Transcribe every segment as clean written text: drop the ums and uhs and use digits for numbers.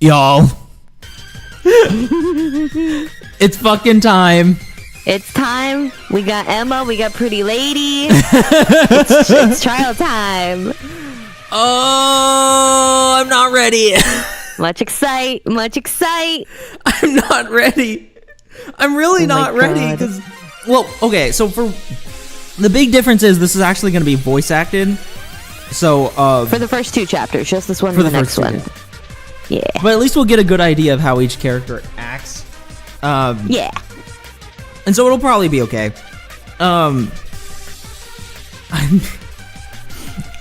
Y'all. It's fucking time. It's time. We got Emma. We got Pretty Lady. it's trial time. Oh, I'm not ready. Much excite. I'm not ready. I'm really not ready because, well, okay. So for the big difference is this is actually going to be voice acted. So for the first 2 chapters, just this one for and the next first one. Yeah. Yeah. But at least we'll get a good idea of how each character acts. Yeah. And so it'll probably be okay. I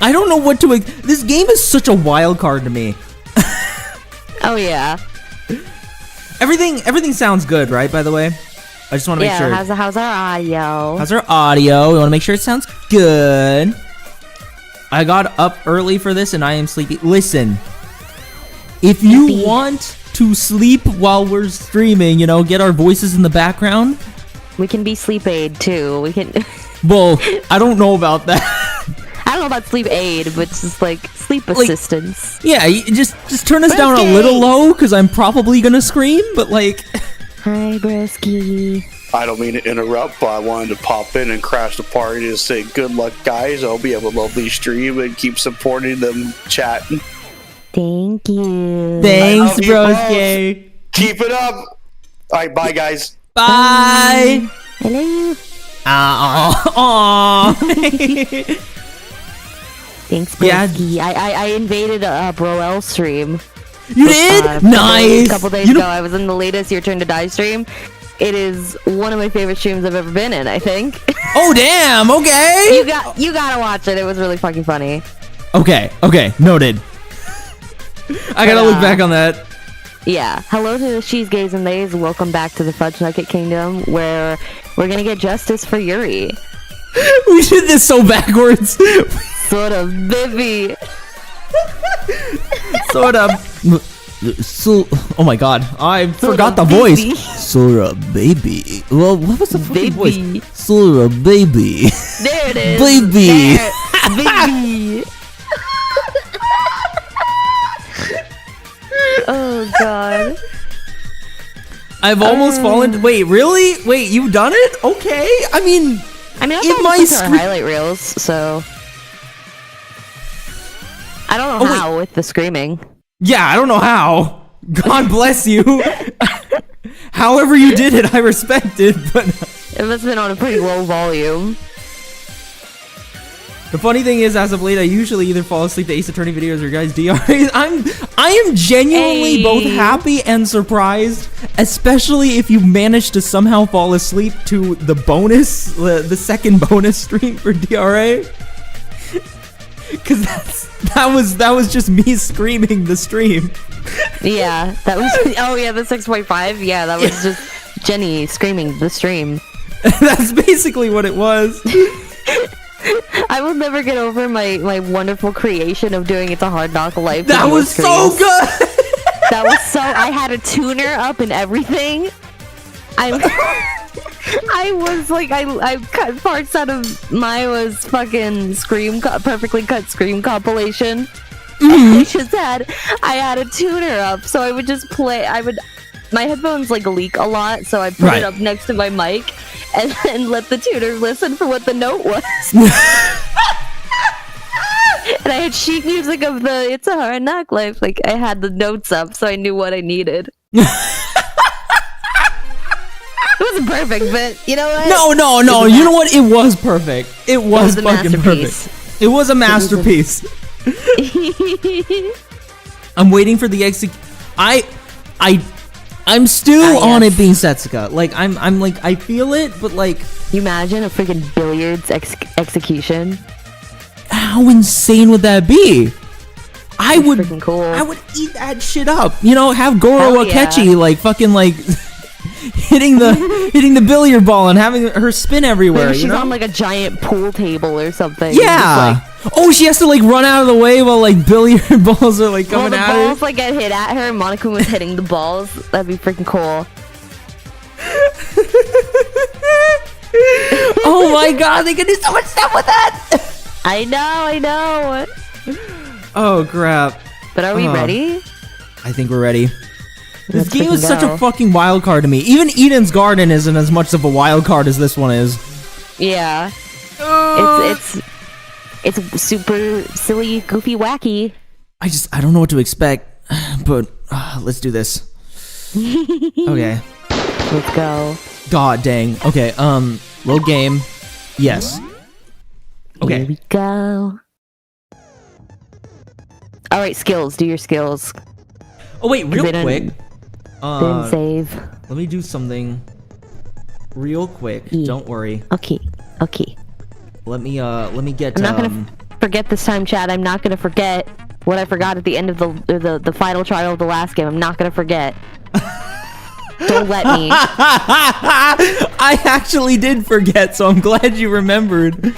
don't know what to. This game is such a wild card to me. Oh yeah. Everything sounds good, right? By the way, I just want to make sure. Yeah. How's our audio? How's our audio? We want to make sure it sounds good. I got up early for this, and I am sleepy. Listen, if you want to sleep while we're streaming, you know, get our voices in the background. We can be sleep aid too. We can. Well, I don't know about that. I don't know about sleep aid, but it's just like sleep assistance. Yeah, just turn us down a little low, because I'm probably gonna scream. But like, hi, Brosuke. I don't mean to interrupt, but I wanted to pop in and crash the party to say good luck, guys. I hope you have a lovely stream and keep supporting them chatting. Thank you. Thanks, Brosuke. Keep it up. All right, bye, guys. Bye. Hello. Thanks, Brosuke. Yeah. I invaded a Noelle stream. You did? Nice. A couple days ago, I was in the latest Your Turn to Die stream. It is one of my favorite streams I've ever been in, I think. Oh, damn. Okay. You gotta watch it. It was really fucking funny. Okay. Noted. I gotta look back on that. Yeah. Hello to the she's, gays, and theys. Welcome back to the Fudge Nugget Kingdom, where we're gonna get justice for Yuri. We did this so backwards. Sort of, baby. Sort of. So, oh my god, I forgot the baby. voice. Sora baby. Well, what was the fucking voice? Sora baby. There it is. Baby. There. Baby. Oh god. I've almost fallen. Wait, really? Wait, you've done it? Okay. I mean, I've in my our highlight reels, so I don't know how with the screaming. Yeah, I don't know how. God bless you. However you did it, I respect it, but it must have been on a pretty low volume. The funny thing is, as of late, I usually either fall asleep to Ace Attorney videos or guys DRAs. I am genuinely both happy and surprised, especially if you manage to somehow fall asleep to the bonus, the second bonus stream for DRA. Because that was just me screaming the stream. Yeah, that was. Oh yeah, the 6.5. Yeah, that was just Jenny screaming the stream. That's basically what it was. I will never get over my wonderful creation of doing It's a Hard Knock Life. That was so good. That was so. I had a tuner up and everything. I was like, I cut parts out of my was fucking perfectly cut scream compilation. I had a tuner up, so I would just play. My headphones like leak a lot, so I'd put it up next to my mic and let the tuner listen for what the note was. And I had sheet music of the It's a Hard Knock Life. Like, I had the notes up, so I knew what I needed. It wasn't perfect, but you know what? No. You know what? It was perfect. It was fucking perfect. It was a masterpiece. I'm waiting for the I'm still on it being Setsuka. Like I'm like I feel it, but like you imagine a freaking billiards execution. How insane would that be? I would eat that shit up. You know, have Goro Akechi like fucking like hitting the billiard ball and having her spin everywhere. Maybe she's you know? on like a giant pool table or something. Yeah. Oh, she has to like run out of the way while like billiard balls are like coming at her. The balls like get hit at her. Monica was hitting the balls. That'd be freaking cool. Oh my god, they can do so much stuff with that. I know. Oh crap. But are we ready? I think we're ready. This Let's game is such go. a fucking wild card to me. Even Eden's Garden isn't as much of a wild card as this one is. Yeah. It's super silly, goofy, wacky. I don't know what to expect, but let's do this. Okay. Let's go. God dang. Okay, load game. Yes. Okay. Here we go. Alright, skills. Do your skills. Oh wait, real quick. Didn't save. Let me do something real quick. Yeah. Don't worry. Okay. Let me get I'm not gonna forget this time, Chad. I'm not gonna forget what I forgot at the end of the final trial of the last game. I'm not gonna forget. Don't let me. I actually did forget, so I'm glad you remembered.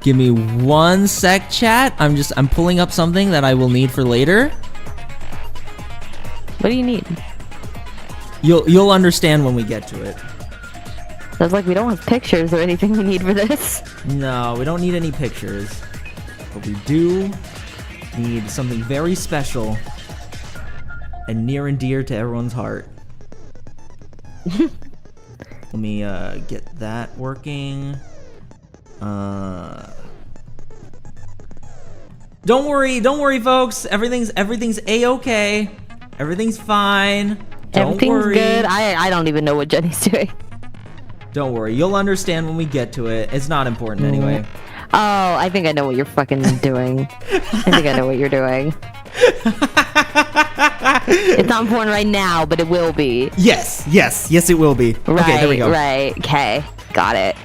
Give me 1 sec, chat. I'm pulling up something that I will need for later. What do you need? You'll understand when we get to it. Sounds like we don't have pictures or anything we need for this. No, we don't need any pictures. But we do need something very special and near and dear to everyone's heart. Let me get that working. Don't worry, folks. Everything's a-okay. Everything's fine. Don't Everything's worry. good. I don't even know what Jenny's doing. Don't worry. You'll understand when we get to it. It's not important anyway. Oh, I think I know what you're fucking doing. I think I know what you're doing. It's not important right now, but it will be. Yes, it will be. Right, okay, there we go. Right, okay. Got it.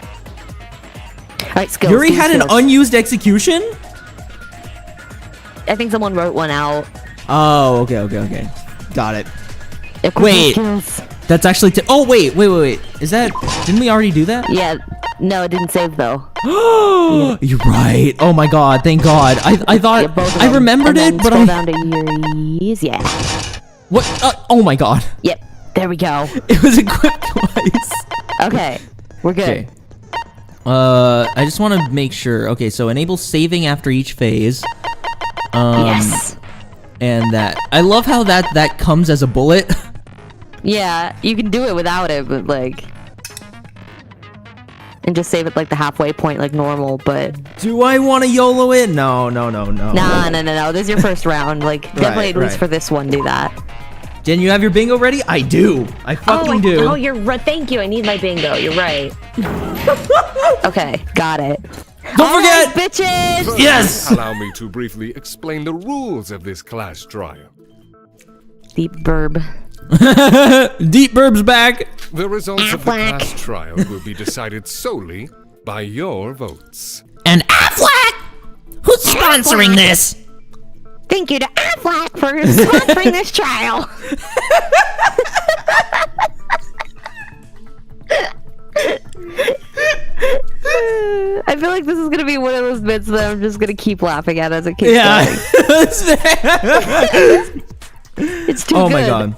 Alright, skills. Yuri do had an skills. unused execution? I think someone wrote one out. Oh, okay. Got it. Equip Wait. skills. That's actually oh, wait. Is that... Didn't we already do that? Yeah. No, it didn't save though. You're right. Oh my god, thank god. I thought... Yeah, both of I them. remembered And it, then but scroll down to Yuri's. Yeah. What? Oh my god. Yep. There we go. It was equipped twice. Okay. We're good. Okay. I just want to make sure. Okay, so enable saving after each phase. Yes. And that... I love how that comes as a bullet. Yeah, you can do it without it, but like... And just save it like the halfway point like normal, but... Do I want to YOLO it? No. No. This is your first round. Like, definitely at least right. for this one, do that. Jen, you have your bingo ready? I do. I fucking do. Oh, you're right. Thank you. I need my bingo. You're right. Okay, got it. Don't forget! Right, bitches! Yes! Allow me to briefly explain the rules of this class trial. Deep burb. Deep Burb's back. The results of the class trial will be decided solely by your votes. And Affleck! Who's sponsoring this? Thank you to Affleck for sponsoring this trial. I feel like this is gonna be one of those bits that I'm just gonna keep laughing at as it keeps going. It's too good. Oh my god.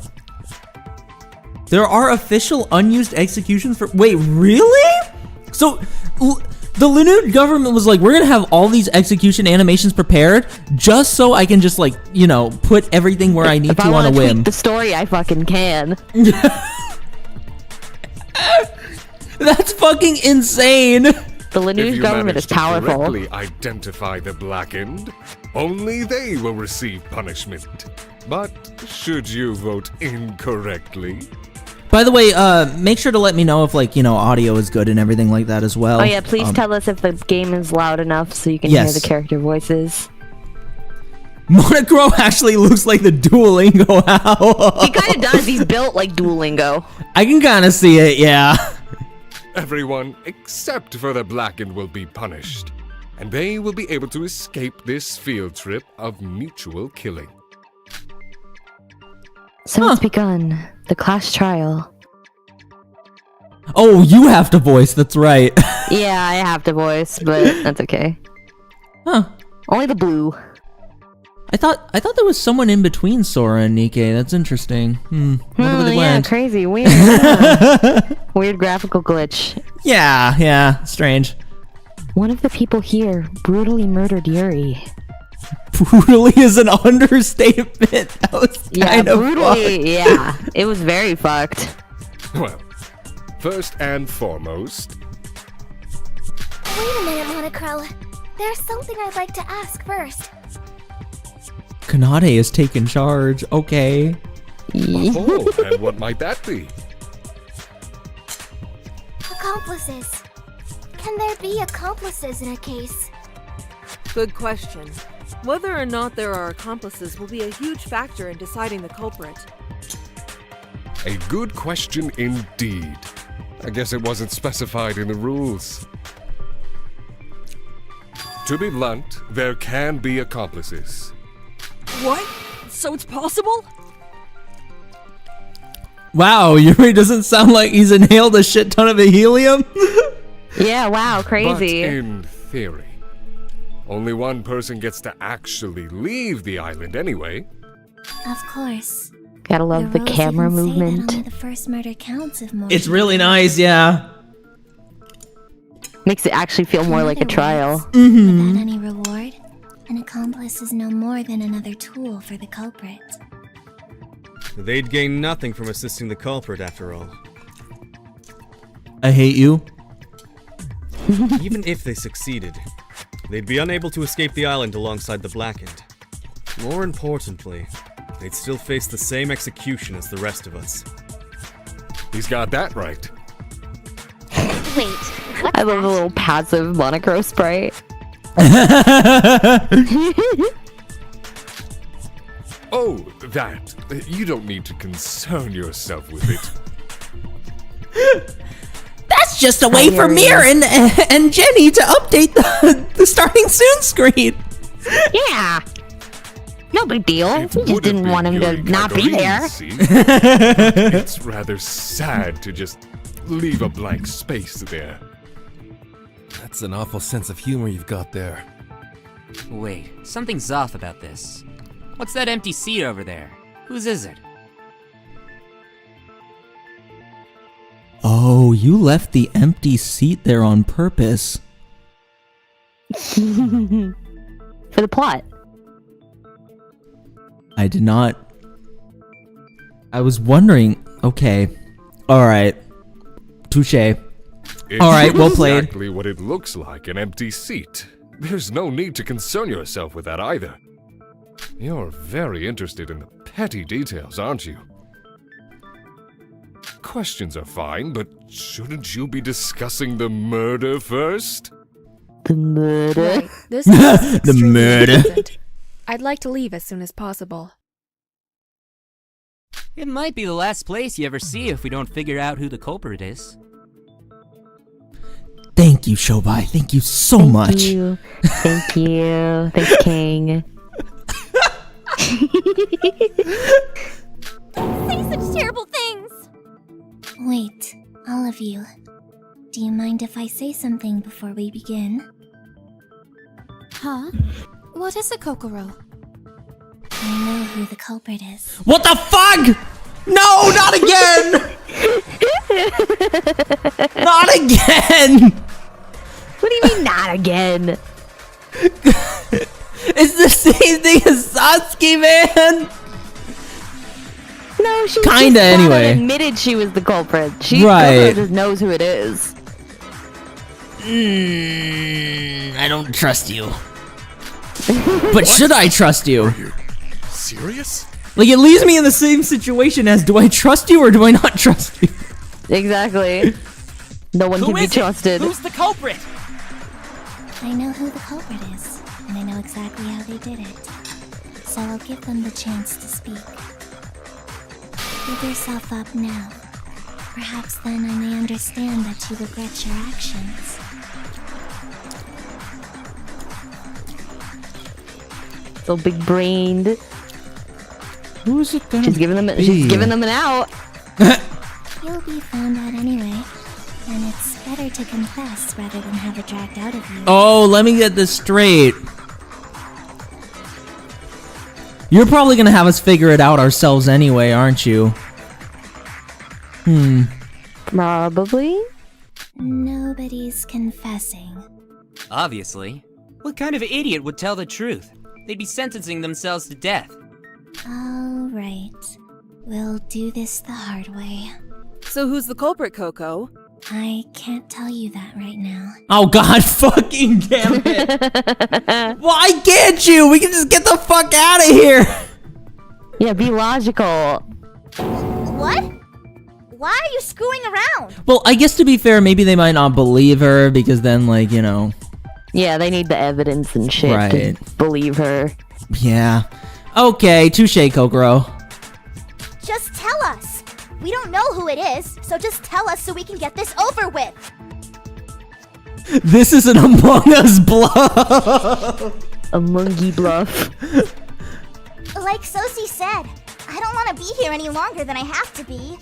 There are official unused executions for... Wait, really? So, the Linode government was like, we're gonna have all these execution animations prepared just so I can just, like, you know, put everything where I need If to I on a want to whim. tweak the story, I fucking can. That's fucking insane. The If Linode you government manage is to powerful. correctly identify the blackened, only they will receive punishment. But should you vote incorrectly, By the way, make sure to let me know if, like, you know, audio is good and everything like that as well. Oh yeah, please tell us if the game is loud enough so you can Yes. hear the character voices. Monochrome actually looks like the Duolingo owl. He kind of does. He's built like Duolingo. I can kind of see it, yeah. everyone except for the blackened will be punished, and they will be able to escape this field trip of mutual killing. So it's begun. The class trial. Oh, you have to voice, that's right. Yeah, I have to voice, but that's okay. Huh. Only the blue. I thought there was someone in between Sora and Nikkei. That's interesting. Wonder where they Yeah, went. crazy. Weird. Yeah. Weird graphical glitch. Yeah, strange. One of the people here brutally murdered Yuri. Brutally is an understatement. That was kind of brutally. fucked. Yeah, it was very fucked. Well, first and foremost, Wait a minute, Monocro. There's something I'd like to ask first. Kanade has taken charge. Okay. oh, and what might that be? Accomplices. Can there be accomplices in a case? Good question. Whether or not there are accomplices will be a huge factor in deciding the culprit. A good question indeed. I guess it wasn't specified in the rules. To be blunt, there can be accomplices. What? So it's possible? Wow, Yuri doesn't sound like he's inhaled a shit ton of helium. Yeah, wow, But crazy. in theory, only one person gets to actually leave the island anyway. Of course. Gotta love the rules camera even say that movement. only the first murder counts if more It's people really do. nice, yeah. Makes it actually feel more like a In other trial. words, Mm-hmm. Without any reward, an accomplice is no more than another tool for the culprit. They'd gain nothing from assisting the culprit, after all. I hate you. Even if they succeeded, they'd be unable to escape the island alongside the Blackened. More importantly, they'd still face the same execution as the rest of us. He's got that right. Wait, what's I love the little passive Monocro sprite. Oh, that. You don't need to concern yourself with it. That's just a way for Hilarious. Mir and Jenny to update the starting soon screen. Yeah. No big deal. It We just would have didn't been want him to Yuri not be there. Kagorisi. It's rather sad to just leave a blank space there. That's an awful sense of humor you've got there. Wait, something's off about this. What's that empty seat over there? Whose is it? Oh, you left the empty seat there on purpose. For the plot. I did not. I was wondering. Okay. Alright. Touche. It's All right, well played. Exactly what it looks like, an empty seat. There's no need to concern yourself with that either. You're very interested in the petty details, aren't you? Questions are fine, but shouldn't you be discussing the murder first? The murder. Right. This is The extremely murder. important. I'd like to leave as soon as possible. It might be the last place you ever see if we don't figure out who the culprit is. Thank you, Shobai. Thank you so much. You. Thank you. Thanks, King. Say such terrible things! Wait, all of you. Do you mind if I say something before we begin? Huh? What is a Kokoro? I know who the culprit is. What the fuck? No, not again! Not again! What do you mean, not again? It's the same thing as Satsuki, man! No, she Kinda, just anyway. admitted she was the culprit. She Right. just knows who it is. I don't trust you. But should I trust you? Serious? Like, it leaves me in the same situation as, do I trust you or do I not trust you? Exactly. No one can be trusted. Who's the culprit? I know who the culprit is, and I know exactly how they did it. So I'll give them the chance to speak. Give yourself up now. Perhaps then I may understand that you regret your actions. So big brained. Who is it gonna She's giving them. be? She's giving them an out. You'll be found out anyway, and it's better to confess rather than have it dragged out of you. Oh, let me get this straight. You're probably gonna have us figure it out ourselves anyway, aren't you? Probably. Nobody's confessing. Obviously. What kind of idiot would tell the truth? They'd be sentencing themselves to death. All right. We'll do this the hard way. So who's the culprit, Coco? I can't tell you that right now. Oh god fucking damn it. Why can't you? We can just get the fuck out of here. Yeah, be logical. What? Why are you screwing around? Well, I guess to be fair, maybe they might not believe her because then, like, you know. Yeah, they need the evidence and shit to believe her. Yeah. Okay, touche, Kokoro. Just tell us. We don't know who it is, so just tell us so we can get this over with. This is an Among Us bluff. Among Us bluff. Like Sosie said, I don't want to be here any longer than I have to be.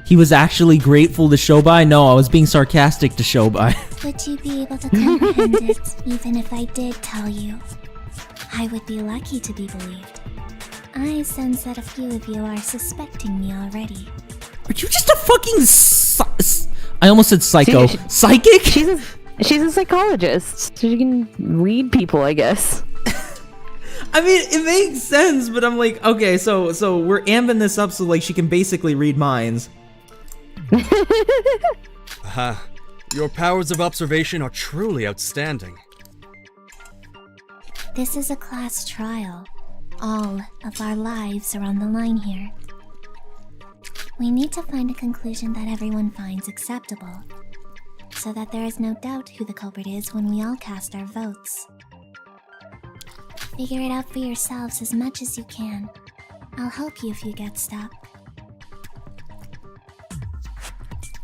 He was actually grateful to Shobai? No, I was being sarcastic to Shobai. Would you be able to comprehend it, even if I did tell you? I would be lucky to be believed. I sense that a few of you are suspecting me already. Are you just a fucking I almost said psycho. Psychic? She's a psychologist. She can read people, I guess. I mean, it makes sense, but I'm like, okay, so we're amping this up so like she can basically read minds. Aha. Your powers of observation are truly outstanding. This is a class trial. All of our lives are on the line here. We need to find a conclusion that everyone finds acceptable, so that there is no doubt who the culprit is when we all cast our votes. Figure it out for yourselves as much as you can. I'll help you if you get stuck.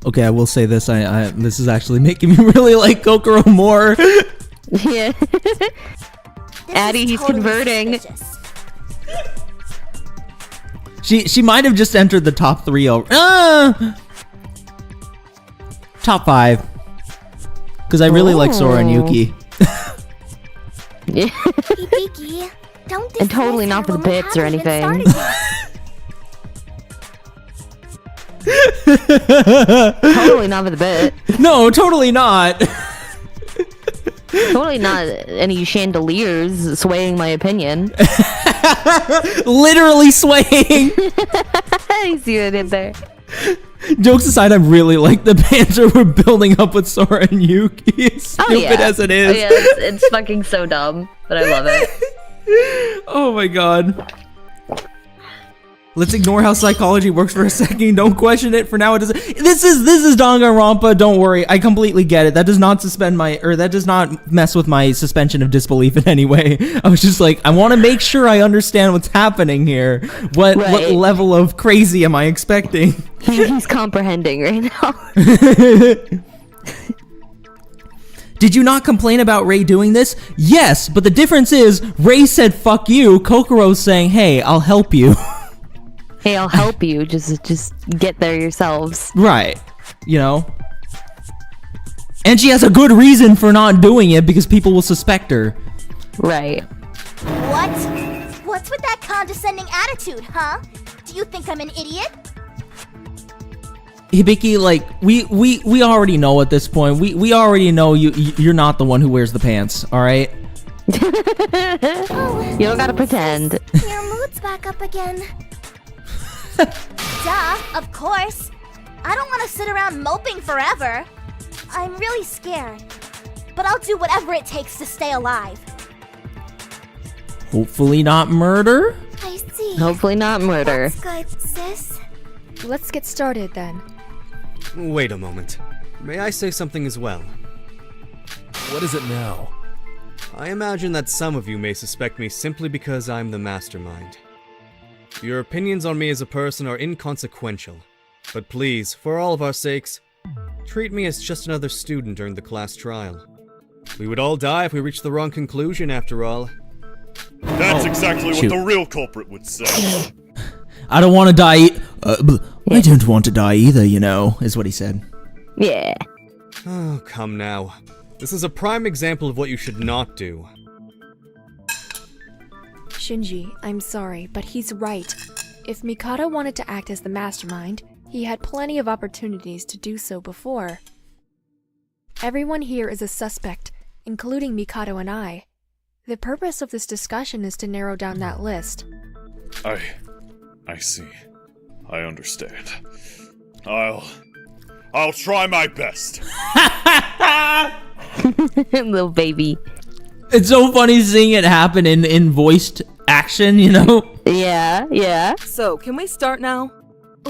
Okay, I will say this. This is actually making me really like Kokoro more. Yeah. Addi, he's totally converting. suspicious. She might have just entered the top 3 over. Top 5. Because I really like Sora and Yuki. Yeah. Hibiki, don't And totally not for the bits or anything. Totally not for the bit. No, totally not. Totally not any chandeliers swaying my opinion. Literally swaying. You see what I did there? Jokes aside, I really like the banter we're building up with Sora and Yuki. As stupid as it is. Oh, yeah, it's fucking so dumb, but I love it. Oh my god. Let's ignore how psychology works for a second. Don't question it. For now, it doesn't. This is Danganronpa. Don't worry. I completely get it. That does not that does not mess with my suspension of disbelief in any way. I was just like, I want to make sure I understand what's happening here. What level of crazy am I expecting? He's comprehending right now. Did you not complain about Ray doing this? Yes, but the difference is Ray said fuck you. Kokoro's saying, hey, I'll help you. Hey, I'll help you. Just get there yourselves. Right. You know? And she has a good reason for not doing it because people will suspect her. Right. What? What's with that condescending attitude, huh? Do you think I'm an idiot? Hibiki, like, we already know at this point. We already know you're not the one who wears the pants, alright? You don't gotta pretend. Your mood's back up again. Duh, of course. I don't want to sit around moping forever. I'm really scared. But I'll do whatever it takes to stay alive. Hopefully not murder? I see. Hopefully not murder. That's good, sis. Let's get started then. Wait a moment. May I say something as well? What is it now? I imagine that some of you may suspect me simply because I'm the mastermind. Your opinions on me as a person are inconsequential, but please, for all of our sakes, treat me as just another student during the class trial. We would all die if we reached the wrong conclusion, after all. That's exactly what the real culprit would say. I don't want to die. I don't want to die either, you know, is what he said. Yeah. Oh, come now. This is a prime example of what you should not do. Shinji, I'm sorry, but he's right. If Mikado wanted to act as the mastermind, he had plenty of opportunities to do so before. Everyone here is a suspect, including Mikado and I. The purpose of this discussion is to narrow down that list. I see. I understand. I'll try my best. Little baby. It's so funny seeing it happen in voiced action, you know? Yeah. So, can we start now?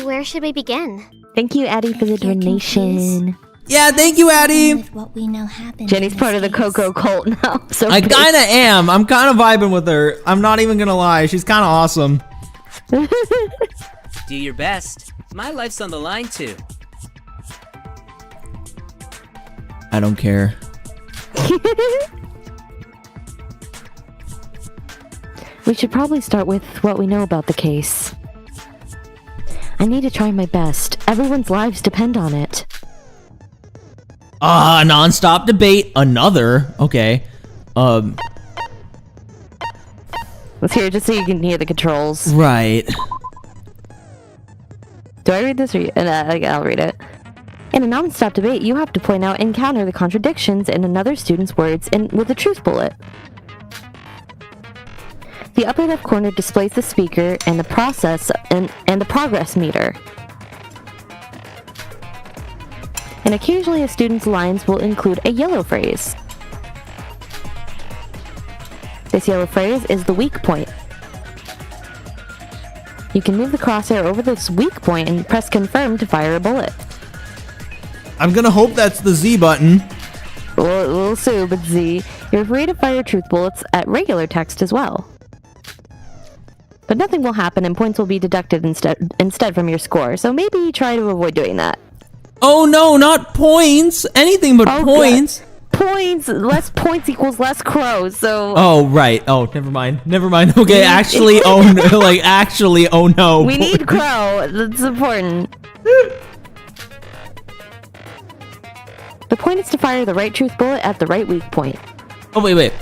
Where should we begin? Thank you, Addi, for the donation. Yeah, thank you, Addi. With what we know happened Jenny's in part of this the case. Coco cult now. So I kind of am. I'm kind of vibing with her. I'm not even gonna lie. She's kind of awesome. Do your best. My life's on the line too. I don't care. We should probably start with what we know about the case. I need to try my best. Everyone's lives depend on it. Non-stop debate. Another. Okay. Let's hear it just so you can hear the controls. Right. Do I read this or you? I'll read it. In a non-stop debate, you have to point out and counter the contradictions in another student's words with a truth bullet. The upper left corner displays the speaker and the process and the progress meter. And occasionally a student's lines will include a yellow phrase. This yellow phrase is the weak point. You can move the crosshair over this weak point and press confirm to fire a bullet. I'm gonna hope that's the Z button. We'll assume it's Z. You're free to fire truth bullets at regular text as well. But nothing will happen and points will be deducted instead from your score, so maybe try to avoid doing that. Oh no, not points! Anything but points! God. Points! Less points equals less crows, so... Oh, right. Oh, never mind. Okay, actually, oh no. We need crow. That's important. The point is to fire the right truth bullet at the right weak point. Oh, wait.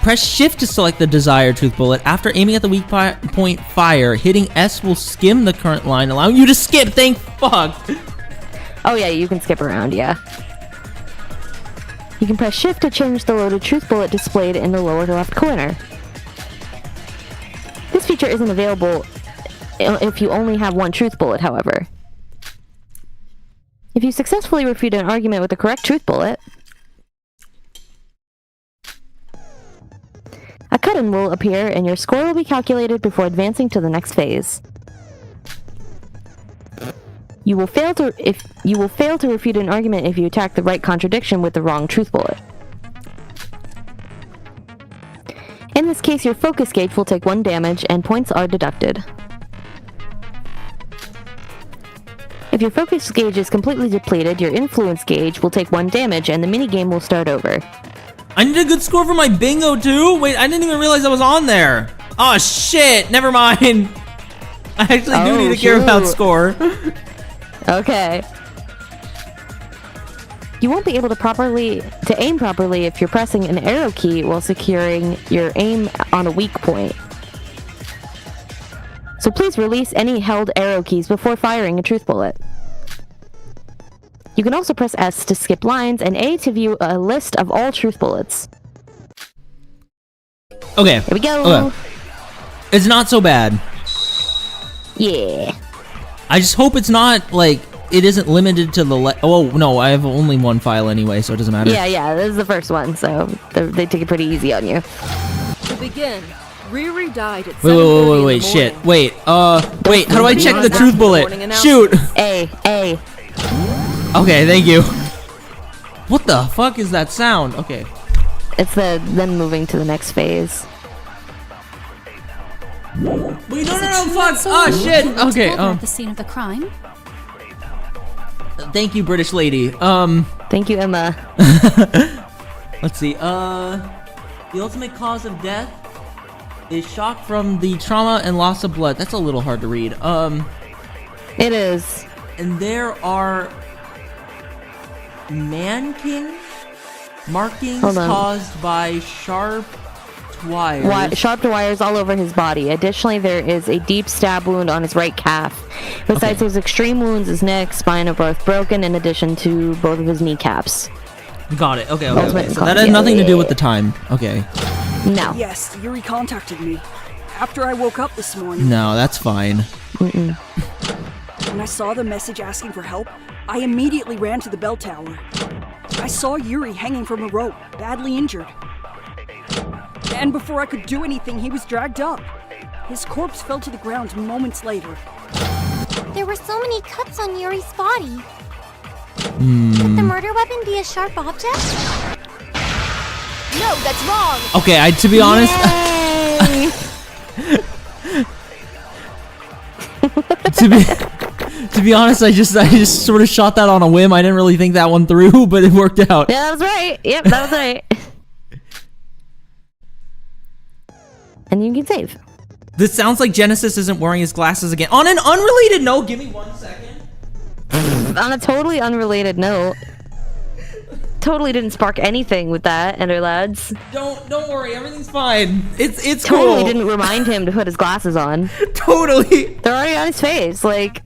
Press shift to select the desired truth bullet. After aiming at the weak point, fire. Hitting S will skim the current line, allowing you to skip. Thank fuck. Oh yeah, you can skip around, yeah. You can press shift to change the loaded truth bullet displayed in the lower left corner. This feature isn't available if you only have one truth bullet, however. If you successfully refute an argument with the correct truth bullet, a cut-in will appear and your score will be calculated before advancing to the next phase. You will fail to refute an argument if you attack the right contradiction with the wrong truth bullet. In this case, your focus gauge will take 1 damage and points are deducted. If your focus gauge is completely depleted, your influence gauge will take 1 damage and the minigame will start over. I need a good score for my bingo too? Wait, I didn't even realize I was on there. Oh shit, never mind. I actually do need to care about score. Okay. You won't be able to aim properly if you're pressing an arrow key while securing your aim on a weak point. So please release any held arrow keys before firing a truth bullet. You can also press S to skip lines and A to view a list of all truth bullets. Okay. Here we go. Okay. It's not so bad. Yeah. I just hope it's not, like, it isn't limited to the oh, no, I have only one file anyway, so it doesn't matter. Yeah, this is the first one, so they take it pretty easy on you. To begin, Riri died at Wait, shit. Wait, how do I check the truth bullet? Shoot! A. Okay, thank you. What the fuck is that sound? Okay. It's them moving to the next phase. Wait, no, fuck! Oh, shit! Okay, At the scene of the crime. Thank you, British lady. Thank you, Emma. Let's see, the ultimate cause of death is shock from the trauma and loss of blood. That's a little hard to read. It is. And there are man-king markings caused by sharp wires. Sharp wires all over his body. Additionally, there is a deep stab wound on his right calf. Besides those extreme wounds, his neck, spine are both broken in addition to both of his kneecaps. Got it. Okay. So that has nothing to do with the time. Okay. No. Yes, Yuri contacted me. After I woke up this morning. No, that's fine. When I saw the message asking for help, I immediately ran to the bell tower. I saw Yuri hanging from a rope, badly injured. And before I could do anything, he was dragged up. His corpse fell to the ground moments later. There were so many cuts on Yuri's body. Could the murder weapon be a sharp object? No, that's wrong! Okay, to be honest... to be honest, I just sort of shot that on a whim. I didn't really think that one through, but it worked out. Yeah, that was right. Yep, that was right. And you can save. This sounds like Genesis isn't wearing his glasses again. On an unrelated note, give me 1 second. On a totally unrelated note. Totally didn't spark anything with that, Ender lads. Don't worry, everything's fine. It's totally cool. Didn't remind him to put his glasses on. Totally. They're already on his face, like.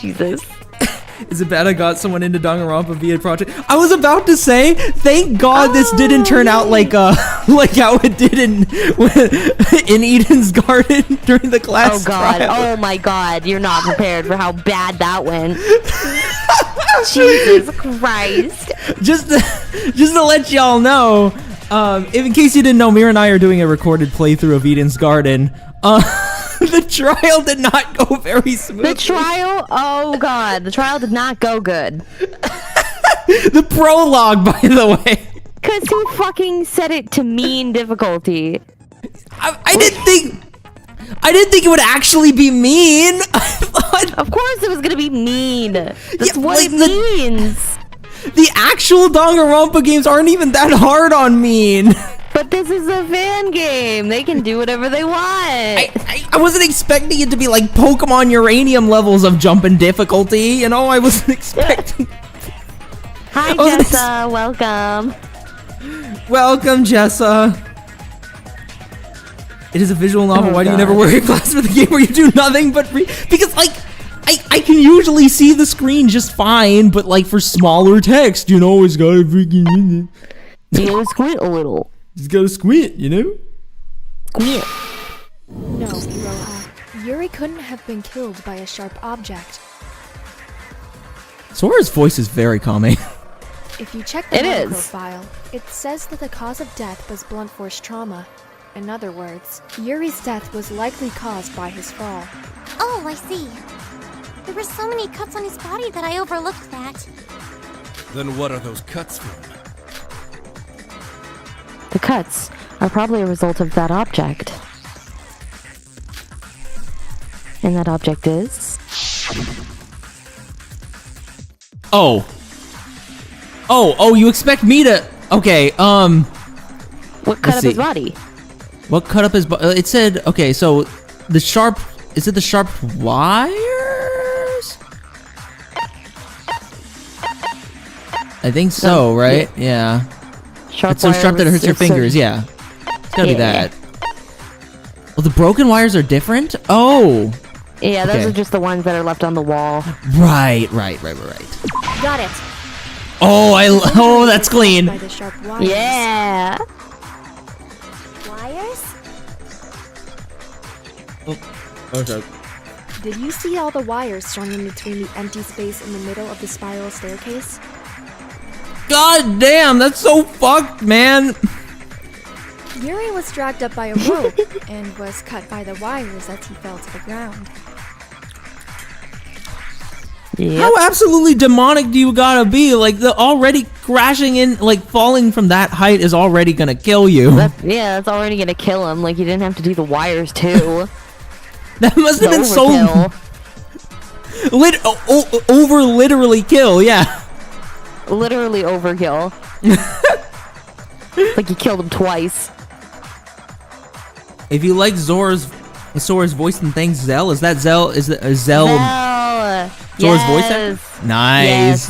Jesus. Is it bad I got someone into Danganronpa via project? I was about to say, thank God this didn't turn out like how it did in Eden's Garden during the class God! trial. Oh my God! You're not prepared for how bad that went. Jesus Christ! Just to let y'all know, in case you didn't know, Mira and I are doing a recorded playthrough of Eden's Garden. The trial did not go very smoothly. The trial? Oh God, the trial did not go good. The prologue, by the way. Cause he fucking set it to mean difficulty. I didn't think it would actually be mean. I thought, of course it was gonna be mean. That's what it means. The actual Danganronpa games aren't even that hard on mean. But this is a fan game. They can do whatever they want. I wasn't expecting it to be like Pokemon Uranium levels of jump and difficulty. You know, I wasn't expecting. Hi, Jessa. Welcome. Welcome, Jessa. It is a visual novel. Why do you never wear your glasses for the game where you do nothing but because like I can usually see the screen just fine, but like for smaller text, you know, it's gotta freaking you gotta squint a little. Just gotta squint, you know? Squint. No, Iroha. Yuri couldn't have been killed by a sharp object. Sora's voice is very calming. If you check the profile, it says that the cause of death was blunt force trauma. In other words, Yuri's death was likely caused by his fall. Oh, I see. There were so many cuts on his body that I overlooked that. Then what are those cuts from? The cuts are probably a result of that object. And that object is... Oh, you expect me to... Okay, What cut up his body? What cut up his body? It said... Okay, so the sharp... Is it the sharp wires? I think so, right? Yeah. It's so sharp that it hurts your fingers, yeah. It's gotta be that. Well, the broken wires are different? Oh! Yeah, those are just the ones that are left on the wall. Right. Got it. Oh, that's clean. By the sharp wires. Yeah. Wires? Okay. Did you see all the wires strung in between the empty space in the middle of the spiral staircase? God damn, that's so fucked, man. Yuri was dragged up by a rope and was cut by the wires as he fell to the ground. Yep. How absolutely demonic do you gotta be? Like, the already crashing in, like, falling from that height is already gonna kill you. That's already gonna kill him. Like, you didn't have to do the wires, too. That must have been so... over literally kill, yeah. Literally overkill. Like, you killed him twice. If you like Sora's voice and thanks Zell, is that Zell? Is Zell Sora's voice actor? Nice. Yes.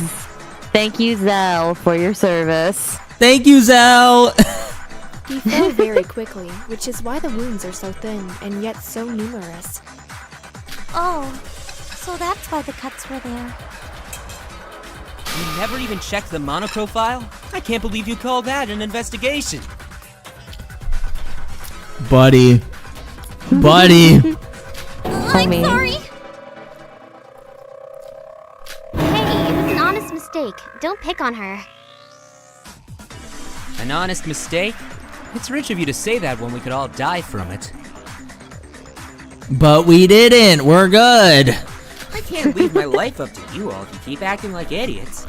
Thank you, Zell, for your service. Thank you, Zell. He fell very quickly, which is why the wounds are so thin and yet so numerous. Oh, so that's why the cuts were there. You never even checked the monochrome file? I can't believe you call that an investigation. Buddy. Buddy. I'm sorry. Hey, it was an honest mistake. Don't pick on her. An honest mistake? It's rich of you to say that when we could all die from it. But we didn't. We're good. I can't leave my life up to you all if you keep acting like idiots.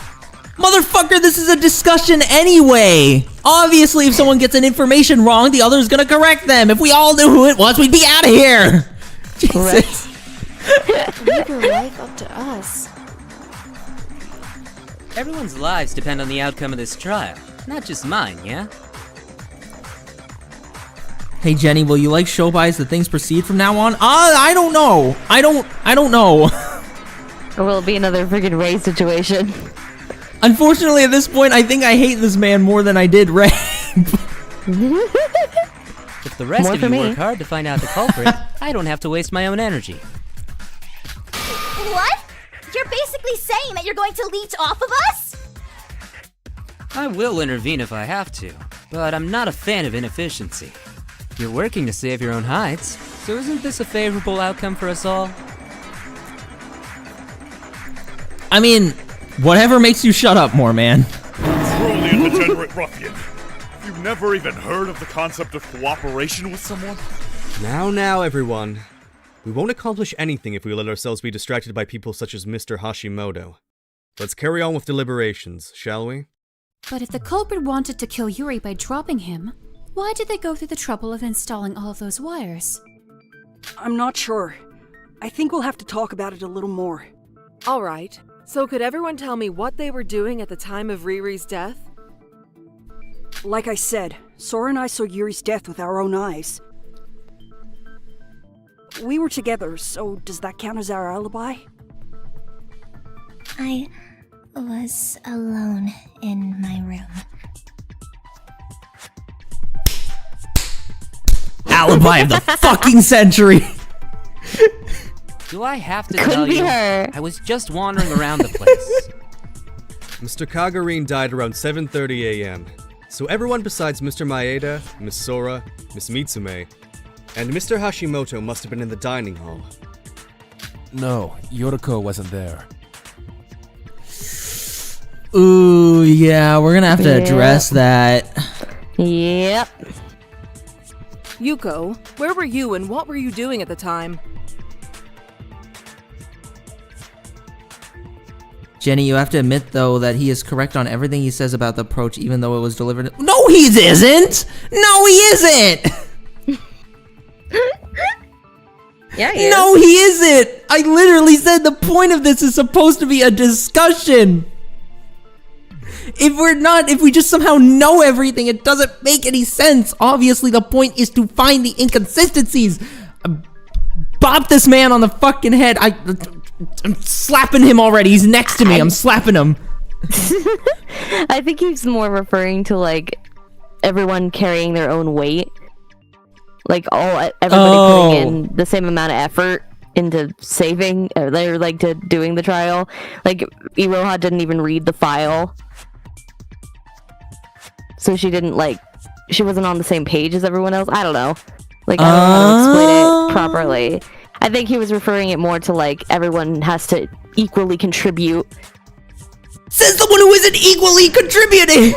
Motherfucker, this is a discussion anyway. Obviously, if someone gets an information wrong, the other's gonna correct them. If we all knew who it was, we'd be out of here. Jesus. Leave your life up to us. Everyone's lives depend on the outcome of this trial. Not just mine, yeah? Hey Jenny, will you like show by as the things proceed from now on? I don't know. I don't know. Or will it be another freaking Ray situation? Unfortunately, at this point, I think I hate this man more than I did Ray. If the rest of you work hard to find out the culprit, I don't have to waste my own energy. What? You're basically saying that you're going to leech off of us? I will intervene if I have to, but I'm not a fan of inefficiency. You're working to save your own hides, so isn't this a favorable outcome for us all? I mean, whatever makes you shut up more, man. Truly a degenerate ruffian. You've never even heard of the concept of cooperation with someone? Now, everyone. We won't accomplish anything if we let ourselves be distracted by people such as Mr. Hashimoto. Let's carry on with deliberations, shall we? But if the culprit wanted to kill Yuri by dropping him, why did they go through the trouble of installing all of those wires? I'm not sure. I think we'll have to talk about it a little more. All right. So could everyone tell me what they were doing at the time of Riri's death? Like I said, Sora and I saw Yuri's death with our own eyes. We were together, so does that count as our alibi? I was alone in my room. Alibi of the fucking century. Do I have to Couldn't tell be you? her. I was just wandering around the place. Mr. Kagurine died around 7:30 a.m., so everyone besides Mr. Maeda, Miss Sora, Miss Mitsume, and Mr. Hashimoto must have been in the dining hall. No, Yoriko wasn't there. Ooh, yeah, we're gonna have to address that. Yep. Yuko, where were you and what were you doing at the time? Jenny, you have to admit, though, that he is correct on everything he says about the approach, even though it was delivered... No, he isn't! No, he isn't! Yeah, he is. No, he isn't! I literally said the point of this is supposed to be a discussion! If we just somehow know everything, it doesn't make any sense. Obviously, the point is to find the inconsistencies. Bop this man on the fucking head. I'm slapping him already. He's next to me. I'm slapping him. I think he's more referring to, like, everyone carrying their own weight. Like, everybody putting in the same amount of effort into saving, or like, to doing the trial. Like, Iroha didn't even read the file. So she wasn't on the same page as everyone else. I don't know. Like, I don't know how to explain it properly. I think he was referring it more to, like, everyone has to equally contribute. Says the one who isn't equally contributing!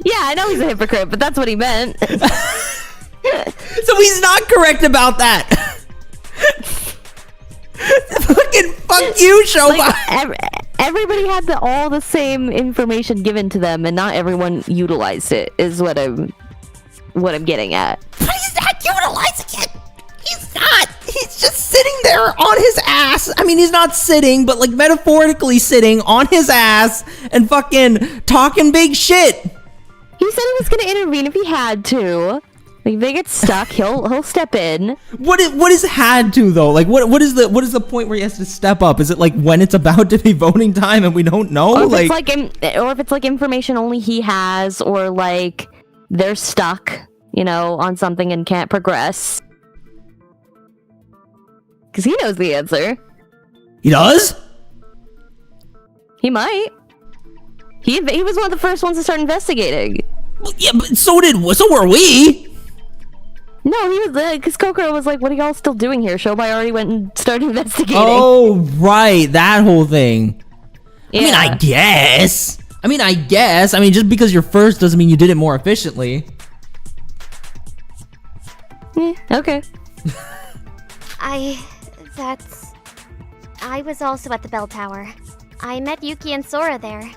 Yeah, I know he's a hypocrite, but that's what he meant. So he's not correct about that! Fucking fuck you, Shoba! Like, everybody had all the same information given to them, and not everyone utilized it, is what I'm getting at. But he's not utilizing it! He's not! He's just sitting there on his ass! I mean, he's not sitting, but like metaphorically sitting on his ass and fucking talking big shit! He said he was gonna intervene if he had to. Like, if they get stuck, he'll step in. What is had to though? Like what is the point where he has to step up? Is it like when it's about to be voting time and we don't know? Or if it's like information only he has, or like they're stuck, on something and can't progress. Because he knows the answer. He does? He might. He was one of the first ones to start investigating. Well, yeah, but so were we. No, he was because Kokoro was like, "What are y'all still doing here?" Shobai already went and started investigating. Oh, right, that whole thing. Yeah. I mean, I guess. I mean, just because you're first doesn't mean you did it more efficiently. Okay. I was also at the bell tower. I met Yuki and Sora there.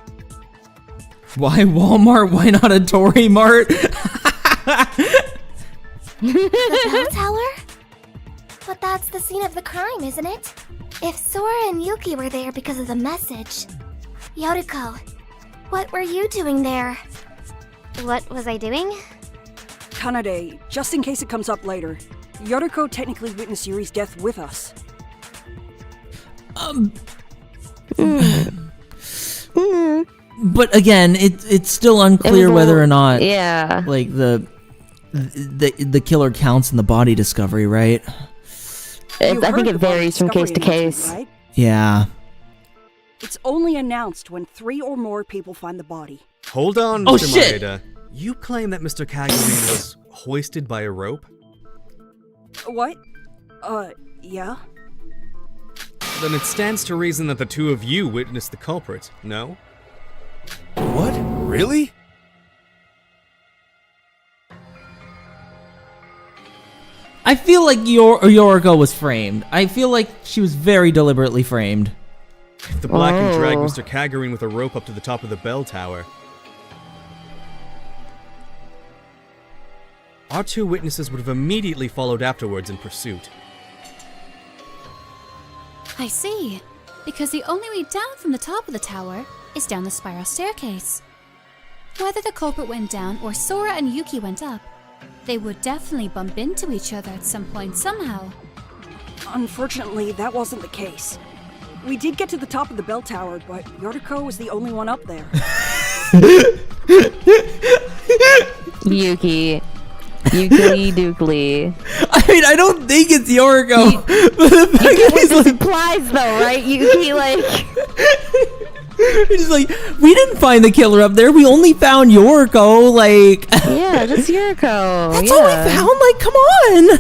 Why Walmart? Why not a Tory Mart? The bell tower? But that's the scene of the crime, isn't it? If Sora and Yuki were there because of the message... Yoriko, what were you doing there? What was I doing? Kanade, just in case it comes up later, Yoriko technically witnessed Yuri's death with us. But again, it's still unclear whether or not, yeah, like the killer counts in the body discovery, right? I think it varies from case to case. Right? Yeah. It's only announced when 3 or more people find the body. Hold on, Oh, Mr. shit! Maeda. You claim that Mr. Kagami was hoisted by a rope? What? Yeah? Then it stands to reason that the two of you witnessed the culprit, no? What? Really? I feel like Yoriko was framed. I feel like she was very deliberately framed. If the Black can drag Mr. Kagami with a rope up to the top of the bell tower, our 2 witnesses would have immediately followed afterwards in pursuit. I see. Because the only way down from the top of the tower is down the spiral staircase. Whether the culprit went down or Sora and Yuki went up, they would definitely bump into each other at some point somehow. Unfortunately, that wasn't the case. We did get to the top of the bell tower, but Yoriko was the only one up there. Yuki. Yuki Dookly. I mean, I don't think it's Yoriko. But the fact You get that what he's this like, implies though, right? Yuki, like... he's just like, we didn't find the killer up there. We only found Yoriko, like... Yeah, just Yoriko. That's all we found, like, come on!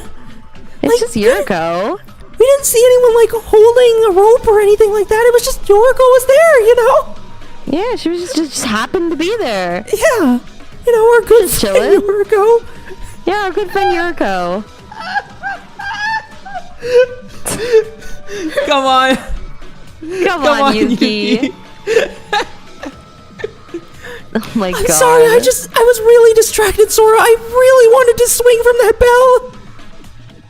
It's just Yoriko. We didn't see anyone, like, holding a rope or anything like that. It was just Yoriko was there, you know? Yeah, she was just happened to be there. Yeah. You know, our good friend Yoriko. Yeah, our good friend Yoriko. Come on. Come on, Yuki. Oh my god. I'm sorry, I was really distracted, Sora. I really wanted to swing from that bell.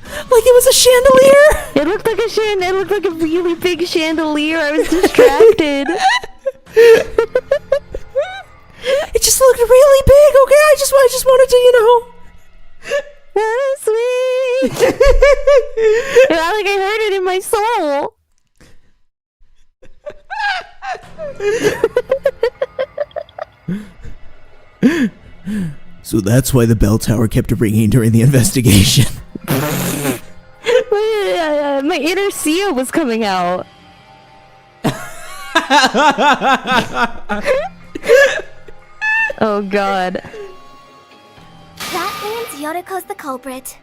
Like it was a chandelier. It looked like it looked like a really big chandelier. I was distracted. It just looked really big, okay? I just wanted to, you know. Sweet. I like I heard it in my soul. So that's why the bell tower kept ringing during the investigation. My inner Sia was coming out. Oh god. That means Yoriko's the culprit.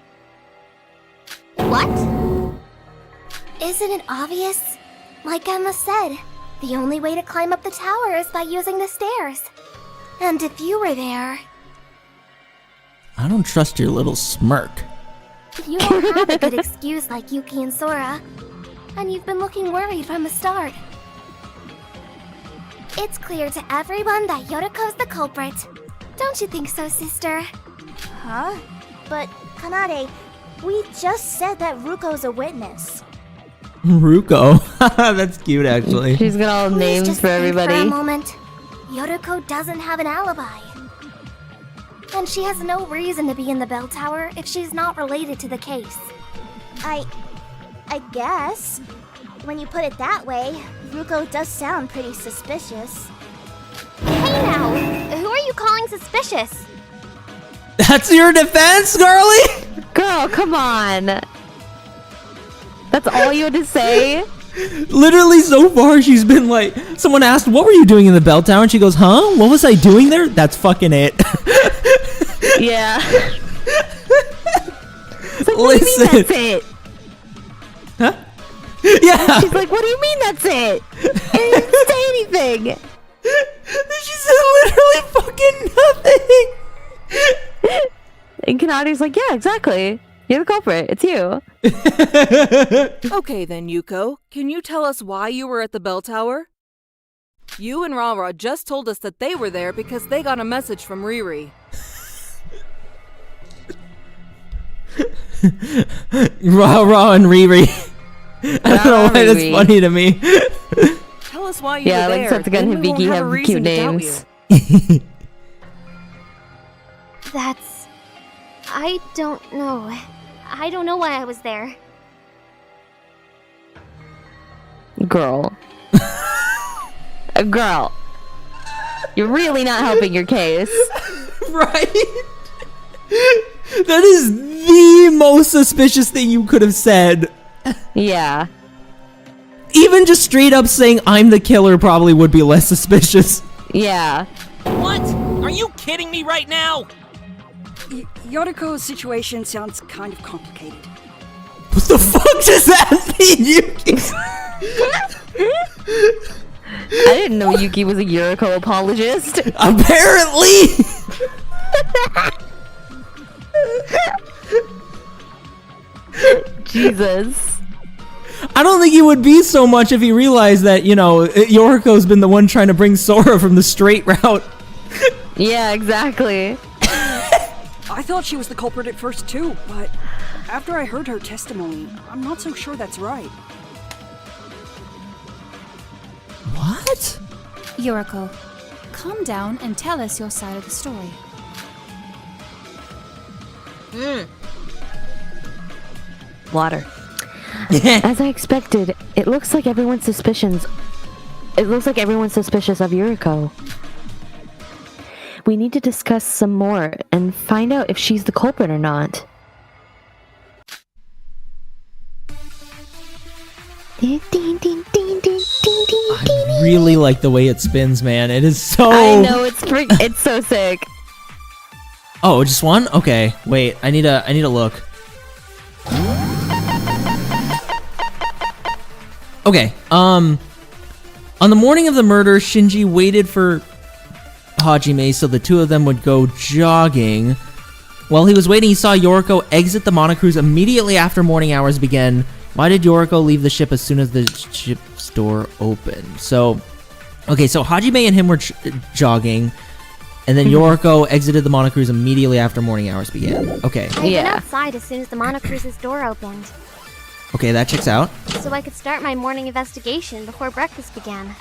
What? Isn't it obvious? Like Emma said, the only way to climb up the tower is by using the stairs. And if you were there... I don't trust your little smirk. You don't have a good excuse like Yuki and Sora. And you've been looking worried from the start. It's clear to everyone that Yoriko's the culprit. Don't you think so, sister? Huh? But, Kanade, we just said that Ruko's a witness. Ruko. That's cute, actually. She's got all names just for think everybody. For a moment, Yoriko doesn't have an alibi. And she has no reason to be in the bell tower if she's not related to the case. I guess. When you put it that way, Ruko does sound pretty suspicious. Hey now, who are you calling suspicious? That's your defense, girlie? Girl, come on. That's all you had to say? Literally so far she's been like, someone asked, what were you doing in the bell tower? And she goes, huh? What was I doing there? That's fucking it. Yeah. Like, Listen. What do you mean that's it? Huh? Yeah. She's like, what do you mean that's it? I didn't say anything. She said literally fucking nothing. And Kanadi's like, yeah, exactly. You're the culprit. It's you. Okay then, Yuko. Can you tell us why you were at the bell tower? You and Rara just told us that they were there because they got a message from Riri. Rara and Riri. I don't know why that's funny to me. Tell us why you were Yeah, there. like Setsuga and Hibiki have cute names. That's... I don't know. I don't know why I was there. Girl. Girl. You're really not helping your case. Right? That is the most suspicious thing you could have said. Yeah. Even just straight up saying I'm the killer probably would be less suspicious. Yeah. What? Are you kidding me right now? Yoriko's situation sounds kind of complicated. What the fuck does that mean, Yuki? I didn't know Yuki was a Yuriko apologist. Apparently! Jesus. I don't think he would be so much if he realized that, you know, Yoriko's been the one trying to bring Sora from the straight route. Yeah, exactly. I thought she was the culprit at first too, but after I heard her testimony, I'm not so sure that's right. What? Yuriko, calm down and tell us your side of the story. Water. As I expected, it looks like everyone's suspicious of Yuriko. We need to discuss some more and find out if she's the culprit or not. I really like the way it spins, man. It is so... I know, it's so sick. Oh, just one? Okay, wait. I need to look. Okay, on the morning of the murder, Shinji waited for Hajime so the two of them would go jogging. While he was waiting, he saw Yoriko exit the monocruise immediately after morning hours began. Why did Yoriko leave the ship as soon as the ship's door opened? So, okay, so Hajime and him were jogging, and then Yoriko exited the monocruise immediately after morning hours began. Okay. I went outside as soon as the monocruise's door opened, Okay, that checks out. so I could start my morning investigation before breakfast began.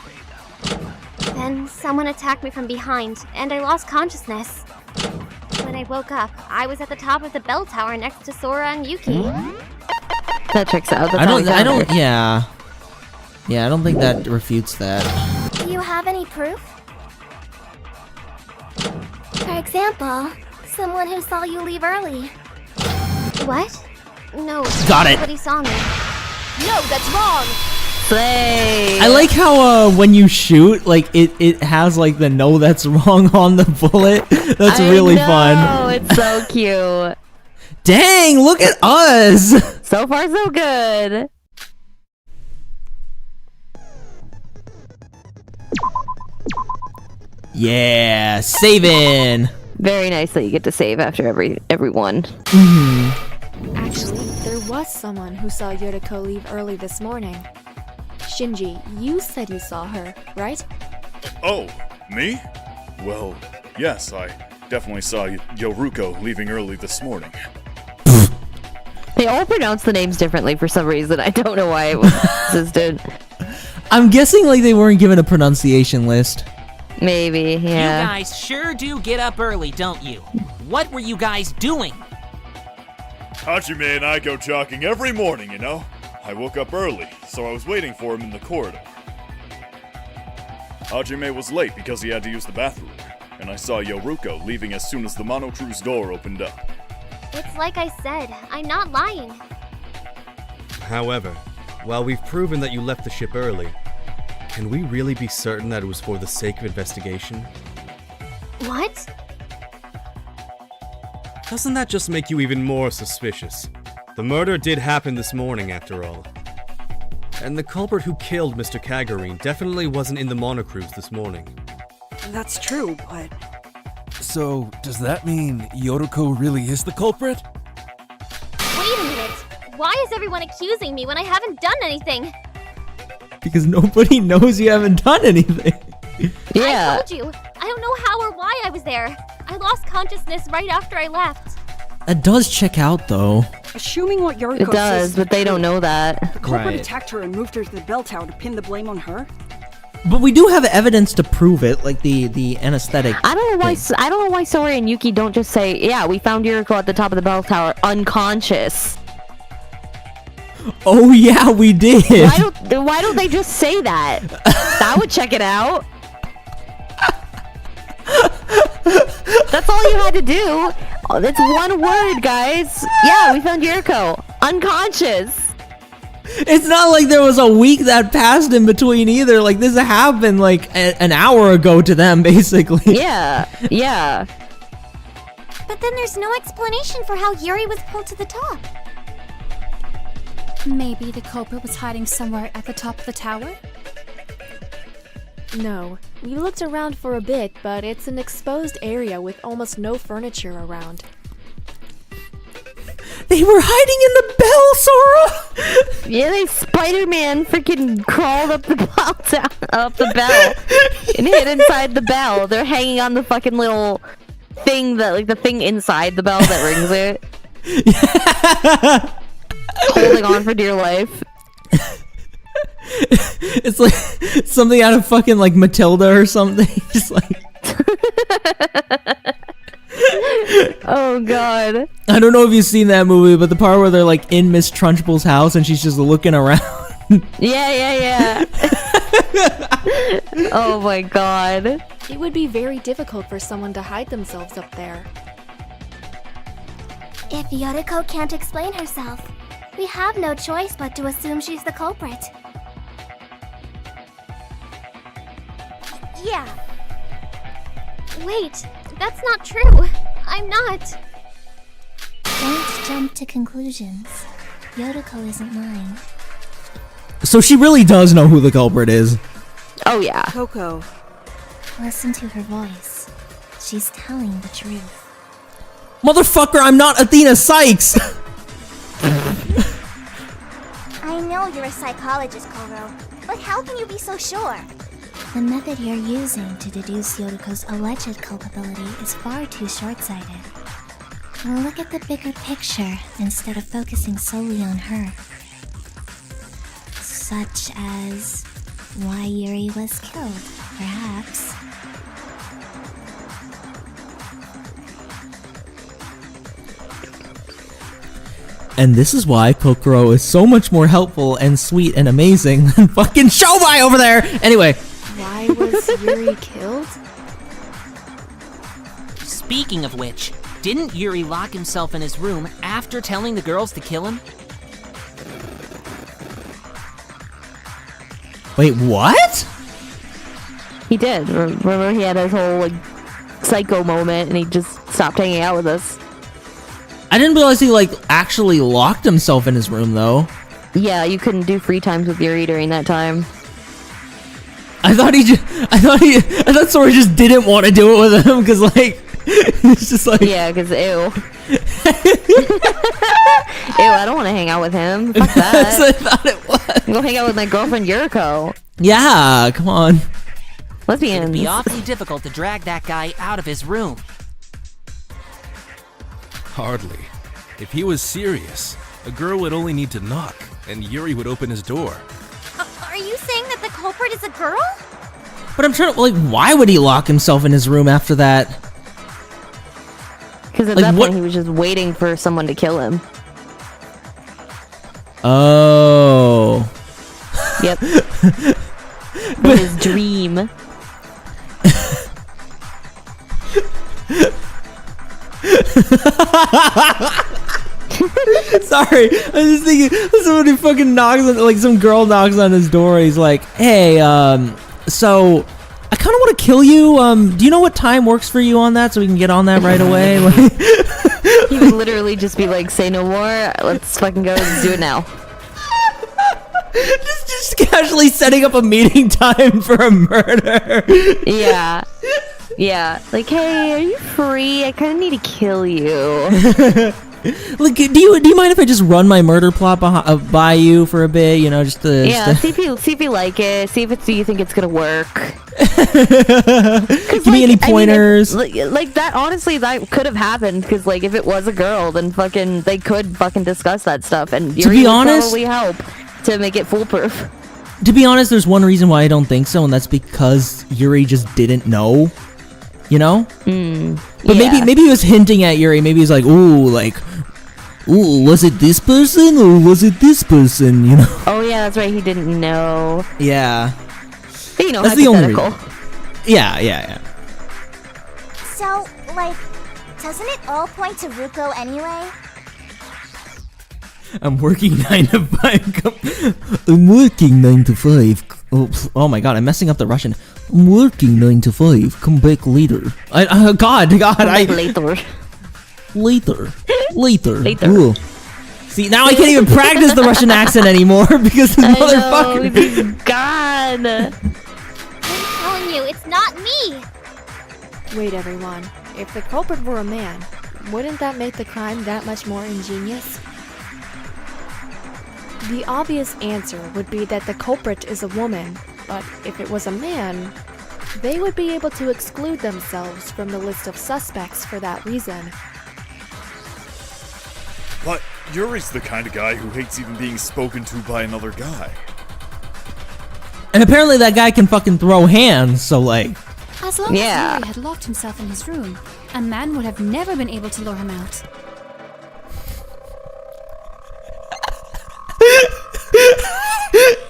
Then someone attacked me from behind, and I lost consciousness. When I woke up, I was at the top of the bell tower next to Sora and Yuki. That checks out. I don't, yeah, I don't think that refutes that. Do you have any proof? For example, someone who saw you leave early. What? No. Got it. Nobody saw me. No, that's wrong. Slay. I like how when you shoot, like it has like the no that's wrong on the bullet. That's really fun. Oh, it's so cute. Dang, look at us. So far, so good. Yeah, saving. Very nice that you get to save after every one. Actually, there was someone who saw Yoriko leave early this morning. Shinji, you said you saw her, right? Oh, me? Well, yes, I definitely saw Yoriko leaving early this morning. They all pronounce the names differently for some reason. I don't know why it was existed. I'm guessing like they weren't given a pronunciation list. Maybe, yeah. You guys sure do get up early, don't you? What were you guys doing? Hajime and I go jogging every morning, you know? I woke up early, so I was waiting for him in the corridor. Hajime was late because he had to use the bathroom, and I saw Yoriko leaving as soon as the monocruise door opened up. It's like I said, I'm not lying. However, while we've proven that you left the ship early, can we really be certain that it was for the sake of investigation? What? Doesn't that just make you even more suspicious? The murder did happen this morning, after all. And the culprit who killed Mr. Kagurine definitely wasn't in the monocruise this morning. That's true, but... So, does that mean Yoriko really is the culprit? Wait a minute! Why is everyone accusing me when I haven't done anything? Because nobody knows you haven't done anything. I told you, I don't know how or why I was there. I lost consciousness right after I left. That does check out, though. Assuming what Yoriko It does, says but they don't know that. The culprit Right. attacked her and moved her to the bell tower to pin the blame on her? But we do have evidence to prove it, like the anesthetic. I don't know why Sora and Yuki don't just say, yeah, we found Yoriko at the top of the bell tower unconscious. Oh yeah, we did. Why don't they just say that? That would check it out. That's all you had to do. Oh, that's one word, guys. Yeah, we found Yoriko unconscious. It's not like there was a week that passed in between either. Like, this happened like an hour ago to them, basically. Yeah. But then there's no explanation for how Yuri was pulled to the top. Maybe the culprit was hiding somewhere at the top of the tower? No. We looked around for a bit, but it's an exposed area with almost no furniture around. They were hiding in the bell, Sora! Yeah, they Spider-Man freaking crawled up the bell and hid inside the bell. They're hanging on the fucking little thing the thing inside the bell that rings it. Holding on for dear life. It's like something out of fucking like Matilda or something. Just like oh god. I don't know if you've seen that movie, but the part where they're like in Miss Trunchbull's house and she's just looking around. Yeah. Oh my god. It would be very difficult for someone to hide themselves up there. If Yoriko can't explain herself, we have no choice but to assume she's the culprit. Yeah. Wait, that's not true. I'm not. Don't jump to conclusions. Yoriko isn't lying. So she really does know who the culprit is. Oh yeah. Coco. Listen to her voice. She's telling the truth. Motherfucker, I'm not Athena Sykes! I know you're a psychologist, Koro, but how can you be so sure? The method you're using to deduce Yoriko's alleged culpability is far too short-sighted. Look at the bigger picture instead of focusing solely on her. Such as why Yuri was killed, perhaps. And this is why Kokoro is so much more helpful and sweet and amazing than fucking Shobai over there! Anyway. Why was Yuri killed? Speaking of which, didn't Yuri lock himself in his room after telling the girls to kill him? Wait, what? He did. Remember he had his whole like psycho moment and he just stopped hanging out with us. I didn't realize he like actually locked himself in his room though. Yeah, you couldn't do free times with Yuri during that time. I thought Sora just didn't want to do it with him because like it's just like yeah, because ew. Ew, I don't want to hang out with him. Fuck that. That's what I thought it was. Go hang out with my girlfriend Yuriko. Yeah, come on. Lesbians. It'd be awfully difficult to drag that guy out of his room. Hardly. If he was serious, a girl would only need to knock, and Yuri would open his door. Are you saying that the culprit is a girl? But I'm trying to like, why would he lock himself in his room after that? Because at like, that point he was just waiting for someone to kill him. Oh. Yep. But his dream. Sorry, I was just thinking somebody fucking knocks on, like some girl knocks on his door. He's like, "Hey, so I kind of want to kill you. Do you know what time works for you on that so we can get on that right away?" He would literally just be like, "Say no more. Let's fucking go. Let's do it now." just casually setting up a meeting time for a murder. Yeah. Yeah. Like, hey, are you free? I kind of need to kill you. Like, do you mind if I just run my murder plot by you for a bit? You know, just to see if you like it. See if you think it's gonna work. Give me any pointers. I mean, like that. Honestly, that could have happened because, like, if it was a girl, then they could fucking discuss that stuff, and to be honest, probably help to make it foolproof. To be honest, there's one reason why I don't think so, and that's because Yuri just didn't know. You know? But maybe he was hinting at Yuri. Maybe he's like, ooh, was it this person or was it this person? You know? Oh yeah, that's right. He didn't know. Yeah. But, you know, that's the only hypothetical. Yeah. So, like, doesn't it all point to Ruko anyway? I'm working 9 to 5. I'm working 9 to 5. Oh my god, I'm messing up the Russian. I'm working 9 to 5. Come back later. God. Later. Ooh. See, now I can't even practice the Russian accent anymore because this motherfucker. God. I'm telling you, it's not me. Wait, everyone. If the culprit were a man, wouldn't that make the crime that much more ingenious? The obvious answer would be that the culprit is a woman, but if it was a man, they would be able to exclude themselves from the list of suspects for that reason. But Yuri's the kind of guy who hates even being spoken to by another guy. And apparently that guy can fucking throw hands, so like... As long as Yuri had locked himself in his room, a man would have never been able to lure him out.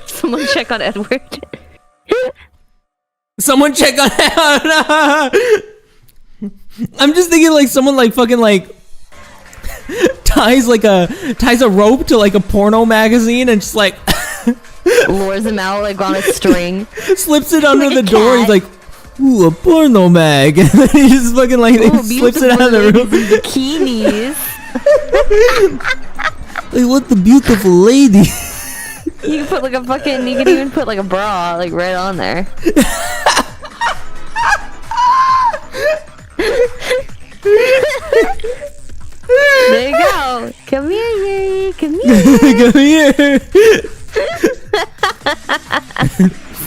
Someone check on Edward. Someone check on I'm just thinking like someone like fucking like ties a rope to like a porno magazine and just like lures him out like on a string. Slips it under the door. He's like, ooh, a porno mag. And then he just fucking like slips it out of the room. Bikinis. Like, what the beautiful lady. You can even put like a bra like right on there. There you go. Come here, Yuri. Come here. Come here.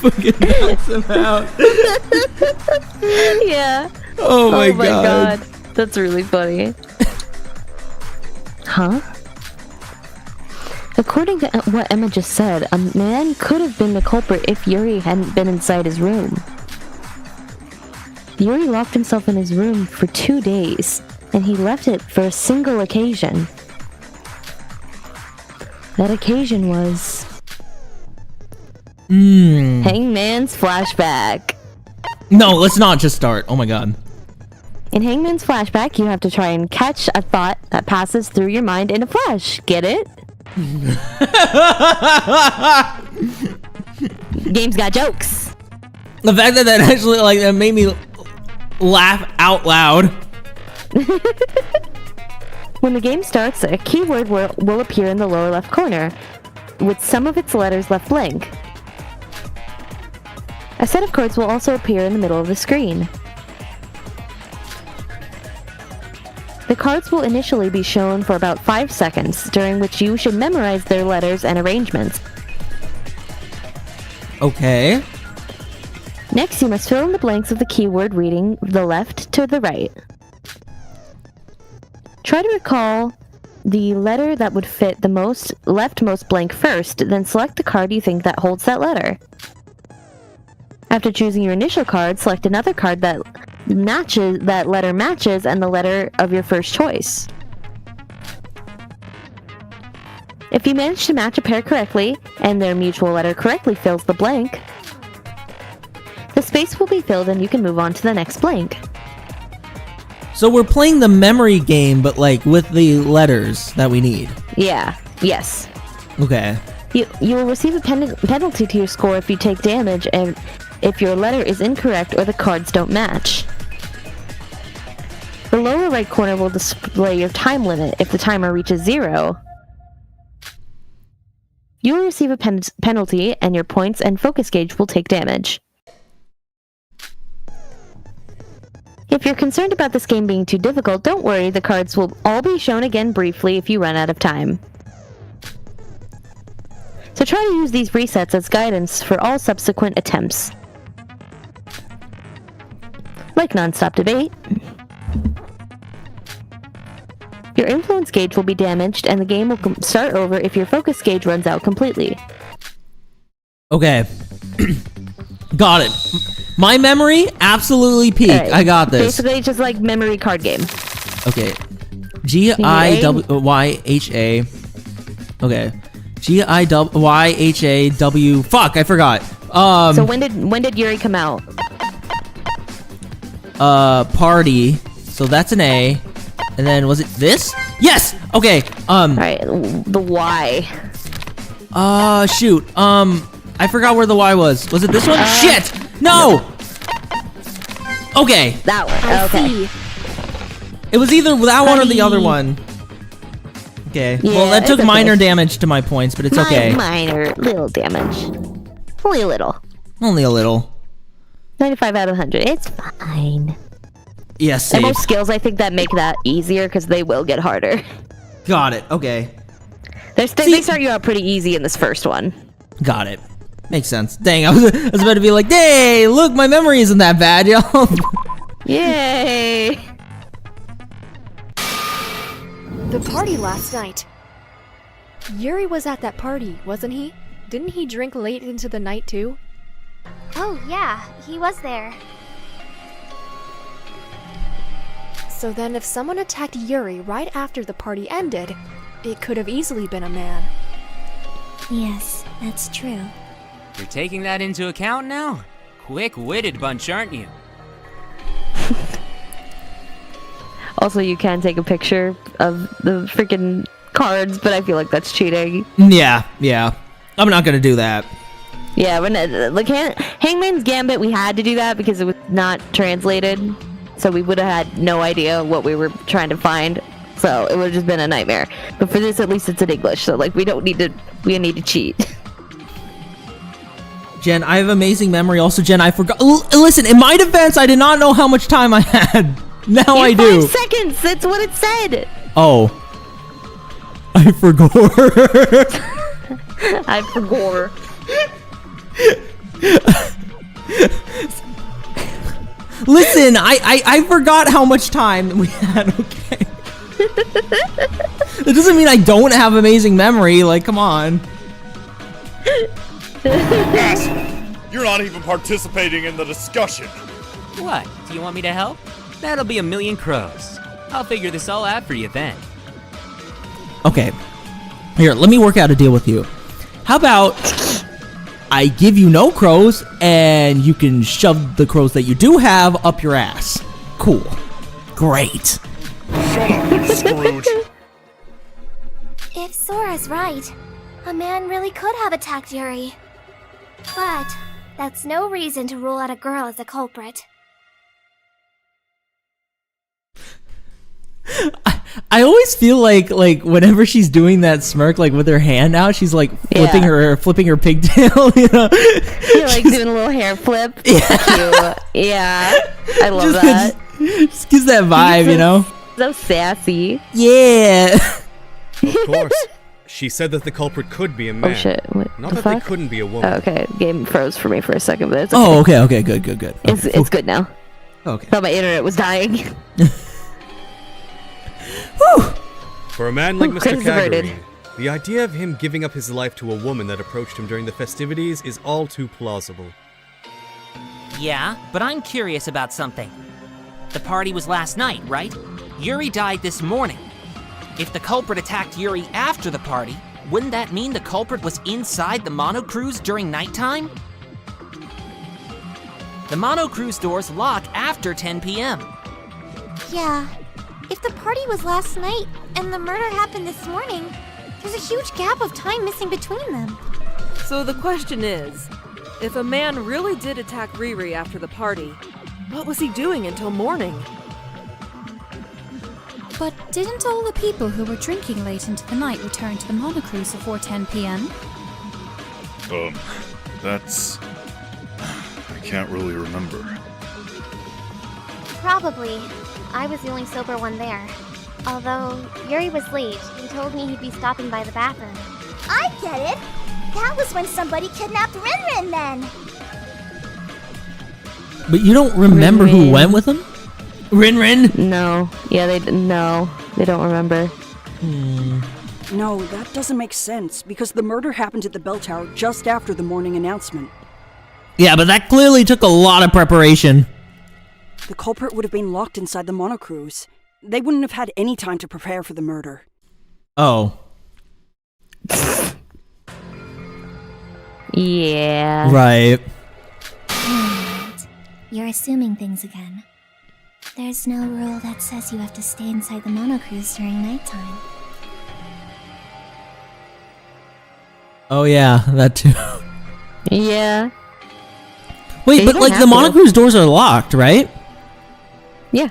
Fucking knocks him out. Yeah. Oh my god. That's really funny. Huh? According to what Emma just said, a man could have been the culprit if Yuri hadn't been inside his room. Yuri locked himself in his room for 2 days, and he left it for a single occasion. That occasion was... Hangman's flashback. No, let's not just start. Oh my god. In Hangman's flashback, you have to try and catch a thought that passes through your mind in a flash. Get it? Game's got jokes. The fact that actually like that made me laugh out loud. When the game starts, a keyword will appear in the lower left corner, with some of its letters left blank. A set of cards will also appear in the middle of the screen. The cards will initially be shown for about 5 seconds, during which you should memorize their letters and arrangements. Okay. Next, you must fill in the blanks of the keyword reading the left to the right. Try to recall the letter that would fit the leftmost blank first, then select the card you think that holds that letter. After choosing your initial card, select another card that letter matches and the letter of your first choice. If you manage to match a pair correctly, and their mutual letter correctly fills the blank, the space will be filled and you can move on to the next blank. So we're playing the memory game, but like with the letters that we need. Yeah. Yes. Okay. You will receive a penalty to your score if you take damage and if your letter is incorrect or the cards don't match. The lower right corner will display your time limit if the timer reaches 0. You will receive a penalty and your points and focus gauge will take damage. If you're concerned about this game being too difficult, don't worry, the cards will all be shown again briefly if you run out of time. So try to use these resets as guidance for all subsequent attempts. Like non-stop debate. Your influence gauge will be damaged and the game will start over if your focus gauge runs out completely. Okay. Got it. My memory absolutely peaked. Right. I got this. Basically, just like memory card game. Okay. G-I-W-Y-H-A. Okay. G-I-W-Y-H-A-W. Fuck, I forgot. So when did Yuri come out? Party. So that's an A. And then was it this? Yes! Okay. Alright, the Y. Shoot. I forgot where the Y was. Was it this one? Shit! No! Okay. That one. Okay. It was either that one or the other one. Okay. Yeah, well, that took minor damage to my points, but it's okay. Minor, little damage. Only a little. Only a little. 95 out of 100. It's fine. Yes, and most skills, I think, that make that easier because they will get harder. Got it. Okay. They start you out pretty easy in this first one. Got it. Makes sense. Dang, I was about to be like, hey, look, my memory isn't that bad, y'all. Yay! The party last night. Yuri was at that party, wasn't he? Didn't he drink late into the night, too? Oh, yeah, he was there. So then if someone attacked Yuri right after the party ended, it could have easily been a man. Yes, that's true. You're taking that into account now? Quick-witted bunch, aren't you? Also, you can take a picture of the freaking cards, but I feel like that's cheating. Yeah. I'm not gonna do that. Yeah, like Hangman's Gambit, we had to do that because it was not translated. So we would have had no idea what we were trying to find. So it would have just been a nightmare. But for this, at least it's in English. So like we need to cheat. Jen, I have amazing memory. Also, Jen, I forgot. Listen, in my defense, I did not know how much time I had. Now I do. 5 seconds. That's what it said. Oh. I forgot. I forgot. Listen, I forgot how much time we had, okay? That doesn't mean I don't have amazing memory, like, come on. You're not even participating in the discussion. What? Do you want me to help? That'll be a million crows. I'll figure this all out for you then. Okay. Here, let me work out a deal with you. How about I give you no crows, and you can shove the crows that you do have up your ass. Cool. Great. Shut up, you Scrooge. If Sora's right, a man really could have attacked Yuri. But that's no reason to rule out a girl as a culprit. I always feel like whenever she's doing that smirk, like with her hand out, she's like flipping her pigtail, you know? You're like doing a little hair flip. Yeah. Cute. Yeah. I love that. Just gives that vibe, you know? So sassy. Yeah. Of course. She said that the culprit could be a man. Oh shit. What Not the that fuck? they couldn't be a woman. Oh, okay. Game froze for me for a second, but it's okay. Oh, okay. Good. It's good now. Okay. Thought my internet was dying. For a man like Mr. Kagurine, the idea of him giving up his life to a woman that approached him during the festivities is all too plausible. Yeah, but I'm curious about something. The party was last night, right? Yuri died this morning. If the culprit attacked Yuri after the party, wouldn't that mean the culprit was inside the Mono Cruise during nighttime? The Mono Cruise doors lock after 10 p.m. Yeah. If the party was last night and the murder happened this morning, there's a huge gap of time missing between them. So the question is, if a man really did attack Riri after the party, what was he doing until morning? But didn't all the people who were drinking late into the night return to the monocruise before 10 p.m.? That's... I can't really remember. Probably. I was the only sober one there. Although, Yuri was late. He told me he'd be stopping by the bathroom. I get it! That was when somebody kidnapped Rin then! But you don't remember who went with him? Rin? No. Yeah, they don't remember. No, that doesn't make sense, because the murder happened at the bell tower just after the morning announcement. Yeah, but that clearly took a lot of preparation. The culprit would have been locked inside the monocruise. They wouldn't have had any time to prepare for the murder. Oh. Yeah. Right. You're assuming things again. There's no rule that says you have to stay inside the monocruise during nighttime. Oh yeah, that too. Yeah. Wait, They but don't like the have to. monocruise doors are locked, right? Yeah.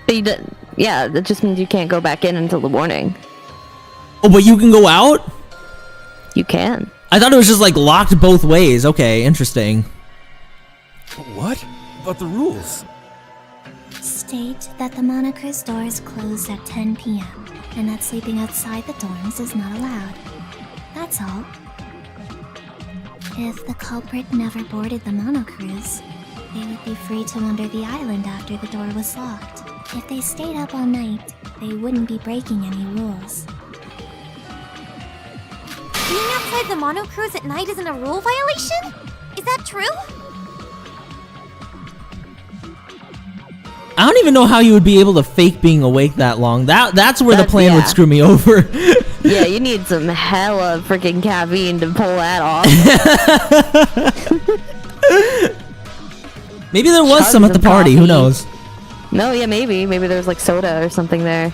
But yeah, that just means you can't go back in until the morning. Oh, but you can go out? You can. I thought it was just like locked both ways. Okay, interesting. What? But the rules? State that the monocruise doors close at 10 p.m. and that sleeping outside the dorms is not allowed. That's all. If the culprit never boarded the monocruise, they would be free to wander the island after the door was locked. If they stayed up all night, they wouldn't be breaking any rules. Being outside the monocruise at night isn't a rule violation? Is that true? I don't even know how you would be able to fake being awake that long. That's where the plan would screw me over. Yeah, you need some hella freaking caffeine to pull that off. Maybe there was some at the party. Who knows? No, yeah, maybe. Maybe there's like soda or something there.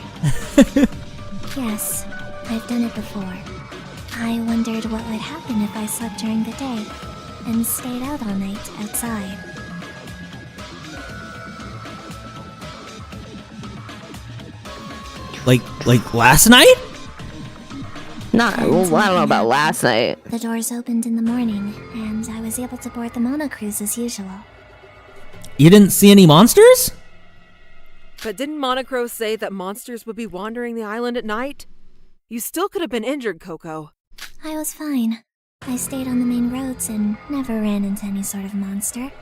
Yes, I've done it before. I wondered what would happen if I slept during the day and stayed out all night outside. Like last night? Well, I don't know about last night. The doors opened in the morning, and I was able to board the monocruise as usual. You didn't see any monsters? But didn't Monocro say that monsters would be wandering the island at night? You still could have been injured, Coco. I was fine. I stayed on the main roads and never ran into any sort of monster.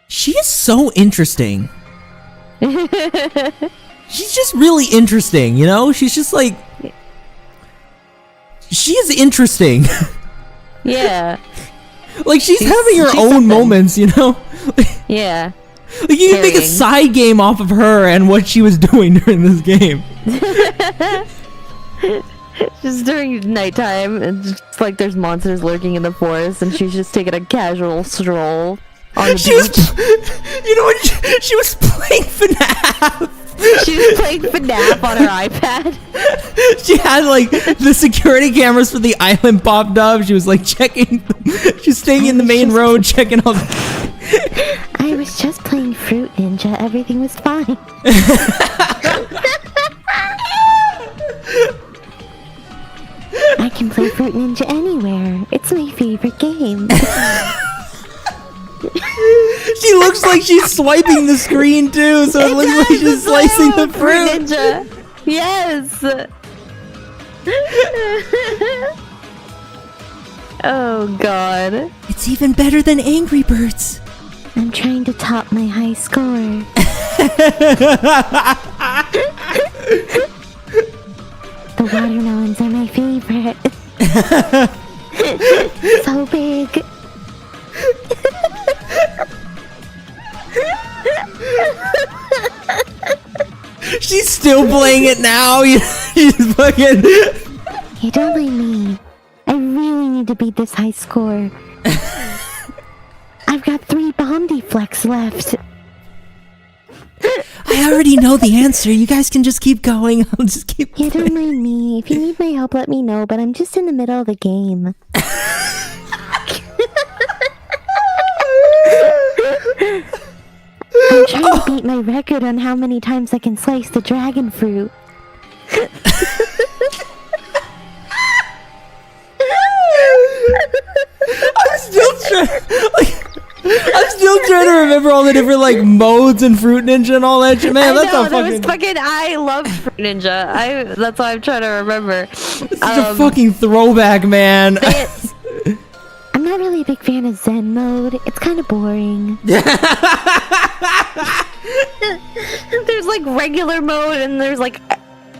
She is so interesting. She's just really interesting, you know? She's just like... She is interesting. Yeah. Like, she's having her own moments, you know? Yeah. Like, you can make a Carrying. side game off of her and what she was doing during this game. Just during nighttime, and just like there's monsters lurking in the forest, and she's just taking a casual stroll on the beach. You know what? She was playing FNAF. She was playing FNAF on her iPad. She had like the security cameras for the island popped up. She was like checking. She's staying in the main road, checking all. I was just playing Fruit Ninja. Everything was fine. I can play Fruit Ninja anywhere. It's my favorite game. She looks like she's swiping the screen too, so it looks like she's slicing the fruit. Ninja. Yes. Oh God. It's even better than Angry Birds. I'm trying to top my high score. The watermelons are my favorite. So big. She's still playing it now. She's fucking. You don't mind me. I really need to beat this high score. I I've got 3 bomb deflects left. I already know the answer. You guys can just keep going. I'll just keep. Yeah, don't mind me. If you need my help, let me know. But I'm just in the middle of the game. I'm trying to beat my record on how many times I can slice the dragon fruit. I'm still trying to remember all the different like modes and Fruit Ninja and all that shit. Man, that's a fucking. I loved Fruit Ninja. That's why I'm trying to remember. It's a fucking throwback, man. I'm not really a big fan of Zen mode. It's kind of boring. There's like regular mode and there's like,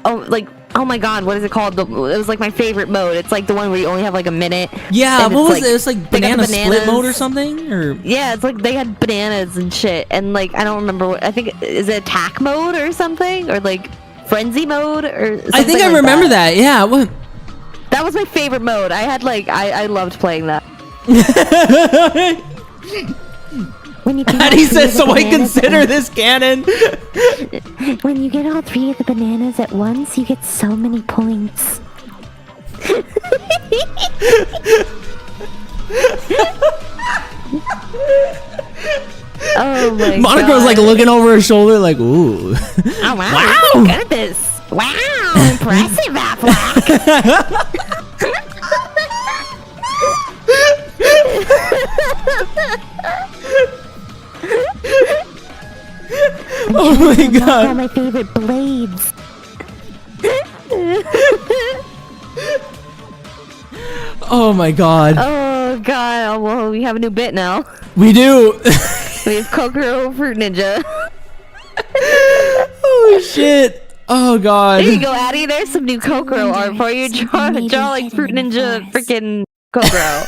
oh my god, what is it called? It was like my favorite mode. It's like the one where you only have like a minute. Yeah, what was it? It was like banana split mode or something? Or yeah, it's like they had bananas and shit. And like, I don't remember what, I think, is it attack mode or something? Or like frenzy mode or something? I think I remember that. Yeah. What? That was my favorite mode. I had like, I loved playing that. Addi says, so I consider this canon. When you get all 3 of the bananas at once, you get so many points. Oh my god. Monochro's like looking over her shoulder like, ooh. Oh wow. Look at this. Wow, impressive, Affleck. Oh my god. All my favorite blades. Oh my god. Oh god. Oh, well, we have a new bit now. We do. We have Kokoro Fruit Ninja. Oh shit. Oh god. There you go, Addi. There's some new Kokoro art for you. Draw like Fruit Ninja freaking Kokoro.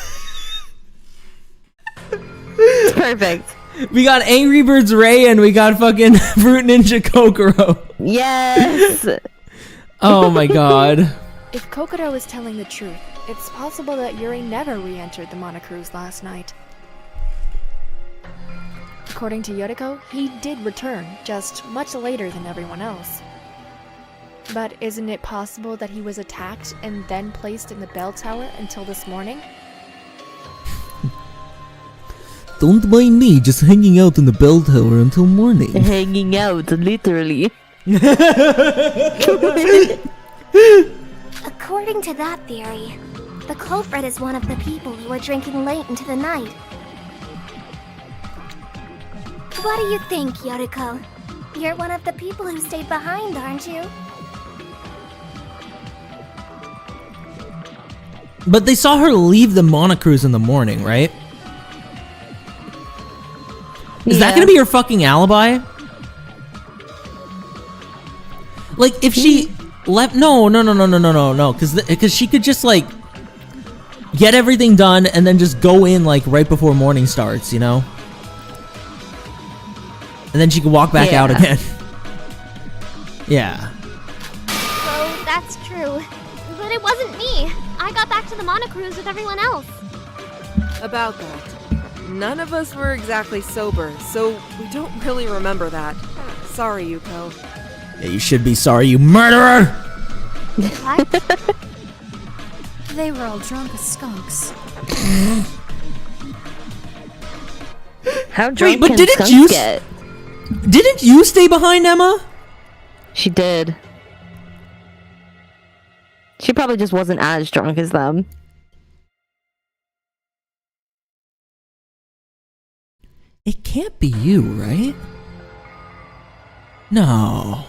It's perfect. We got Angry Birds Ray and we got fucking Fruit Ninja Kokoro. Yes. Oh my god. If Kokoro is telling the truth, it's possible that Yuri never re-entered the Monocruise last night. According to Yoriko, he did return, just much later than everyone else. But isn't it possible that he was attacked and then placed in the bell tower until this morning? Don't mind me, just hanging out in the bell tower until morning. Hanging out, literally. According to that theory, the culprit is one of the people who were drinking late into the night. What do you think, Yoriko? You're one of the people who stayed behind, aren't you? But they saw her leave the Monocruise in the morning, right? Is that gonna be her fucking alibi? Like, if she left... No, because she could just, like, get everything done and then just go in, like, right before morning starts, you know? And then she could walk back out again. Yeah. So, that's true. But it wasn't me. I got back to the Monocruise with everyone else. About that. None of us were exactly sober, so we don't really remember that. Sorry, Yuko. Yeah, you should be sorry, you murderer! What? They were all drunk as skunks. How drunk but can didn't skunks you get? Didn't you stay behind, Emma? She did. She probably just wasn't as drunk as them. It can't be you, right? No.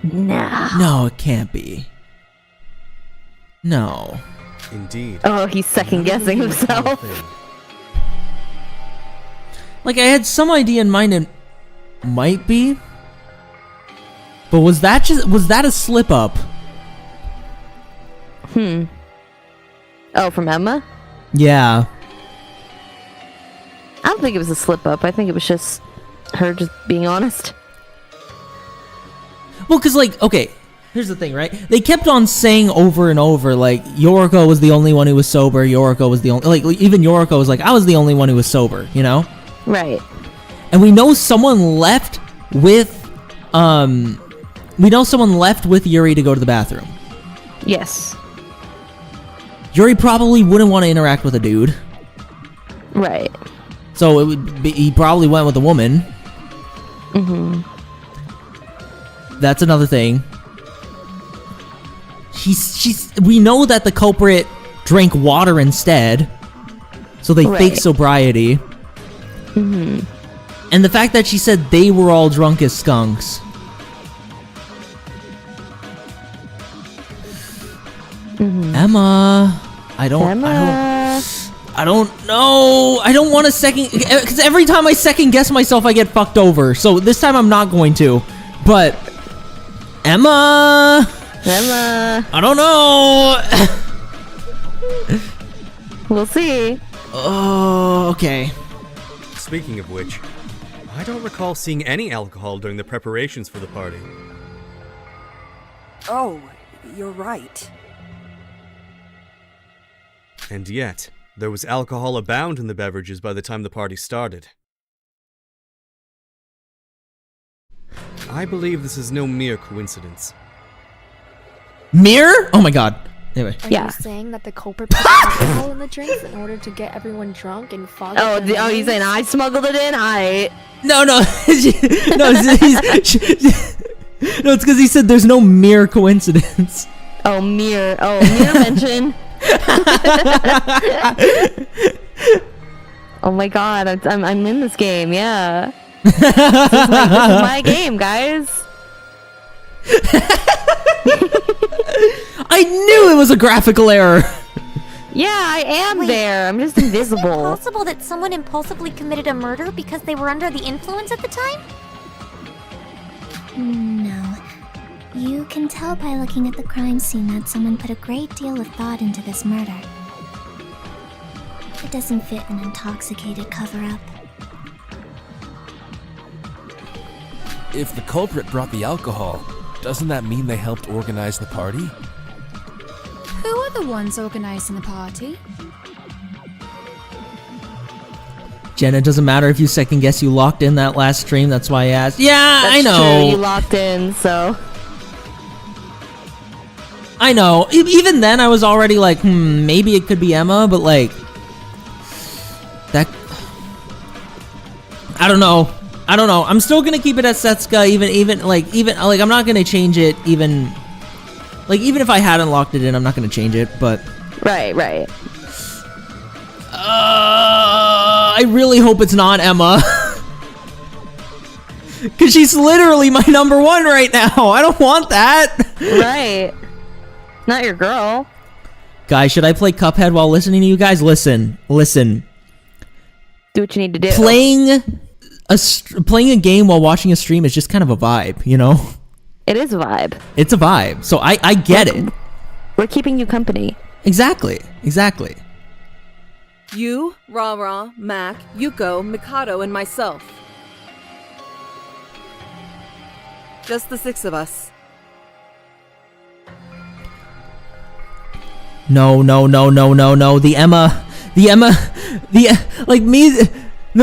No, it can't be. No. Indeed. Oh, he's second guessing himself. Like, I had some idea in mind it might be. But was that a slip up? Oh, from Emma? Yeah. I don't think it was a slip up. I think it was just her just being honest. Well, because, like, okay, here's the thing, right? They kept on saying over and over, like, Yoriko was the only one who was sober, Yoriko was the only... Like, even Yoriko was like, I was the only one who was sober, you know? Right. And we know someone left with Yuri to go to the bathroom. Yes. Yuri probably wouldn't want to interact with a dude. Right. So he probably went with a woman. Mm-hmm. That's another thing. We know that the culprit drank water instead, so they fake sobriety. Mm-hmm. And the fact that she said they were all drunk as skunks. Mm-hmm. Emma, I don't know. I don't want to because every time I second guess myself, I get fucked over. So this time I'm not going to. But Emma, I don't know. We'll see. Oh, okay. Speaking of which, I don't recall seeing any alcohol during the preparations for the party. Oh, you're right. And yet, there was alcohol abound in the beverages by the time the party started. I believe this is no mere coincidence. Mere? Oh my god. Anyway. Are you saying that the culprit put alcohol in the drinks in order to get everyone drunk and fog up their Oh, he's saying I smuggled it in? No. No, it's because he said there's no mere coincidence. Oh, mere mention. Oh my god, I'm in this game, yeah. This is my game, guys. I knew it was a graphical error. Yeah, I am there. I'm just invisible. Is it possible that someone impulsively committed a murder because they were under the influence at the time? No. You can tell by looking at the crime scene that someone put a great deal of thought into this murder. It doesn't fit an intoxicated cover-up. If the culprit brought the alcohol, doesn't that mean they helped organize the party? Who are the ones organizing the party? Jen, it doesn't matter if you second guess, you locked in that last stream, that's why I asked. Yeah, That's I know. True, you locked in, so. I know. Even then, I was already like, maybe it could be Emma, but like, that. I don't know. I'm still gonna keep it as Setsuka, even I'm not gonna change it. Even if I hadn't locked it in, I'm not gonna change it. But right. I really hope it's not Emma. Because she's literally my number one right now. I don't want that. Right. Not your girl. Guys, should I play Cuphead while listening to you guys? Listen. Do what you need to do. Playing a game while watching a stream is just kind of a vibe, you know? It is a vibe. It's a vibe. So I get it. We're keeping you company. Exactly. You, Ra-Ra, Mac, Yuko, Mikado, and myself. Just the 6 of us. No. The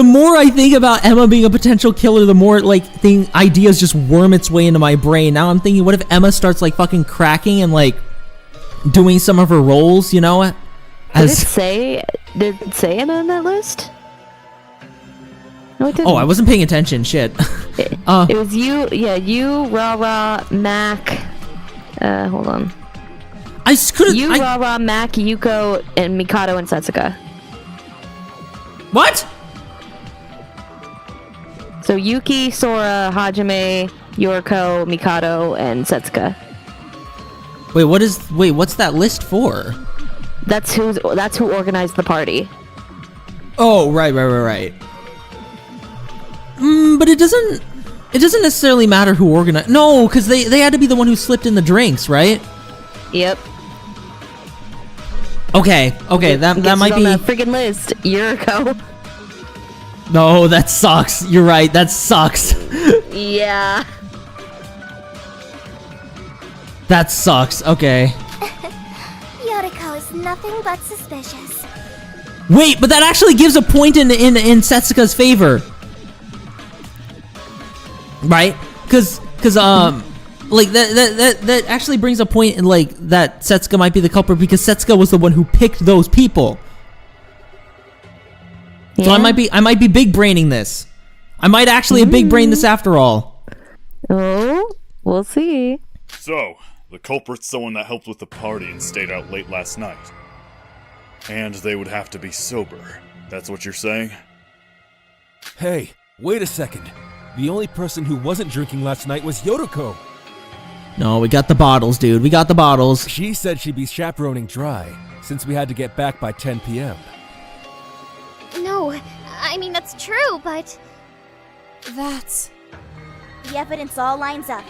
more I think about Emma being a potential killer, the more ideas just worm its way into my brain. Now I'm thinking, what if Emma starts like fucking cracking and like doing some of her roles, you know? Did it say Emma on that list? No, it didn't. Oh, I wasn't paying attention. Shit. It was you. Yeah, you, Ra-Ra, Mac. Hold on. Ra-Ra, Mac, Yuko, and Mikado and Setsuka. What? So Yuki, Sora, Hajime, Yoriko, Mikado, and Setsuka. Wait, what's that list for? That's who organized the party. Oh, right. But it doesn't necessarily matter who organized. No, because they had to be the one who slipped in the drinks, right? Yep. Okay, that might be on the friggin' list. Yoriko. No, that sucks. You're right. That sucks. Yeah. That sucks. Okay. Yoriko is nothing but suspicious. Wait, but that actually gives a point in Setsuka's favor. Right? Cause like that actually brings a point in like that Setsuka might be the culprit because Setsuka was the one who picked those people. Yeah. So I might be big braining this. I might actually have big brain this after all. Oh, we'll see. So, the culprit's someone that helped with the party and stayed out late last night. And they would have to be sober. That's what you're saying? Hey, wait a second. The only person who wasn't drinking last night was Yotoko. No, we got the bottles, dude. We got the bottles. She said she'd be chaperoning Dry, since we had to get back by 10 p.m. No, I mean, that's true, but... That's... The evidence all lines up.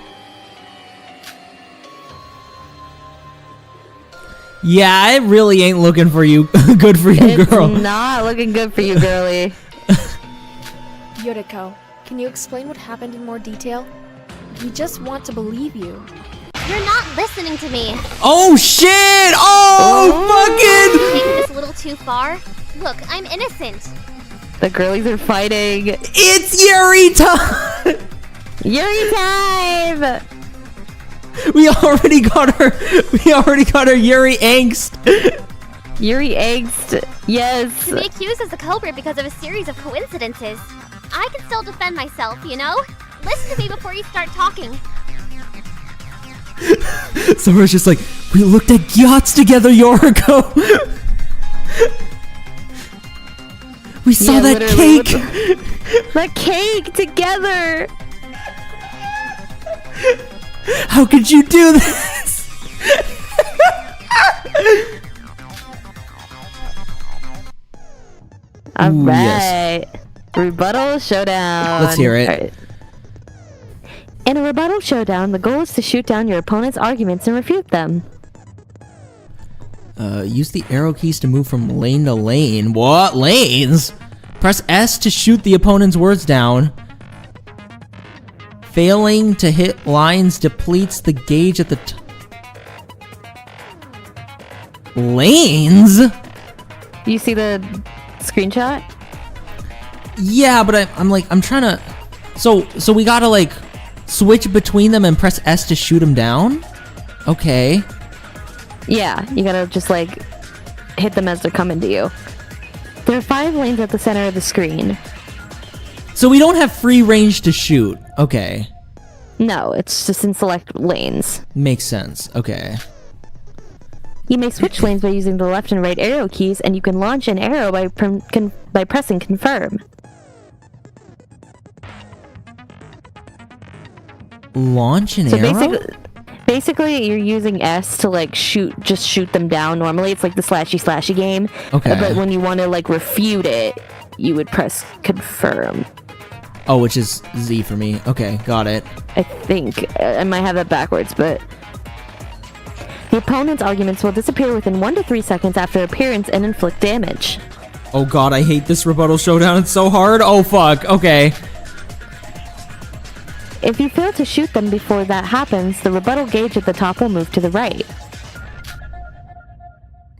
Yeah, it really ain't looking for you. Good for you, girl. It's not looking good for you, girly. Yotoko, can you explain what happened in more detail? We just want to believe you. You're not listening to me. Oh shit! Oh, fucking! Taking this a little too far. Look, I'm innocent. The girlies are fighting. It's Yuri time! Yuri time! We already got her Yuri angst. Yuri angst, yes. To be accused as the culprit because of a series of coincidences. I can still defend myself, you know? Listen to me before you start talking. Sora's just like, we looked at yachts together, Yoriko. We saw that cake. That cake together. How could you do this? All Ooh, right. yes. Rebuttal showdown. Let's hear it. Right. In a rebuttal showdown, the goal is to shoot down your opponent's arguments and refute them. Use the arrow keys to move from lane to lane. What? Lanes? Press S to shoot the opponent's words down. Failing to hit lines depletes the gauge at the lanes? You see the screenshot? Yeah, but I'm trying to... So we gotta, like, switch between them and press S to shoot them down? Okay. Yeah, you gotta just, like, hit them as they're coming to you. There are 5 lanes at the center of the screen. So we don't have free range to shoot. Okay. No, it's just in select lanes. Makes sense. Okay. You may switch lanes by using the left and right arrow keys, and you can launch an arrow by pressing confirm. Launch an arrow? Basically, you're using S to like shoot them down. Normally, it's like the slashy game. Okay. But when you want to like refute it, you would press confirm. Oh, which is Z for me. Okay, got it. I think I might have that backwards, but the opponent's arguments will disappear within 1 to 3 seconds after appearance and inflict damage. Oh god, I hate this rebuttal showdown. It's so hard. Oh fuck. Okay. If you fail to shoot them before that happens, the rebuttal gauge at the top will move to the right.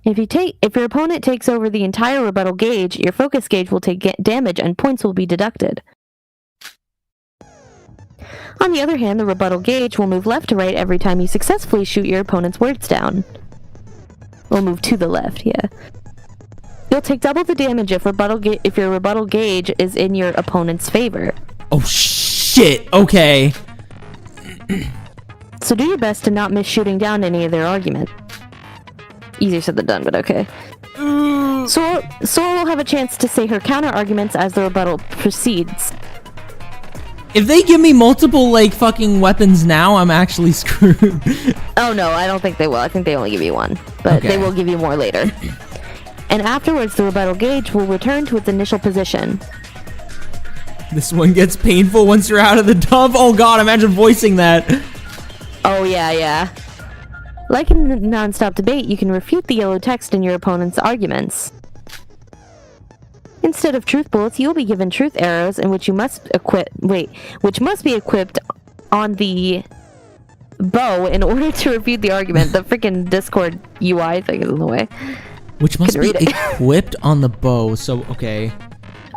If your opponent takes over the entire rebuttal gauge, your focus gauge will take damage and points will be deducted. On the other hand, the rebuttal gauge will move left to right every time you successfully shoot your opponent's words down. Will move to the left, yeah. You'll take double the damage if your rebuttal gauge is in your opponent's favor. Oh shit, okay. So do your best to not miss shooting down any of their argument. Easier said than done, but okay. Sora will have a chance to say her counter-arguments as the rebuttal proceeds. If they give me multiple, like, fucking weapons now, I'm actually screwed. Oh no, I don't think they will. I think they only give you one. But Okay. they will give you more later. And afterwards, the rebuttal gauge will return to its initial position. This one gets painful once you're out of the dump. Oh god, imagine voicing that. Oh yeah. Like in the non-stop debate, you can refute the yellow text in your opponent's arguments. Instead of truth bullets, you will be given truth arrows, in which which must be equipped on the bow in order to refute the argument. The freaking Discord UI thing is in the way. Which must be read it. equipped on the bow, so okay.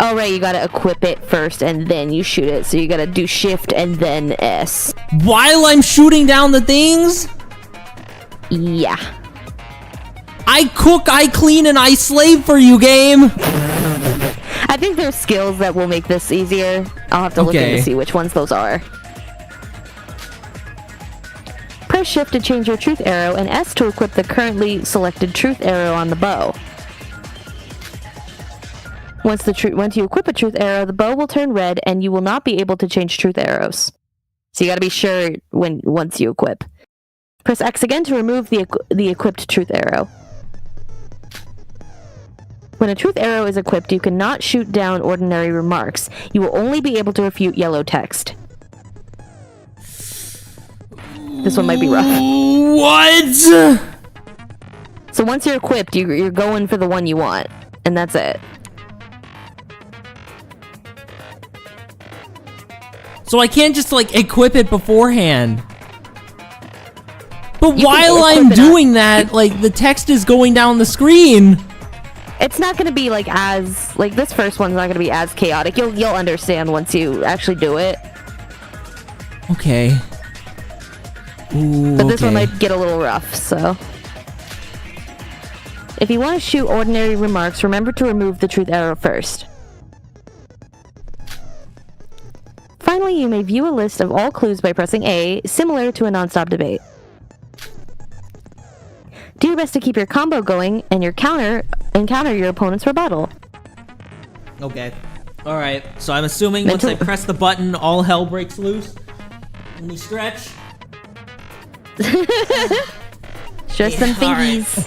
Oh, right, you gotta equip it first and then you shoot it. So you gotta do shift and then S. While I'm shooting down the things? Yeah. I cook, I clean, and I slave for you, game! I think there's skills that will make this easier. I'll have to look in to see which ones those are. Press shift to change your truth arrow and S to equip the currently selected truth arrow on the bow. Once you equip a truth arrow, the bow will turn red and you will not be able to change truth arrows. So you gotta be sure once you equip. Press X again to remove the equipped truth arrow. When a truth arrow is equipped, you cannot shoot down ordinary remarks. You will only be able to refute yellow text. This one might be rough. What? So once you're equipped, you're going for the one you want, and that's it. So I can't just, like, equip it beforehand. But while I'm doing that, like, the text is going down the screen. It's not gonna be, like, this first one's not gonna be as chaotic. You'll understand once you actually do it. Okay. Ooh, but this one might get a little rough, so. If you want to shoot ordinary remarks, remember to remove the truth arrow first. Finally, you may view a list of all clues by pressing A, similar to a non-stop debate. Do your best to keep your combo going and counter your opponent's rebuttal. Okay. Alright, so I'm assuming once I press the button, all hell breaks loose. Let me stretch. Just some thingies.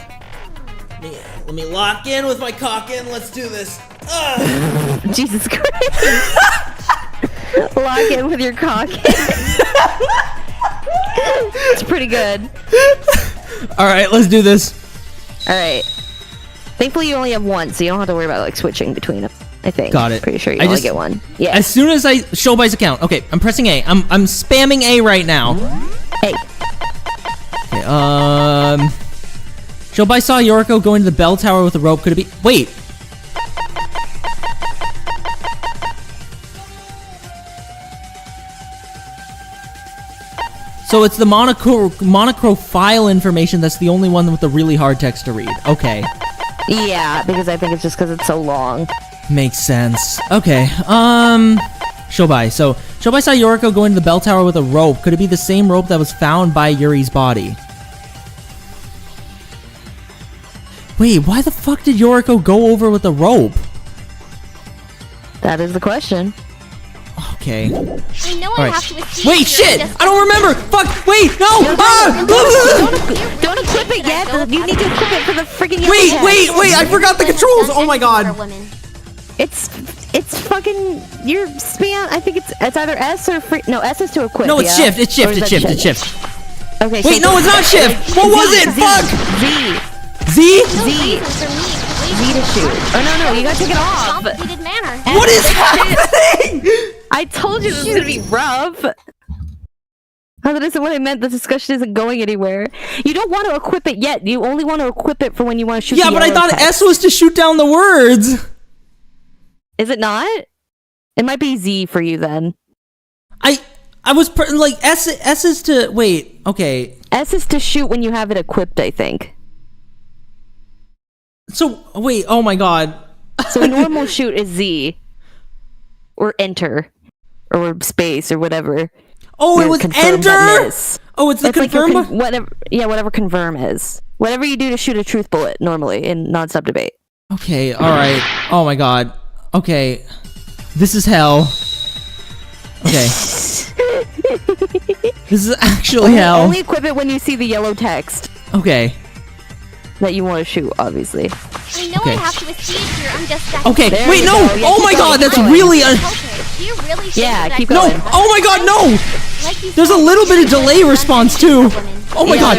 Right. Let me lock in with my cock in. Let's do this. Jesus Christ. Lock in with your cock in. It's pretty good. Alright, let's do this. Alright. Thankfully you only have one, so you don't have to worry about like switching between them. I think. Got it. Pretty sure you only get one. Yeah. As soon as I show by's account. Okay, I'm pressing A. I'm spamming A right now. A. Okay, Shobai saw Yoriko go into the bell tower with a rope. Could it be? Wait. So it's the monochrome file information that's the only one with the really hard text to read. Okay. Yeah, because I think it's just because it's so long. Makes sense. Okay, Shobai. So, Shobai saw Yoriko go into the bell tower with a rope. Could it be the same rope that was found by Yuri's body? Wait, why the fuck did Yoriko go over with a rope? That is the question. Okay. I know I have to assume. Wait, shit! I don't remember! Fuck! Wait, no! Don't equip it yet! You need to equip it for the freaking Wait! I forgot the controls! Oh my god! It's fucking your spam. I think it's either S or no, S is to equip. No, it's shift. It's shift. It's shift. It's shift. Okay. Wait, no, it's not shift. What was it? Fuck. Z to shoot. Oh no, you gotta take it off. What is happening? I told you this was gonna be rough. Oh, that isn't what I meant. The discussion isn't going anywhere. You don't want to equip it yet. You only want to equip it for when you want to shoot. Yeah, but I thought S was to shoot down the words. Is it not? It might be Z for you then. I was like S is to wait. Okay. S is to shoot when you have it equipped, I think. So wait. Oh my god. So a normal shoot is Z, or enter, or space, or whatever. Oh, it was enter. Oh, it's the confirm. Like whatever confirm is. Whatever you do to shoot a truth bullet normally in non-stop debate. Okay. All right. Oh my god. Okay. This is hell. Okay. This is actually hell. Only equip it when you see the yellow text. Okay. That you want to shoot, obviously. I know I have to escape here. I'm just okay. Wait, no! Oh my god, that's really Do you really think keep going. No! Oh my god, no! There's a little bit of delay response too. Oh my god.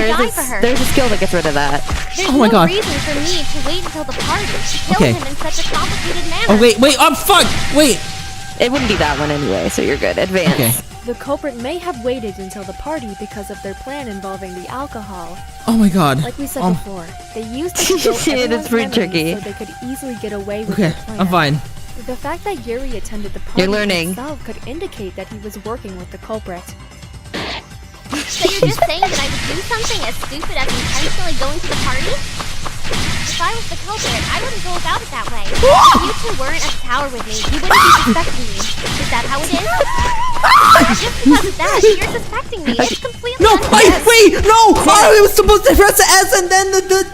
There's a skill that gets rid of that. Oh my god. There's no reason for me to wait until the party to kill him in such a complicated manner. Oh wait. Oh fuck. Wait. It wouldn't be that one anyway, so you're good. Advance. Okay. The culprit may have waited until the party because of their plan involving the alcohol. Oh my god. Like we said before, they used it to build everyone's pretty memories tricky. so they could easily get away with Okay, their plan. I'm fine. The fact that Yuri attended the party You're learning. itself could indicate that he was working with the culprit. So you're just saying that I would do something as stupid as intentionally going to the party? If I was the culprit, I wouldn't go about it that way. If you two weren't at the tower with me, you wouldn't be suspecting me. Is that how it is? Just because of that, you're suspecting me. It's completely No, unfair. wait, no! I was supposed to press the S and then the...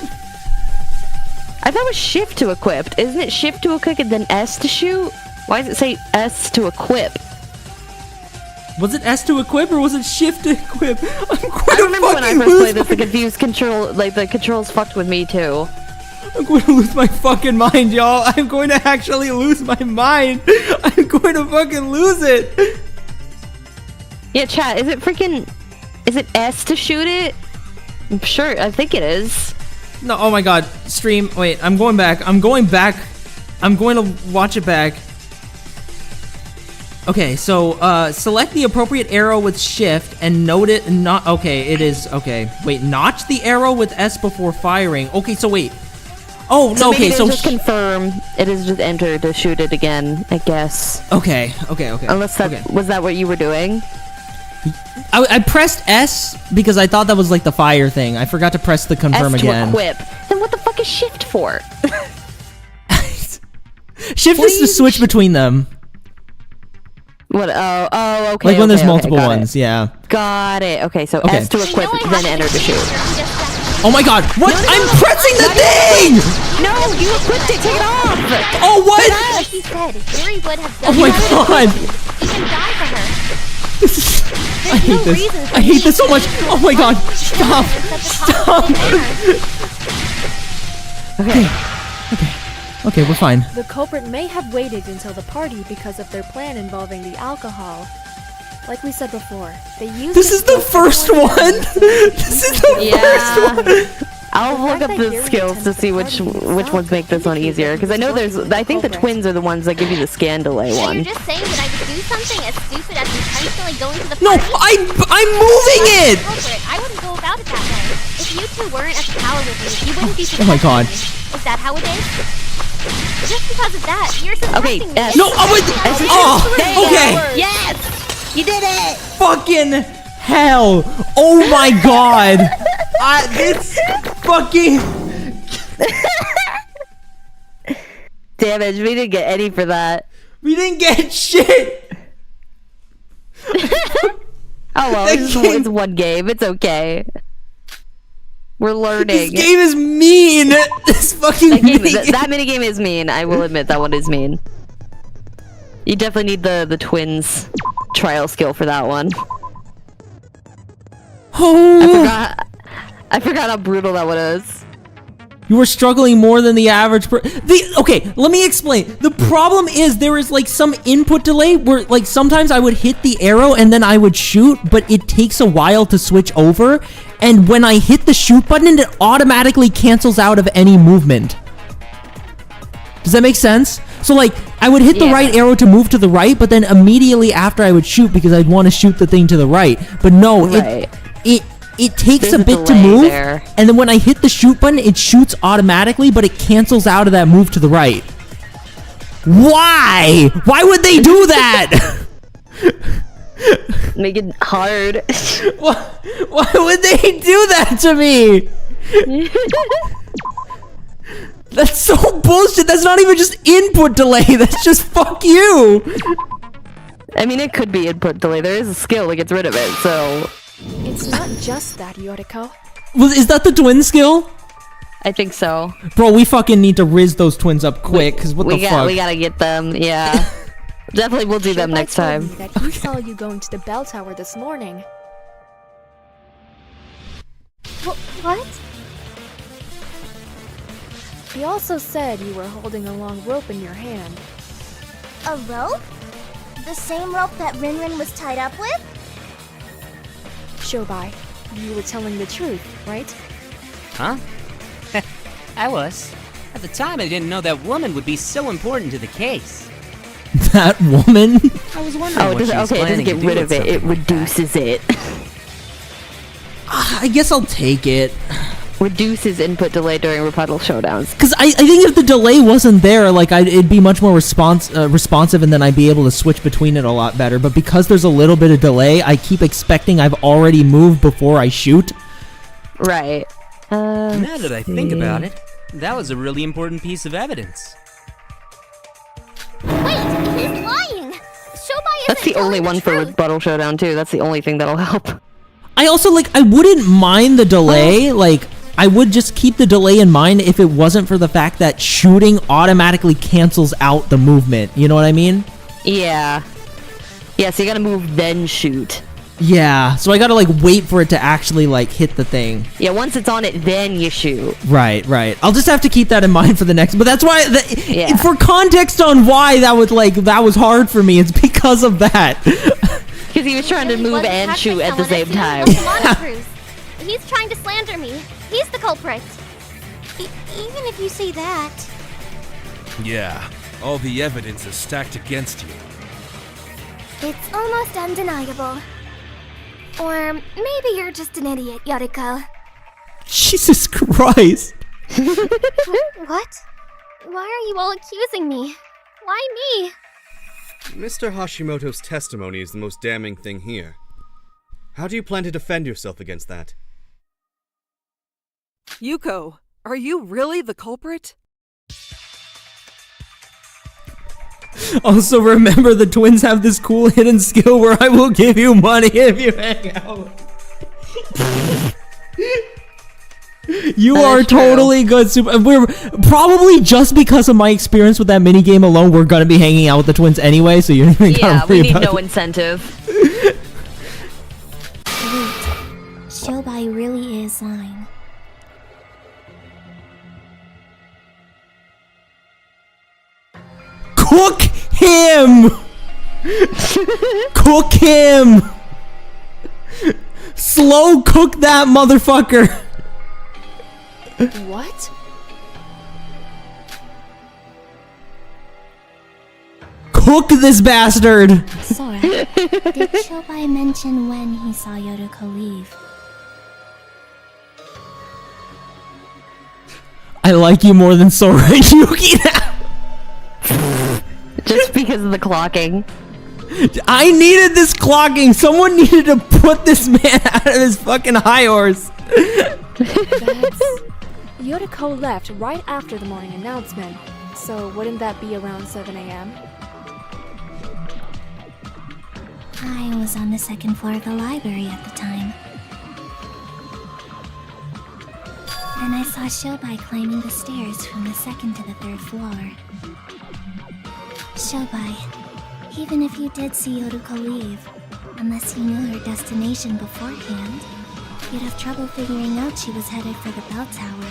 I thought it was shift to equipped. Isn't it shift to equip and then S to shoot? Why does it say S to equip? Was it S to equip or was it shift to equip? I remember when I first played this, the confused control, like the controls fucked with me too. I'm going to lose my fucking mind, y'all. I'm going to actually lose my mind. I'm going to fucking lose it. Yeah, chat, is it S to shoot it? I'm sure, I think it is. No, oh my god. Stream, wait, I'm going back. I'm going to watch it back. Okay, so, select the appropriate arrow with shift and note it not, okay, it is, okay. Wait, notch the arrow with S before firing. Okay, so wait. Oh, no, okay, so... just confirm, it is just enter to shoot it again, I guess. Okay. Unless that, was that what you were doing? I pressed S because I thought that was like the fire thing. I forgot to press the confirm again. S to equip. Then what the fuck is shift for? Shift is to switch between them. What? Oh, okay. Like when there's okay, multiple got ones, yeah. Got it. Okay, so Okay. S to equip, then enter to shoot. Oh my god, what? No, I'm pressing the thing! No, you equipped it, take it off! Oh, what? Like he said, Yuri would have Oh done my it. god! Even die for her. I hate this. I hate this so much. Oh my god, stop! Stop! Okay, we're fine. The culprit may have waited until the party because of their plan involving the alcohol. Like we said before, they used This is the first one? This is the first one? I'll look up the skills to see which ones make this one easier, because I know I think the twins are the ones that give you the scan delay So one. you're just saying that I would do something as stupid as intentionally going to the No, party? I'm moving it! Culprit, I wouldn't go about it that way. If you two weren't at the tower with me, you wouldn't be Oh my god. me. Is that how it is? Just because of that, you're suspecting me. No, okay. Yes! You did it! Fucking hell! Oh my god! It's fucking... Damage, we didn't get any for that. We didn't get shit! Oh well, it's one game, it's okay. We're learning. This game is mean! This fucking that minigame is mean, I will admit that one is mean. You definitely need the twins trial skill for that one. Oh. I forgot how brutal that one is. You were struggling more than the average okay, let me explain. The problem is there is like some input delay where like sometimes I would hit the arrow and then I would shoot, but it takes a while to switch over. And when I hit the shoot button, it automatically cancels out of any movement. Does that make sense? So like, I would hit the right arrow to move to the right, but then immediately after I would shoot because I'd want to shoot the thing to the right. But no, it takes a bit to move, and then when I hit the shoot button, it shoots automatically, but it cancels out of that move to the right. Why? Why would they do that? Make it hard. Why would they do that to me? That's so bullshit. That's not even just input delay. That's just fuck you. I mean, it could be input delay. There is a skill that gets rid of it, so... It's not just that, Yoriko. Is that the twin skill? I think so. Bro, we fucking need to riz those twins up quick, because what the fuck? We gotta get them, yeah. Definitely we'll do them next time. Told me that he saw you going to the bell tower this morning. What? He also said you were holding a long rope in your hand. A rope? The same rope that Rinrin was tied up with? Shobai, you were telling the truth, right? Huh? I was. At the time, I didn't know that woman would be so important to the case. That woman? I was wondering what she was okay, it doesn't planning get to do rid with of it. It something like that. reduces it. I guess I'll take it. Reduces input delay during rebuttal showdowns. Because I think if the delay wasn't there, like, it'd be much more responsive, and then I'd be able to switch between it a lot better. But because there's a little bit of delay, I keep expecting I've already moved before I shoot. Right. Now that I think about it, that was a really important piece of evidence. Wait, he's lying! Shobai That's the only one for rebuttal showdown too. That's the only thing that'll help. I also, like, I wouldn't mind the delay. Like, I would just keep the delay in mind if it wasn't for the fact that shooting automatically cancels out the movement. You know what I mean? Yeah. Yeah, so you gotta move then shoot. Yeah, so I gotta, like, wait for it to actually, like, hit the thing. Yeah, once it's on it, then you shoot. Right. I'll just have to keep that in mind for the next. But that's why, Yeah. for context on why that was hard for me, it's because of that. Because he was trying to move and shoot at the same time. He's trying to slander me. He's the culprit. Even if you say that. Yeah, all the evidence is stacked against you. It's almost undeniable. Or maybe you're just an idiot, Yoriko. Jesus Christ. What? Why are you all accusing me? Why me? Mr. Hashimoto's testimony is the most damning thing here. How do you plan to defend yourself against that? Yuko, are you really the culprit? Also, remember the twins have this cool hidden skill where I will give you money if you hang out. You are totally good. We're probably, just because of my experience with that minigame alone, we're gonna be hanging out with the twins anyway, so you don't even gotta worry we need about no it. incentive. Wait, Shobai really is lying. Cook him! Cook him! Slow cook that motherfucker! What? Cook this bastard! Sora, did Shobai mention when he saw Yoriko leave? I like you more than Sora and Yuki now! Just because of the clocking. I needed this clocking! Someone needed to put this man out of his fucking high horse! Yoriko left right after the morning announcement, so wouldn't that be around 7 a.m.? I was on the second floor of the library at the time. And I saw Shobai climbing the stairs from the second to the third floor. Shobai, even if you did see Yoriko leave, unless you knew her destination beforehand, you'd have trouble figuring out she was headed for the bell tower.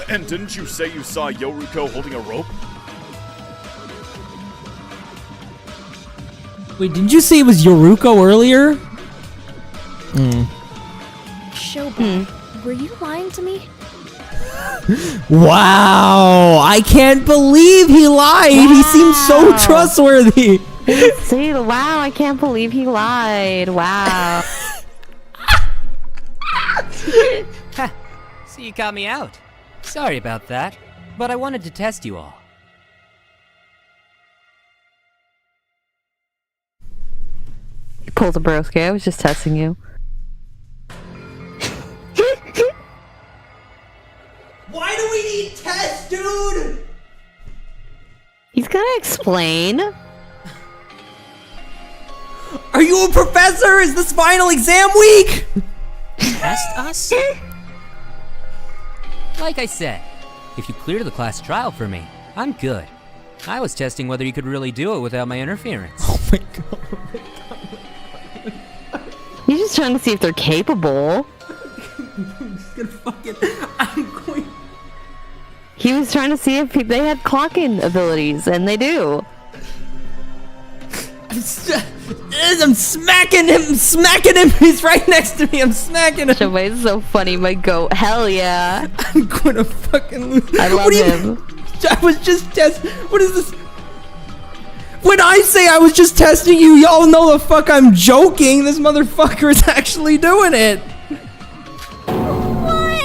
And didn't you say you saw Yoriko holding a rope? Wait, didn't you say it was Yoriko earlier? Shobai, were you lying to me? Wow! I can't believe he lied! He seems so trustworthy! See, wow, I can't believe he lied. Wow. So you caught me out. Sorry about that, but I wanted to test you all. He pulls a Brosuke. I was just testing you. Why do we need tests, dude? He's gonna explain. Are you a professor? Is this final exam week? Test us? Like I said, if you clear the class trial for me, I'm good. I was testing whether you could really do it without my interference. Oh my god. He's just trying to see if they're capable. He was trying to see if they had clocking abilities, and they do. I'm smacking him! He's right next to me! I'm smacking him! Shobai is so funny, my goat. Hell yeah. I'm gonna fucking lose. I love him. was just what is this? When I say I was just testing you, y'all know the fuck I'm joking. This motherfucker is actually doing it. What?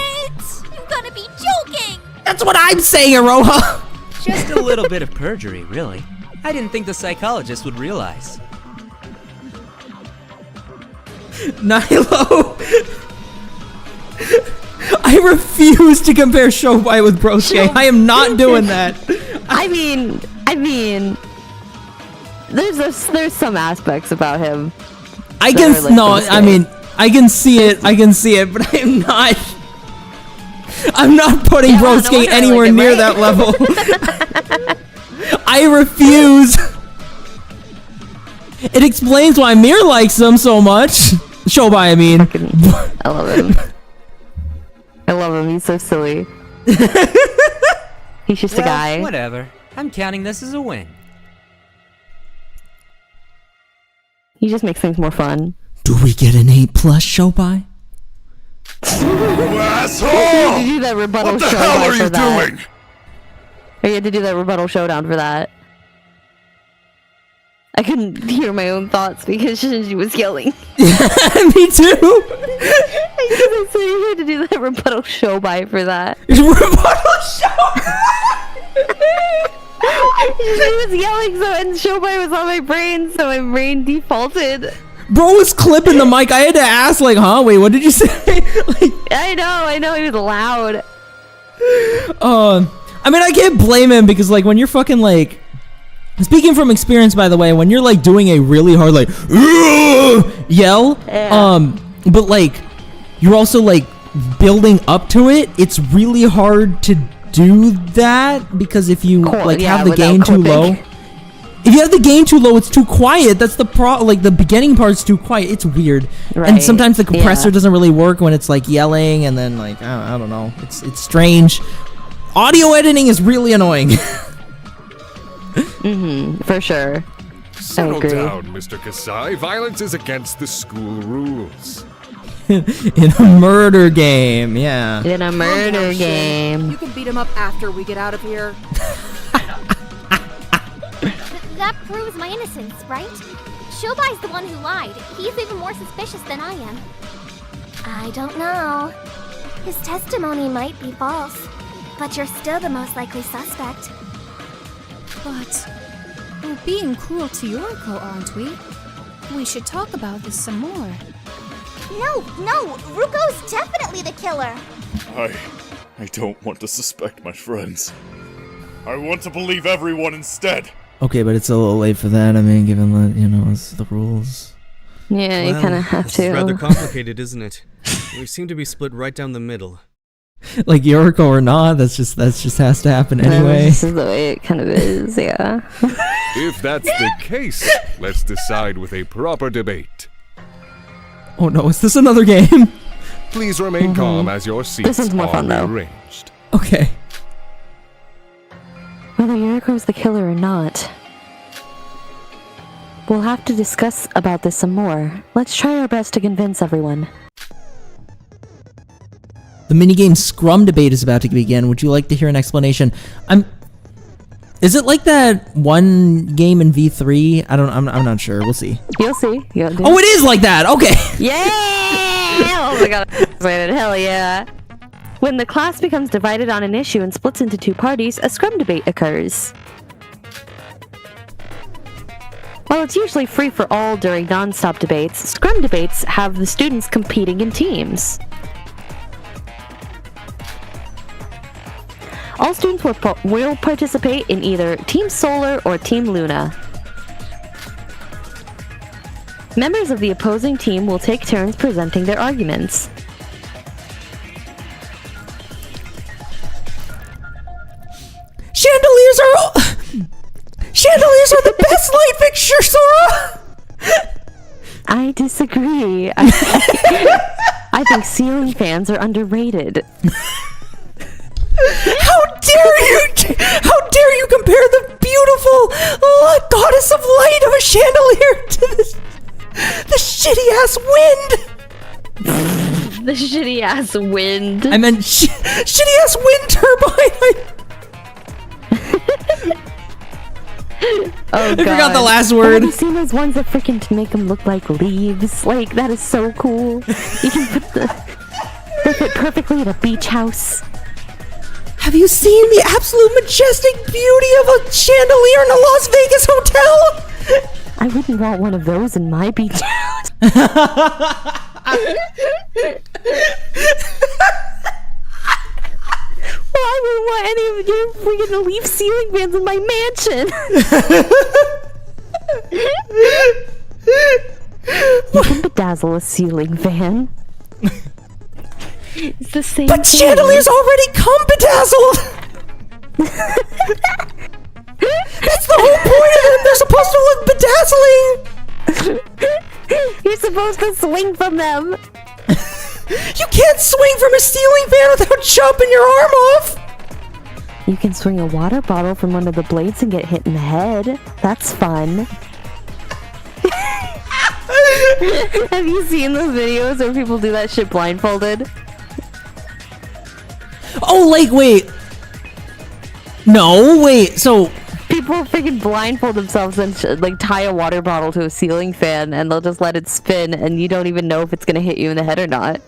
You gotta be joking! That's what I'm saying, Aroha. Just a little bit of perjury, really. I didn't think the psychologist would realize. Nilo. I refuse to compare Shobai with Brosuke. I am not doing that. I mean, there's some aspects about him. I can see it, but I'm not putting Brosuke anywhere near that level. I refuse. It explains why Mir likes him so much. Shobai, I mean. I love him. I love him. He's so silly. He's just a guy. Whatever. I'm counting this as a win. He just makes things more fun. Do we get an 8+, Shobai? You asshole! You had to do that rebuttal what the hell are you doing? Or you had to do that rebuttal showdown for that. I couldn't hear my own thoughts because Shinji was yelling. Me too! So you had to do that rebuttal Shobai for that. Rebuttal Shobai! He was yelling and Shobai was on my brain, so my brain defaulted. Bro was clipping the mic. I had to ask, like, huh? Wait, what did you say? I know, he was loud. I mean, I can't blame him because, like, when you're fucking, like... Speaking from experience, by the way, when you're, like, doing a really hard, like, yell, but, like, you're also, like, building up to it, it's really hard to do that because if you, have the gain too low... If you have the gain too low, it's too quiet. That's the like the beginning part's too quiet. It's weird, and sometimes the compressor doesn't really work when it's like yelling, and then like I don't know. It's strange. Audio editing is really annoying. For sure. Settle down, Mr. Kasai. Violence is against the school rules. In a murder game, yeah. In a murder game. You can beat him up after we get out of here. That proves my innocence, right? Shobai's the one who lied. He's even more suspicious than I am. I don't know. His testimony might be false, but you're still the most likely suspect. But we're being cruel to Yoriko, aren't we? We should talk about this some more. No, Ruko's definitely the killer. I don't want to suspect my friends. I want to believe everyone instead. Okay, but it's a little late for that. I mean, given that, it's the rules. Yeah, you kind of have to. It's rather complicated, isn't it? We seem to be split right down the middle. Like Yoriko or not, that's just has to happen anyway. This is the way it kind of is, yeah. If that's the case, let's decide with a proper debate. Oh no, is this another game? Please remain calm as your seats are rearranged. Okay. Whether Yoriko's the killer or not, we'll have to discuss about this some more. Let's try our best to convince everyone. The minigame Scrum debate is about to begin. Would you like to hear an explanation? Is it like that one game in V3? I'm not sure. We'll see. You'll see. Oh, it is like that. Okay. Yeah! Oh my god. Hell yeah. When the class becomes divided on an issue and splits into two parties, a scrum debate occurs. While it's usually free for all during non-stop debates, scrum debates have the students competing in teams. All students will participate in either Team Solar or Team Luna. Members of the opposing team will take turns presenting their arguments. Chandeliers are the best light fixture, Sora! I disagree. I think ceiling fans are underrated. How dare you compare the beautiful goddess of light of a chandelier to the shitty ass wind? The shitty ass wind. I meant shitty ass wind turbine. Oh, I forgot the God. last But word. Have you seen those ones that freaking make them look like leaves? Like, that is so cool. You can put they fit perfectly in a beach house. Have you seen the absolute majestic beauty of a chandelier in a Las Vegas hotel? I wouldn't want one of those in my beach house. Well, I wouldn't want any of your freaking leaf ceiling fans in my mansion. You can bedazzle a ceiling fan. It's the same But thing. chandeliers already come bedazzled! That's the whole point of them! They're supposed to look bedazzling! You're supposed to swing from them! You can't swing from a ceiling fan without chopping your arm off! You can swing a water bottle from one of the blades and get hit in the head. That's fun. Have you seen those videos where people do that shit blindfolded? Oh, like, wait. No, wait, so... People freaking blindfold themselves and like tie a water bottle to a ceiling fan and they'll just let it spin and you don't even know if it's gonna hit you in the head or not.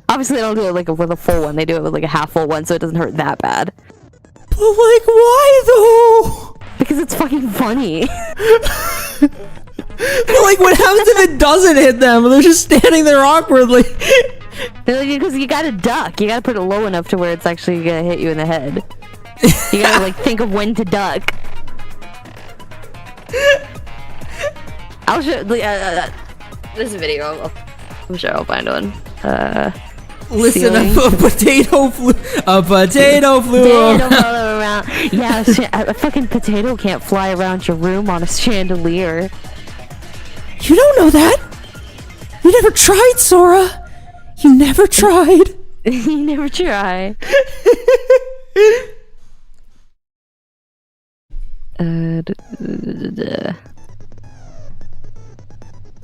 Obviously they don't do it like with a full one, they do it with like a half full one so it doesn't hurt that bad. But like, why though? Because it's fucking funny. But like, what happens if it doesn't hit them? They're just standing there awkwardly. Because you gotta duck. You gotta put it low enough to where it's actually gonna hit you in the head. You gotta like think of when to duck. I'll show this video. I'm sure I'll find one. Listen, a potato flew. Potato around. Yeah, a fucking potato can't fly around your room on a chandelier. You don't know that. You never tried, Sora. You never tried. You never try.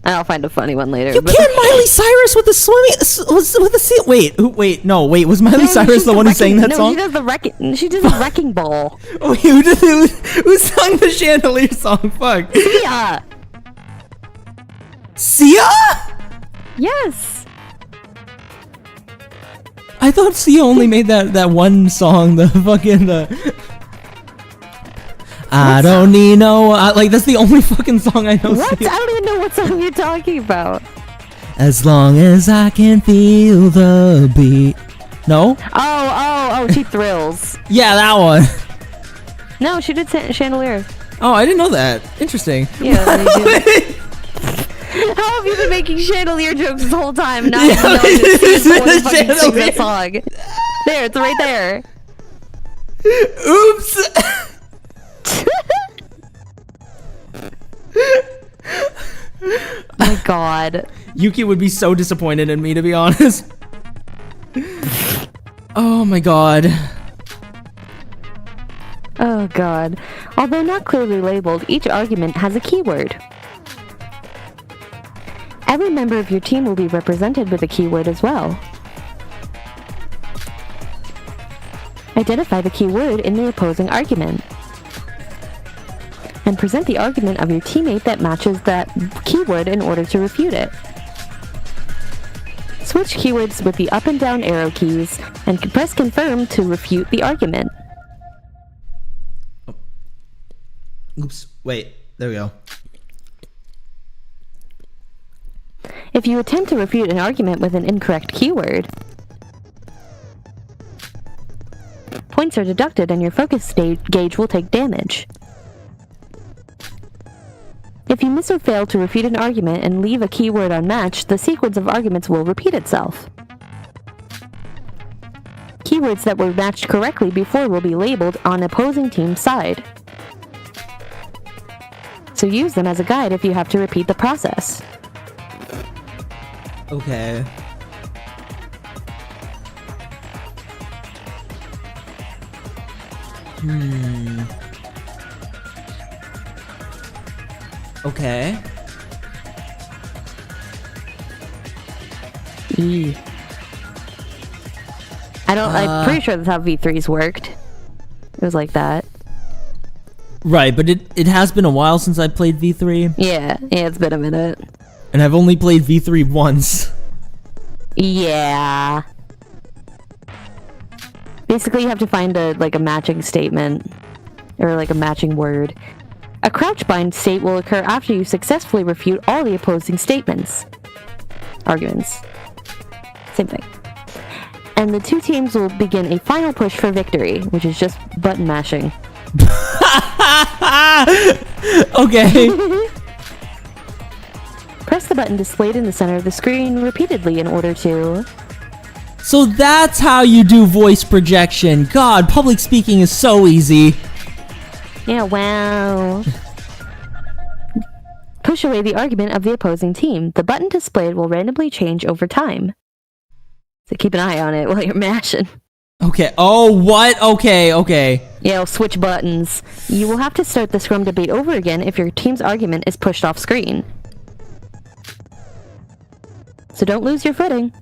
I'll find a funny one later. You can't Miley Cyrus with the swimming with the sea. Wait, no, was Miley Cyrus the one who sang that song? No, she does the wrecking. She does the wrecking ball. Wait, who sang the chandelier song? Fuck. Sia. Sia? Yes. I thought Sia only made that one song, the fucking I don't need no like that's the only fucking song I know. What? I don't even know what song you're talking about. As long as I can feel the beat. No? Oh, she thrills. Yeah, that one. No, she did chandelier. Oh, I didn't know that. Interesting. Yeah. How have you been making chandelier jokes this whole time? Not even knowing that song. There, it's right there. Oops. My God. Yuki would be so disappointed in me, to be honest. Oh my God. Oh God. Although not clearly labeled, each argument has a keyword. Every member of your team will be represented with a keyword as well. Identify the keyword in the opposing argument. And present the argument of your teammate that matches that keyword in order to refute it. Switch keywords with the up and down arrow keys, and press confirm to refute the argument. Oops, wait, there we go. If you attempt to refute an argument with an incorrect keyword, points are deducted and your focus gauge will take damage. If you miss or fail to refute an argument and leave a keyword unmatched, the sequence of arguments will repeat itself. Keywords that were matched correctly before will be labeled on opposing team's side. So use them as a guide if you have to repeat the process. Okay. Okay. E. I'm pretty sure that's how V3s worked. It was like that. Right, but it has been a while since I played V3. Yeah, it's been a minute. And I've only played V3 once. Yeah. Basically, you have to find a matching statement. Or like a matching word. A crouch bind state will occur after you successfully refute all the opposing arguments. Same thing. And the two teams will begin a final push for victory, which is just button mashing. Okay. Press the button displayed in the center of the screen repeatedly in order to... So that's how you do voice projection. God, public speaking is so easy. Yeah, wow. Push away the argument of the opposing team. The button displayed will randomly change over time. So keep an eye on it while you're mashing. Okay. Oh, what? Okay. Yeah, it'll switch buttons. You will have to start the scrum debate over again if your team's argument is pushed off screen. So don't lose your footing.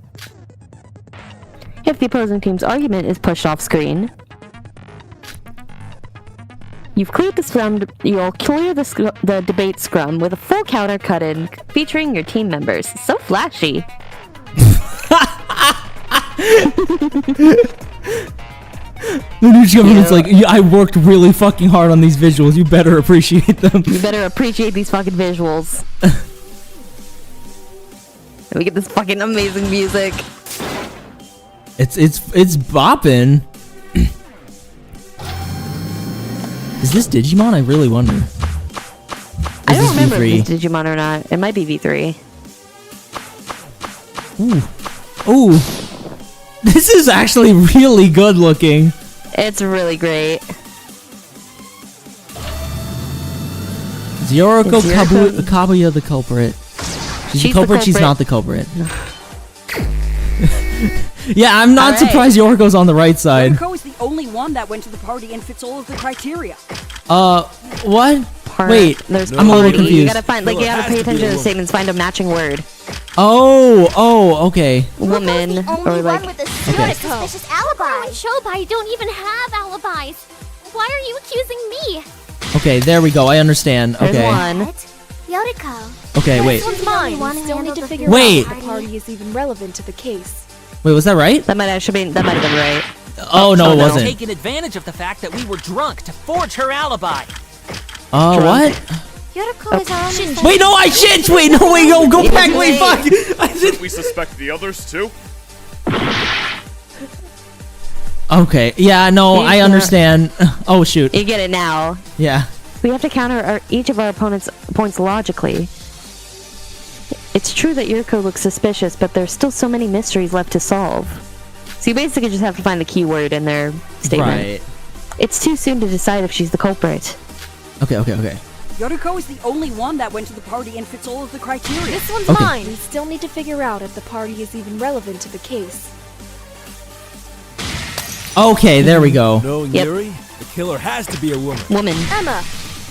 If the opposing team's argument is pushed off screen, you've cleared the scrum. You'll clear the debate scrum with a full counter cut in, featuring your team members. So flashy. The new government's like, I worked really fucking hard on these visuals. You better appreciate them. You better appreciate these fucking visuals. And we get this fucking amazing music. It's bopping. Is this Digimon? I really wonder. I don't remember if it's Digimon or not. It might be V3. Ooh. This is actually really good looking. It's really great. Is Yoriko Kabuya the culprit? She's the culprit, she's not the culprit. Yeah, I'm not surprised Yoriko's on the right side. Yoriko is the only one that went to the party and fits all of the criteria. What? Wait, there's I'm a little confused. You gotta find, you gotta pay attention to the statements, find a matching word. Oh, okay. Woman, or like... Suspicious alibi. And Shobai don't even have alibis. Why are you accusing me? Okay, there we go. I understand. Okay. There's one. Yoriko. Okay, wait. This one's mine. We still need to figure out if the party is even relevant to the case. Wait, was that right? That might have been right. Oh, no, it wasn't. Taking advantage of the fact that we were drunk to forge her alibi. What? Yoriko is our only... Wait, no, I shit! Wait, no, wait, go back, wait, fuck! Should we suspect the others too? Okay, yeah, no, I understand. Oh, shoot. You get it now. Yeah. We have to counter each of our opponent's points logically. It's true that Yoriko looks suspicious, but there's still so many mysteries left to solve. So you basically just have to find the key word in their statement. Right. It's too soon to decide if she's the culprit. Okay. Yoriko is the only one that went to the party and fits all of the criteria. This one's mine. We still need to figure out if the party is even relevant to the case. Okay, there we go. Knowing Yuri, the killer has to be a woman. Emma!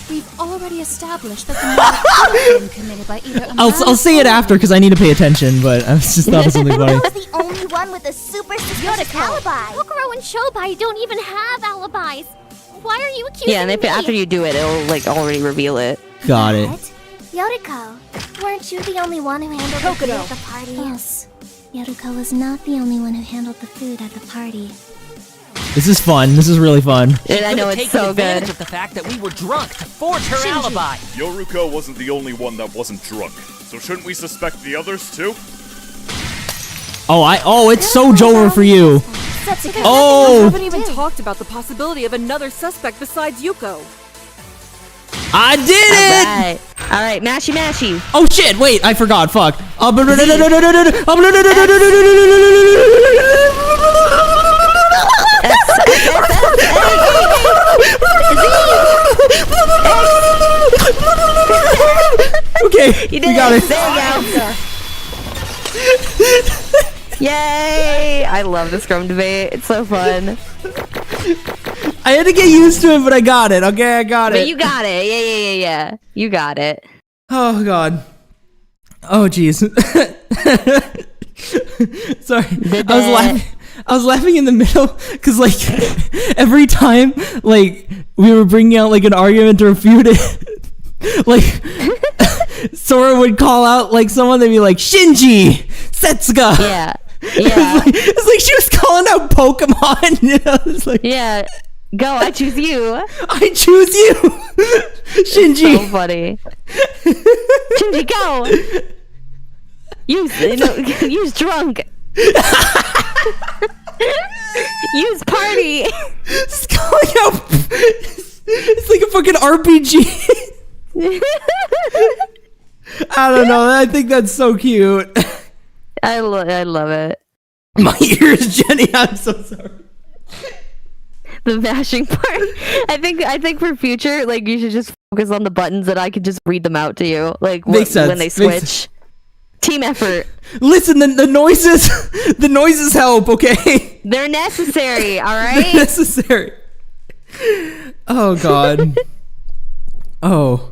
We've already established that the murder could have been committed by either a man I'll say it after because I need to pay attention, but I just thought it was something funny. Yoriko's the only one with a super suspicious alibi. Kokoro and Shobai don't even have alibis. Why are you accusing me? Yeah, and after you do it, it'll already reveal it. Got it. Yoriko, weren't you the only one who handled the food at the party? Yes. Yoriko was not the only one who handled the food at the party. This is fun. This is really fun. And I know it's so advantage good. of the fact that we were drunk to forge her alibi. Yoriko wasn't the only one that wasn't drunk, so shouldn't we suspect the others too? It's so Jover for you. We haven't even talked about the possibility of another suspect besides Yuko. I did it! All right, mashy. Oh shit! Wait, I forgot. Fuck. Okay, you did got it. There you go. Yay! I love the scrum debate. It's so fun. I had to get used to it, but I got it. Okay, I got it. But you got it. Yeah. You got it. Oh god. Oh jeez. Sorry. I was laughing in the middle because, like, every time, like, we were bringing out, like, an argument to refute it, like, Sora would call out, like, someone, they'd be like, Shinji! Setsuga! Yeah. It's like she was calling out Pokemon, you know? It's like, yeah. Go, I choose you. I choose you! Shinji! So funny. Shinji, go! Use drunk. Use party. It's calling out. It's like a fucking RPG. I don't know. I think that's so cute. I love it. My ears, Jenny. I'm so sorry. The mashing part. I think for future, like, you should just focus on the buttons and I could just read them out to you, like when they switch. Team effort. Listen, the noises help, okay? They're necessary, all right? They're necessary. Oh, God. Oh.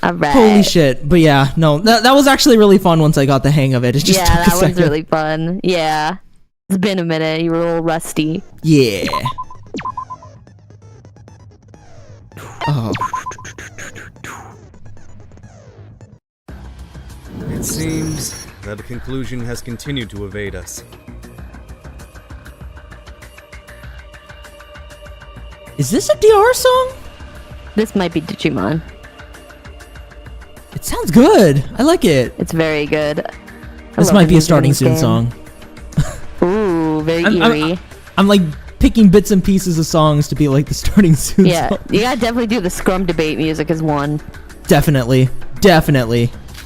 All right. Holy shit. But yeah, no, that was actually really fun once I got the hang of it. It just took a that second. was really fun. Yeah. It's been a minute. You were a little rusty. Yeah. Oh. It seems that a conclusion has continued to evade us. Is this a DR song? This might be Digimon. It sounds good. I like it. It's very good. This might be a starting soon song. Ooh, very eerie. I'm like picking bits and pieces of songs to be like the starting soon song. You gotta definitely do the Scrum debate music as one. Definitely.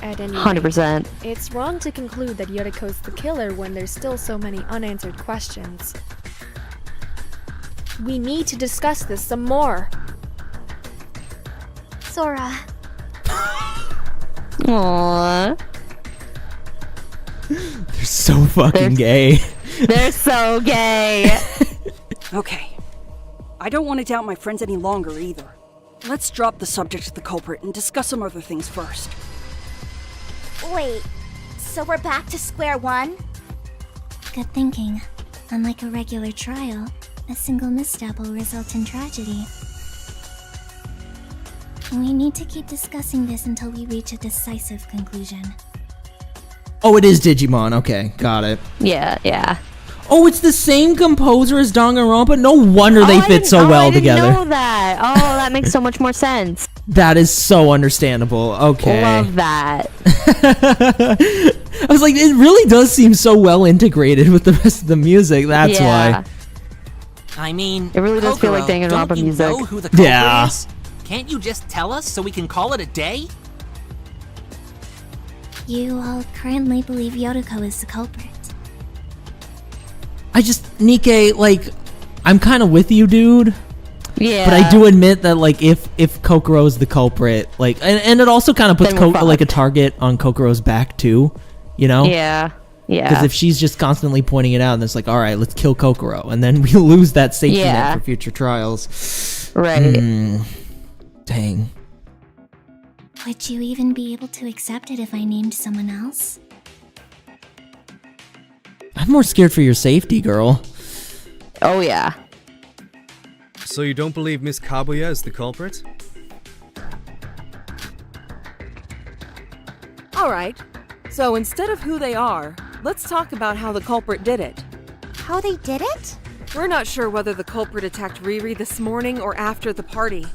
At any rate, 100%. It's wrong to conclude that Yoriko's the killer when there's still so many unanswered questions. We need to discuss this some more. Sora. Aww. They're so fucking gay. They're so gay. Okay. I don't want to doubt my friends any longer either. Let's drop the subject of the culprit and discuss some other things first. Wait, so we're back to square one? Good thinking. Unlike a regular trial, a single misstep will result in tragedy. We need to keep discussing this until we reach a decisive conclusion. Oh, it is Digimon. Okay, got it. Yeah. Oh, it's the same composer as Danganronpa? No wonder they fit so well together. I didn't know that. Oh, that makes so much more sense. That is so understandable. Okay. Love that. I was like, it really does seem so well integrated with the rest of the music. That's why. I mean, it really does feel like Danganronpa music. Know who the culprit is? Can't you just tell us so we can call it a day? You all currently believe Yoriko is the culprit. Nikkei, like, I'm kind of with you, dude. Yeah. But I do admit that, like, if Kokuro's the culprit, like, and it also kind of puts like a target on Kokuro's back too, you know? Yeah. Because if she's just constantly pointing it out, and it's like, all right, let's kill Kokuro, and then we lose that safety net for future trials. Right. Dang. Would you even be able to accept it if I named someone else? I'm more scared for your safety, girl. Oh, yeah. So you don't believe Miss Kabuya is the culprit? Alright, so instead of who they are, let's talk about how the culprit did it. How they did it? We're not sure whether the culprit attacked Riri this morning or after the party.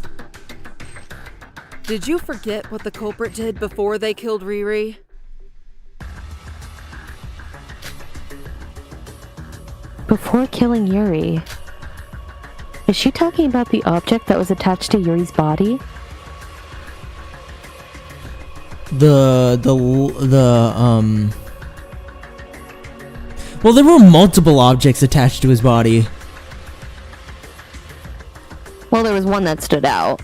Did you forget what the culprit did before they killed Riri? Before killing Yuri, is she talking about the object that was attached to Yuri's body? Well, there were multiple objects attached to his body. Well, there was one that stood out.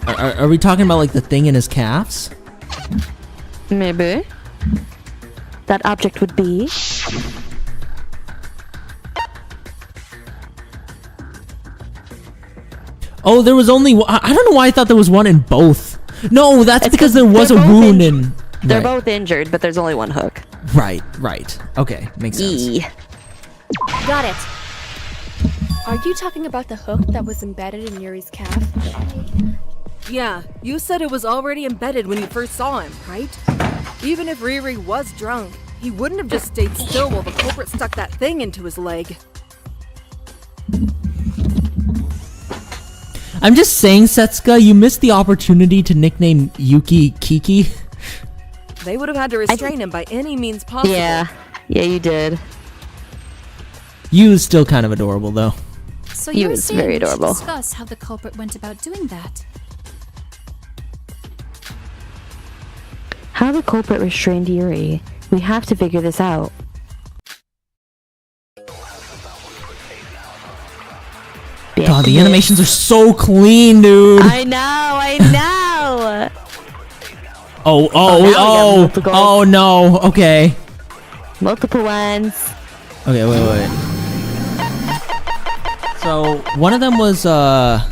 Are we talking about, like, the thing in his calves? Maybe. That object would be... Oh, there was only... I don't know why I thought there was one in both. No, that's because there was a wound in... They're both injured, but there's only one hook. Right. Okay, makes sense. Got it. Are you talking about the hook that was embedded in Yuri's calf? Yeah, you said it was already embedded when you first saw him, right? Even if Riri was drunk, he wouldn't have just stayed still while the culprit stuck that thing into his leg. I'm just saying, Setsuka, you missed the opportunity to nickname Yuki Kiki. They would have had to restrain him by any means possible. Yeah, you did. Yu's still kind of adorable, though. So Yu you're is saying very we should adorable. discuss how the culprit went about doing that? How the culprit restrained Yuri. We have to figure this out. God, the animations are so clean, dude. I know. Oh no. Okay. Multiple ones. Okay, wait. So one of them was the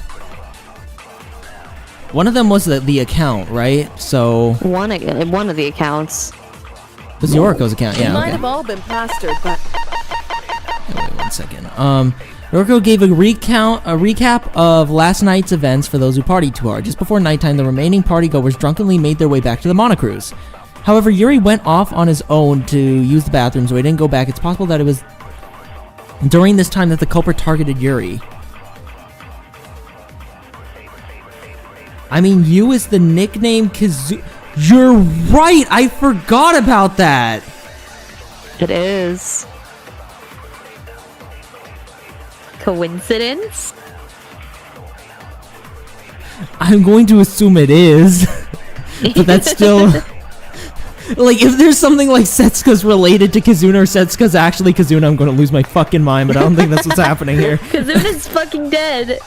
account, right? So one of the accounts was Yoriko's account. They Yeah. might Okay. have all been plastered, but Wait 1 second. Yoriko gave a recap of last night's events for those who partied too hard. Just before nighttime, the remaining partygoers drunkenly made their way back to the monocruise. However, Yuri went off on his own to use the bathroom, so he didn't go back. It's possible that it was during this time that the culprit targeted Yuri. I mean, Yu is the nickname Kazu. You're right! I forgot about that! It is. Coincidence? I'm going to assume it is. But that's still... Like, if there's something like Setsuka's related to Kazuna or Setsuka's actually Kazuna, I'm going to lose my fucking mind, but I don't think that's what's happening here. Kazuna's fucking dead.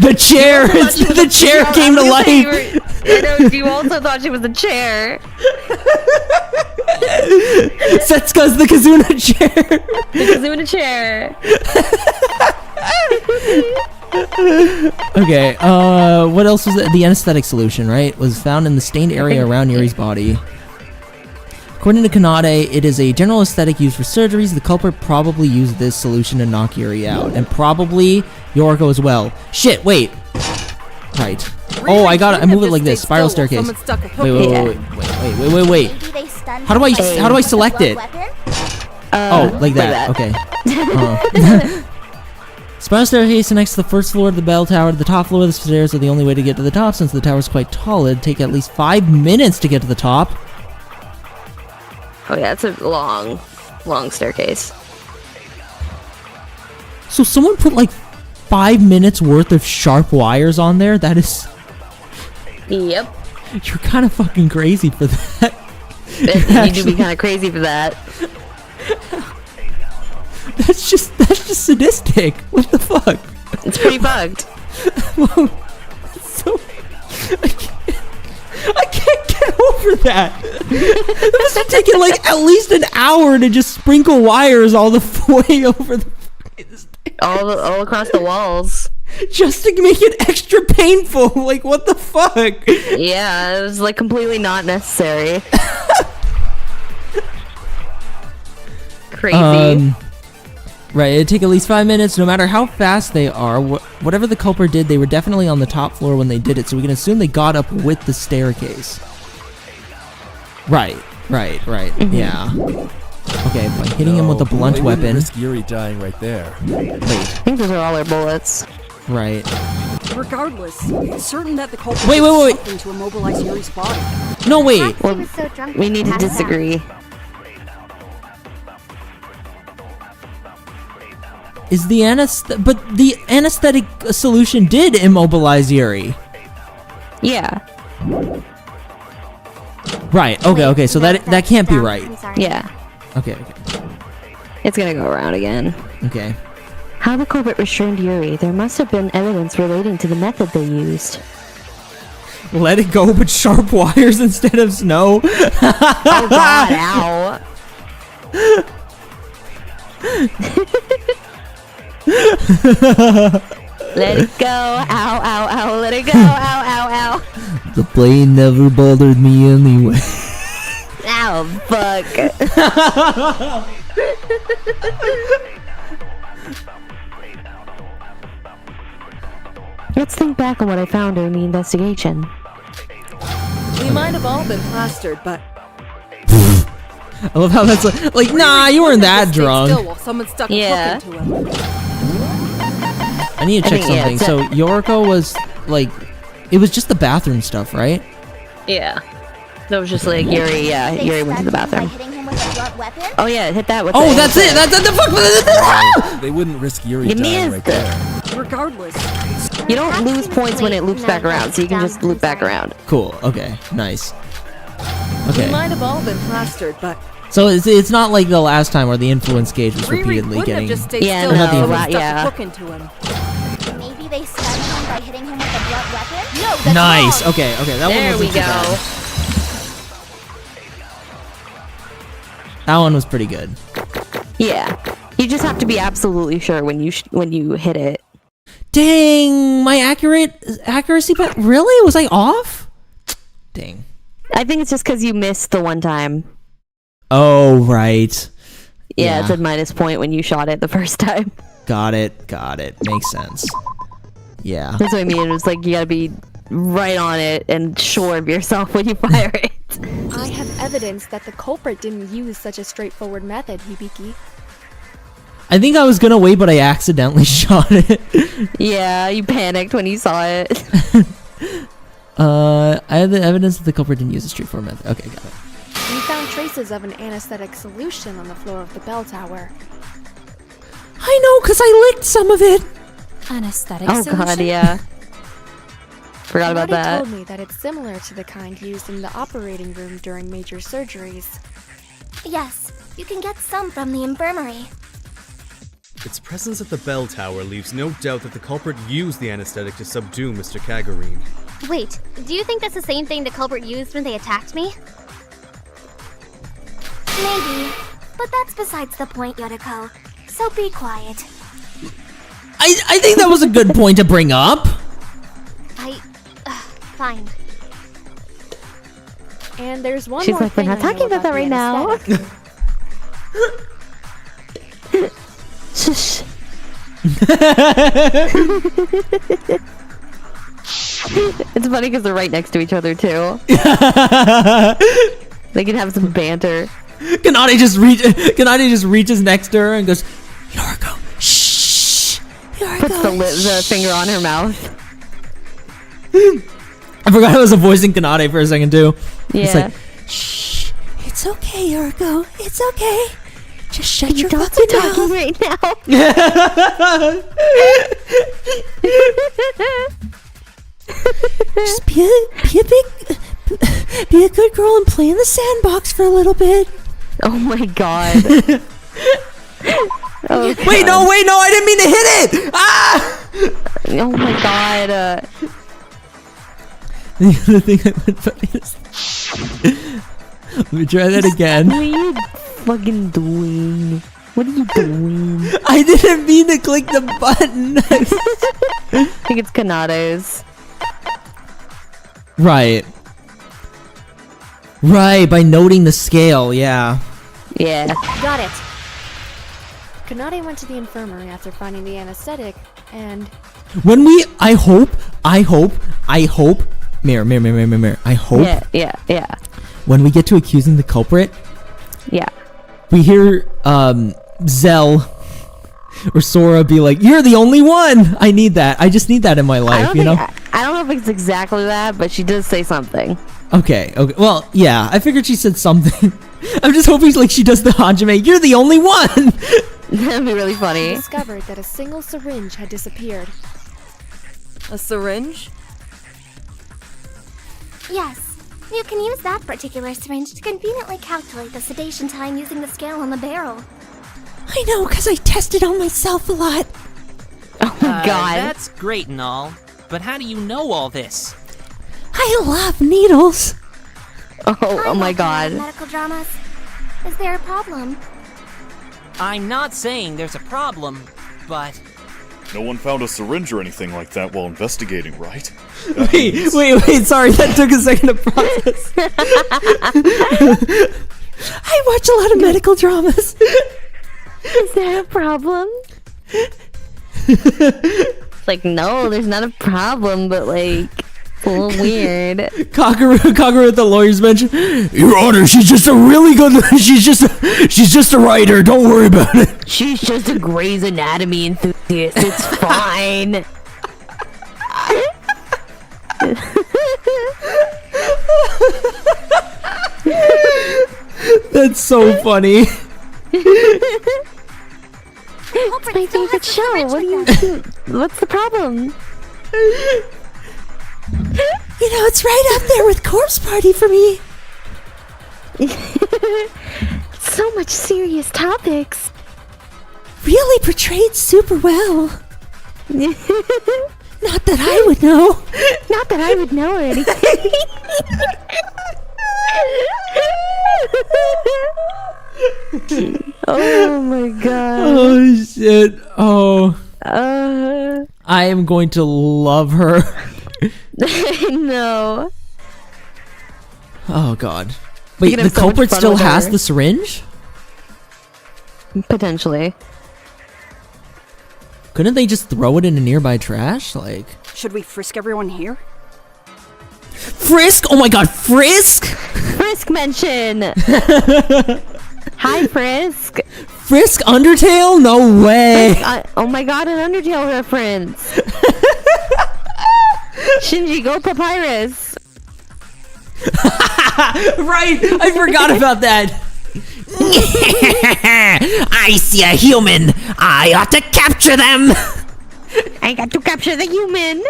The chair! The chair came to life! I know, you also thought she was a chair. Setsuka's the Kazuna chair! The Kazuna chair. Okay, what else was it? The anesthetic solution, right? Was found in the stained area around Yuri's body. According to Kanade, it is a general aesthetic used for surgeries. The culprit probably used this solution to knock Yuri out. And probably Yoriko as well. Shit, wait. Right. Oh, I got it. I move it like this. Spiral staircase. Wait. How do I select it? Oh, like that. Okay. Spiral staircase connects the first floor of the bell tower to the top floor. The stairs are the only way to get to the top. Since the tower is quite tall, it'd take at least 5 minutes to get to the top. Oh yeah, it's a long staircase. So someone put like 5 minutes worth of sharp wires on there? That is... Yep. You're kind of fucking crazy for that. You do be kind of crazy for that. That's just sadistic. What the fuck? It's pretty bugged. So... I can't get over that. It must have taken like at least an hour to just sprinkle wires all the way over the all across the walls, just to make it extra painful. Like, what the fuck? Yeah, it was like completely not necessary. Crazy. Right, it'd take at least 5 minutes, no matter how fast they are. Whatever the culprit did, they were definitely on the top floor when they did it, so we can assume they got up with the staircase. Right. Mm-hmm. Yeah. Okay, by hitting him with a blunt weapon. Risk Yuri dying right there. Wait. I think those are all their bullets. Right. Regardless, it's certain that the culprit Wait. did something to immobilize Yuri's body. No, wait. Well, we need to disagree. Is the the anesthetic solution did immobilize Yuri. Yeah. Right. Okay. So that can't be right. Yeah. Okay. It's gonna go around again. Okay. How the culprit restrained Yuri. There must have been evidence relating to the method they used. Let it go with sharp wires instead of snow. Oh god, ow. Let it go, ow, let it go, ow. The plane never bothered me anyway. Oh, fuck. Let's think back on what I found during the investigation. We might have all been plastered, but I love how that's like nah, you weren't that drunk. still while someone stuck a hook into him. I need to check something. So Yoriko was like, it was just the bathroom stuff, right? Yeah. That was just like Yuri. Yeah, Yuri went to the bathroom. Oh yeah, hit that with. Oh, that's it. That's the fuck. They wouldn't risk Yuri You dying missed right there. Regardless. You don't lose points when it loops back around, so you can just loop back around. Cool. Okay. Nice. We Okay. might have all been plastered, but So it's not like the last time where the influence gauge was Riri repeatedly would getting. have just stayed Yeah, still no, while someone yeah. stuck a hook into him. Maybe they stunned him by hitting him with a blunt weapon? No, that's Nice. wrong. Okay. That There one we wasn't too go. bad. That one was pretty good. Yeah. You just have to be absolutely sure when you hit it. Dang, my accuracy, but really? Was I off? Dang. I think it's just because you missed the one time. Oh, right. Yeah, it's a minus point when you shot it the first time. Got it. Makes sense. Yeah. That's what I mean. It was like you gotta be right on it and sure of yourself when you fire it. I have evidence that the culprit didn't use such a straightforward method, Hibiki. I think I was gonna wait, but I accidentally shot it. Yeah, you panicked when you saw it. I have the evidence that the culprit didn't use a straightforward method. Okay, got it. We found traces of an anesthetic solution on the floor of the bell tower. I know, because I licked some of it. Anesthetic Oh solution? god, yeah. Forgot about Somebody that. told me that it's similar to the kind used in the operating room during major surgeries. Yes, you can get some from the infirmary. Its presence at the bell tower leaves no doubt that the culprit used the anesthetic to subdue Mr. Kagurine. Wait, do you think that's the same thing the culprit used when they attacked me? Maybe, but that's besides the point, Yoriko. So be quiet. I think that was a good point to bring up. Fine. And there's one She's more like, we're thing not I know talking about that the right now. anesthetic. Shush. It's funny because they're right next to each other too. They can have some banter. Kanade just reaches next to her and goes, Yoriko, shh. Yoriko, Puts the finger on her mouth. I forgot I was voicing Kanade for a second too. It's Yeah. like, shh. It's okay, Yoriko. It's okay. Just shut your Dogs fucking are talking mouth. right now. Just be a good girl and play in the sandbox for a little bit. Oh my god. Oh, Wait, no, I didn't mean to hit it. Ah! Oh my god. The other thing I would put is, let me try that again. What are you fucking doing? What are you doing? I didn't mean to click the button. I think it's Kanade's. Right, by noting the scale, yeah. Yeah. Got it. Kanade went to the infirmary after finding the anesthetic, and When we, I hope, mirror, I hope Yeah. when we get to accusing the culprit, Yeah. we hear, Zell or Sora be like, you're the only one! I need that. I just need that in my life, you know? I don't know if it's exactly that, but she does say something. Okay. Well, yeah, I figured she said something. I'm just hoping like she does the Hajime, you're the only one! That'd be really funny. discovered that a single syringe had disappeared. A syringe? Yes, you can use that particular syringe to conveniently calculate the sedation time using the scale on the barrel. I know, because I tested on myself a lot. Oh my god. That's great and all, but how do you know all this? I love needles. Oh my god. Medical dramas. Is there a problem? I'm not saying there's a problem, but No one found a syringe or anything like that while investigating, right? Wait, sorry, that took a second to process. I watch a lot of medical dramas. Is there a problem? It's like, no, there's not a problem, but like, it's a little weird. Kagura at the lawyer's bench. Your Honor, she's just a really good. She's just a writer. Don't worry about it. She's just a Grey's Anatomy enthusiast. It's fine. That's so funny. It's my favorite show. What do you do? What's the problem? You know, it's right up there with Corpse Party for me. So much serious topics. Really portrayed super well. Not that I would know. Not that I would know or anything. Oh my god. Oh shit. Oh. I am going to love her. No. Oh god. Wait, the culprit still has the syringe? Potentially. Couldn't they just throw it in a nearby trash? Like, should we frisk everyone here? Frisk? Oh my god, Frisk? Frisk mention. Hi, Frisk. Frisk Undertale? No way. Oh my god, an Undertale reference. Shinji, go Papyrus. Right, I forgot about that. I see a human. I ought to capture them. I got to capture the human.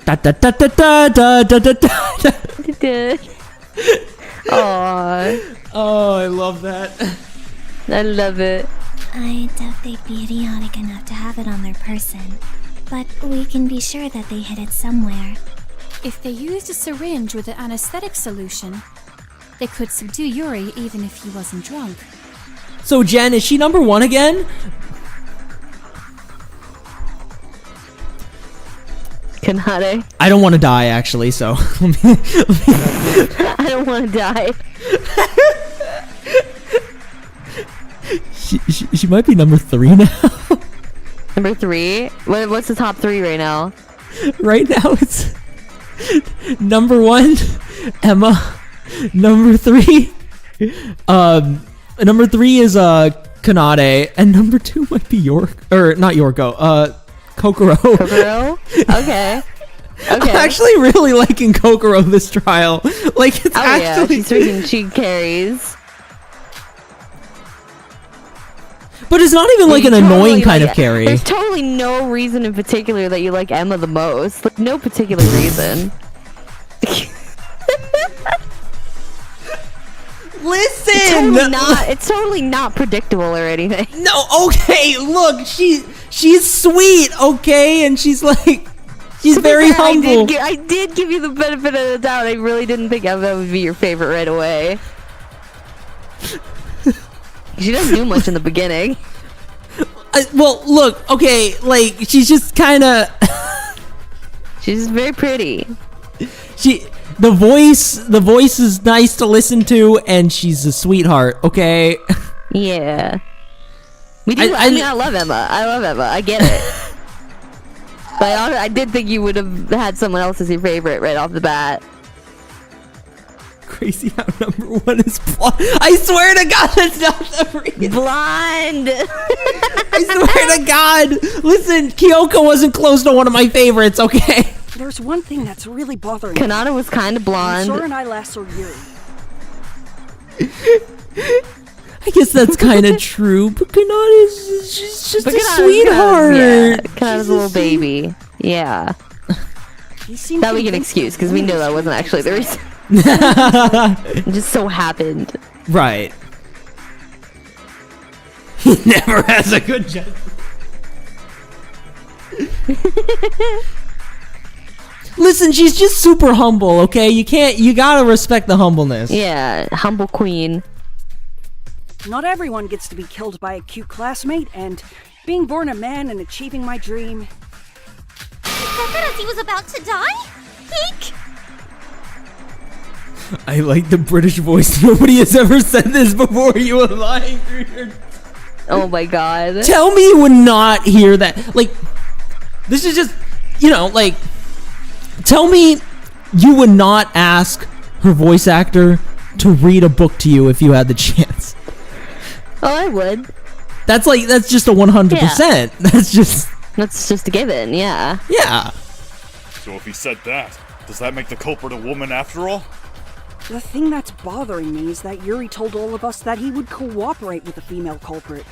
Da da da da da da da da. Aww. Oh, I love that. I love it. I doubt they'd be idiotic enough to have it on their person, but we can be sure that they hid it somewhere. If they used a syringe with an anesthetic solution, they could subdue Yuri even if he wasn't drunk. So Jen, is she number one again? Kanade. I don't want to die, actually, so... I don't want to die. She might be number 3 now. Number 3? What's the top 3 right now? Right now it's... number 1, Emma. Number 3... number 3 is, Kanade. And number 2 might be not Yorko, Kokoro. Kokoro? Okay. I'm actually really liking Kokoro this trial. Like, it's actually... yeah, she carries. But it's not even like an annoying kind of carry. There's totally no reason in particular that you like Emma the most. Like, no particular reason. Listen! It's totally not predictable or anything. No, okay, look, she's sweet, okay? And she's like... She's very humble. I did give you the benefit of the doubt. I really didn't think Emma would be your favorite right away. She doesn't do much in the beginning. Well, look, okay, like, she's just kind of... She's very pretty. The voice is nice to listen to, and she's a sweetheart, okay? Yeah. I love Emma. I get it. But I did think you would have had someone else as your favorite right off the bat. Crazy how number 1 is blonde. I swear to God, that's not the reason. Blonde. I swear to God. Listen, Kyoko wasn't close to one of my favorites, okay? There's one thing that's really bothering Kanata was kind of blonde. Sora and I last saw Yuri. I guess that's kind of true, but Kanata's she's just a sweetheart. Yeah, Kanata's a little baby. Yeah. That we can excuse, because we know that wasn't actually the reason. It just so happened. Right. He never has a good job. Listen, she's just super humble, okay? You gotta respect the humbleness. Yeah, humble queen. Not everyone gets to be killed by a cute classmate, and Being born a man and achieving my dream. You said that as he was about to die? Eek! I like the British voice. Nobody has ever said this before. You were lying through your... Oh my god. Tell me you would not hear that. Like, this is just, you know, like, tell me you would not ask her voice actor to read a book to you if you had the chance. Oh, I would. That's just a 100%. Yeah. That's just a given, yeah. Yeah. So if he said that, does that make the culprit a woman after all? The thing that's bothering me is that Yuri told all of us that he would cooperate with the female culprit.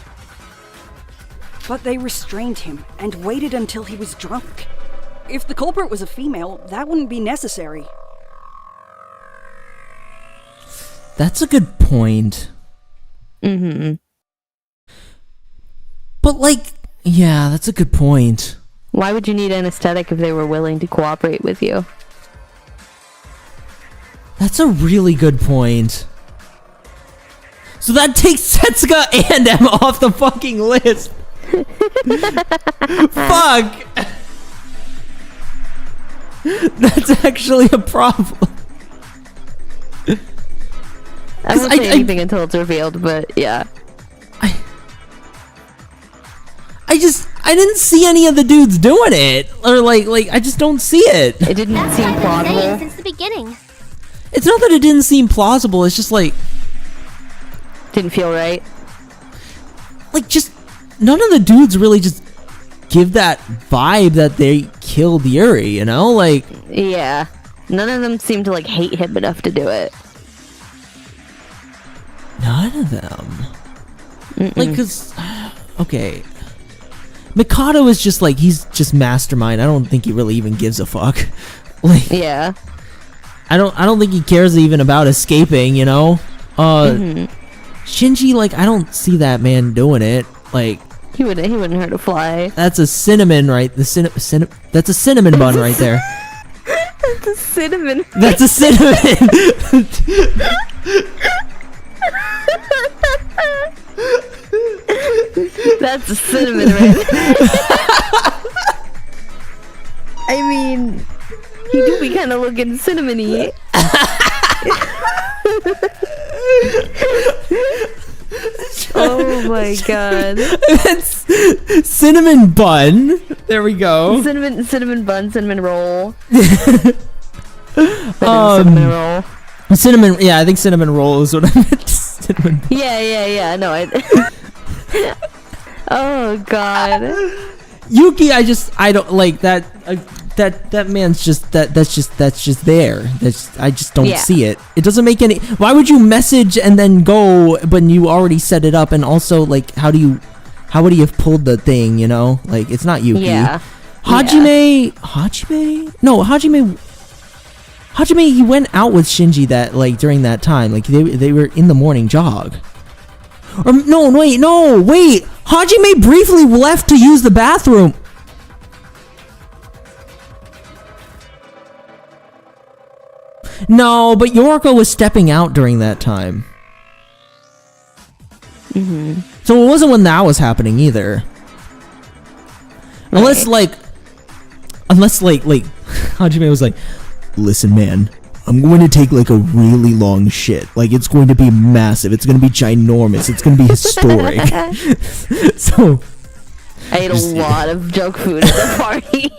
But they restrained him and waited until he was drunk. If the culprit was a female, that wouldn't be necessary. That's a good point. Mm-hmm. But, like, yeah, that's a good point. Why would you need anesthetic if they were willing to cooperate with you? That's a really good point. So that takes Setsuka and Emma off the fucking list. Fuck. That's actually a problem. I won't say anything until it's revealed, but yeah. I didn't see any of the dudes doing it. Or like I just don't see it. It didn't seem plausible. Since the beginning. It's not that it didn't seem plausible, it's just like... Didn't feel right. Like, just... None of the dudes really just give that vibe that they killed Yuri, you know? Like... Yeah. None of them seem to, like, hate him enough to do it. None of them. Like, because... Okay. Mikado is just, like, he's just mastermind. I don't think he really even gives a fuck. Like... Yeah. I don't think he cares even about escaping, you know? Shinji, like, I don't see that man doing it. Like... He wouldn't hurt a fly. That's a cinnamon, right? That's a cinnamon bun right there. That's a cinnamon. That's a cinnamon. That's a cinnamon right there. I mean, he do be kind of looking cinnamony. Oh my god. That's cinnamon bun. There we go. Cinnamon bun, cinnamon roll. Cinnamon roll. Cinnamon, yeah, I think cinnamon roll is what I meant. Cinnamon. Yeah. No, oh god. Yuki, I don't like that. That man's just that's just there. I just don't see it. It doesn't make any. Why would you message and then go, but you already set it up? And also, like, how would he have pulled the thing? You know, like, it's not Yuki. Yeah. Hajime. No, Hajime. He went out with Shinji during that time. Like, they were in the morning jog. Or no, wait. Hajime briefly left to use the bathroom. No, but Yoriko was stepping out during that time. So it wasn't when that was happening either. Unless Hajime was like, listen, man, I'm going to take like a really long shit. Like, it's going to be massive. It's going to be ginormous. It's going to be historic. So I ate a lot of junk food at the party.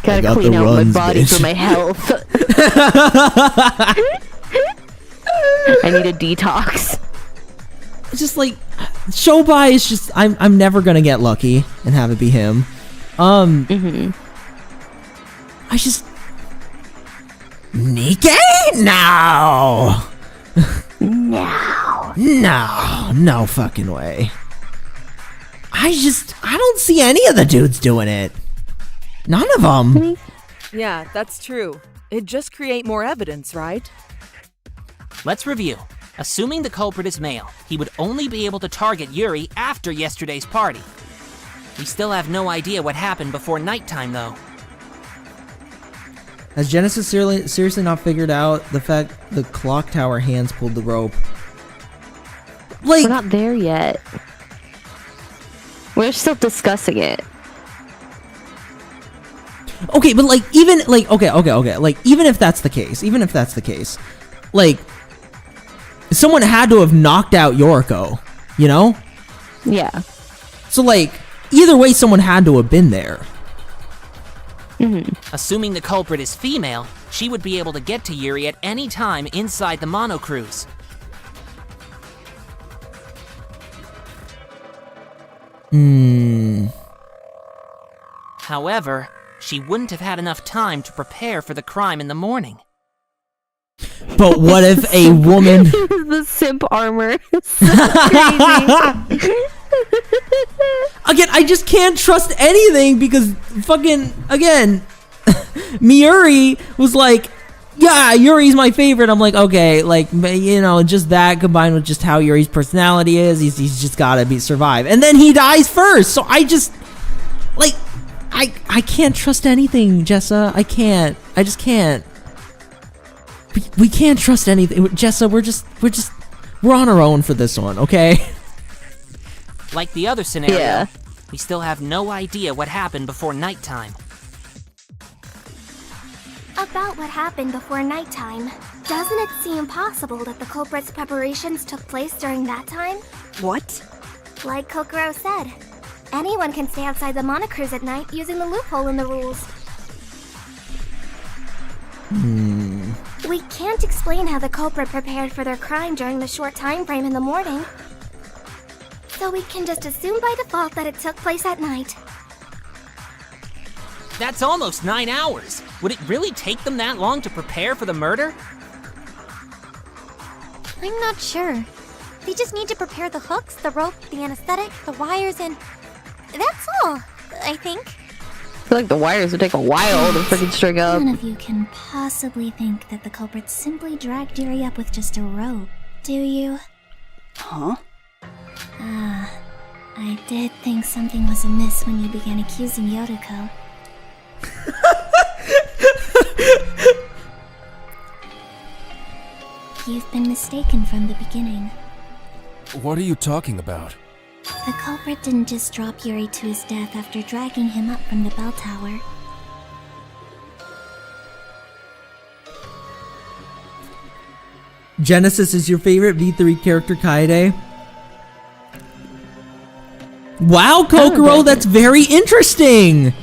Gotta clean out my body for my health. I need a detox. It's just like Shobai is just I'm never gonna get lucky and have it be him. I just Nikei? No fucking way. I don't see any of the dudes doing it. None of them. Yeah, that's true. It'd just create more evidence, right? Let's review. Assuming the culprit is male, he would only be able to target Yuri after yesterday's party. We still have no idea what happened before nighttime, though. Has Genesis seriously not figured out the fact the clock tower hands pulled the rope? We're not there yet. We're still discussing it. Okay, but like even like okay, like even if that's the case, like someone had to have knocked out Yoriko, you know? Yeah. So like either way, someone had to have been there. Assuming the culprit is female, she would be able to get to Yuri at any time inside the monocruise. However, she wouldn't have had enough time to prepare for the crime in the morning. But what if a woman... The simp armor. So crazy. Again, I just can't trust anything because fucking, again, Miuri was like, yeah, Yuri's my favorite. I'm like, okay, like, you know, just that combined with just how Yuri's personality is, he's just gotta survive. And then he dies first, so I just, like, I can't trust anything, Jessa. I just can't. We can't trust anything. Jessa, we're on our own for this one, okay? Like the other scenario, Yeah. we still have no idea what happened before nighttime. About what happened before nighttime, doesn't it seem possible that the culprit's preparations took place during that time? What? Like Kokoro said, anyone can stay outside the monocruise at night using the loophole in the rules. We can't explain how the culprit prepared for their crime during the short time frame in the morning. So we can just assume by default that it took place at night. That's almost 9 hours. Would it really take them that long to prepare for the murder? I'm not sure. They just need to prepare the hooks, the rope, the anesthetic, the wires, and that's all, I think. I feel like the wires would take a while to freaking string up. None of you can possibly think that the culprit simply dragged Yuri up with just a rope, do you? Huh? I did think something was amiss when you began accusing Yoriko. You've been mistaken from the beginning. What are you talking about? The culprit didn't just drop Yuri to his death after dragging him up from the bell tower. Genesis is your favorite V3 character, Kaede? Wow, Kokoro, that's very interesting!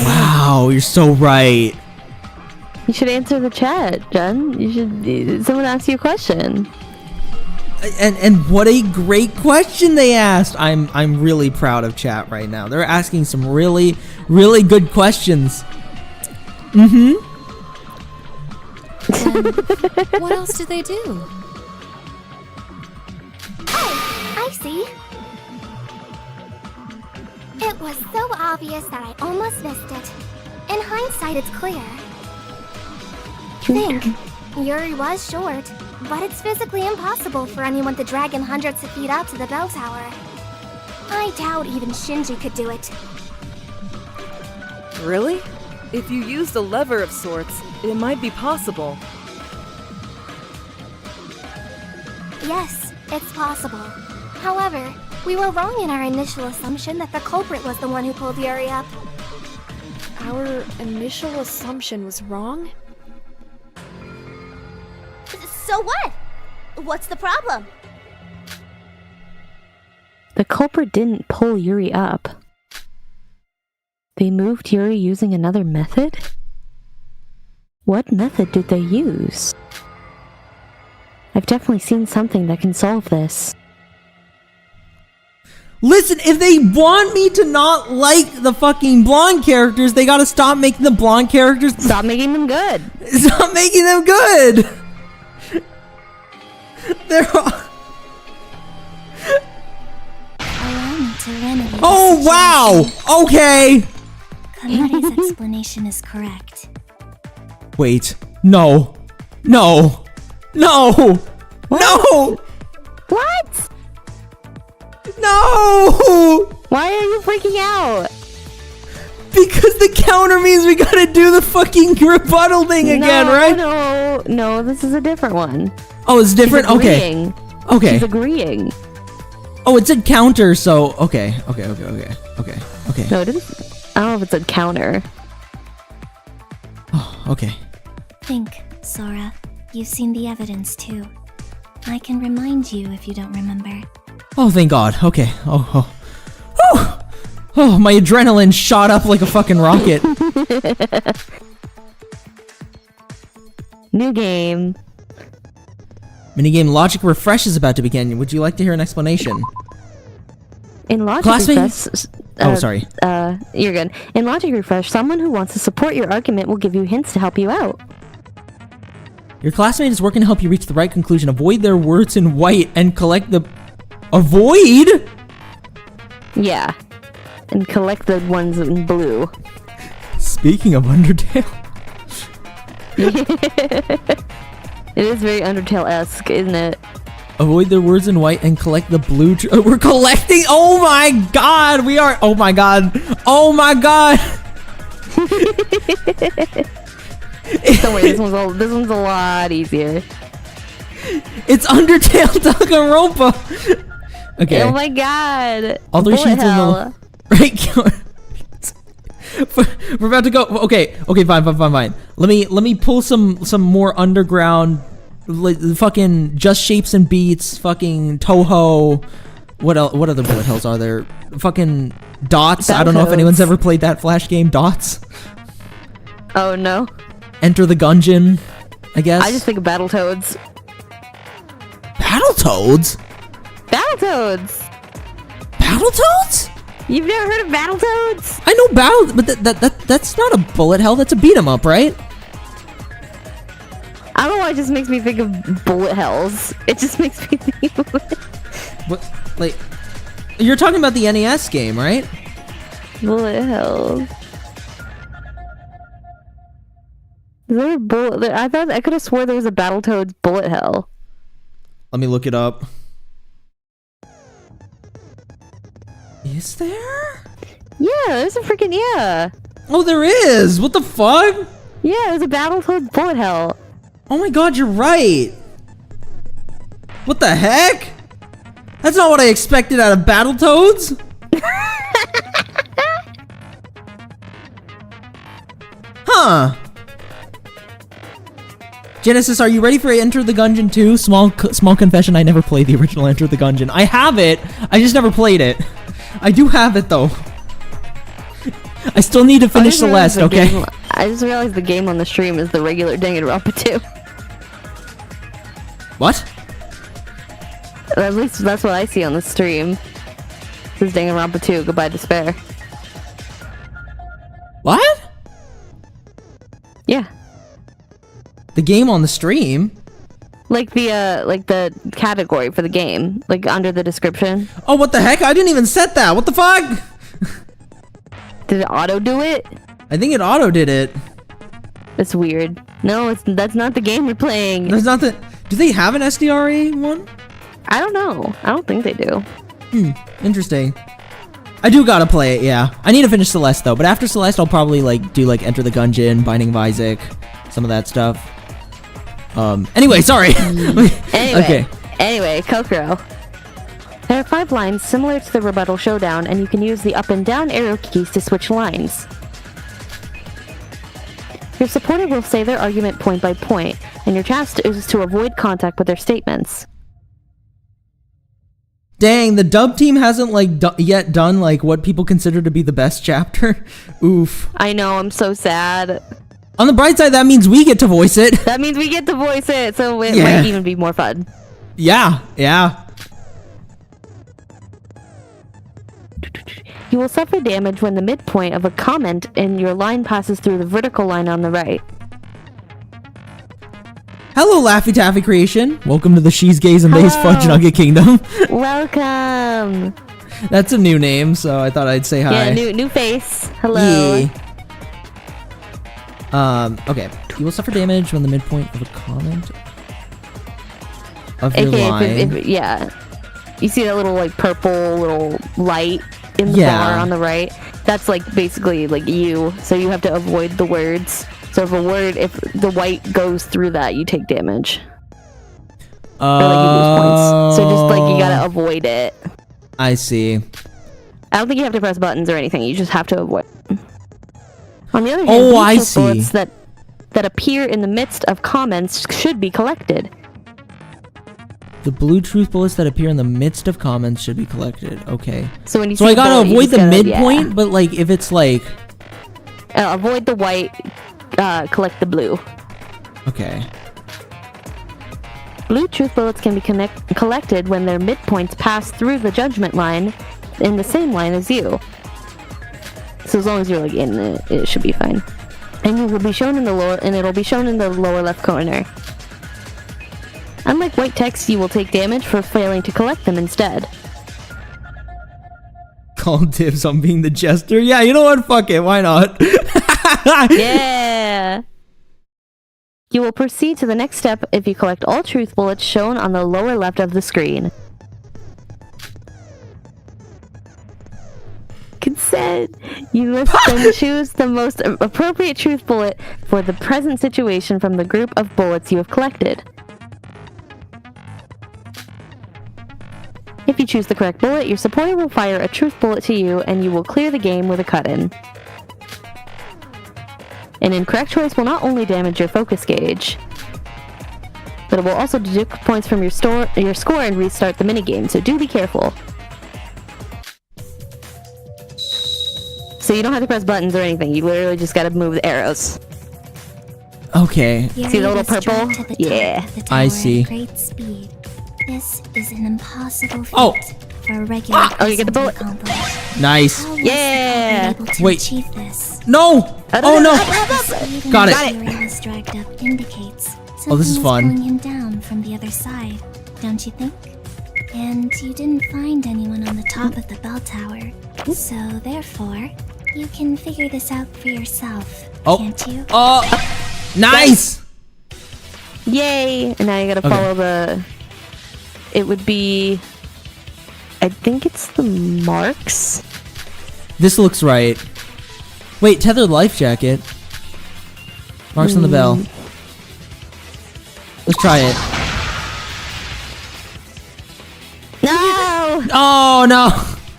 Wow, you're so right. You should answer the chat, Jen. Someone asked you a question. And what a great question they asked. I'm really proud of chat right now. They're asking some really, really good questions. What else did they do? Oh, I see. It was so obvious that I almost missed it. In hindsight, it's clear. Think. Yuri was short, but it's physically impossible for anyone to drag him hundreds of feet up to the bell tower. I doubt even Shinji could do it. Really? If you used a lever of sorts, it might be possible. Yes, it's possible. However, we were wrong in our initial assumption that the culprit was the one who pulled Yuri up. Our initial assumption was wrong? So what? What's the problem? The culprit didn't pull Yuri up. They moved Yuri using another method? What method did they use? I've definitely seen something that can solve this. Listen, if they want me to not like the fucking blonde characters, they gotta stop making the blonde characters... Stop making them good! Stop making them good! They're all... Allow me to remedy the Oh, wow! Okay! Kamare's explanation is correct. Wait. No. No. No! No! What? No! Why are you freaking out? Because the counter means we gotta do the fucking rebuttal thing again, right? No, this is a different one. Oh, it's different? She's Okay. agreeing. Okay. She's agreeing. Oh, it said counter, so okay. No, it didn't. I don't know if it said counter. Oh, okay. Think, Sora. You've seen the evidence too. I can remind you if you don't remember. Oh, thank God. Okay. Oh. Oh, my adrenaline shot up like a fucking rocket. New game. Minigame Logic Refresh is about to begin. Would you like to hear an explanation? In Logic Classmates? Refresh... sorry. You're good. In Logic Refresh, someone who wants to support your argument will give you hints to help you out. Your classmate is working to help you reach the right conclusion. Avoid their words in white and collect the... Avoid? Yeah. And collect the ones in blue. Speaking of Undertale... It is very Undertale-esque, isn't it? Avoid their words in white and collect the blue... we're collecting... Oh my God! We are... Oh my God! Oh my God! Don't worry, this one's a lot easier. It's Undertale Danganronpa! Okay. Oh my God! All three Bullet sheets hell. Right. We're about to go. Okay, fine. Let me pull some more underground, fucking Just Shapes and Beats, fucking Toho. What other bullet hells are there? Fucking Dots. I don't know if anyone's ever played that Flash game, Dots. Oh no. Enter the Gungeon, I guess. I just think of Battletoads. Battletoads? Battletoads! Battletoads? You've never heard of Battletoads? I know but that's not a bullet hell. That's a beat 'em up, right? I don't know why it just makes me think of bullet hells. It just makes me think of it. What? Like, you're talking about the NES game, right? Bullet hells. Is there a bullet? I could have swore there was a Battletoads bullet hell. Let me look it up. Is there? Yeah, there's a freaking Oh, there is. What the fuck? Yeah, there's a Battletoads bullet hell. Oh my God, you're right. What the heck? That's not what I expected out of Battletoads. Huh. Genesis, are you ready for Enter the Gungeon 2? Small confession, I never played the original Enter the Gungeon. I have it, I just never played it. I do have it though. I still need to finish Celeste, okay? I just realized the game on the stream is the regular Danganronpa 2. What? At least that's what I see on the stream. This is Danganronpa 2, Goodbye Despair. What? Yeah. The game on the stream? Like the category for the game, like under the description. Oh, what the heck? I didn't even set that. What the fuck? Did it auto do it? I think it auto did it. That's weird. No, that's not the game you're playing. There's not the... Do they have an SDRA one? I don't know. I don't think they do. Interesting. I do gotta play it, yeah. I need to finish Celeste though, but after Celeste I'll probably do Enter the Gungeon, Binding of Isaac, some of that stuff. Anyway, sorry. Anyway, Kokoro. There are 5 lines similar to the Rebuttal Showdown, and you can use the up and down arrow keys to switch lines. Your supporter will say their argument point by point, and your task is to avoid contact with their statements. Dang, the dub team hasn't yet done what people consider to be the best chapter. Oof. I know, I'm so sad. On the bright side, that means we get to voice it. That means we get to voice it, so it might even be more fun. Yeah. You will suffer damage when the midpoint of a comment in your line passes through the vertical line on the right. Hello, Laffy Taffy Creation. Welcome to the She's Gays and They's Fudge Nugget Kingdom. Welcome. That's a new name, so I thought I'd say hi. Yeah, new face. Hello. Yeah. Okay. You will suffer damage when the midpoint of a comment of your line. Yeah. You see that little purple little light in the bar on the right? That's basically you. So you have to avoid the words. So if the white goes through that, you take damage. Or like you lose points. So just like you gotta avoid it. I see. I don't think you have to press buttons or anything. You just have to avoid. On the other hand, Oh, I truth see. bullets that appear in the midst of comments should be collected. The blue truth bullets that appear in the midst of comments should be collected. Okay. So when you So see I a gotta bullet, you avoid just the gotta- midpoint, yeah. but like if it's like. Avoid the white. Collect the blue. Okay. Blue truth bullets can be collected when their midpoints pass through the judgment line in the same line as you. So as long as you're like in it, it should be fine. And it will be shown in the lower, and it'll be shown in the lower left corner. Unlike white text, you will take damage for failing to collect them instead. Call dibs on being the jester. Yeah, you know what? Fuck it. Why not? Yeah. You will proceed to the next step if you collect all truth bullets shown on the lower left of the screen. Consent. You must then choose the most appropriate truth bullet for the present situation from the group of bullets you have collected. If you choose the correct bullet, your supporter will fire a truth bullet to you and you will clear the game with a cut-in. An incorrect choice will not only damage your focus gauge, but it will also deduct points from your score and restart the minigame, so do be careful. So you don't have to press buttons or anything, you literally just gotta move the arrows. Okay. See the little purple? Yeah. I see. Great speed. This is an impossible feat Oh. for a regular Oh, you get the bullet. Nice. How was Yeah. the able to Wait. achieve this? No! Oh no! Got Got it. it. Was dragged up indicates Oh, this is something was fun. pulling him down from the other side, don't you think? And you didn't find anyone on the top of the bell tower, so therefore, you can figure this out for yourself, Oh. can't you? Oh! Nice! Yay! And now you gotta Okay. follow the... It would be... I think it's the marks? This looks right. Wait, tethered life jacket. Marks on the bell. Let's try it. No! Oh no!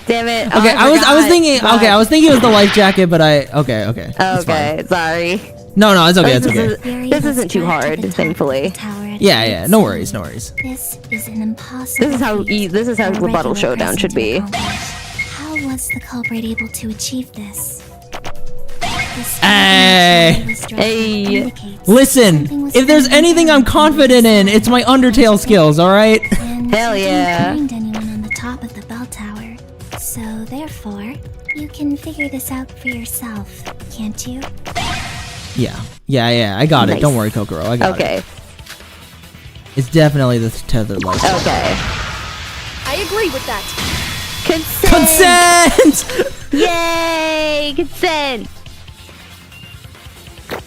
Damn it. Okay, I was thinking. Okay, I was thinking it was the life jacket, but I. Okay. It's fine. Okay, sorry. No, it's okay. It's okay. This isn't too hard, thankfully. Yeah. No worries. This is an impossible This is how for a rebuttal regular showdown person should to be. accomplish. How was the culprit able to achieve this? Hey. Hey. Listen, if there's anything I'm confident in, it's my Undertale skills. All right. Hell yeah. Didn't find anyone on the top of the bell tower, so therefore, you can figure this out for yourself, can't you? Yeah. I got it. Nice. Don't worry, Kokoro. I got it. Okay. It's definitely the tethered life jacket. Okay. I agree with that. Consent! Yay! Consent!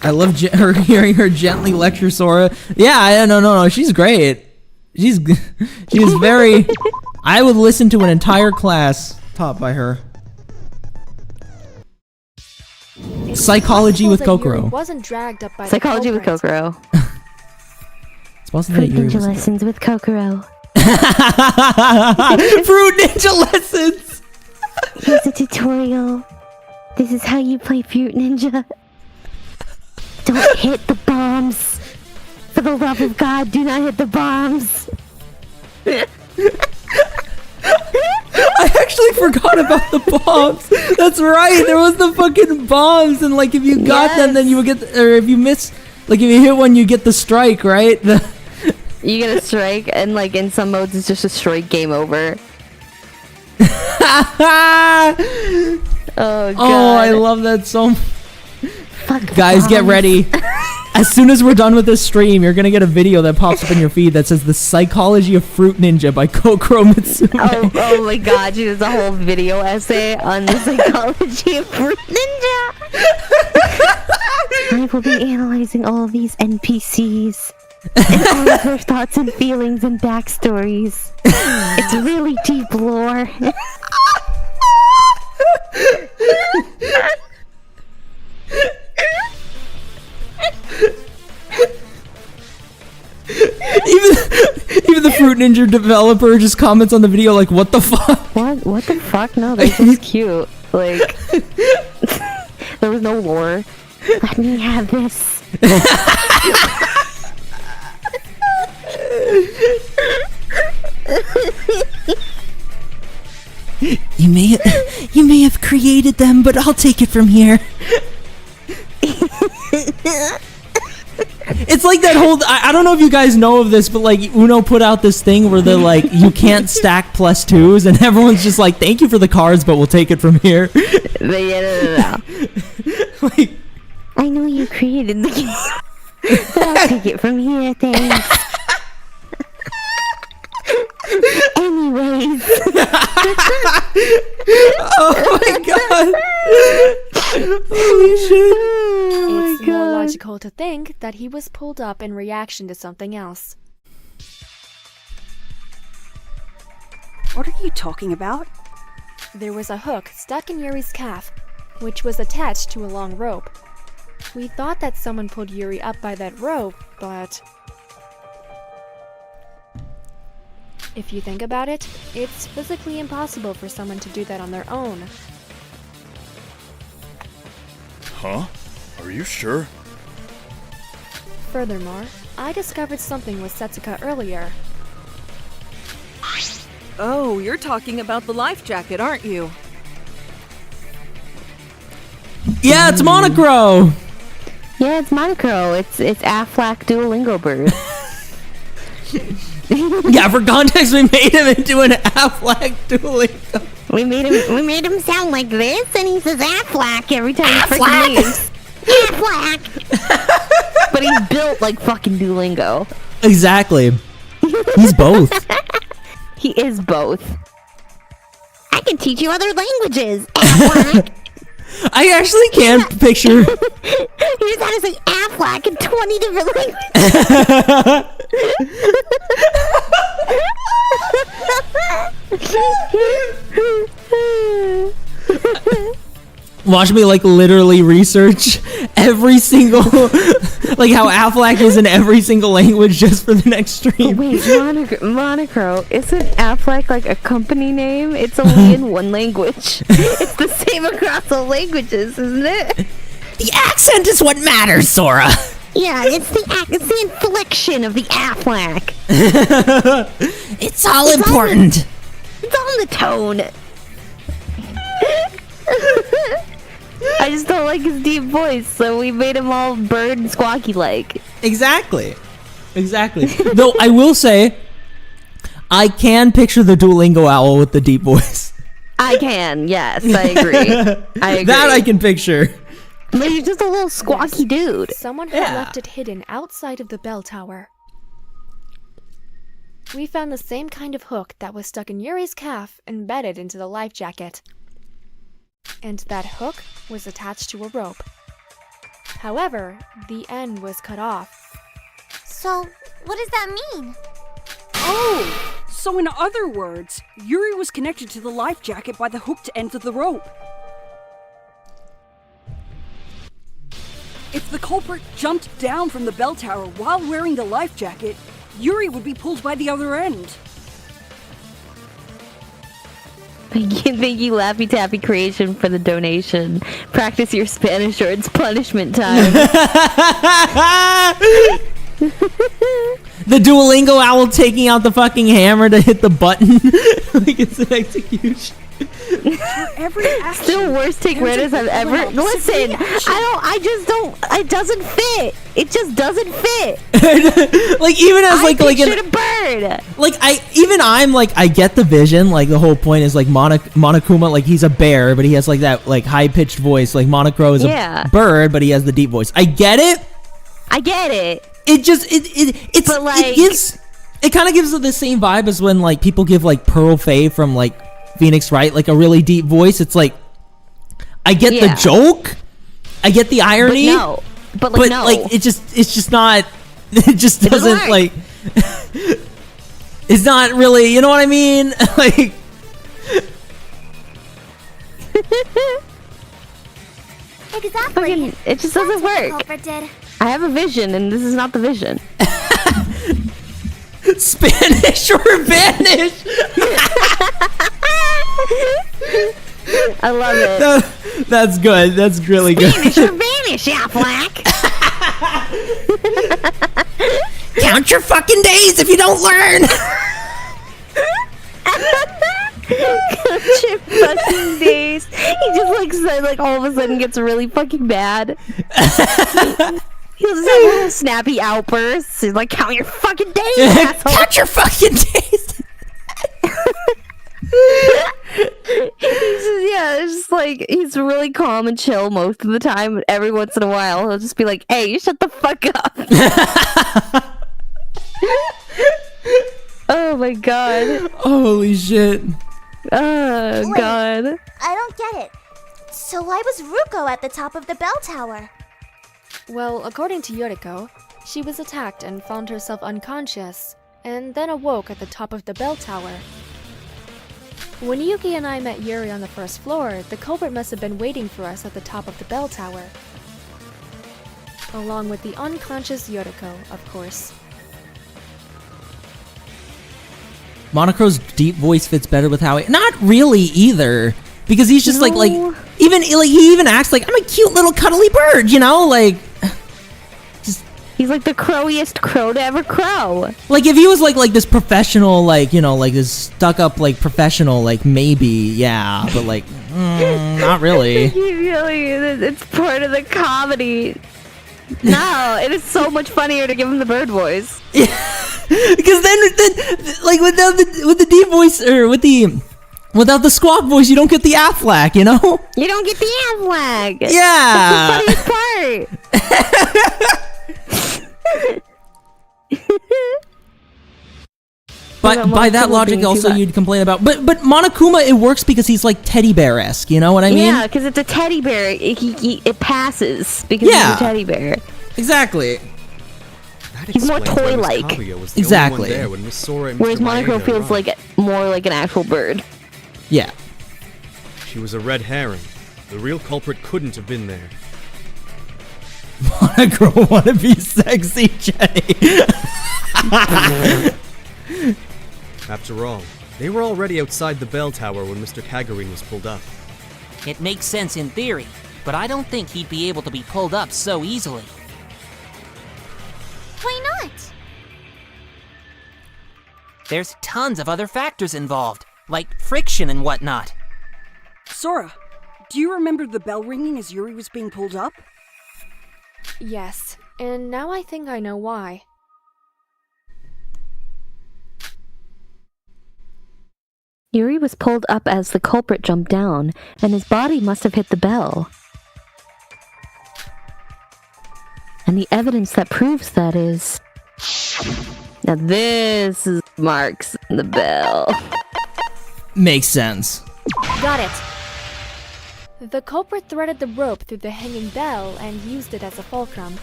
I love hearing her gently lecture Sora. Yeah, no. She's great. She's very. I would listen to an entire class taught by her. Psychology with Kokoro. Wasn't dragged up by Psychology the with Kokoro. It's possible that Yuri Ninja was lessons with Kokoro. Fruit Ninja lessons. Here's a tutorial. This is how you play Fruit Ninja. Don't hit the bombs. For the love of God, do not hit the bombs. I actually forgot about the bombs. That's right. There was the fucking bombs, and like if you got them, then you would get, or if you miss, like if you hit one, you get the strike, right? You get a strike, and like in some modes, it's just a straight game over. Oh god. Oh, I love that so much. Fuck Guys, get bombs. ready. As soon as we're done with this stream, you're gonna get a video that pops up in your feed that says "The Psychology of Fruit Ninja" by Kokoro Mitsume. Oh my god, she does a whole video essay on the psychology of Fruit Ninja. I will be analyzing all of these NPCs and all of their thoughts and feelings and backstories. It's really deep lore. Even the Fruit Ninja developer just comments on the video like, what the fuck? What the fuck? No, that's just cute. Like, there was no lore. Let me have this. You may have created them, but I'll take it from here. It's like that whole, I don't know if you guys know of this, but like Uno put out this thing where they're like, you can't stack +2s, and everyone's just like, thank you for the cards, but we'll take it from here. No. Like, I know you created the game, but I'll take it from here, thanks. Anyways. Oh my god. Holy shit. It's more logical to think that he was pulled up in reaction to something else. What are you talking about? There was a hook stuck in Yuri's calf, which was attached to a long rope. We thought that someone pulled Yuri up by that rope, but if you think about it, it's physically impossible for someone to do that on their own. Huh? Are you sure? Furthermore, I discovered something with Setsuka earlier. Oh, you're talking about the life jacket, aren't you? Yeah, it's Monocro! Yeah, it's Monocro. It's Aflac Duolingo bird. Yeah, for context, we made him into an Aflac Duolingo. We made him sound like this, and he says Aflac every time he freaking leaves. Aflac! But he's built like fucking Duolingo. Exactly. He's both. He is both. I can teach you other languages, Aflac. I actually can't picture. Here's how to say Aflac in 20 different languages. Watch me like literally research every single, like how Aflac is in every single language just for the next stream. Wait, Monocro, isn't Aflac like a company name? It's only in one language. It's the same across all languages, isn't it? The accent is what matters, Sora. Yeah, it's the inflection of the Aflac. It's all important. It's all in the tone. I just don't like his deep voice, so we made him all bird and squawky like. Exactly. Though I will say, I can picture the Duolingo owl with the deep voice. I can, yes, I agree. That I can picture. But he's just a little squawky dude. Someone had left it hidden outside of the bell tower. We found the same kind of hook that was stuck in Yuri's calf embedded into the life jacket. And that hook was attached to a rope. However, the end was cut off. So, what does that mean? Oh! So in other words, Yuri was connected to the life jacket by the hooked end of the rope. If the culprit jumped down from the bell tower while wearing the life jacket, Yuri would be pulled by the other end. Thank you, Laffy Taffy Creation, for the donation. Practice your Spanish or it's punishment time. The Duolingo owl taking out the fucking hammer to hit the button. Like it's an execution. Still worst take Reddit I've ever. Listen, it doesn't fit. It just doesn't fit. Like even as I pictured a bird. Like I get the vision. Like the whole point is like Monokuma, like he's a bear, but he has like that like high pitched voice. Like Monocro is a bird, but he has the deep voice. I get it. It just it's but like it kind of gives it the same vibe as when like people give like Pearl Faye from like Phoenix Wright like a really deep voice. It's like I get the joke, I get the irony, but like it's just not. It just doesn't like. It's not really. You know what I mean? Like. Exactly. It just doesn't work. Culprit did. I have a vision, and this is not the vision. Spanish or vanish? I love it. That's good. That's really good. Spanish or vanish, Affleck. Count your fucking days if you don't learn. Count your fucking days. He just like said, like all of a sudden gets really fucking mad. He'll just have little snappy outbursts. He's like, count your fucking days, asshole. Count your fucking days. It's just like he's really calm and chill most of the time, but every once in a while he'll just be like, hey, you shut the fuck up. Oh my god. Holy shit. Oh Wait, god. I don't get it. So why was Ruko at the top of the bell tower? Well, according to Yoriko, she was attacked and found herself unconscious, and then awoke at the top of the bell tower. When Yuki and I met Yuri on the first floor, the culprit must have been waiting for us at the top of the bell tower. Along with the unconscious Yoriko, of course. Monochro's deep voice fits better with Howie. Not really either, because he's just like even like he even acts like I'm a cute little cuddly bird, you know, like just he's like the crowiest crow to ever crow. Like if he was like this professional, like, you know, like this stuck up like professional, like maybe yeah, but like not really. It's part of the comedy. No, it is so much funnier to give him the bird voice. Because then like without the deep voice or without the squawk voice, you don't get the Affleck, you know? You don't get the Affleck. Yeah. That's the funniest part. By that logic, also you'd complain about, but Monokuma, it works because he's like teddy bear-esque. You know what I mean? Yeah, because it's a teddy bear. It passes because he's a teddy bear. Exactly. He's more toy-like. Exactly. Whereas Monokuma feels like more like an actual bird. Yeah. She was a red herring. The real culprit couldn't have been there. Monokuma wanna be sexy, Jenny. After all, they were already outside the bell tower when Mr. Kagurine was pulled up. It makes sense in theory, but I don't think he'd be able to be pulled up so easily. Why not? There's tons of other factors involved, like friction and whatnot. Sora, do you remember the bell ringing as Yuri was being pulled up? Yes, and now I think I know why. Yuri was pulled up as the culprit jumped down, and his body must have hit the bell. And the evidence that proves that is... Now this is marks the bell. Makes sense. Got it! The culprit threaded the rope through the hanging bell and used it as a fulcrum.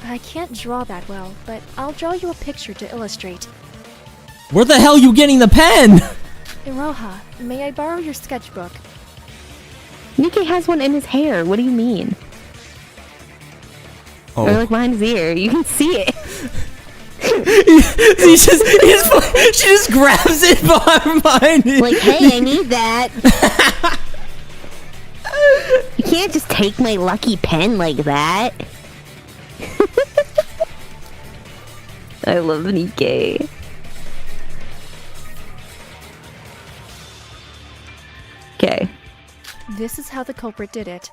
I can't draw that well, but I'll draw you a picture to illustrate. Where the hell are you getting the pen? Iroha, may I borrow your sketchbook? Nikei has one in his hair. What do you mean? Oh. Or like behind his ear. You can see it. She just grabs it behind it. Like, hey, I need that. You can't just take my lucky pen like that. I love Nikei. Okay. This is how the culprit did it.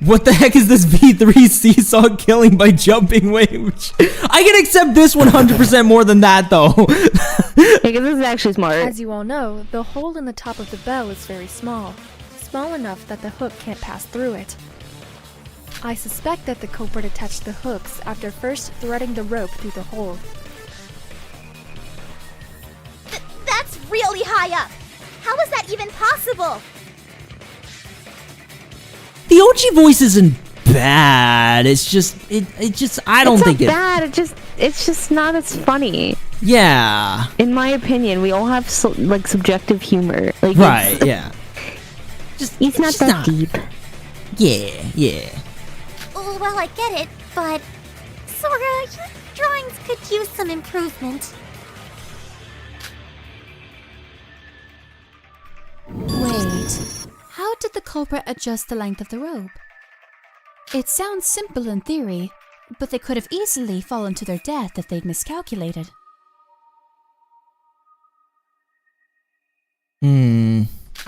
What the heck is this V3 seesaw killing by jumping wave? I can accept this 100% more than that, though. Because this is actually smart. As you all know, the hole in the top of the bell is very small. Small enough that the hook can't pass through it. I suspect that the culprit attached the hooks after first threading the rope through the hole. That's really high up! How is that even possible? The OG voice isn't bad. It's just, I don't think it's not bad. It's just not as funny. Yeah. In my opinion, we all have like subjective humor. Like, right. Yeah. It's not that deep. Yeah. Well, I get it, but Sora, your drawings could use some improvement. Wait, how did the culprit adjust the length of the rope? It sounds simple in theory, but they could have easily fallen to their death if they'd miscalculated.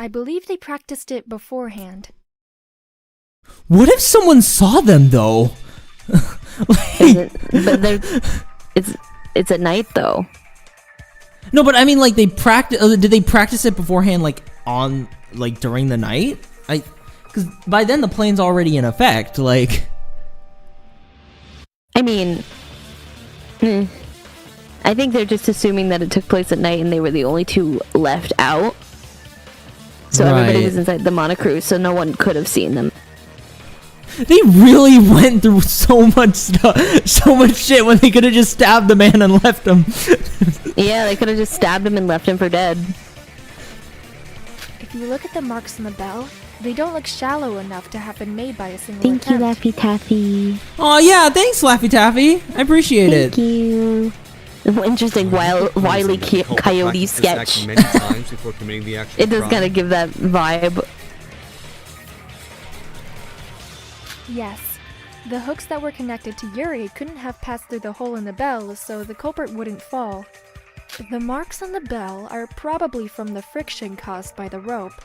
I believe they practiced it beforehand. What if someone saw them though? It's at night though. No, but I mean, like, did they practice it beforehand, like, during the night? Because by then the plan's already in effect, like... I mean... I think they're just assuming that it took place at night and they were the only two left out. So everybody was inside the monocruise, so no one could have seen them. They really went through so much stuff, so much shit when they could have just stabbed the man and left him. Yeah, they could have just stabbed him and left him for dead. If you look at the marks on the bell, they don't look shallow enough to have been made by a single Thank you, attempt. Laffy Taffy. Oh yeah, thanks, Laffy Taffy. I appreciate it. Thank you. Interesting Wile E. Coyote sketch. Many times before committing the actual It does crime. kind of give that vibe. Yes. The hooks that were connected to Yuri couldn't have passed through the hole in the bell, so the culprit wouldn't fall. The marks on the bell are probably from the friction caused by the rope,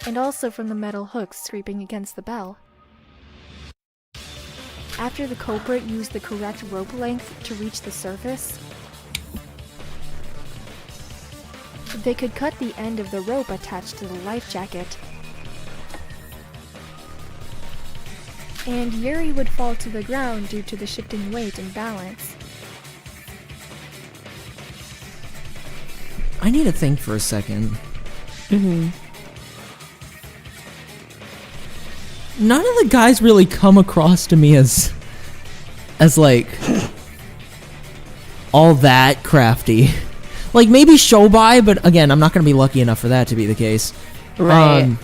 and also from the metal hooks scraping against the bell. After the culprit used the correct rope length to reach the surface, they could cut the end of the rope attached to the life jacket. And Yuri would fall to the ground due to the shifting weight and balance. I need to think for a second. None of the guys really come across to me as like all that crafty. Like maybe Shobai, but again, I'm not gonna be lucky enough for that to be the case. Right.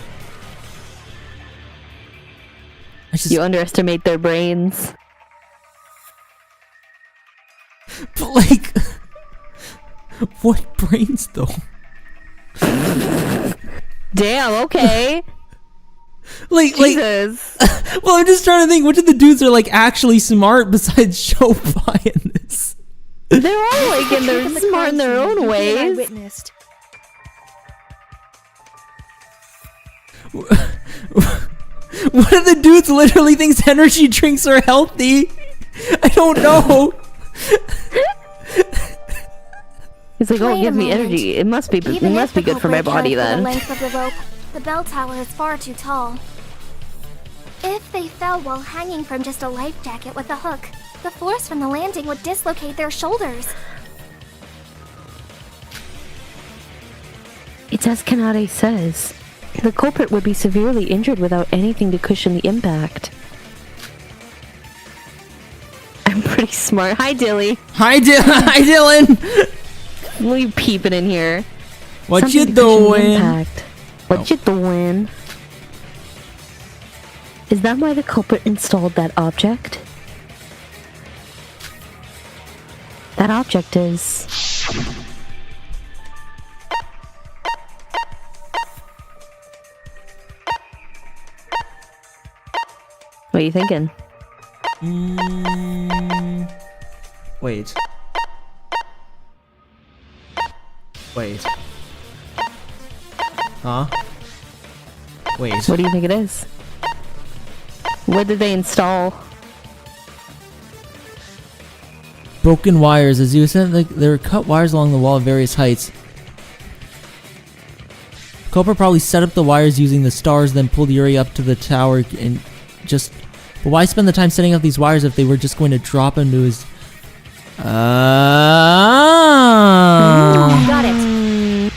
You underestimate their brains. But like, what brains though? Damn. Okay. Jesus. Well, I'm just trying to think. Which of the dudes are like actually smart besides Shobai in this? They're all like, and they're smart in their own ways. Witnessed. One of the dudes literally thinks energy drinks are healthy. I don't know. He's like, oh, it gives me energy. It must be good for my body then. The length of the rope, the bell tower is far too tall. If they fell while hanging from just a life jacket with a hook, the force from the landing would dislocate their shoulders. It's as Kanade says. The culprit would be severely injured without anything to cushion the impact. I'm pretty smart. Hi, Dilly. Hi, Dylan. What are you peeping in here? What Something you to cushion the doing? impact. What you doing? Is that why the culprit installed that object? That object is... What are you thinking? Wait. Huh? Wait. What do you think it is? What did they install? Broken wires. As you said, like, there were cut wires along the wall of various heights. Culprit probably set up the wires using the stars, then pulled Yuri up to the tower and just... But why spend the time setting up these wires if they were just going to drop him to his... Got it.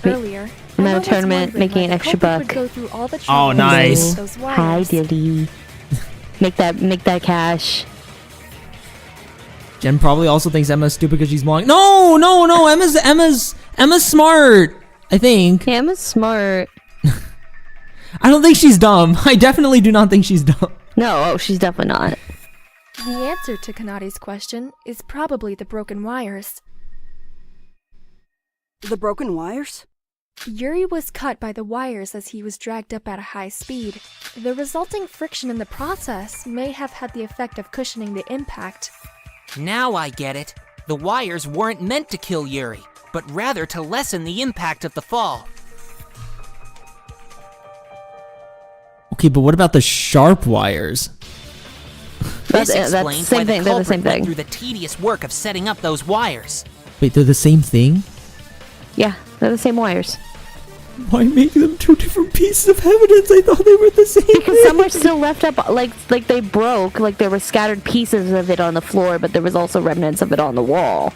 Earlier, I'm at a tournament making an extra buck. Oh, nice. Hi, Dilly. Make that cash. Jen probably also thinks Emma's stupid because she's blind. No. Emma's smart. I think. Yeah, Emma's smart. I don't think she's dumb. I definitely do not think she's dumb. No, she's definitely not. The answer to Kanadi's question is probably the broken wires. The broken wires? Yuri was cut by the wires as he was dragged up at a high speed. The resulting friction in the process may have had the effect of cushioning the impact. Now I get it. The wires weren't meant to kill Yuri, but rather to lessen the impact of the fall. Okay, but what about the sharp wires? This That's the explains same why the thing, they're the culprit same went thing. through the tedious work of setting up those wires. Wait, they're the same thing? Yeah, they're the same wires. Why make them two different pieces of evidence? I thought they were the same Because some are still left up, like they broke, like there were scattered pieces of it on the floor, but there was also remnants of it on the wall.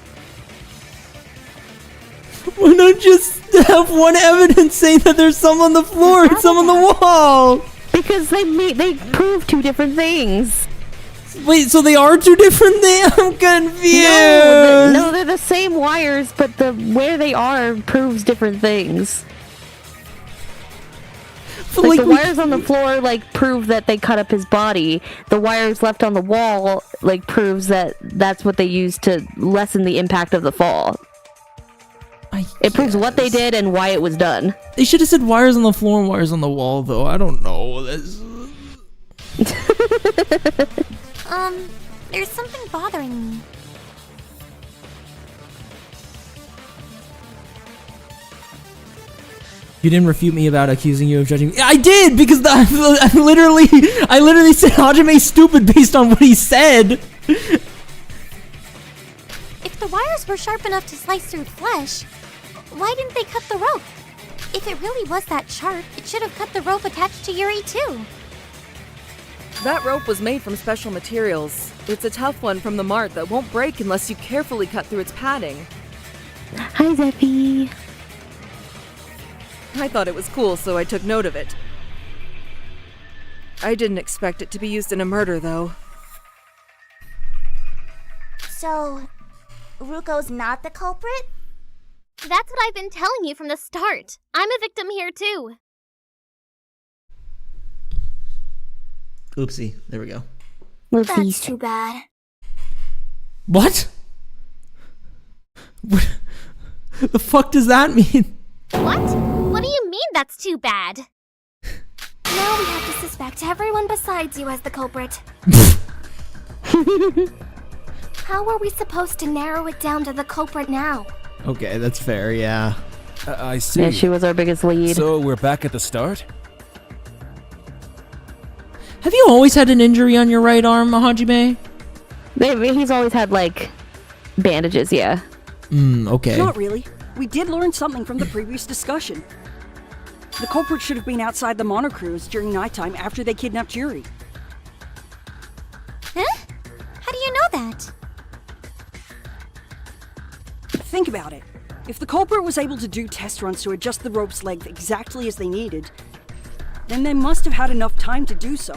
Why not just have one evidence saying that there's some on the floor and some on the wall? Because they prove two different things. Wait, so they are two different things? I'm confused. No, they're the same wires, but where they are proves different things. But like the wires on the floor, like, prove that they cut up his body. The wires left on the wall, like, proves that that's what they used to lessen the impact of the fall. It proves what they did and why it was done. They should have said wires on the floor and wires on the wall, though. I don't know. There's something bothering me. You didn't refute me about accusing you of judging me. I did, because I literally said Hajime's stupid based on what he said. If the wires were sharp enough to slice through flesh, why didn't they cut the rope? If it really was that sharp, it should have cut the rope attached to Yuri too. That rope was made from special materials. It's a tough one from the mart that won't break unless you carefully cut through its padding. Hi, Zeffy. I thought it was cool, so I took note of it. I didn't expect it to be used in a murder, though. So, Ruko's not the culprit? That's what I've been telling you from the start. I'm a victim here too. Oopsie. There we go. That's too bad. What? What the fuck does that mean? What? What do you mean that's too bad? Now we have to suspect everyone besides you as the culprit. How are we supposed to narrow it down to the culprit now? Okay, that's fair, yeah. I see. Yeah, she was our biggest lead. So we're back at the start? Have you always had an injury on your right arm, Hajime? He's always had, like, bandages, yeah. Okay. Not really. We did learn something from the previous discussion. The culprit should have been outside the monocruise during nighttime after they kidnapped Yuri. Huh? How do you know that? Think about it. If the culprit was able to do test runs to adjust the rope's length exactly as they needed, then they must have had enough time to do so.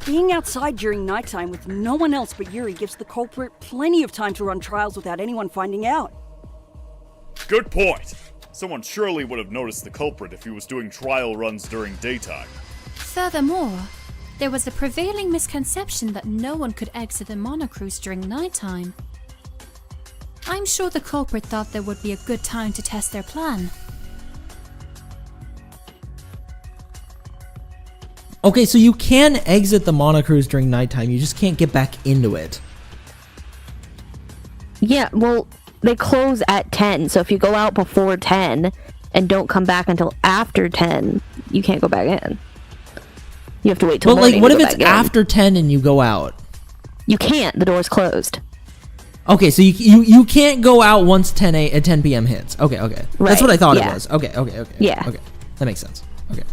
Being outside during nighttime with no one else but Yuri gives the culprit plenty of time to run trials without anyone finding out. Good point. Someone surely would have noticed the culprit if he was doing trial runs during daytime. Furthermore, there was a prevailing misconception that no one could exit the monocruise during nighttime. I'm sure the culprit thought there would be a good time to test their plan. Okay, so you can exit the monocruise during nighttime, you just can't get back into it. Yeah, well, they close at 10, so if you go out before 10 and don't come back until after 10, you can't go back in. You have to wait till But morning like, what to if go it's back in. after 10 and you go out? You can't, the door's closed. Okay, so you can't go out once 10 p.m. hits. Okay. That's Right, what I thought yeah. it was. Okay. Yeah. Okay, that makes sense. Okay.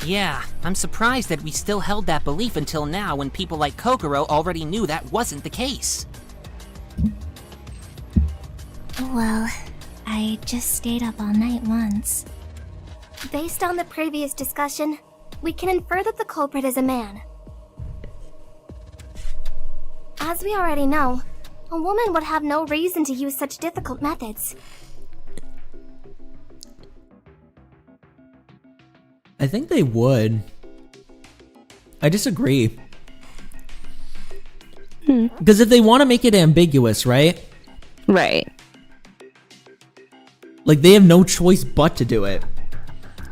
Yeah, I'm surprised that we still held that belief until now when people like Kokoro already knew that wasn't the case. Well, I just stayed up all night once. Based on the previous discussion, we can infer that the culprit is a man. As we already know, a woman would have no reason to use such difficult methods. I think they would. I disagree. Because if they want to make it ambiguous, right? Right. Like, they have no choice but to do it.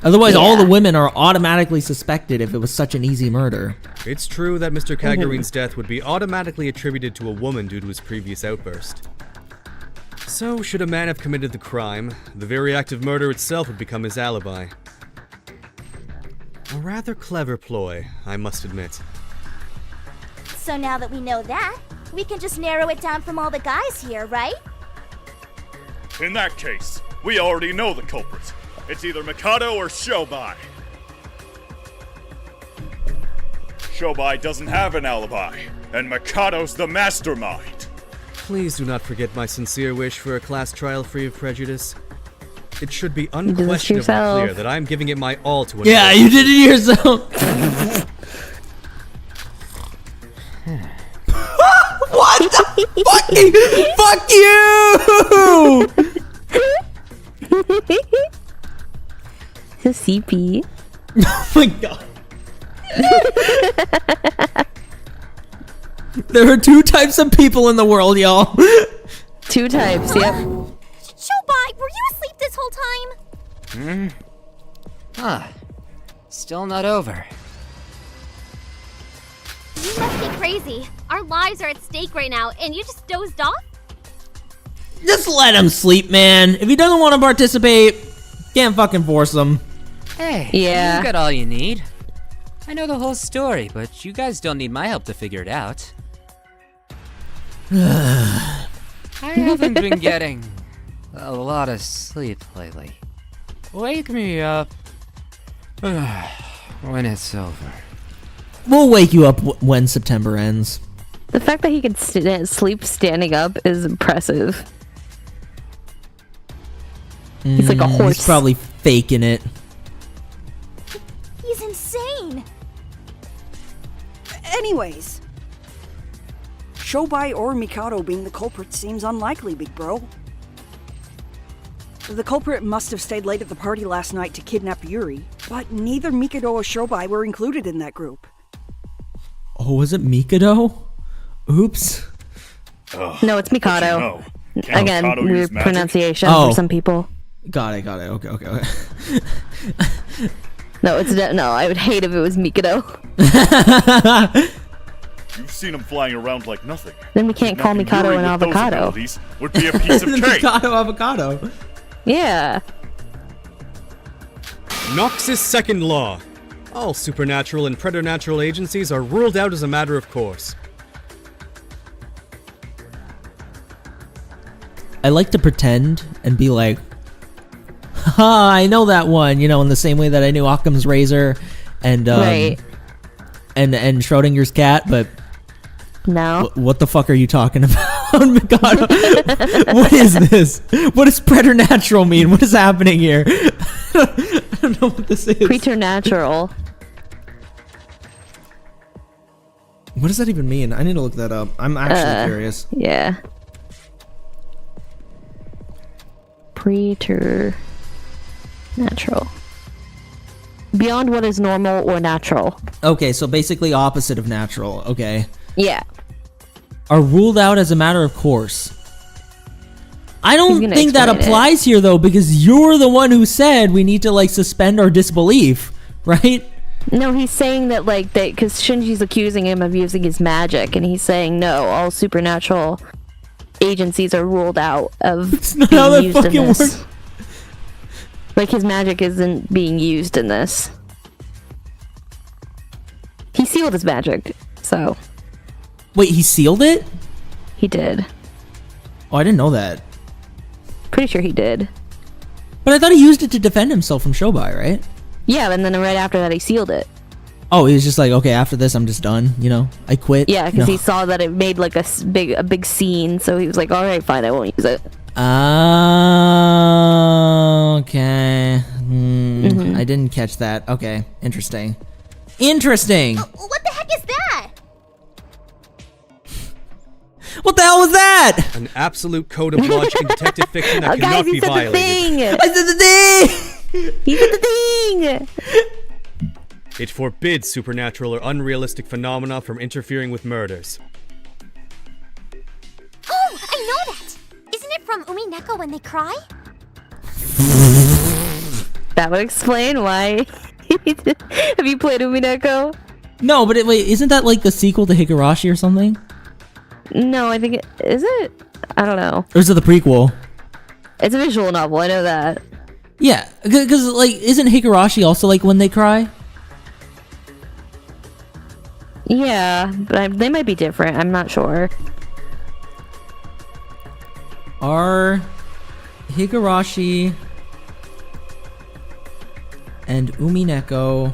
Otherwise, all the women are automatically suspected if it was such an easy murder. It's true that Mr. Kagurine's death would be automatically attributed to a woman due to his previous outburst. So, should a man have committed the crime, the very act of murder itself would become his alibi. A rather clever ploy, I must admit. So now that we know that, we can just narrow it down from all the guys here, right? In that case, we already know the culprit. It's either Mikado or Shobai. Shobai doesn't have an alibi, and Mikado's the mastermind. Please do not forget my sincere wish for a class trial free of prejudice. It should be unquestionably clear that I'm giving it my all to another. Yeah, you did it yourself. What the fuck you? His CP. Oh my god. There are two types of people in the world, y'all. Two types, yep. Shobai, were you asleep this whole time? Huh. Still not over. You must be crazy. Our lives are at stake right now, and you just dozed off? Just let him sleep, man. If he doesn't want to participate, can't fucking force him. Hey, Yeah. you got all you need. I know the whole story, but you guys don't need my help to figure it out. I haven't been getting a lot of sleep lately. Wake me up when it's over. We'll wake you up when September ends. The fact that he can sleep standing up is impressive. He's like a horse. He's probably faking it. He's insane. Anyways, Shobai or Mikado being the culprit seems unlikely, big bro. The culprit must have stayed late at the party last night to kidnap Yuri, but neither Mikado or Shobai were included in that group. Oh, was it Mikado? Oops. No, it's Mikado. Again, Mikado use weird magic? pronunciation Oh. for some people. Got it. Okay. No, it's no. I would hate if it was Mikado. You've seen him flying around like nothing. Then we can't call Kidnapping Mikado Yuri an with those avocado. abilities would be a piece of cake. Avocado. Yeah. Nox's second law. All supernatural and preternatural agencies are ruled out as a matter of course. I like to pretend and be like, haha, I know that one, in the same way that I knew Occam's razor and Right. and Schrodinger's cat, but No. what the fuck are you talking about, Mikado? What is this? What does preternatural mean? What is happening here? I don't know what this is. Preternatural. What does that even mean? I need to look that up. I'm actually curious. Yeah. Preternatural. Beyond what is normal or natural. Okay, so basically opposite of natural. Okay. Yeah. Are ruled out as a matter of course. I don't gonna think that explain it. applies here though, because you're the one who said we need to suspend our disbelief, right? No, he's saying that because Shinji's accusing him of using his magic, and he's saying no, all supernatural agencies are ruled out of That's not being how that used in fucking this. works. Like his magic isn't being used in this. He sealed his magic, so Wait, he sealed it? he did. Oh, I didn't know that. Pretty sure he did. But I thought he used it to defend himself from Shobai, right? Yeah, and then right after that he sealed it. Oh, he was just like, okay, after this I'm just done, I quit. Yeah, because No. he saw that it made a big scene, so he was like, all right, fine, I won't use it. Okay. I didn't catch that. Okay, interesting. What the heck is that? What the hell was that? An absolute code of logic in detective fiction that Oh, cannot guys, he be said the violated. thing! I said the thing! He said the thing! It forbids supernatural or unrealistic phenomena from interfering with murders. Isn't it from Umineko when they cry? That would explain why. Have you played Umineko? No, but wait, isn't that like the sequel to Higurashi or something? No, I think is it? I don't know. Or is it the prequel? It's a visual novel, I know that. Yeah, because like, isn't Higurashi also like when they cry? Yeah, but they might be different. I'm not sure. Are Higurashi and Umineko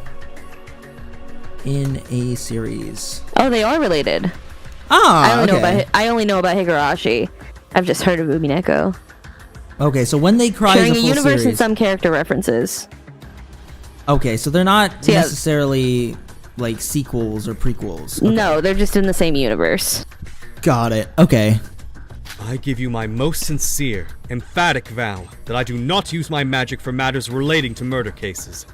in a series? Oh, they are related. Ah, I only know about Higurashi. I've just heard of Umineko. Okay, so when they cry Sharing is a full universe series. and some character references. Okay, so they're not Yeah. necessarily like sequels or prequels. Okay. No, they're just in the same universe. Got it. Okay. I give you my most sincere, emphatic vow that I do not use my magic for matters relating to murder cases.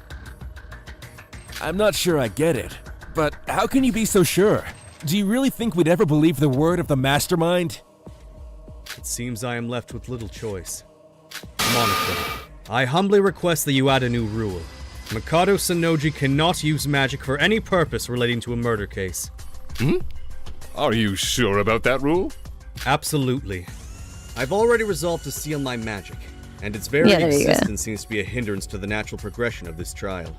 I'm not sure I get it, but how can you be so sure? Do you really think we'd ever believe the word of the mastermind? It seems I am left with little choice. Monica, I humbly request that you add a new rule. Mikado Sanoji cannot use magic for any purpose relating to a murder case. Are you sure about that rule? Absolutely. I've already resolved to seal my magic, and its very Yeah, there you go. existence seems to be a hindrance to the natural progression of this trial.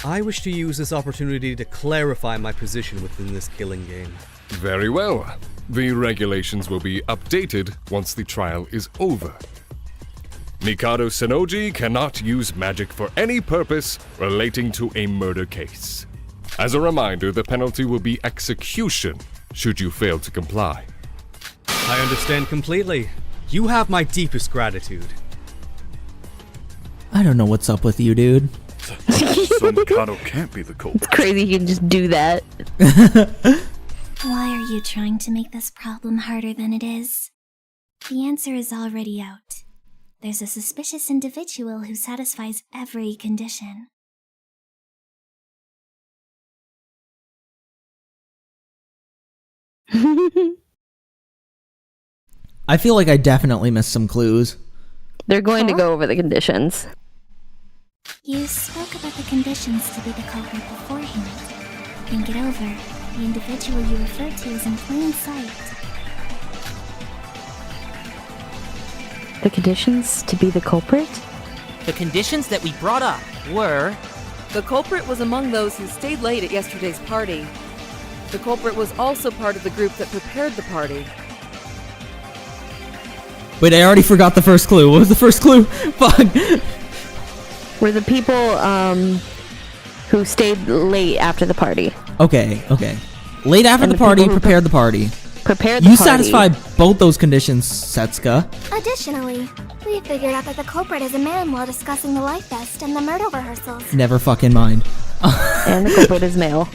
I wish to use this opportunity to clarify my position within this killing game. Very well. The regulations will be updated once the trial is over. Mikado Sanoji cannot use magic for any purpose relating to a murder case. As a reminder, the penalty will be execution should you fail to comply. I understand completely. You have my deepest gratitude. I don't know what's up with you, dude. So Mikado can't be the culprit. It's crazy you can just do that. Why are you trying to make this problem harder than it is? The answer is already out. There's a suspicious individual who satisfies every condition. I feel like I definitely missed some clues. They're going to go over the conditions. You spoke about the conditions to be the culprit beforehand. Think it over. The individual you referred to is in plain sight. The conditions to be the culprit? The conditions that we brought up were... The culprit was among those who stayed late at yesterday's party. The culprit was also part of the group that prepared the party. Wait, I already forgot the first clue. What was the first clue? Fuck. Were the people who stayed late after the party. Okay. Late after the party, prepared the party. Prepared the You party. satisfy both those conditions, Setsuka. Additionally, we figured out that the culprit is a man while discussing the life vest and the murder rehearsals. Never fucking mind. And the culprit is male.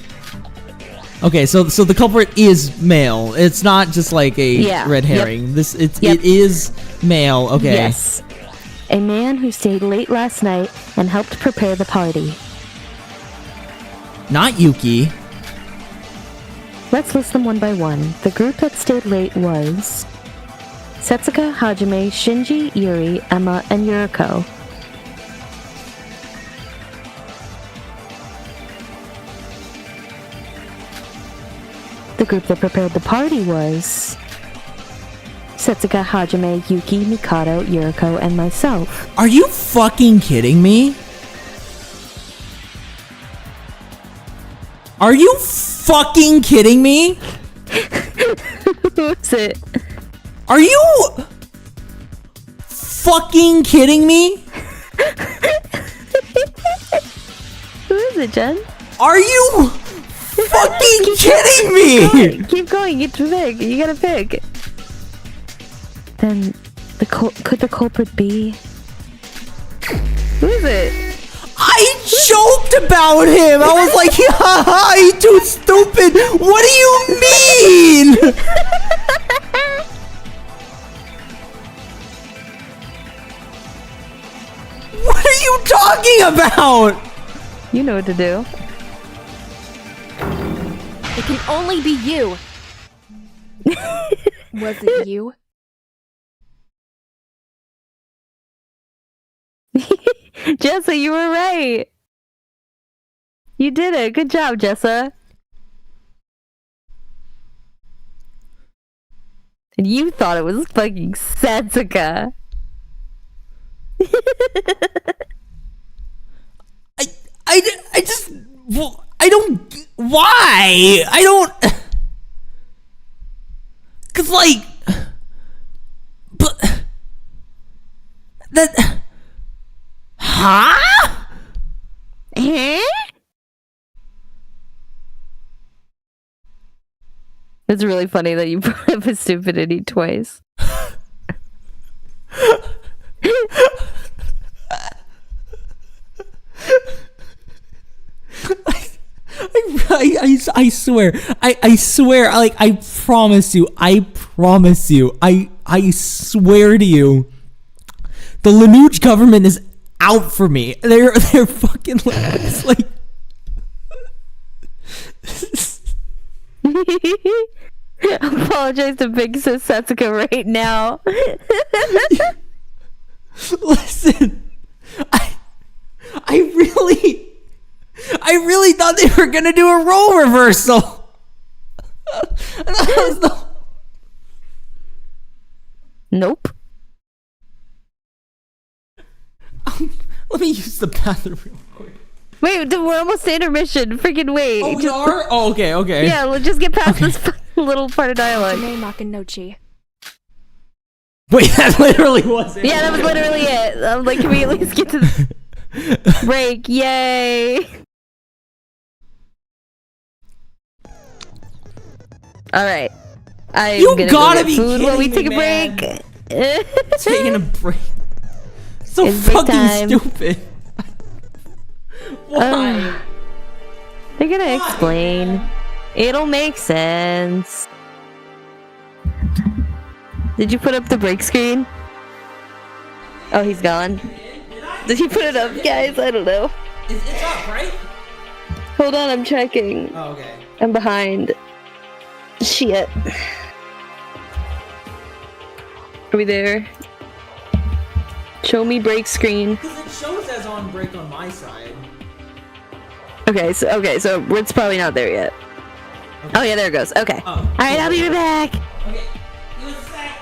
Okay, so the culprit is male. It's not just like a red herring. It is male. Okay. Yes. A man who stayed late last night and helped prepare the party. Not Yuki. Let's list them one by one. The group that stayed late was Setsuka, Hajime, Shinji, Yuri, Emma, and Yuriko. The group that prepared the party was Setsuka, Hajime, Yuki, Mikado, Yuriko, and myself. Are you fucking kidding me? Are you fucking kidding me? Who's it? Are you fucking kidding me? Who is it, Jen? Are you fucking kidding me? Keep going. You gotta pick. Then, could the culprit be? Who is it? I joked about him. I was like, haha, he's too stupid. What do you mean? What are you talking about? You know what to do. It can only be you. Was it you? Jessa, you were right. You did it. Good job, Jessa. And you thought it was fucking Setsuka. I just, I don't, why? I don't, cause like, but, that, huh? It's really funny that you brought up his stupidity twice. I swear, I swear, like, I promise you, I swear to you, the Lanuge government is out for me. They're fucking like, Apologize to Big Sis Setsuka right now. Listen, I really thought they were gonna do a role reversal. Nope. Let me use the bathroom real quick. Wait, we're almost to intermission. Freaking wait. Oh, we are? Oh, okay. Yeah, let's just get past this little part of dialogue. Makanochi. Wait, that literally was it. Yeah, that was literally it. I'm like, can we at least get to the break? Yay! Alright. You gotta be food while we take kidding a me, break. Taking a break. So It's break fucking time. stupid. Why? They're gonna explain. It'll make sense. Did you put up the break screen? Oh, he's gone. Did he put it up, guys? I don't know. It's up, right? Hold on, I'm checking. Oh, okay. I'm behind. Shit. Are we there? Show me break screen. Because it shows as on break on my side. Okay, so it's probably not there yet. Okay. Oh yeah, there it goes. Okay. Oh, all right, I'll be right back. Okay. Give us a sec.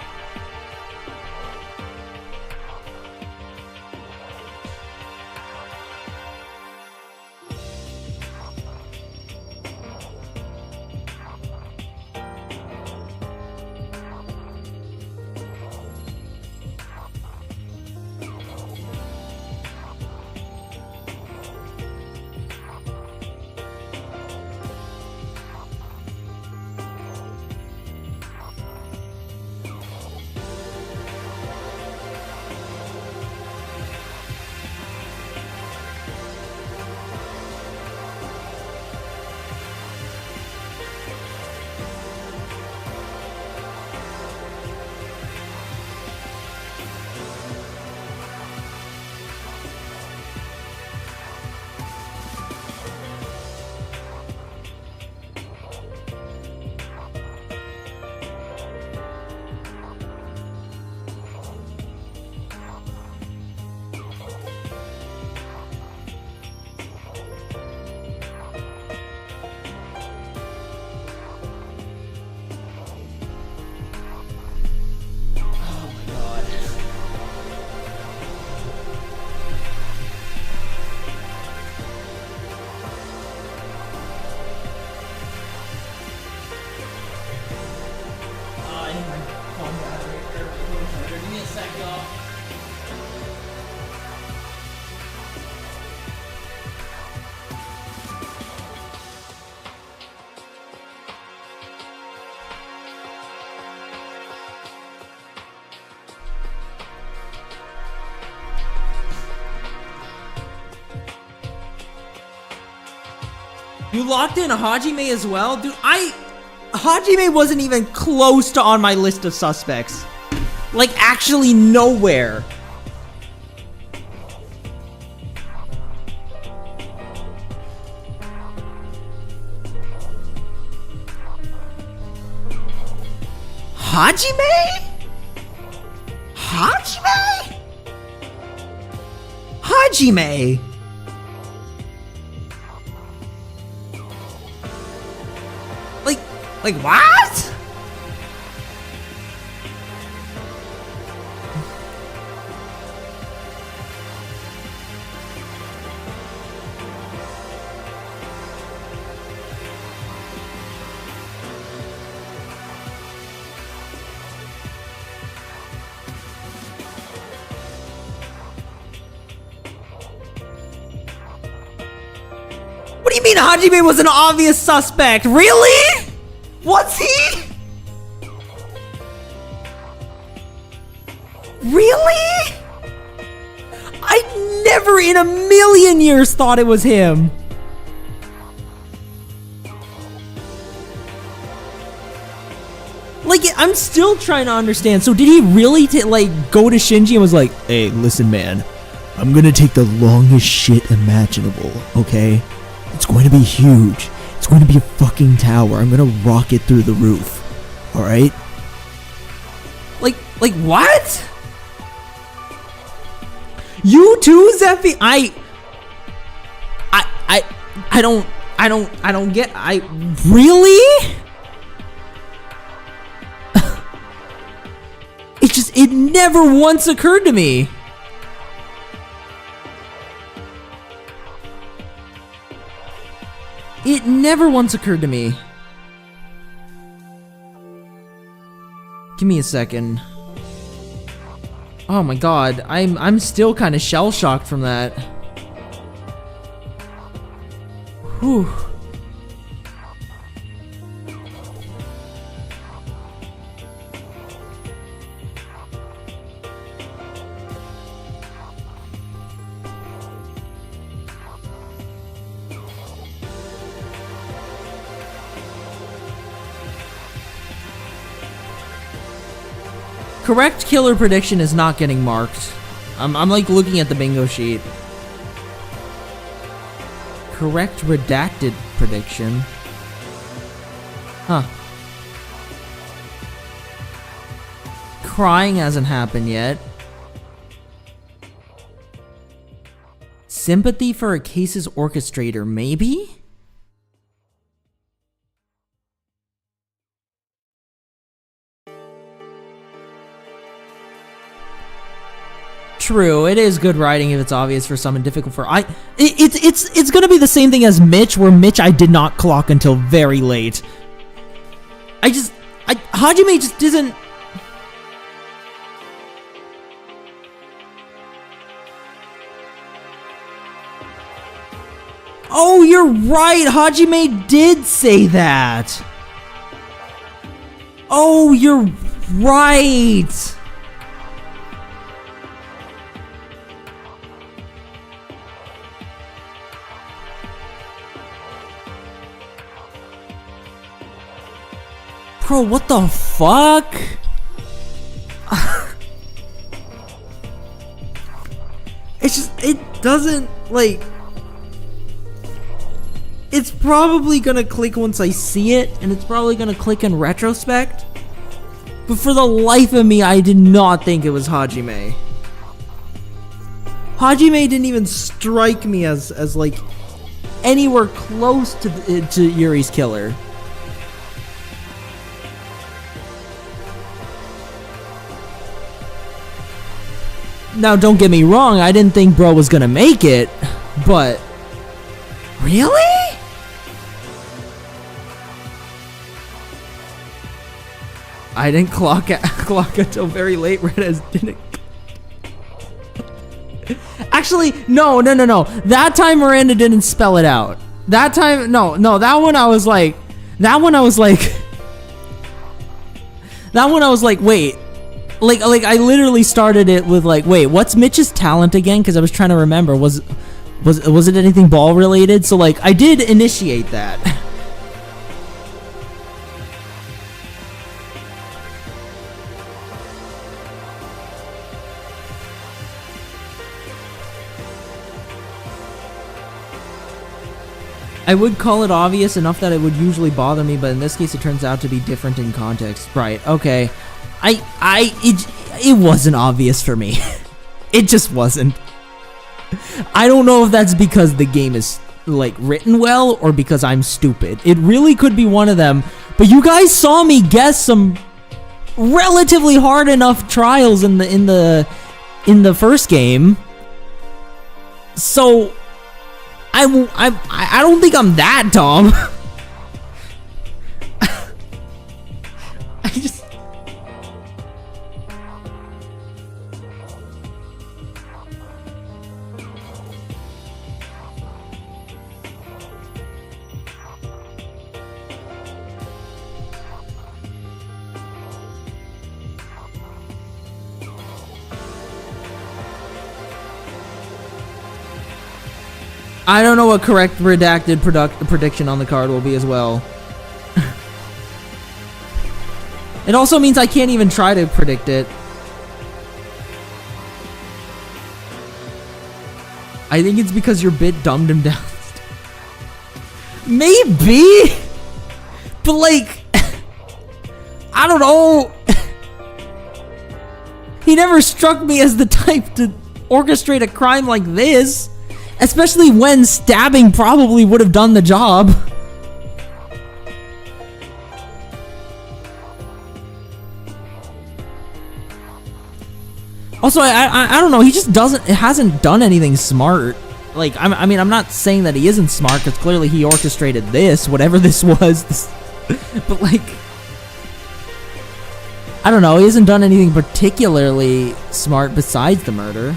You locked in Hajime as well? Dude, Hajime wasn't even close to on my list of suspects. Like, actually nowhere. Hajime? Hajime? Hajime? Like what? What do you mean Hajime was an obvious suspect? Really? Was he? Really? I never in a million years thought it was him. Like, I'm still trying to understand. So did he really go to Shinji and was like, hey, listen, man, I'm gonna take the longest shit imaginable, okay? It's going to be huge. It's going to be a fucking tower. I'm gonna rock it through the roof. Alright? Like what? You too, Zephy? I don't get, really? It never once occurred to me. It never once occurred to me. Give me a second. Oh my god, I'm still kind of shell-shocked from that. Whew. Correct killer prediction is not getting marked. I'm like looking at the bingo sheet. Correct redacted prediction. Huh. Crying hasn't happened yet. Sympathy for a case's orchestrator, maybe? True, it is good writing if it's obvious for some and difficult for it's gonna be the same thing as Mitch, where Mitch I did not clock until very late. Hajime just isn't. Oh, you're right. Hajime did say that. Oh, you're right. Bro, what the fuck? It's just, it doesn't, like... It's probably gonna click once I see it, and it's probably gonna click in retrospect. But for the life of me, I did not think it was Hajime. Hajime didn't even strike me as like, anywhere close to Yuri's killer. Now, don't get me wrong, I didn't think bro was gonna make it, but... Really? I didn't clock until very late, Red didn't... Actually, no. That time Miranda didn't spell it out. That time, no, that one I was like... That one I was like, wait... Like I literally started it with like, wait, what's Mitch's talent again? Because I was trying to remember. Was it anything ball related? So like, I did initiate that. I would call it obvious enough that it would usually bother me, but in this case, it turns out to be different in context. Right? Okay. It wasn't obvious for me. It just wasn't. I don't know if that's because the game is like written well or because I'm stupid. It really could be one of them. But you guys saw me guess some relatively hard enough trials in the first game. So I don't think I'm that dumb. I don't know what correct redacted prediction on the card will be as well. It also means I can't even try to predict it. I think it's because your bit dumbed him down. Maybe! But like, I don't know. He never struck me as the type to orchestrate a crime like this. Especially when stabbing probably would have done the job. Also, I don't know. He just hasn't done anything smart. Like, I mean, I'm not saying that he isn't smart, because clearly he orchestrated this, whatever this was. But like, I don't know. He hasn't done anything particularly smart besides the murder.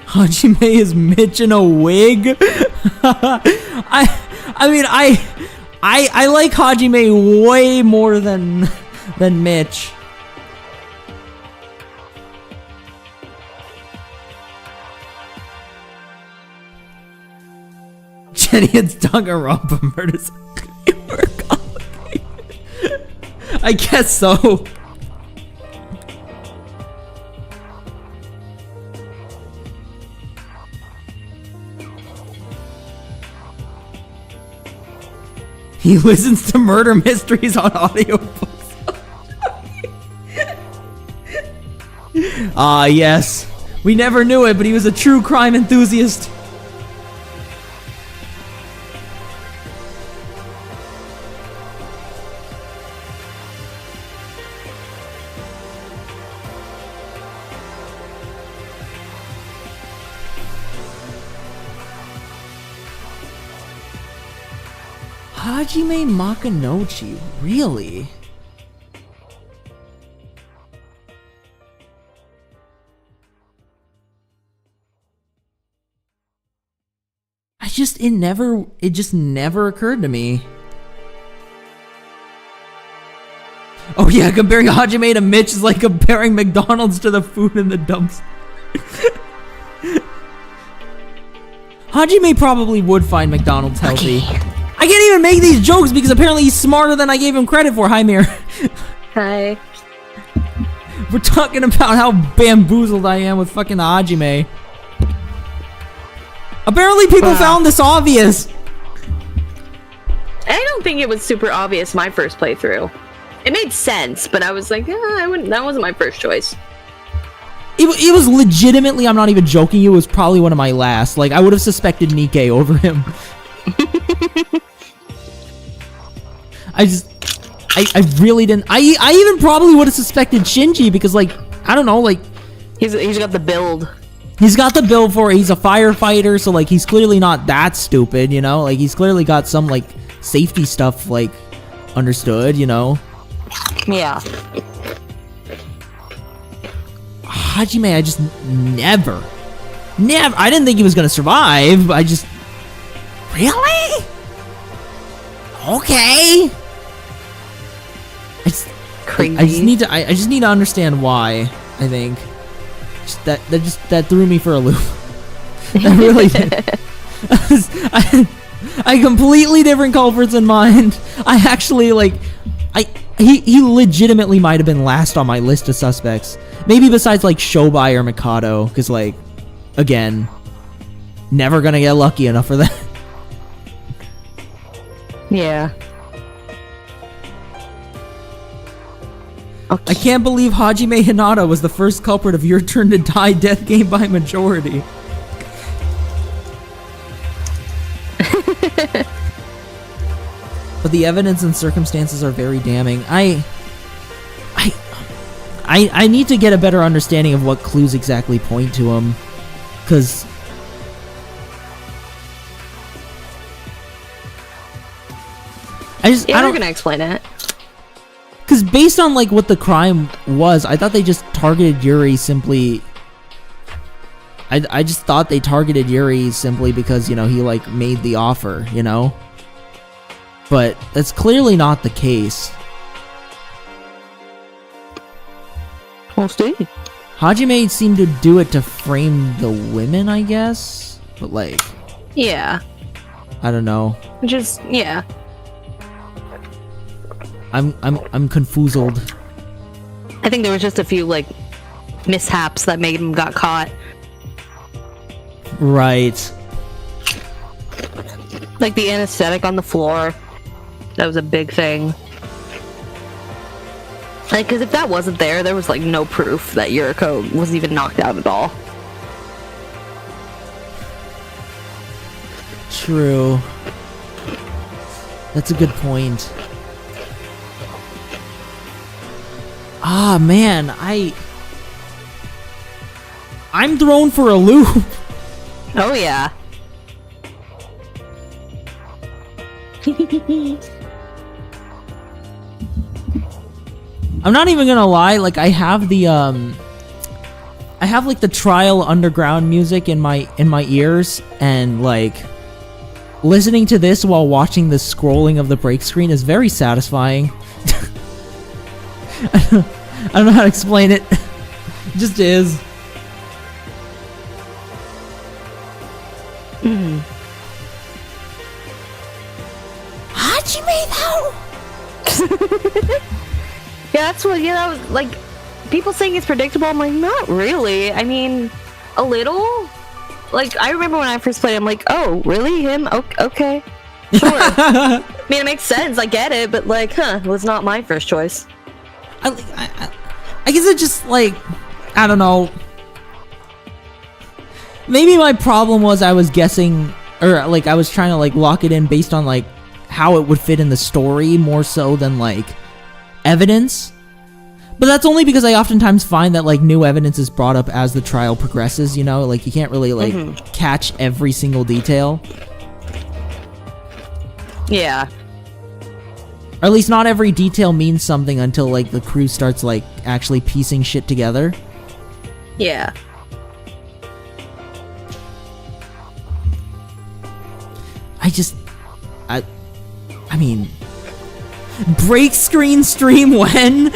Hajime is Mitch in a wig? I mean, I like Hajime way more than Mitch. Jenny and Danganronpa murders. I guess so. He listens to murder mysteries on audiobooks. Ah, yes. We never knew it, but he was a true crime enthusiast. Hajime Makanouchi, really? It just never occurred to me. Oh yeah, comparing Hajime to Mitch is like comparing McDonald's to the food in the dumpster. Hajime probably would find McDonald's healthy. I can't even make these jokes because apparently he's smarter than I gave him credit for. Hi, Mir. Hi. We're talking about how bamboozled I am with fucking Hajime. Apparently people found this obvious. I don't think it was super obvious my first playthrough. It made sense, but I was like, that wasn't my first choice. It was legitimately, I'm not even joking, it was probably one of my last. Like, I would have suspected Nikkei over him. I really didn't. I even probably would have suspected Shinji because, like, I don't know, like, he's got the build. He's got the build for it. He's a firefighter, so like he's clearly not that stupid, you know? Like he's clearly got some like safety stuff like understood, you know? Yeah. Hajime, I just never. I didn't think he was gonna survive. I just really? Okay. Crazy. I just need to understand why. I think that threw me for a loop. That really did. I completely different culprits in mind. I actually like. He legitimately might have been last on my list of suspects. Maybe besides like Shobai or Mikado, because like, again, never gonna get lucky enough for that. Yeah. I can't believe Hajime Hinata was the first culprit of Your Turn to Die death game by majority. But the evidence and circumstances are very damning. I need to get a better understanding of what clues exactly point to him, because They're gonna explain it. Because based on like what the crime was, I thought they just targeted Yuri simply. I just thought they targeted Yuri simply because, you know, he like made the offer, you know. But that's clearly not the case. We'll see. Hajime seemed to do it to frame the women, I guess. But like, Yeah. I don't know. Just yeah. I'm confuzzled. I think there was just a few like mishaps that made him got caught. Right. Like the anesthetic on the floor. That was a big thing. Like, because if that wasn't there, there was like no proof that Yuriko was even knocked out at all. True. That's a good point. Ah, man, I'm thrown for a loop. Oh yeah. I'm not even gonna lie, like I have the I have like the Trial Underground music in my ears, and like listening to this while watching the scrolling of the break screen is very satisfying. I don't know how to explain it. It just is. Hajime though. Yeah, that's what. Yeah, that was like people saying it's predictable. I'm like, not really. I mean, a little. Like I remember when I first played, I'm like, oh, really him? Okay, sure. I mean, it makes sense. I get it, but like, it was not my first choice. I guess it just like, I don't know. Maybe my problem was I was guessing, or like I was trying to like lock it in based on like how it would fit in the story more so than like evidence. But that's only because I oftentimes find that like new evidence is brought up as the trial progresses, you know? Like you can't really like catch every single detail. Yeah. Or at least not every detail means something until like the crew starts like actually piecing shit together. Yeah. I mean, break screen stream when?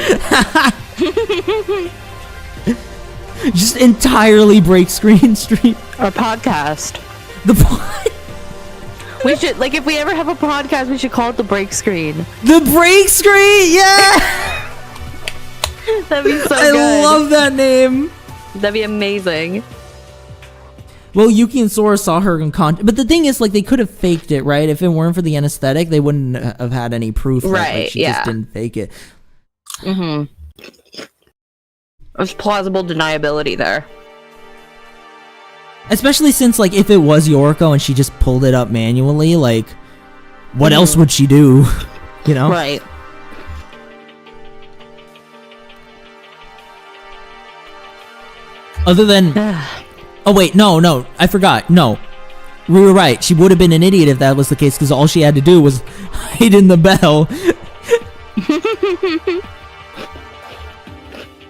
Just entirely break screen stream. Our podcast. We should, like, if we ever have a podcast, we should call it the break screen. The break screen, yeah. That'd be so good. I love that name. That'd be amazing. Well, Yuki and Sora saw her in but the thing is, like, they could have faked it, right? If it weren't for the anesthetic, they wouldn't have had any proof that like, she just didn't fake it. There's plausible deniability there. Especially since, like, if it was Yoriko and she just pulled it up manually, like, what else would she do? You know? Right. Other than... Oh, wait, no, I forgot. No. We were right. She would have been an idiot if that was the case, because all she had to do was hide in the bell.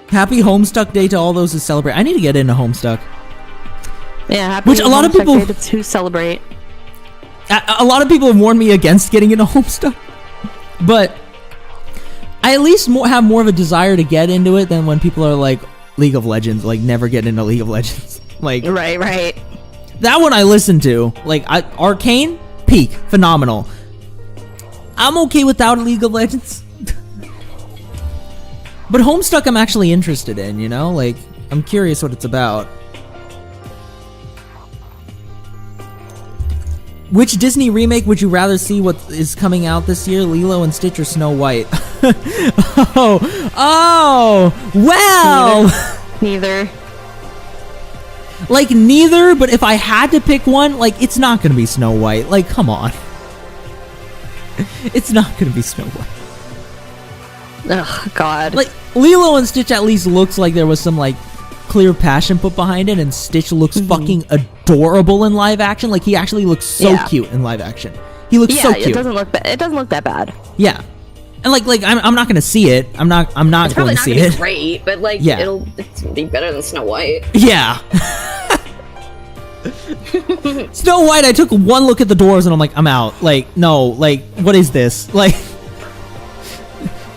Happy Homestuck Day to all those who celebrate. I need to get into Homestuck. Yeah, happy Which a lot of people who celebrate. A lot of people have warned me against getting into Homestuck, but I at least have more of a desire to get into it than when people are like League of Legends, like never get into League of Legends. Like right. That one I listened to. Like Arcane, peak, phenomenal. I'm okay without League of Legends. But Homestuck I'm actually interested in, you know? Like, I'm curious what it's about. Which Disney remake would you rather see what is coming out this year? Lilo and Stitch or Snow White? Well! Neither. Like, neither, but if I had to pick one, like, it's not gonna be Snow White. Like, come on. It's not gonna be Snow White. Oh, God. Like, Lilo and Stitch at least looks like there was some, like, clear passion put behind it, and Stitch looks fucking adorable in live action. Like, he actually looks so cute in live action. He looks so cute. It doesn't look that bad. Yeah. And like I'm not gonna see it. I'm not It's going probably to not see gonna it. be great, but like it's be better than Snow White. Yeah. Snow White, I took one look at the doors and I'm like, I'm out. Like, no, like, what is this? Like,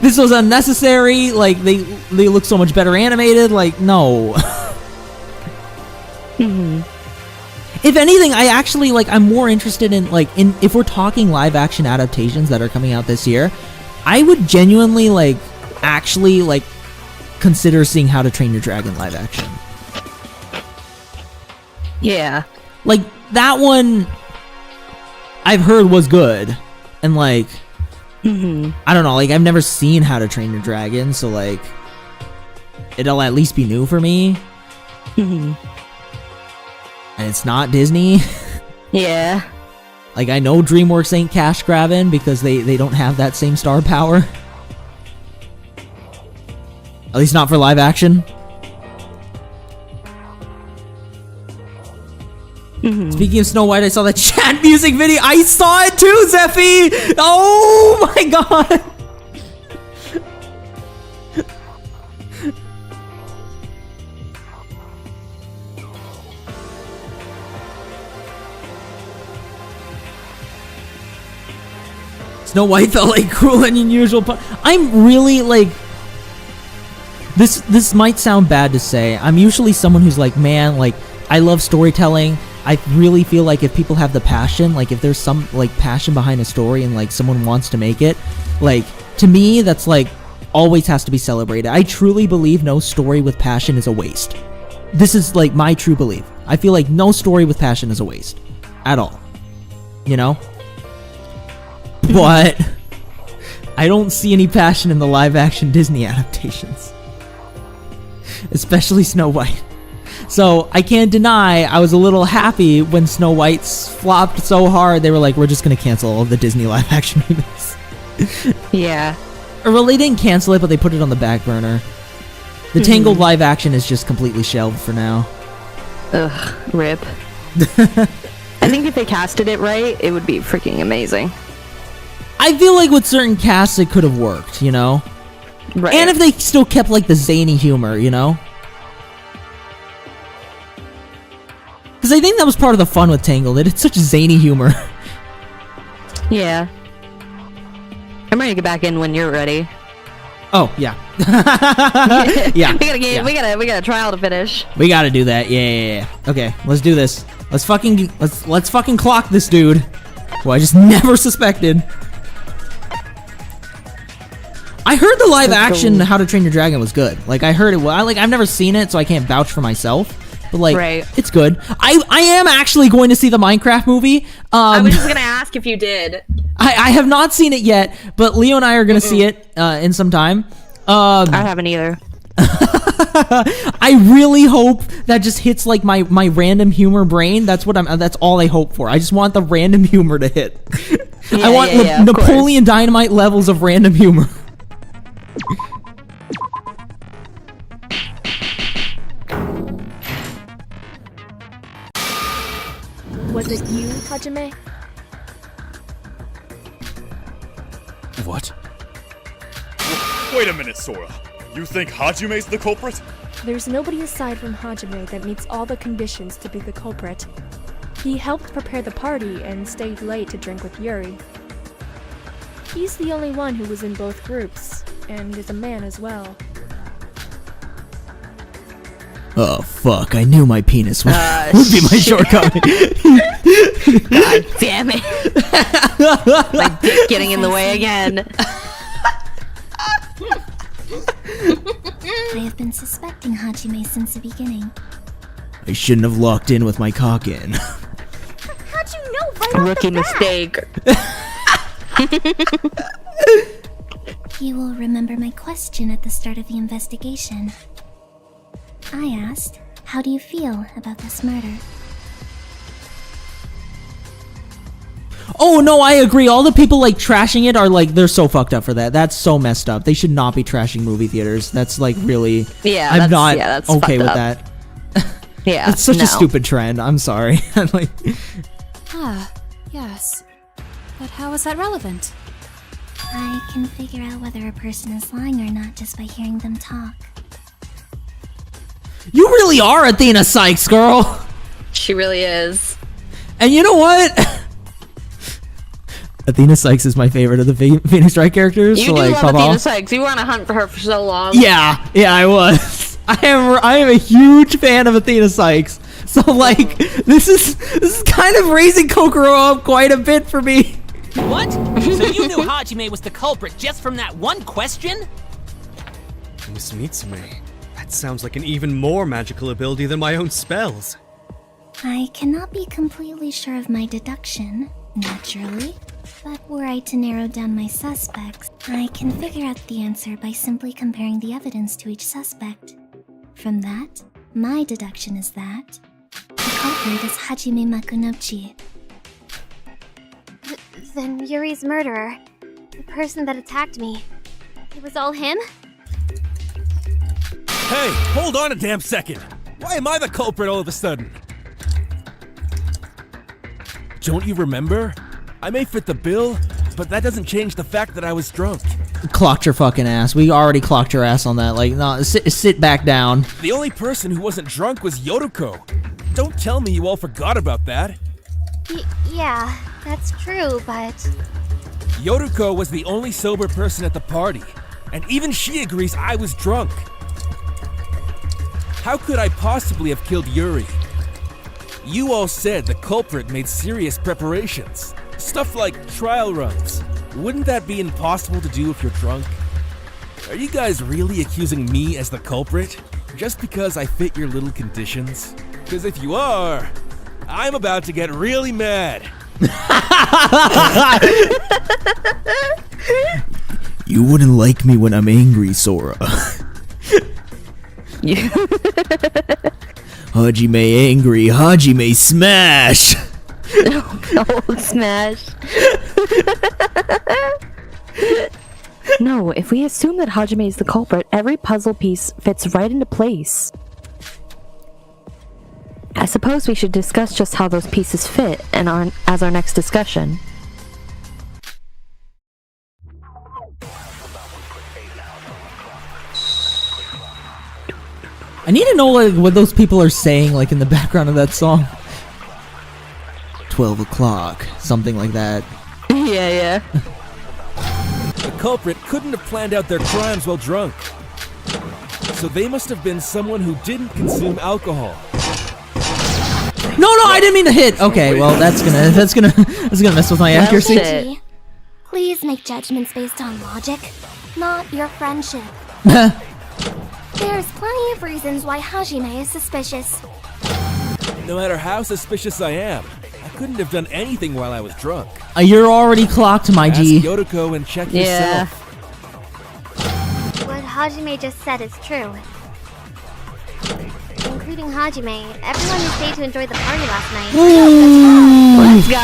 this was unnecessary. Like, they look so much better animated. Like, no. If anything, I actually, like, I'm more interested in, like, if we're talking live action adaptations that are coming out this year, I would genuinely, like, actually, like, consider seeing How to Train Your Dragon live action. Yeah. Like, that one I've heard was good. And, like, I don't know, like, I've never seen How to Train Your Dragon, so, like, it'll at least be new for me. And it's not Disney. Yeah. Like, I know DreamWorks ain't cash grabbing because they don't have that same star power. At least not for live action. Speaking of Snow White, I saw that chat music video. I saw it too, Zeffy! Oh my god! Snow White felt like cruel and unusual. I'm really like... This might sound bad to say. I'm usually someone who's like, man, like, I love storytelling. I really feel like if people have the passion, like if there's some like passion behind a story and like someone wants to make it, like to me that's like always has to be celebrated. I truly believe no story with passion is a waste. This is like my true belief. I feel like no story with passion is a waste at all. You know? But I don't see any passion in the live action Disney adaptations. Especially Snow White. So, I can't deny, I was a little happy when Snow White's flopped so hard, they were like, we're just gonna cancel all of the Disney live-action remakes. Yeah. Or, well, they didn't cancel it, but they put it on the back burner. The Tangled live-action is just completely shelved for now. Ugh, rip. I think if they casted it right, it would be freaking amazing. I feel like with certain casts, it could have worked, you know? Right. And if they still kept, like, the zany humor, you know? Because I think that was part of the fun with Tangled. It's such zany humor. Yeah. I'm ready to get back in when you're ready. Oh, yeah. Yeah. We got a trial to finish. We gotta do that. Yeah. Okay, let's do this. Let's fucking clock this dude, who I just never suspected. I heard the live action How to Train Your Dragon was good. Like, I heard it. I've never seen it, so I can't vouch for myself. But like, it's good. I am actually going to see the Minecraft movie. I was just gonna ask if you did. I have not seen it yet, but Leo and I are gonna see it in some time. I haven't either. I really hope that just hits like my random humor brain. That's all I hope for. I just want the random humor to hit. I want Napoleon Dynamite levels of random humor. Was it you, Hajime? What? Wait a minute, Sora. You think Hajime's the culprit? There's nobody aside from Hajime that meets all the conditions to be the culprit. He helped prepare the party and stayed late to drink with Yuri. He's the only one who was in both groups, and is a man as well. Oh fuck, I knew my penis would be my shortcoming. God damn it. My dick getting in the way again. I have been suspecting Hajime since the beginning. I shouldn't have locked in with my cock in. How how'd you know right off Rookie the bat? mistake. You will remember my question at the start of the investigation. I asked, how do you feel about this murder? Oh no, I agree. All the people like trashing it are like, they're so fucked up for that. That's so messed up. They should not be trashing movie theaters. That's like really. Yeah, I'm not that's okay with fucked that. Yeah, it's such no. a stupid trend. I'm sorry. Like, Ah, yes. But how is that relevant? I can figure out whether a person is lying or not just by hearing them talk. you really are Athena Sykes, girl. She really is. And you know what? Athena Sykes is my favorite of the Phoenix Wright characters. You so, do like, love Papa. Athena Sykes. You were on a hunt for her for so long. Yeah, I was. I am a huge fan of Athena Sykes. So like, this is kind of raising Kokoro up quite a bit for me. What? So you knew Hajime was the culprit just from that one question? Miss Mitsume, that sounds like an even more magical ability than my own spells. I cannot be completely sure of my deduction, naturally. But were I to narrow down my suspects, I can figure out the answer by simply comparing the evidence to each suspect. From that, my deduction is that the culprit is Hajime Makunochi. Then Yuri's murderer, the person that attacked me, it was all him? Hey, hold on a damn second. Why am I the culprit all of a sudden? Don't you remember? I may fit the bill, but that doesn't change the fact that I was drunk. Clocked your fucking ass. We already clocked your ass on that. Like, no, sit back down. The only person who wasn't drunk was Yotoko. Don't tell me you all forgot about that. Yeah, that's true, but... Yotoko was the only sober person at the party, and even she agrees I was drunk. How could I possibly have killed Yuri? You all said the culprit made serious preparations. Stuff like trial runs. Wouldn't that be impossible to do if you're drunk? Are you guys really accusing me as the culprit? Just because I fit your little conditions? Because if you are, I'm about to get really mad. You wouldn't like me when I'm angry, Sora. Hajime angry, Hajime smash! Cold smash. No, if we assume that Hajime is the culprit, every puzzle piece fits right into place. I suppose we should discuss just how those pieces fit as our next discussion. I need to know like what those people are saying like in the background of that song. 12 o'clock, something like that. Yeah. The culprit couldn't have planned out their crimes while drunk. So they must have been someone who didn't consume alcohol. No, I didn't mean to hit. Okay, well that's gonna mess with my accuracy. Shinji, please make judgments based on logic, not your friendship. There's plenty of reasons why Hajime is suspicious. No matter how suspicious I am, I couldn't have done anything while I was drunk. You're already clocked, my G. Ask Yotoko and check yourself. What Hajime just said is true. Including Hajime, everyone who stayed to enjoy the party last night. Let's go!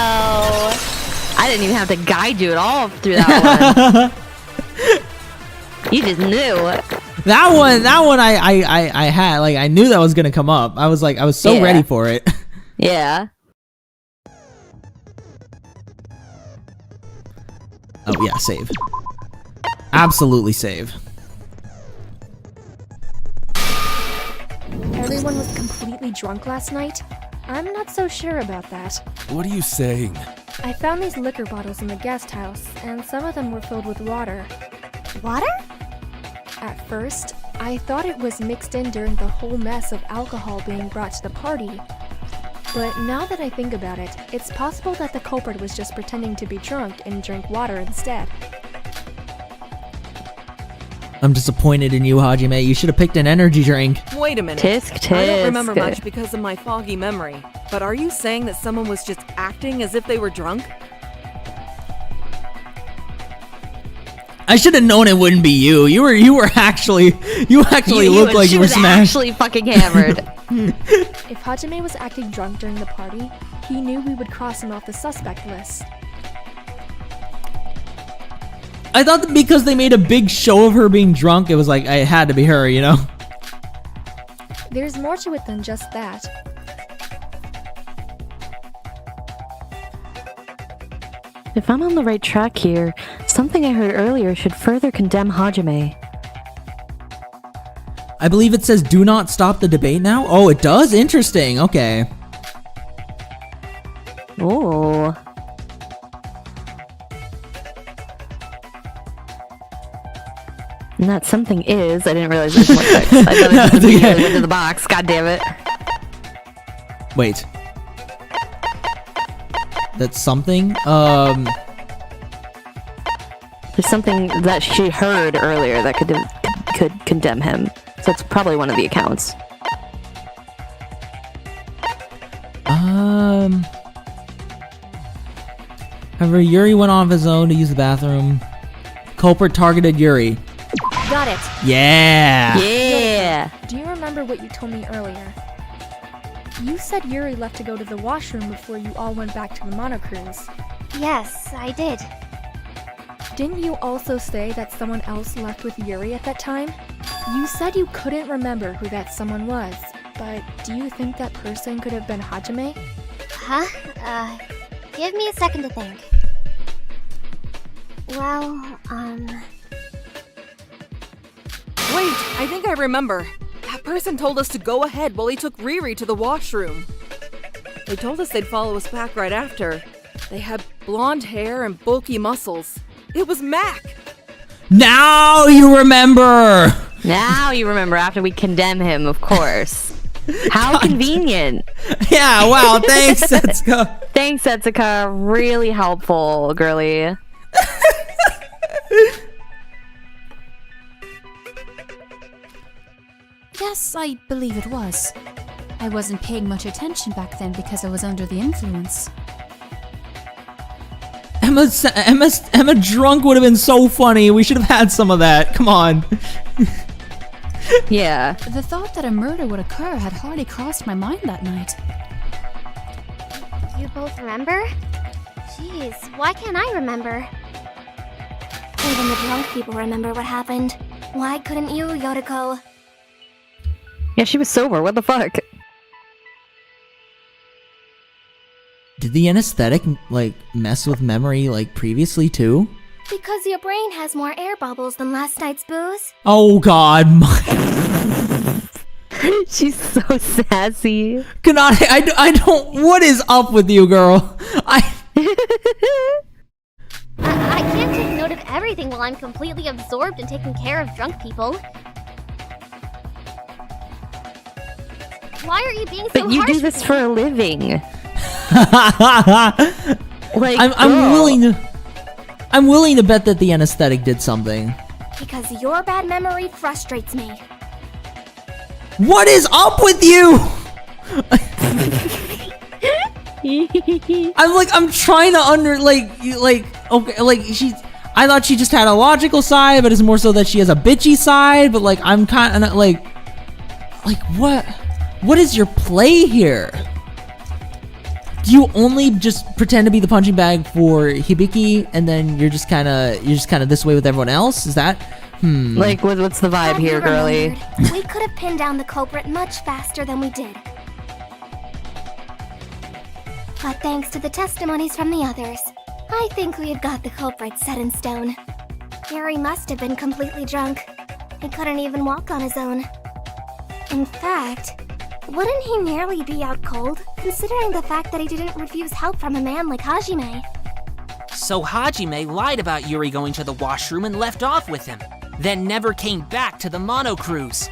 I didn't even have to guide you at all through that one. You just knew. That one I had, like, I knew that was gonna come up. I was so ready for it. Yeah. Oh yeah, save. Absolutely save. Everyone was completely drunk last night? I'm not so sure about that. What are you saying? I found these liquor bottles in the guest house, and some of them were filled with water. Water? At first, I thought it was mixed in during the whole mess of alcohol being brought to the party. But now that I think about it, it's possible that the culprit was just pretending to be drunk and drank water instead. I'm disappointed in you, Hajime. You should have picked an energy drink. Wait a minute. Tisk, I don't remember tisk. much because of my foggy memory. But are you saying that someone was just acting as if they were drunk? I should have known it wouldn't be you. You actually looked like you were smashed. Actually fucking hammered. If Hajime was acting drunk during the party, he knew we would cross him off the suspect list. I thought that because they made a big show of her being drunk, it was like, it had to be her, you know? There's more to it than just that. If I'm on the right track here, something I heard earlier should further condemn Hajime. I believe it says do not stop the debate now? Oh, it does? Interesting. Okay. Oh. And that something is, I didn't realize there's more text. I thought it just immediately went to the box. God damn it. Wait. That's something? There's something that she heard earlier that could condemn him. So it's probably one of the accounts. However, Yuri went on his own to use the bathroom. Culprit targeted Yuri. Got it. Yeah! Yeah! Do you remember what you told me earlier? You said Yuri left to go to the washroom before you all went back to the monocruise. Yes, I did. Didn't you also say that someone else left with Yuri at that time? You said you couldn't remember who that someone was, but do you think that person could have been Hajime? Huh? Give me a second to think. Well, Wait, I think I remember. That person told us to go ahead while he took Riri to the washroom. They told us they'd follow us back right after. They had blonde hair and bulky muscles. It was Mac! Now you remember! Now you remember after we condemn him, of course. How convenient. Yeah, wow, thanks, Setsuka. Thanks, Setsuka. Really helpful, girly. Yes, I believe it was. I wasn't paying much attention back then because I was under the influence. Emma drunk would have been so funny. We should have had some of that. Come on. Yeah. The thought that a murder would occur had hardly crossed my mind that night. you both remember? Jeez, why can't I remember? Even the drunk people remember what happened. Why couldn't you, Yoriko? Yeah, she was sober. What the fuck? Did the anesthetic, like, mess with memory, like, previously, too? Because your brain has more air bubbles than last night's booze. Oh, God. She's so sassy. Kanade, I don't... What is up with you, girl? I can't take note of everything while I'm completely absorbed in taking care of drunk people. Why are you being so But you harsh do this with for me? a living. Like, I'm willing to bet that the anesthetic did something. Because your bad memory frustrates me. What is up with you? I'm trying to I thought she just had a logical side, but it's more so that she has a bitchy side, but I'm kind of what is your play here? Do you only just pretend to be the punching bag for Hibiki, and then you're just kind of this way with everyone else? Is that? Like, what's the vibe here, girly? We could have pinned down the culprit much faster than we did. But thanks to the testimonies from the others, I think we have got the culprit set in stone. Yuri must have been completely drunk. He couldn't even walk on his own. In fact, wouldn't he nearly be out cold, considering the fact that he didn't refuse help from a man like Hajime? So Hajime lied about Yuri going to the washroom and left off with him, then never came back to the mono cruise.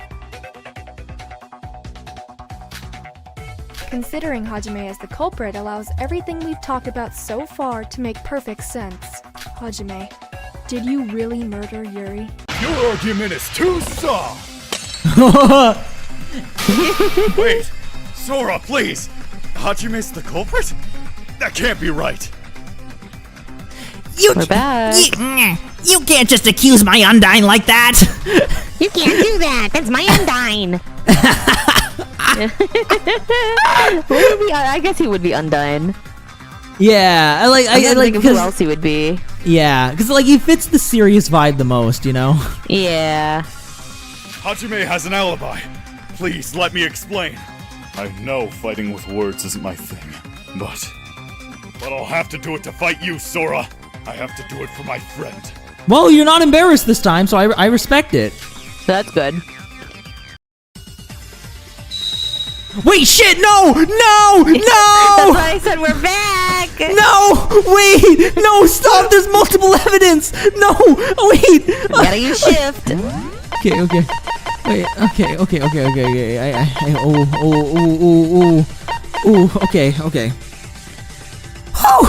Considering Hajime as the culprit allows everything we've talked about so far to make perfect sense. Hajime, did you really murder Yuri? Your argument is too soft! Wait! Sora, please! Hajime's the culprit? That can't be right! We're back. You can't just accuse my Undyne like that! You can't do that! That's my Undyne! I guess he would be Undyne. Yeah, I like think of who else he would be. Yeah, because like he fits the serious vibe the most, you know? Yeah. Hajime has an alibi. Please, let me explain. I know fighting with words isn't my thing, but I'll have to do it to fight you, Sora. I have to do it for my friend. Well, you're not embarrassed this time, so I respect it. That's good. Wait, shit, no! No! No! That's why I said we're back! No! Wait! No, stop! There's multiple evidence! No! Wait! You gotta use shift. Okay. Wait, okay. Okay. Oh!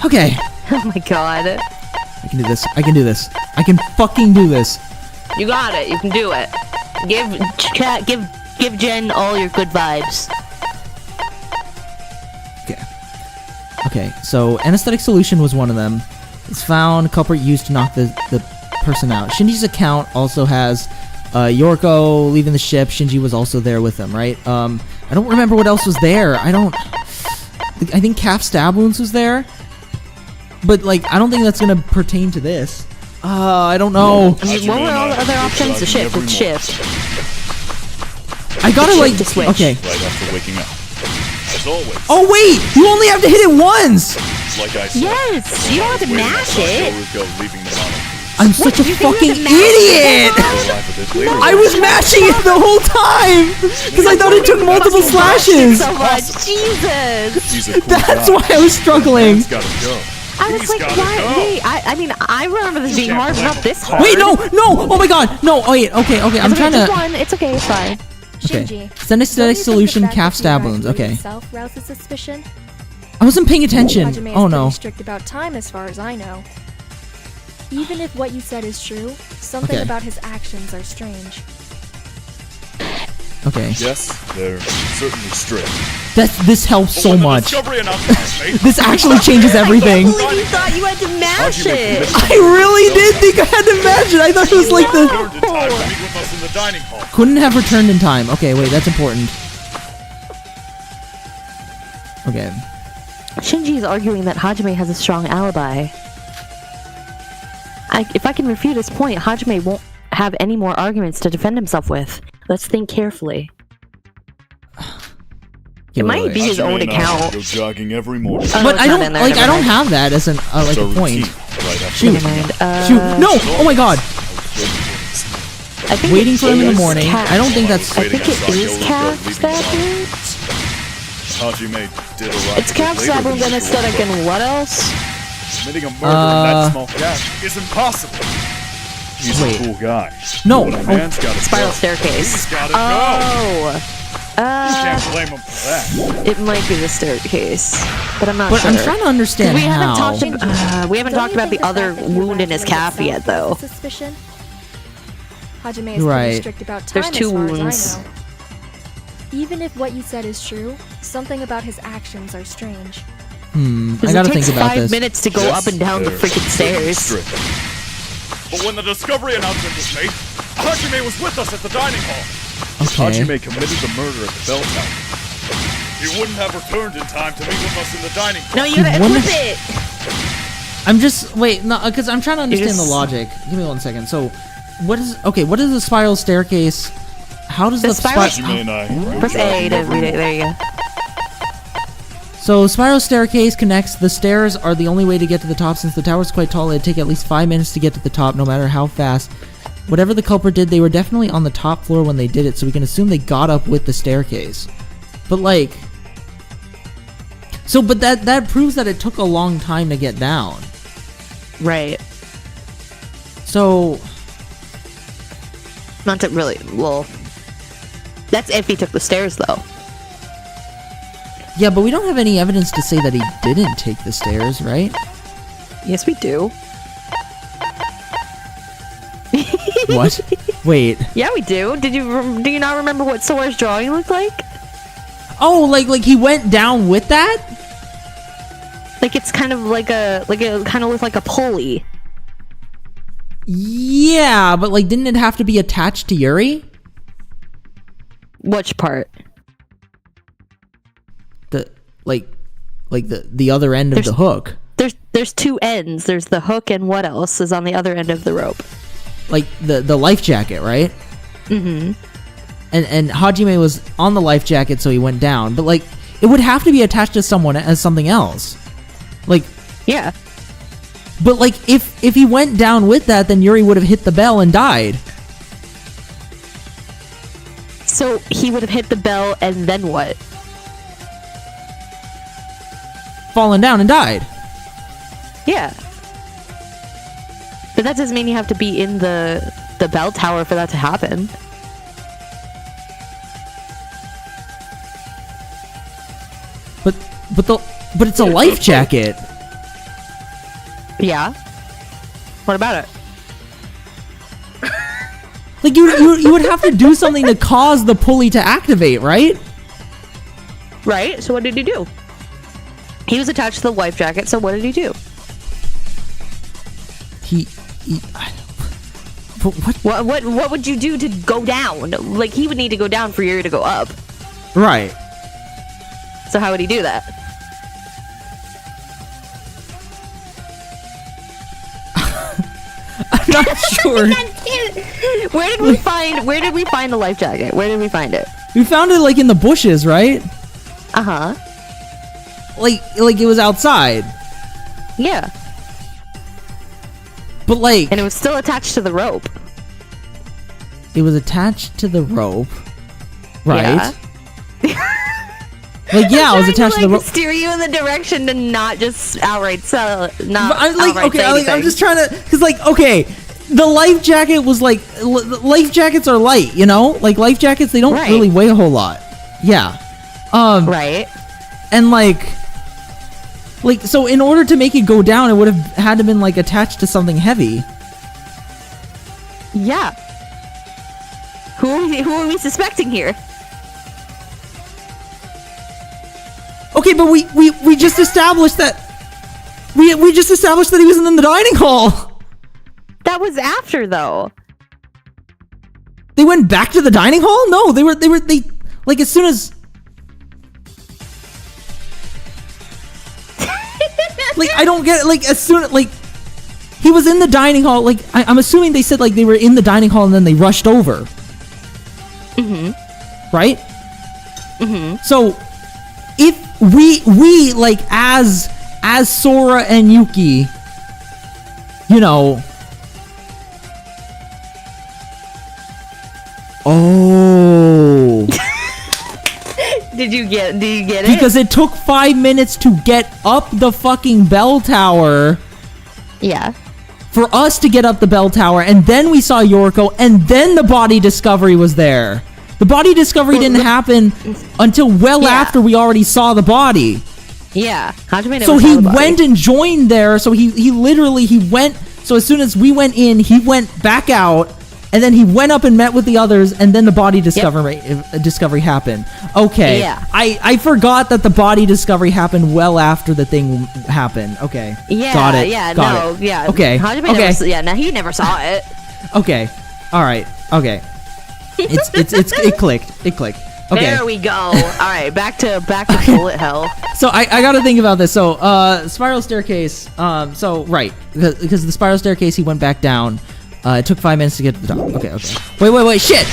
Okay. Oh my god. I can do this. I can fucking do this. You got it. You can do it. Give Jen all your good vibes. Okay, so anesthetic solution was one of them. It's found, culprit used to knock the person out. Shinji's account also has Yorko leaving the ship. Shinji was also there with them, right? I don't remember what else was there. I think calf stab wounds was there. But, like, I don't think that's gonna pertain to this. I don't know. I mean, what were all the other options? The shift. It's shift. I gotta, like, switch. okay. Right after waking up. As always. Oh, wait! You only have to hit it once! Like I said. Yes! You don't have to mash it! I'm such a fucking idiot! I was mashing it the whole time! Because I thought it took multiple slashes! So much. Jesus! That's why I was struggling! I was like, why? Wait, I mean, I remember this being hard, but not this hard. Wait, no! Oh my god! No, wait, okay, I'm trying to... It's okay, it's fine. Okay. Anesthetic solution, calf stab wounds, okay. Rouses suspicion? I wasn't paying attention. Oh no. Strict about time as far as I know. Even if what you said is true, something about his actions are strange. Okay. Yes, they're certainly strict. This helps so much. This actually changes everything. I can't believe you thought you had to mash it. I really did think I had to mash it. I thought it was like the... Couldn't have returned in time. Okay, wait, that's important. Okay. Shinji is arguing that Hajime has a strong alibi. If I can refute his point, Hajime won't have any more arguments to defend himself with. Let's think carefully. It might be his own account. Go jogging every morning. But I don't like. I don't have that as an like a point. Shoot! Shoot! No! Oh my god! I think waiting for him in the morning. I don't think that's. I think it is calf stabbing. Hajime did a It's calf stabbing, then aesthetic, and what else? Committing a murder in that small gap is impossible. He's a cool guy. No. Spiral staircase. He's gotta go. You can't blame him for that. It might be the staircase, but I'm not But sure. I'm trying to understand we how. We haven't talked about the other wound in his calf yet, though. Suspicion? Hajime is Right. pretty strict about time There's two as far wounds. as I know. Even if what you said is true, something about his actions are strange. I gotta think about this. It takes 5 minutes to go up and down the freaking stairs. But when the discovery announcement was made, Hajime was with us at the dining hall. Okay. Hajime committed the murder at the bell tower. He wouldn't have returned in time to meet with us in the dining hall. No, you gotta equip it! I'm just no, because I'm trying to understand the logic. Give me 1 second. So, what is the spiral staircase? How does the spiral? Press A to read it. There you go. So, spiral staircase connects. The stairs are the only way to get to the top. Since the tower is quite tall, it'd take at least 5 minutes to get to the top, no matter how fast. Whatever the culprit did, they were definitely on the top floor when they did it, so we can assume they got up with the staircase. But like... So, but that proves that it took a long time to get down. Right. So... Not to really... Well... That's if he took the stairs, though. Yeah, but we don't have any evidence to say that he didn't take the stairs, right? Yes, we do. What? Wait. Yeah, we do. Do you not remember what Sora's drawing looked like? Oh, like he went down with that? Like it's kind of like it kind of looks like a pulley. Yeah, but like didn't it have to be attached to Yuri? Which part? The the other end of the hook. There's two ends. There's the hook and what else is on the other end of the rope? Like the life jacket, right? Mm-hmm. And Hajime was on the life jacket, so he went down. But like it would have to be attached to someone as something else. Like yeah. But like if he went down with that, then Yuri would have hit the bell and died. So he would have hit the bell and then what? Fallen down and died. Yeah. But that doesn't mean you have to be in the bell tower for that to happen. But it's a life jacket. Yeah. What about it? Like you would have to do something to cause the pulley to activate, right? Right. So what did he do? He was attached to the life jacket. So what did he do? What would you do to go down? Like he would need to go down for Yuri to go up. Right. So how would he do that? I'm not sure. Where did we find the life jacket? Where did we find it? We found it like in the bushes, right? Uh-huh. Like it was outside. Yeah. But like and it was still attached to the rope. It was attached to the rope. Right? Yeah. Like yeah, I was attached to the rope. Steer you in the direction to not just outright sell. Not I'm like outright okay, say anything. I'm just trying to because like okay, the life jacket was like life jackets are light, you know, like life jackets they don't really weigh a whole lot. Yeah. Right. And like so in order to make it go down, it would have had to been like attached to something heavy. Yeah. Who are we suspecting here? Okay, but we just established that we just established that he wasn't in the dining hall. That was after though. They went back to the dining hall? No, they like as soon as like I don't get it, like as soon like he was in the dining hall, like I'm assuming they said like they were in the dining hall and then they rushed over. Mm-hmm. Right? Mm-hmm. So if we like as Sora and Yuki, you know. Oh. Did you get it? Because it took 5 minutes to get up the fucking bell tower. Yeah. For us to get up the bell tower, and then we saw Yoriko, and then the body discovery was there. The body discovery didn't happen until after we already saw the body. Yeah. So he went and joined there. So he literally went. So as soon as we went in, he went back out, and then he went up and met with the others, and then the body discovery happened. Okay. Yeah. I forgot that the body discovery happened well after the thing happened. Okay. Yeah. Got it. Yeah. Got it. Yeah. Okay. He never saw it. Okay. All right. Okay. It clicked. It clicked. Okay. There we go. All right, back to bullet hell. So I got to think about this. So spiral staircase. So right, because the spiral staircase, he went back down. It took 5 minutes to get to the top. Okay. Wait. Shit.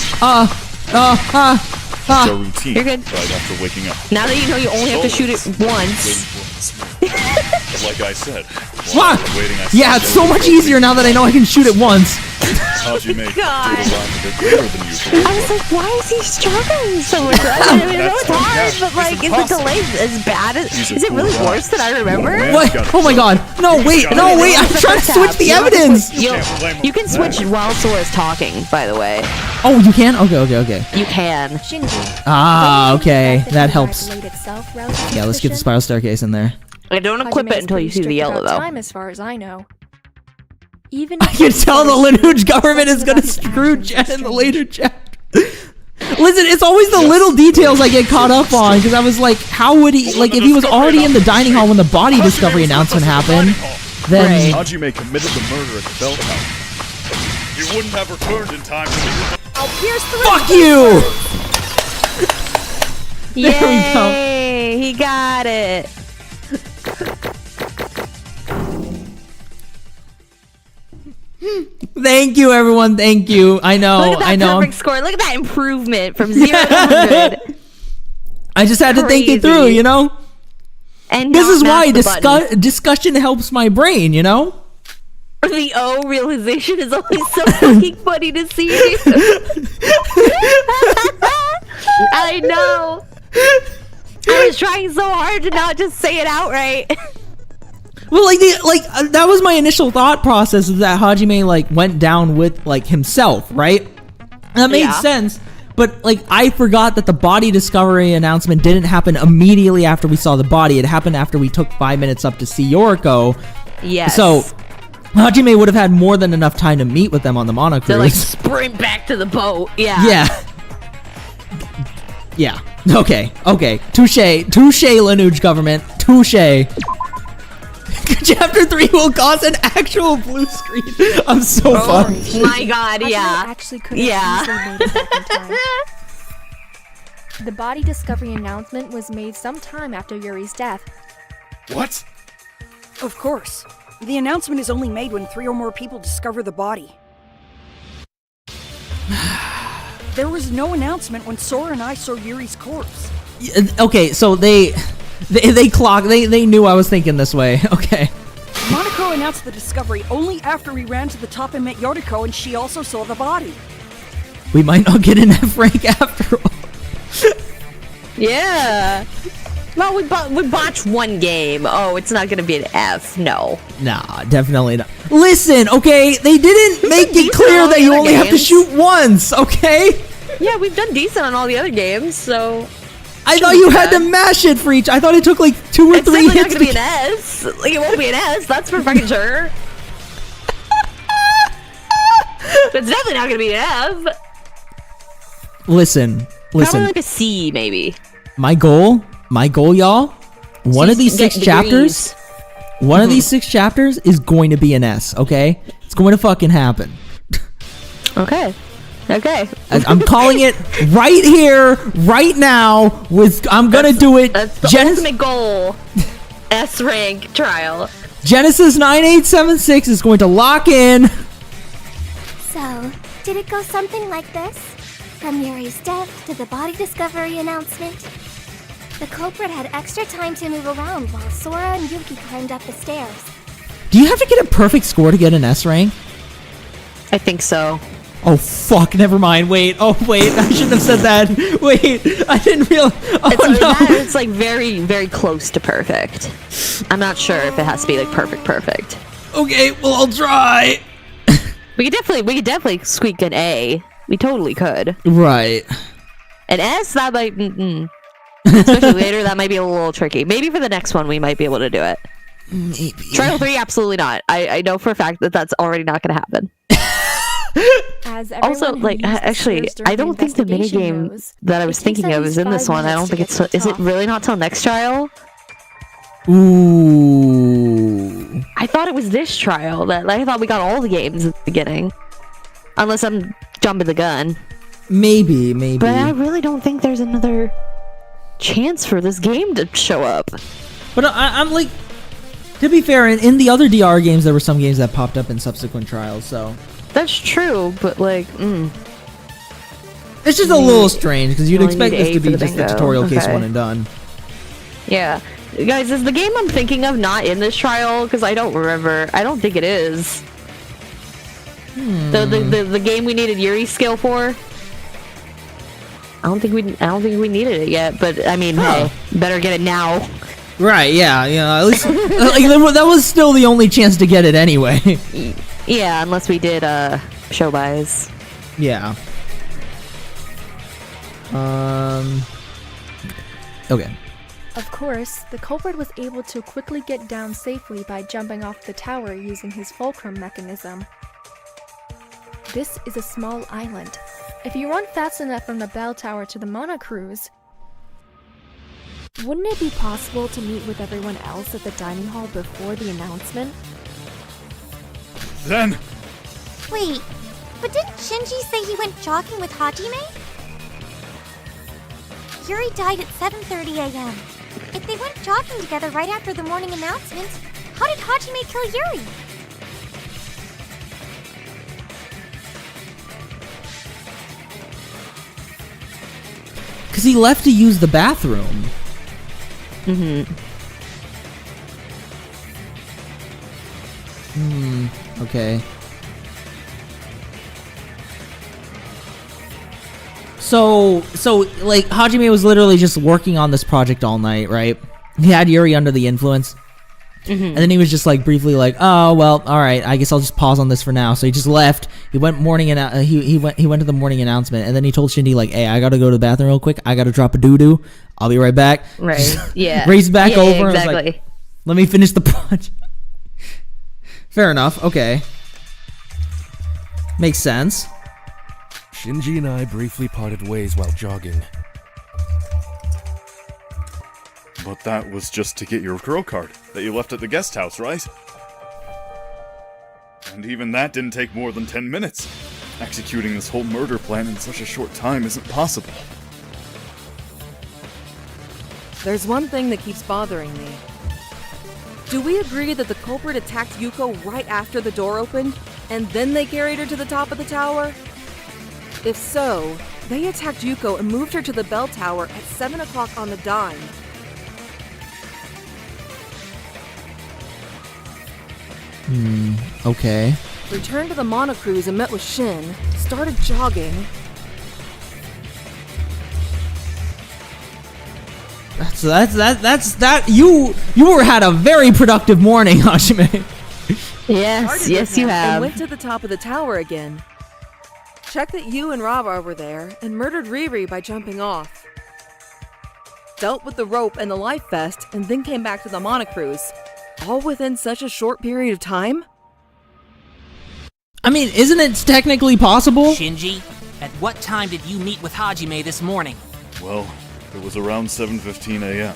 Your routine. You're good. Right after waking up. Now that you know you only have to shoot it once. Like I said. What? Yeah, it's so much easier now that I know I can shoot it once. How'd you make God. it a bit greater than usual? I was like, why is he struggling so much? I mean, I know it's hard, but like, is the delay as bad? Is it really worse than I remember? What? Oh my god. No, wait. I'm trying to switch the evidence. You can switch while Sora's talking, by the way. Oh, you can? Okay. You can. Okay. That helps. Yeah, let's get the spiral staircase in there. I don't equip it until you see the yellow, though. Time, as far as I know. Even I can tell the Lineage government is gonna screw Jen in the later chapter. Listen, it's always the little details I get caught up on, because I was like, how would he, like, if he was already in the dining hall when the body discovery announcement happened, then... Hajime committed the murder at the bell tower. You wouldn't have returned in time to meet with I'll pierce through. Fuck you! Yay! There we go. He got it. Thank you, everyone. Thank you. I know. Look at that I know. perfect score. Look at that improvement from 0 to 100. I just had to think it through, you know? And this not is why mash the button. discussion helps my brain, you know? The O realization is always so fucking funny to see. I know. I was trying so hard to not just say it outright. Well, that was my initial thought process, is that Hajime like went down with like himself, right? That made sense. But like I forgot that the body discovery announcement didn't happen immediately after we saw the body. It happened after we took 5 minutes up to see Yoriko. Yes. So Hajime would have had more than enough time to meet with them on the monocruise. To like sprint back to the boat. Yeah. Yeah. Yeah. Okay. Touche, Lineage government. Touche. Chapter 3 will cause an actual blue screen. I'm so fucked. My God, yeah. Actually could have easily made it back in time. The body discovery announcement was made sometime after Yuri's death. What? Of course. The announcement is only made when 3 or more people discover the body. There was no announcement when Sora and I saw Yuri's corpse. Okay, so they knew I was thinking this way. Okay. Monoko announced the discovery only after we ran to the top and met Yoriko, and she also saw the body. We might not get an F rank after all. Yeah. Well, we botched one game. Oh, it's not gonna be an F. No. Nah, definitely not. Listen, okay, they didn't make it clear that you only have to shoot once, okay? Yeah, we've done decent on all the other games, so... I thought you had to mash it for each. I thought it took like 2 or 3 It's definitely hits. not gonna be an S. Like, it won't be an S, that's for fucking sure. It's definitely not gonna be an F. Listen. Probably like a C, maybe. My goal, y'all, one of these 6 chapters, of these 6 chapters is going to be an S, okay? It's going to fucking happen. Okay. I'm calling it right here, right now. I'm gonna do it. That's the ultimate goal. S rank trial. Genesis 9876 is going to lock in. So, did it go something like this? From Yuri's death to the body discovery announcement? The culprit had extra time to move around while Sora and Yuki climbed up the stairs. Do you have to get a perfect score to get an S rank? I think so. Oh fuck, never mind. Wait, I shouldn't have said that. Wait, I didn't realize. It's like very, very close to perfect. I'm not sure if it has to be like perfect. Okay, well I'll try. We could definitely squeak an A. We totally could. Right. An S, that might, especially later, that might be a little tricky. Maybe for the next one, we might be able to do it. Maybe. Trial 3, absolutely not. I know for a fact that that's already not going to happen. Also, like, actually, I don't think the minigame that I was thinking of is in this one. I don't think it's... Is it really not till next trial? Ooh. I thought it was this trial. I thought we got all the games at the beginning. Unless I'm jumping the gun. Maybe. But I really don't think there's another chance for this game to show up. But I'm like... To be fair, in the other DR games, there were some games that popped up in subsequent trials, so... That's true, but like, It's just a little strange, because you'd expect this to be just a tutorial case one and done. Yeah. Guys, is the game I'm thinking of not in this trial? Because I don't remember. I don't think it is. The game we needed Yuri's skill for? I don't think we needed it yet, but I mean, hey, better get it now. Right, yeah, at least like that was still the only chance to get it anyway. Yeah, unless we did show buys. Yeah. Okay. Of course, the culprit was able to quickly get down safely by jumping off the tower using his fulcrum mechanism. This is a small island. If you run fast enough from the bell tower to the monocruise, wouldn't it be possible to meet with everyone else at the dining hall before the announcement? Then... Wait, but didn't Shinji say he went jogging with Hajime? Yuri died at 7:30 a.m. If they went jogging together right after the morning announcement, how did Hajime kill Yuri? Because he left to use the bathroom. Okay. So like Hajime was literally just working on this project all night, right? He had Yuri under the influence. And then he was just like briefly like, oh well, all right, I guess I'll just pause on this for now. So he just left. He went he went to the morning announcement, and then he told Shindy like, hey, I gotta go to the bathroom real quick. I gotta drop a doo-doo. I'll be right back. Right. Yeah. Raced back over. Yeah, And exactly. was like, let me finish the project. Fair enough. Okay. Makes sense. Shinji and I briefly parted ways while jogging. But that was just to get your girl card that you left at the guest house, right? And even that didn't take more than 10 minutes. Executing this whole murder plan in such a short time isn't possible. There's one thing that keeps bothering me. Do we agree that the culprit attacked Yuko right after the door opened, and then they carried her to the top of the tower? If so, they attacked Yuko and moved her to the bell tower at 7 o'clock on the dime. Okay. Returned to the monocruise and met with Shin, started jogging. That's you had a very productive morning, Hajime. Yes, you have. And went to the top of the tower again. Checked that you and Rava were there and murdered Riri by jumping off. Dealt with the rope and the life vest and then came back to the monocruise. All within such a short period of time? I mean, isn't it technically possible? Shinji, at what time did you meet with Hajime this morning? Well, it was around 7:15 a.m.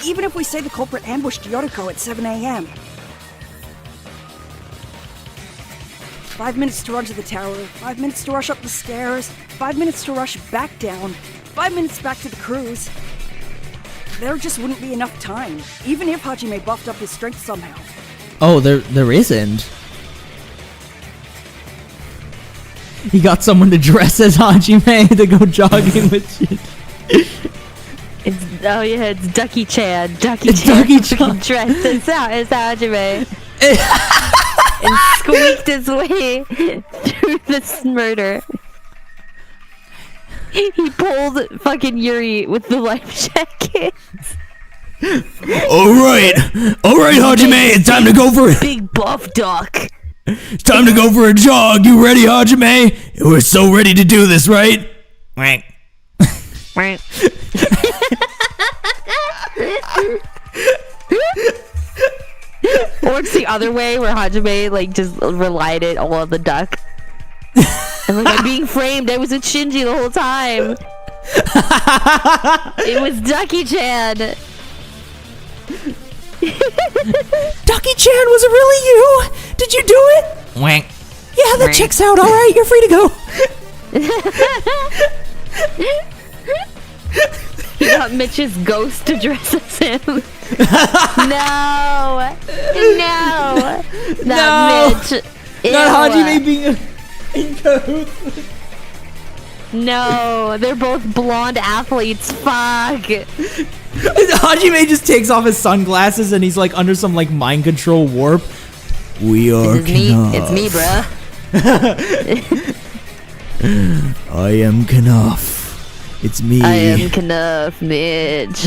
Even if we say the culprit ambushed Yoriko at 7 a.m. 5 minutes to run to the tower, 5 minutes to rush up the stairs, 5 minutes to rush back down, 5 minutes back to the cruise. There just wouldn't be enough time, even if Hajime buffed up his strength somehow. Oh, there isn't. He got someone to dress as Hajime to go jogging with shit. It's Ducky-chan. Ducky-chan. Dressed as Hajime. And squeaked his way through this murder. He pulled fucking Yuri with the life jacket. Alright, Hajime, it's time to go for it. Big buff duck. It's time to go for a jog. You ready, Hajime? We're so ready to do this, right? Wank. Or it's the other way where Hajime like just relied it all on the duck. And like, I'm being framed. I was with Shinji the whole time. It was Ducky-chan. Ducky-chan, was it really you? Did you do it? Wank. Yeah, that checks out. All right, you're free to go. He got Mitch's ghost to dress as him. No. Not Mitch. Not Hajime being in cahoots. No, they're both blonde athletes. Fuck. Hajime just takes off his sunglasses and he's like under some like mind control warp. We are Knauf. It's me, bruh. I am Knauf. It's me. I am Knauf, Mitch.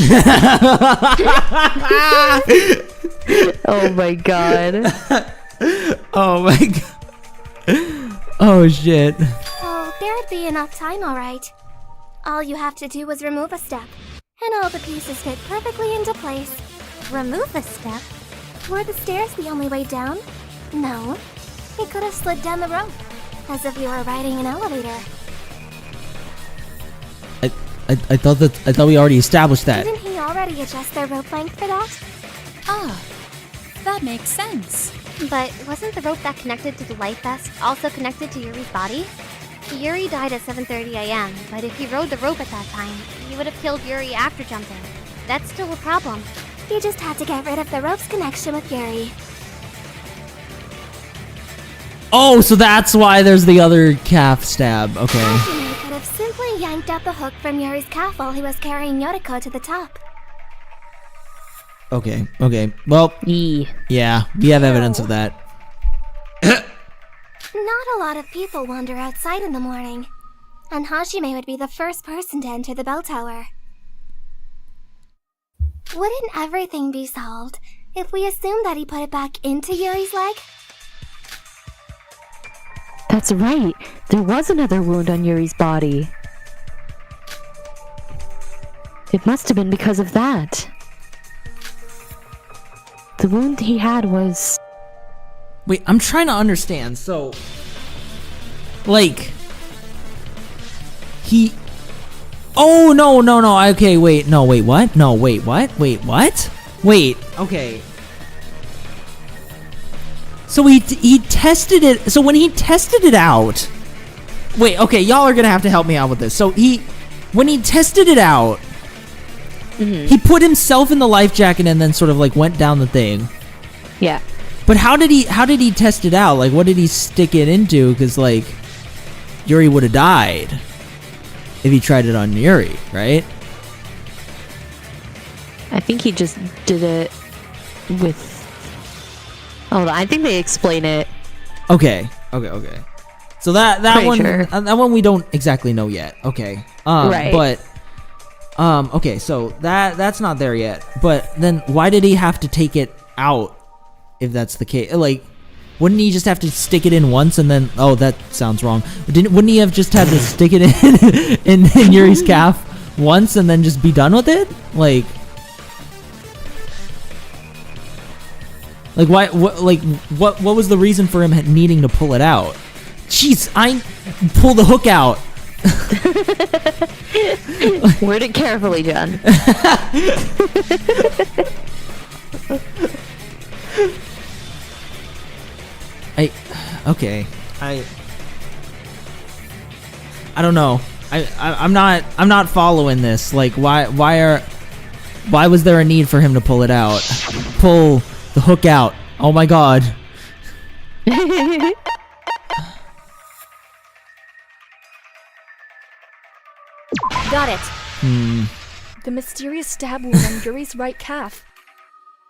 Oh my god. Oh my god. Oh shit. Oh, there'd be enough time, alright. All you have to do is remove a step, and all the pieces fit perfectly into place. Remove the step? Were the stairs the only way down? No. He could have slid down the rope, as if we were riding an elevator. I thought we already established that. Didn't he already adjust their rope length for that? Ah, that makes sense. But wasn't the rope that connected to the life vest also connected to Yuri's body? Yuri died at 7:30 a.m., but if he rode the rope at that time, he would have killed Yuri after jumping. That's still a problem. He just had to get rid of the rope's connection with Yuri. Oh, so that's why there's the other calf stab. Okay. Hajime could have simply yanked out the hook from Yuri's calf while he was carrying Yoriko to the top. Okay. Well, yeah, we have evidence of that. Not a lot of people wander outside in the morning, and Hajime would be the first person to enter the bell tower. Wouldn't everything be solved if we assumed that he put it back into Yuri's leg? That's right. There was another wound on Yuri's body. It must have been because of that. The wound he had was... Wait, I'm trying to understand. So, like, he... Oh, no. Okay, wait. No, wait, what? No, wait, what? Wait, what? Wait, okay. So he tested it. So when he tested it out... Wait, okay, y'all are gonna have to help me out with this. So when he tested it out, he put himself in the life jacket and then sort of like went down the thing. Yeah. But how did he test it out? Like, what did he stick it into? Because, like, Yuri would have died if he tried it on Yuri, right? I think he just did it with... Hold on, I think they explain it. Okay. So that Pretty one, sure. that one we don't exactly know yet. Okay. Right. But, okay, so that's not there yet. But then why did he have to take it out if that's the case? Like, wouldn't he just have to stick it in once and then... Oh, that sounds wrong. Wouldn't he have just had to stick it in Yuri's calf once and then just be done with it? Like why? What was the reason for him needing to pull it out? Jeez, pull the hook out. Word it carefully, John. I don't know. I'm not following this. Like, why was there a need for him to pull it out? Pull the hook out. Oh my god. Got it. The mysterious stab wound on Yuri's right calf.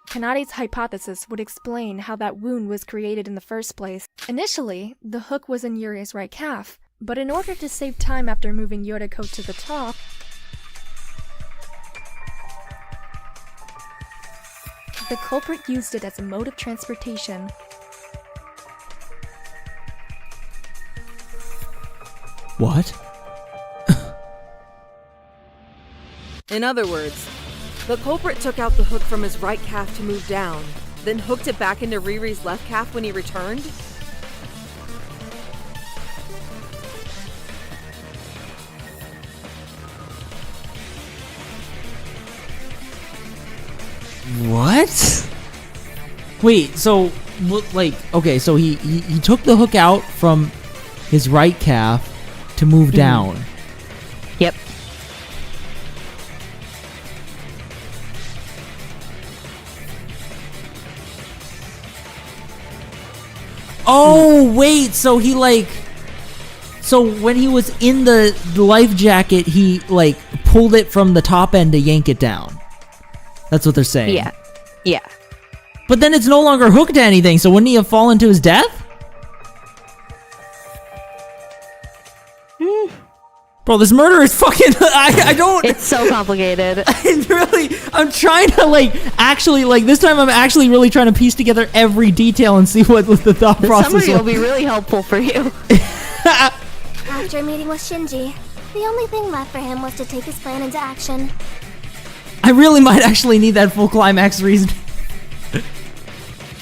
Kanadi's hypothesis would explain how that wound was created in the first place. Initially, the hook was in Yuri's right calf, but in order to save time after moving Yoriko to the top, the culprit used it as a mode of transportation. What? In other words, the culprit took out the hook from his right calf to move down, then hooked it back into Riri's left calf when he returned? What? Wait, so like, okay, so he took the hook out from his right calf to move down. Yep. Oh, wait, so he like... So when he was in the life jacket, he like pulled it from the top end to yank it down. That's what they're saying. Yeah. But then it's no longer hooked to anything, so wouldn't he have fallen to his death? Bro, this murder is fucking... I don't... It's so complicated. I'm trying to, like, actually, like, this time I'm actually really trying to piece together every detail and see what the thought process was. The summary will be really helpful for you. After meeting with Shinji, the only thing left for him was to take his plan into action. I really might actually need that full climax reason.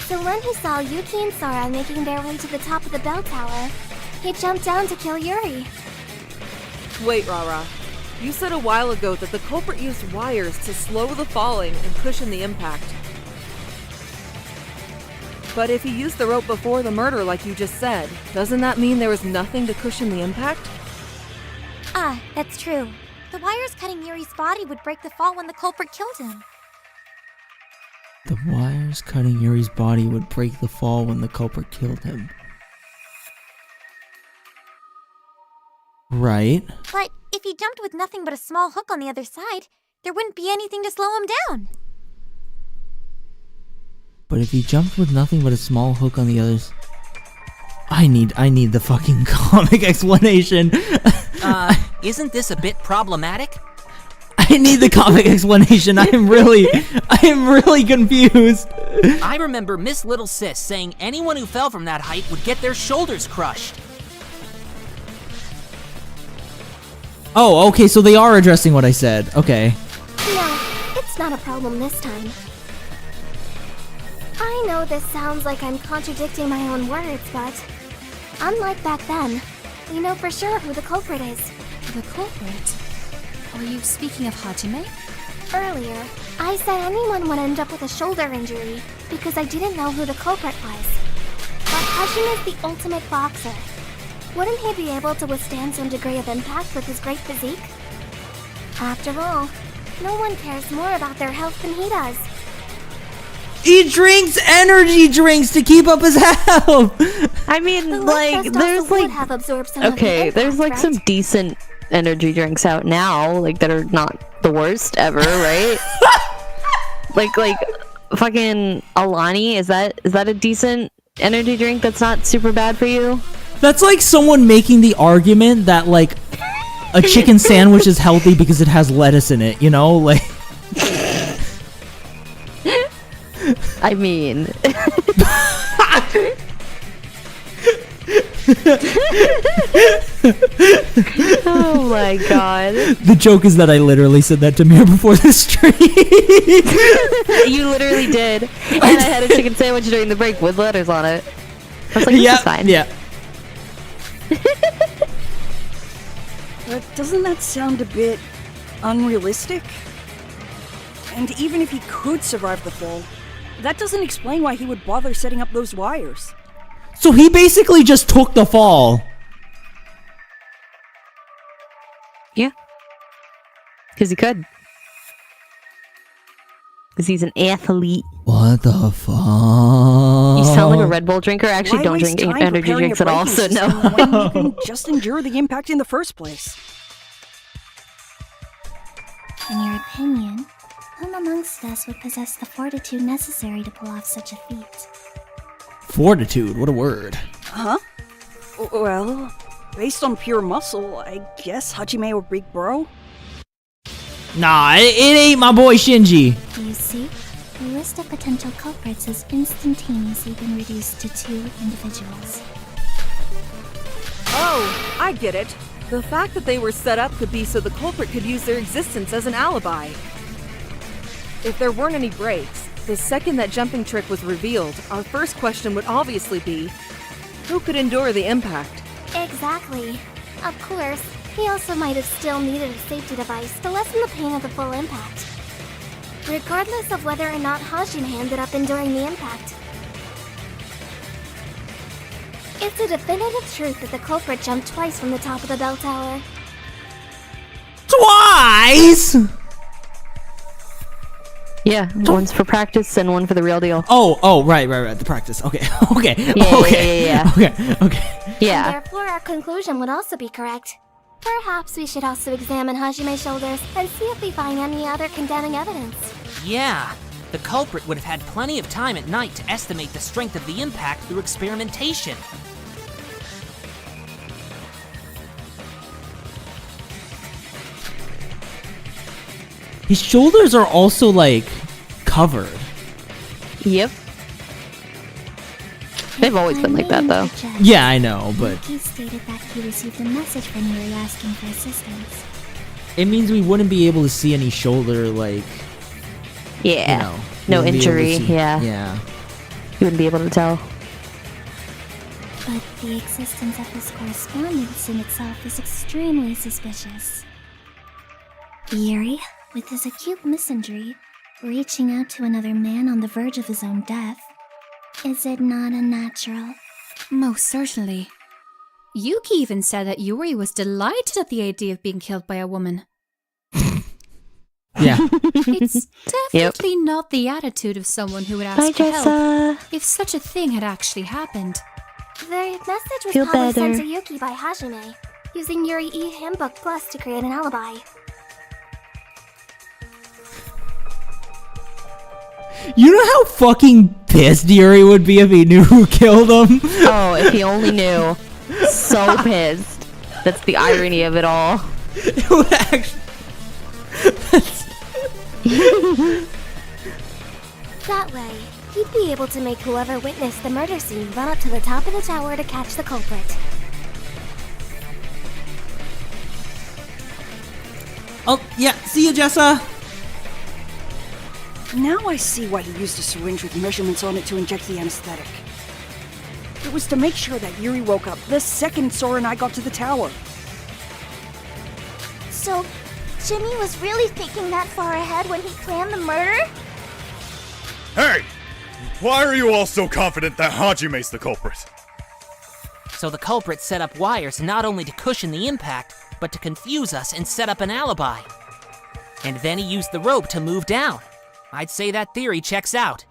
So when he saw Yuki and Sora making their way to the top of the bell tower, he jumped down to kill Yuri. Wait, Rara. You said a while ago that the culprit used wires to slow the falling and cushion the impact. But if he used the rope before the murder like you just said, doesn't that mean there was nothing to cushion the impact? Ah, that's true. The wires cutting Yuri's body would break the fall when the culprit killed him. The wires cutting Yuri's body would break the fall when the culprit killed him. Right. But if he jumped with nothing but a small hook on the other side, there wouldn't be anything to slow him down. But if he jumped with nothing but a small hook on the others... I need the fucking comic explanation. Isn't this a bit problematic? I need the comic explanation. I am really confused. I remember Miss Little Sis saying anyone who fell from that height would get their shoulders crushed. Oh, okay, so they are addressing what I said. Okay. No, it's not a problem this time. I know this sounds like I'm contradicting my own words, but unlike back then, we know for sure who the culprit is. The culprit? Are you speaking of Hajime? Earlier, I said anyone would end up with a shoulder injury because I didn't know who the culprit was. But Hajime is the ultimate boxer. Wouldn't he be able to withstand some degree of impact with his great physique? After all, no one cares more about their health than he does. He drinks energy drinks to keep up his health! I mean, like, there's like... Okay, there's like some decent energy drinks out now, like, that are not the worst ever, right? like fucking Alani, is that a decent energy drink that's not super bad for you? That's like someone making the argument that, like, a chicken sandwich is healthy because it has lettuce in it, you know? Like... I mean... Oh my god. The joke is that I literally said that to Mir before the stream. You literally did. And I had a chicken sandwich during the break with letters on it. I was like, this is fine. Yeah. But doesn't that sound a bit unrealistic? And even if he could survive the fall, that doesn't explain why he would bother setting up those wires. So he basically just took the fall. Yeah. Because he could. Because he's an athlete. What the fuck? You sound like a Red Bull drinker. I actually Why don't waste drink time energy preparing drinks a at all, braking so system no. when you can just endure the impact in the first place. In your opinion, whom amongst us would possess the fortitude necessary to pull off such a feat? Fortitude, what a word. Huh? Well, based on pure muscle, I guess Hajime or Big Bro? Nah, it ain't my boy Shinji. You see, the list of potential culprits has instantaneously been reduced to 2 individuals. Oh, I get it. The fact that they were set up could be so the culprit could use their existence as an alibi. If there weren't any breaks, the second that jumping trick was revealed, our first question would obviously be, who could endure the impact? Exactly. Of course, he also might have still needed a safety device to lessen the pain of the full impact. Regardless of whether or not Hajime ended up enduring the impact. It's a definitive truth that the culprit jumped twice from the top of the bell tower. Twice?! Yeah, one's for practice and one for the real deal. Oh, right, the practice. Okay. Yeah. And Yeah. therefore, our conclusion would also be correct. Perhaps we should also examine Hajime's shoulders and see if we find any other condemning evidence. Yeah, the culprit would have had plenty of time at night to estimate the strength of the impact through experimentation. His shoulders are also, like, covered. Yep. They've always been like that, though. Yeah, I know, but... He stated that he received a message from Yuri asking for assistance. It means we wouldn't be able to see any shoulder, like, Yeah. you know, No wouldn't be able to injury, see- yeah. Yeah. You wouldn't be able to tell. But the existence of this correspondence in itself is extremely suspicious. Yuri, with his acute misinjury, reaching out to another man on the verge of his own death. Is it not unnatural? Most certainly. Yuki even said that Yuri was delighted at the idea of being killed by a woman. Yeah. It's definitely not the attitude of someone who would ask Bye, for help Jessa. if such a thing had actually happened. The message was Feel probably sent better. to Yuki by Hajime, using Yuri E-Handbook Plus to create an alibi. You know how fucking pissed Yuri would be if he knew who killed him? Oh, if he only knew. So pissed. That's the irony of it all. It would actually... That way, he'd be able to make whoever witnessed the murder scene run up to the top of the tower to catch the culprit. Oh, yeah. See you, Jessa. Now I see why he used a syringe with measurements on it to inject the anesthetic. It was to make sure that Yuri woke up the second Sora and I got to the tower. So, Jimmy was really thinking that far ahead when he planned the murder? Hey! Why are you all so confident that Hajime's the culprit? So the culprit set up wires not only to cushion the impact, but to confuse us and set up an alibi. And then he used the rope to move down. I'd say that theory checks out.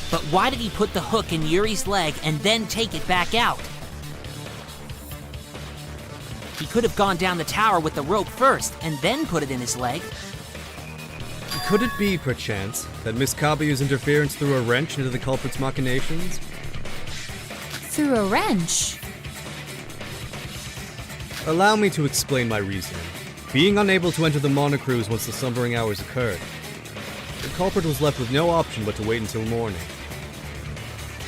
But why did he put the hook in Yuri's leg and then take it back out? He could have gone down the tower with the rope first and then put it in his leg. Could it be, perchance, that Miss Kabuya's interference threw a wrench into the culprit's machinations? Through a wrench? Allow me to explain my reasoning. Being unable to enter the monocruise once the slumbering hours occurred, the culprit was left with no option but to wait until morning.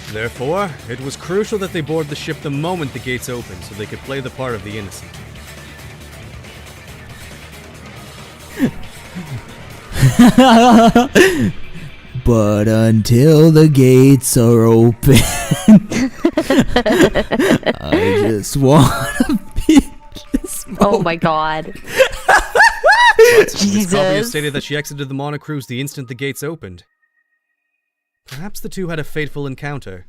Therefore, it was crucial that they board the ship the moment the gates opened so they could play the part of the innocent. But until the gates are open, I just wanna be this moment. Oh my god. Miss Kabuya Jesus. stated that she exited the monocruise the instant the gates opened. Perhaps the two had a fateful encounter.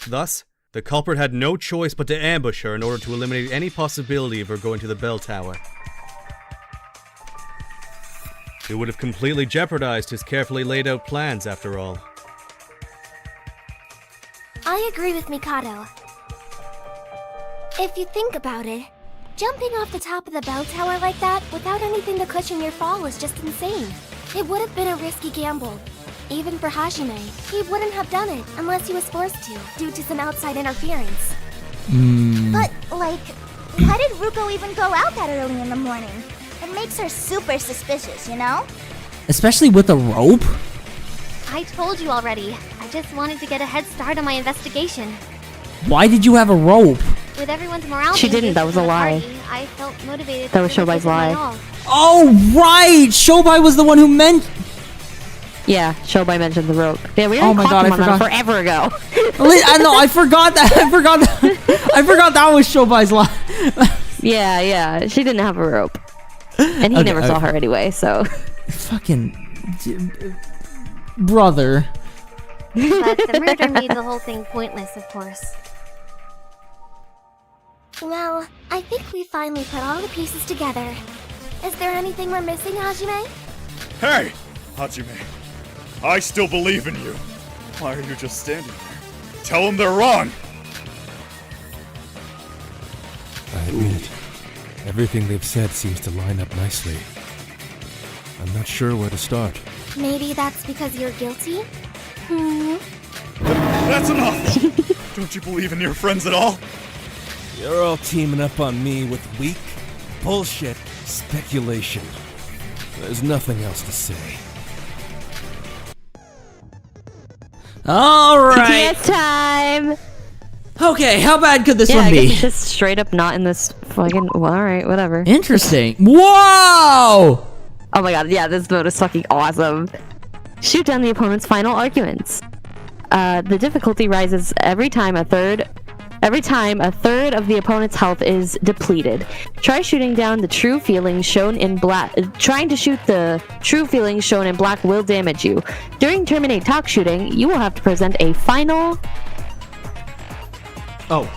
Thus, the culprit had no choice but to ambush her in order to eliminate any possibility of her going to the bell tower. It would have completely jeopardized his carefully laid out plans, after all. I agree with Mikado. If you think about it, jumping off the top of the bell tower like that without anything to cushion your fall is just insane. It would have been a risky gamble. Even for Hajime, he wouldn't have done it unless he was forced to, due to some outside interference. But, like, why did Ruko even go out that early in the morning? It makes her super suspicious, you know? Especially with a rope? I told you already. I just wanted to get a head start on my investigation. Why did you have a rope? With everyone's morale She being didn't, that boosted was a from the lie. party, I felt motivated That to was really Shobai's give it my lie. all. Oh, right! Shobai was the one who meant... Yeah, Shobai mentioned the rope. Yeah, we Oh already my caught god, him I on that forgot. forever ago. I know, I forgot that. I forgot that was Shobai's lie. Yeah, she didn't have a rope. And he Okay, never saw her anyway, so... Fucking... brother. But the murder made the whole thing pointless, of course. Well, I think we finally put all the pieces together. Is there anything we're missing, Hajime? Hey! Hajime, I still believe in you. Why are you just standing there? Tell them they're wrong! I admit it. Everything they've said seems to line up nicely. I'm not sure where to start. Maybe that's because you're guilty? That's enough! Don't you believe in your friends at all? You're all teaming up on me with weak, bullshit speculation. There's nothing else to say. Alright. Yes, time! Okay, how bad could this Yeah, one I guess be? he's just straight up not in this fucking... Well, alright, whatever. Interesting. Whoa! Oh my god, yeah, this mode is fucking awesome. Shoot down the opponent's final arguments. The difficulty rises every time a third of the opponent's health is depleted. Try shooting down the true feelings shown in black. Trying to shoot the true feelings shown in black will damage you. During terminate talk shooting, you will have to present a final. Oh.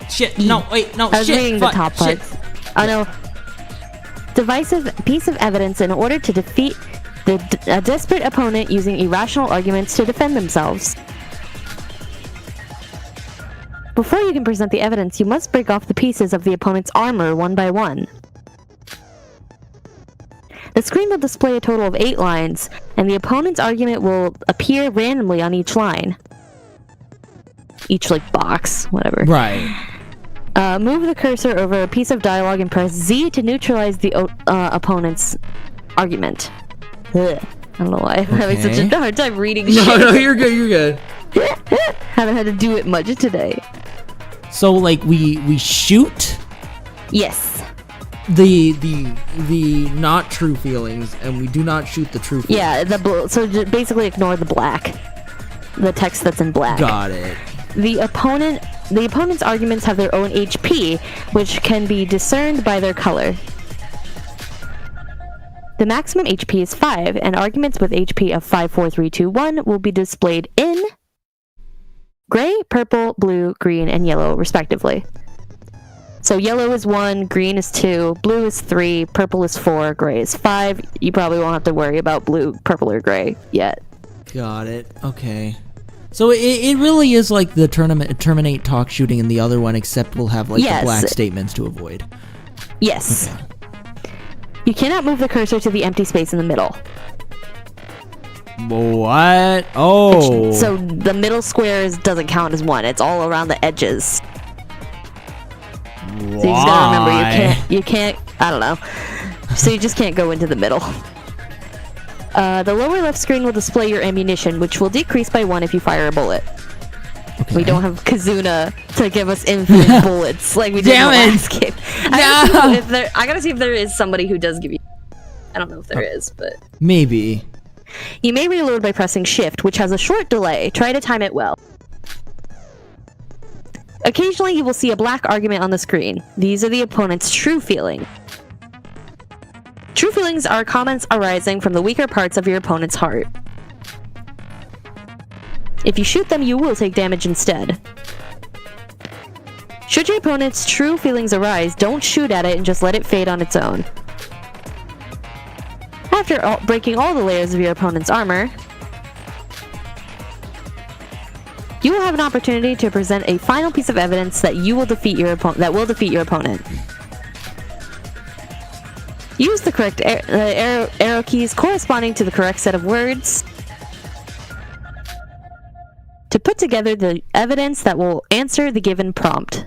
Shit. No, wait, no, I was shit. reading Fuck, the top shit. parts. Oh no. Divisive piece of evidence in order to defeat a desperate opponent using irrational arguments to defend themselves. Before you can present the evidence, you must break off the pieces of the opponent's armor one by one. The screen will display a total of 8 lines, and the opponent's argument will appear randomly on each line. Each, like, box, whatever. Right. Move the cursor over a piece of dialogue and press Z to neutralize the opponent's argument. Ugh. I don't know why I'm having such a hard time reading shit. No, you're good, you're good. Haven't had to do it much today. So, like, we shoot? Yes. The not true feelings, and we do not shoot the true feelings. Yeah, so basically ignore the black. The text that's in black. Got it. The opponent's arguments have their own HP, which can be discerned by their color. The maximum HP is 5, and arguments with HP of 5, 4, 3, 2, 1 will be displayed in gray, purple, blue, green, and yellow, respectively. So yellow is 1, green is 2, blue is 3, purple is 4, gray is 5. You probably won't have to worry about blue, purple, or gray yet. Got it. Okay. So it really is like the terminate talk shooting in the other one, except we'll have like the black statements to avoid. Yes. Okay. You cannot move the cursor to the empty space in the middle. What? Oh. So the middle squares doesn't count as one. It's all around the edges. Why? So you just gotta remember, you can't, I don't know. So you just can't go into the middle. The lower left screen will display your ammunition, which will decrease by 1 if you fire a bullet. Okay. We don't have Kazuna to give us infinite bullets like we did in the last game. I gotta see if there is somebody who does give you. I don't know if there is, but maybe. You may reload by pressing Shift, which has a short delay. Try to time it well. Occasionally, you will see a black argument on the screen. These are the opponent's true feelings. True feelings are comments arising from the weaker parts of your opponent's heart. If you shoot them, you will take damage instead. Should your opponent's true feelings arise, don't shoot at it and just let it fade on its own. After breaking all the layers of your opponent's armor, you will have an opportunity to present a final piece of evidence that will defeat your opponent. Use the correct arrow keys corresponding to the correct set of words to put together the evidence that will answer the given prompt.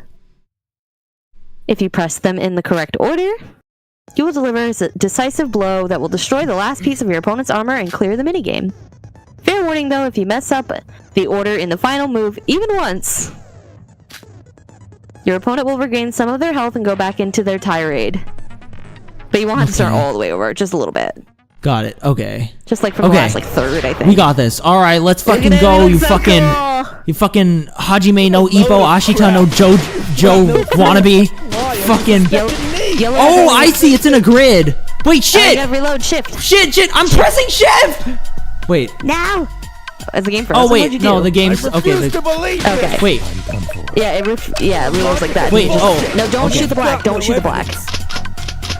If you press them in the correct order, you will deliver a decisive blow that will destroy the last piece of your opponent's armor and clear the minigame. Fair warning though, if you mess up the order in the final move even once, your opponent will regain some of their health and go back into their tirade. But you won't have to start all the way over, just a little bit. Got it. Okay. Just like from the last third, I think. We got this. All right, let's fucking go. You fucking Hajime no Ippo, Ashita no Joe wannabe. Fucking. Yellow oh, I see. It's in a grid. Wait, shit. Reload shift. Shit. I'm pressing shift. Wait. Now. Is the game frozen? Oh wait, no, the game's okay. Okay. Wait. Yeah, it reloads like that. Wait. No, don't shoot the black. Don't shoot the black.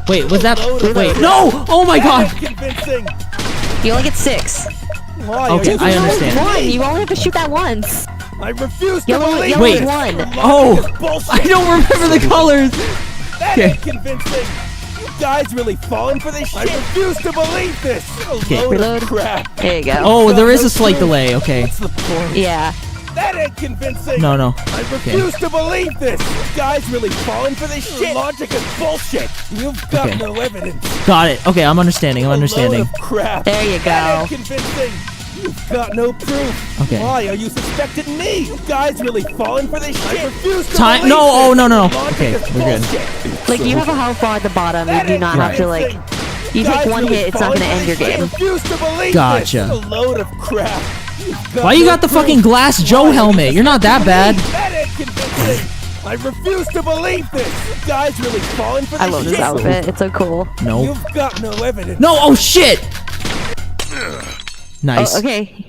Wait, was that? Wait, no! Oh my god! You only get 6. Okay, I understand. 1. You only have to shoot that once. I refuse to believe believe Wait. 1. Oh! I don't remember the colors! That ain't convincing! You guys really falling for this shit? I refuse to believe this! Okay. Reload. Crap. There you go. Oh, there is a slight delay, okay. What's the point? Yeah. That ain't convincing! No. I refuse to believe this! You guys really falling for this shit? Your logic is bullshit! You've got no evidence! Got it. Okay, I'm understanding. A load of crap! There you go. That ain't convincing! You've got no proof! Okay. Why are you suspecting me? You guys really falling for this shit? I refuse to Time. believe No. Oh, this. no. Logic Okay, is we're good. bullshit. Like, you have a health bar at the bottom. You do not have to, like, You take one hit, it's not gonna end your game. Gotcha. A load of crap. Why you got the fucking Glass Joe helmet? You're not that bad. I refuse to believe this. You guys really falling for this I love this shit? outfit. It's so cool. No. You've got no evidence. No. Oh shit. Nice. Oh, okay.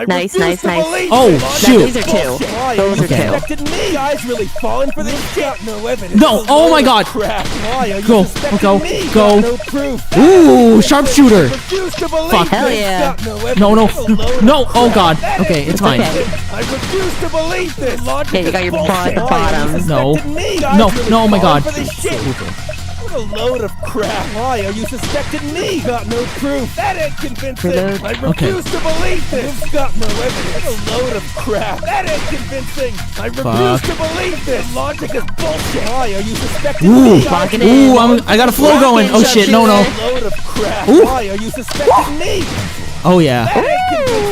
Nice. Oh shoot. These are two. Those are two. You guys really falling for this shit? No evidence. No. Oh my god. Crap. Why are you Go. suspecting me? Go. No proof. Ooh, sharpshooter. Refuse to believe Fuck. Hell this. yeah. Got no No. evidence. No. Oh god. Okay, it's fine. I refuse to believe this. Okay, you got your butt at the bottom. No. Me? No. No. Oh my god. For this shit? What a load of crap. Why are you suspecting me? Got no proof. That ain't convincing. I refuse to believe this. You've got no evidence. What a load of crap. That ain't convincing. I refuse to believe this. Logic is bullshit. Why are you suspecting me? Ooh, I got a flow going. Oh shit, no. Load of crap. Ooh. Why are you suspecting me? Oh yeah.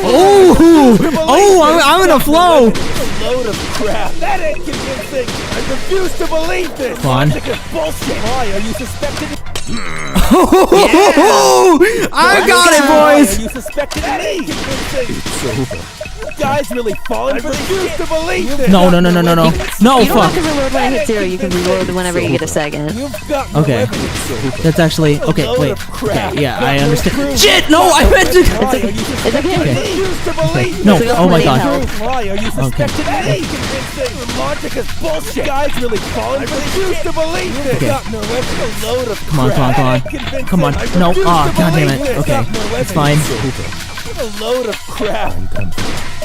Oh, I'm in a flow. A load of crap. That ain't convincing. I refuse to believe this. Come on. Logic is bullshit. Why are you suspecting me? I got it, boys. Are you suspecting me? It's over. You guys really falling for this? I refuse to believe this. No. No, You don't fuck. have to reload when I hit 0. You can reload whenever you get a second. Okay. That's actually okay. Wait. Okay. Yeah, I understand. Shit! No, I meant to. It's okay. No. So Oh my god. Why are you suspecting me? Logic is bullshit. You guys really falling for this? I refuse to believe this. Okay. Got no evidence. A load of Come on. crap. Come on. No. Ah, god damn it. Okay. It's fine. What a load of crap.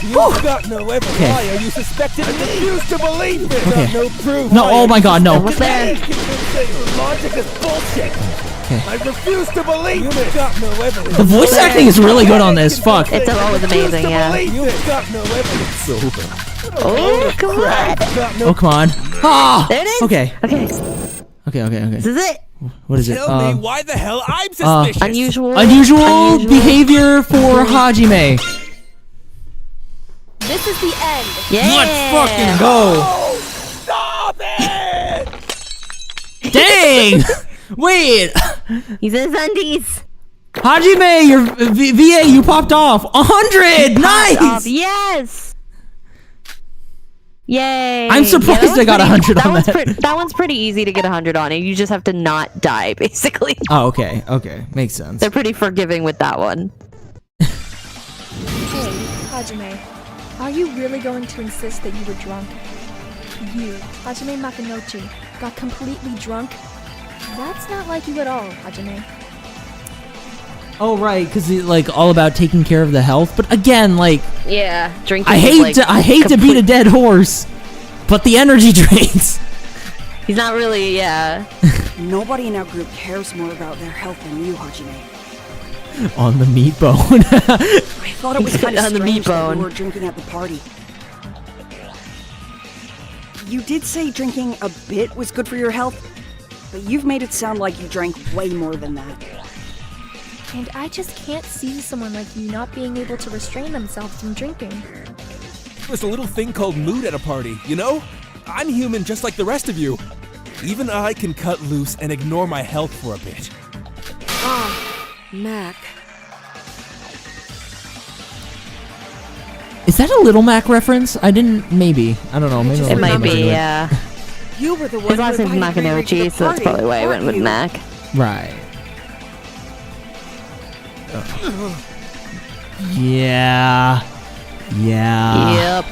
You've got no evidence. Okay. Why are you suspecting me? I refuse to believe this. Okay. Got no proof. No. Oh my god. No. Almost there. Logic is bullshit. Okay. I refuse to believe this. Got no evidence. The voice acting is really good on this. Fuck. It's always amazing, yeah. You've got no evidence. Oh, come on. Oh come on. Ah. There it is. Okay. Okay. Okay. This is it. What is it? Tell me why the hell I'm suspicious. Unusual behavior for Hajime. This is the end. Yeah. Let's fucking go. Stop it! Dang. Wait. He's in his undies. Hajime, your VA, you popped off. 100. Nice. Yes. Yay! I'm surprised I got 100 on that. That one's pretty easy to get 100 on, and you just have to not die, basically. Oh, okay. Makes sense. They're pretty forgiving with that one. Hey, Hajime, are you really going to insist that you were drunk? You, Hajime Makinochi, got completely drunk? That's not like you at all, Hajime. Oh, right, because it's like all about taking care of the health. But again, like, yeah, drinking. I hate to beat a dead horse, but the energy drinks. He's not really, yeah. Nobody in our group cares more about their health than you, Hajime. On the meat bone. I thought it was kind of On the meat strange that bone. you were drinking at the party. You did say drinking a bit was good for your health, but you've made it sound like you drank way more than that. And I just can't see someone like you not being able to restrain themselves from drinking. There's a little thing called mood at a party, you know? I'm human just like the rest of you. Even I can cut loose and ignore my health for a bit. Mac. Is that a Little Mac reference? I don't know. Maybe It might be, yeah. You were the one His last name's who invited Riri to the Makinochi, so that's party, probably why I went weren't with you? Mac. Right. Yeah. Yep.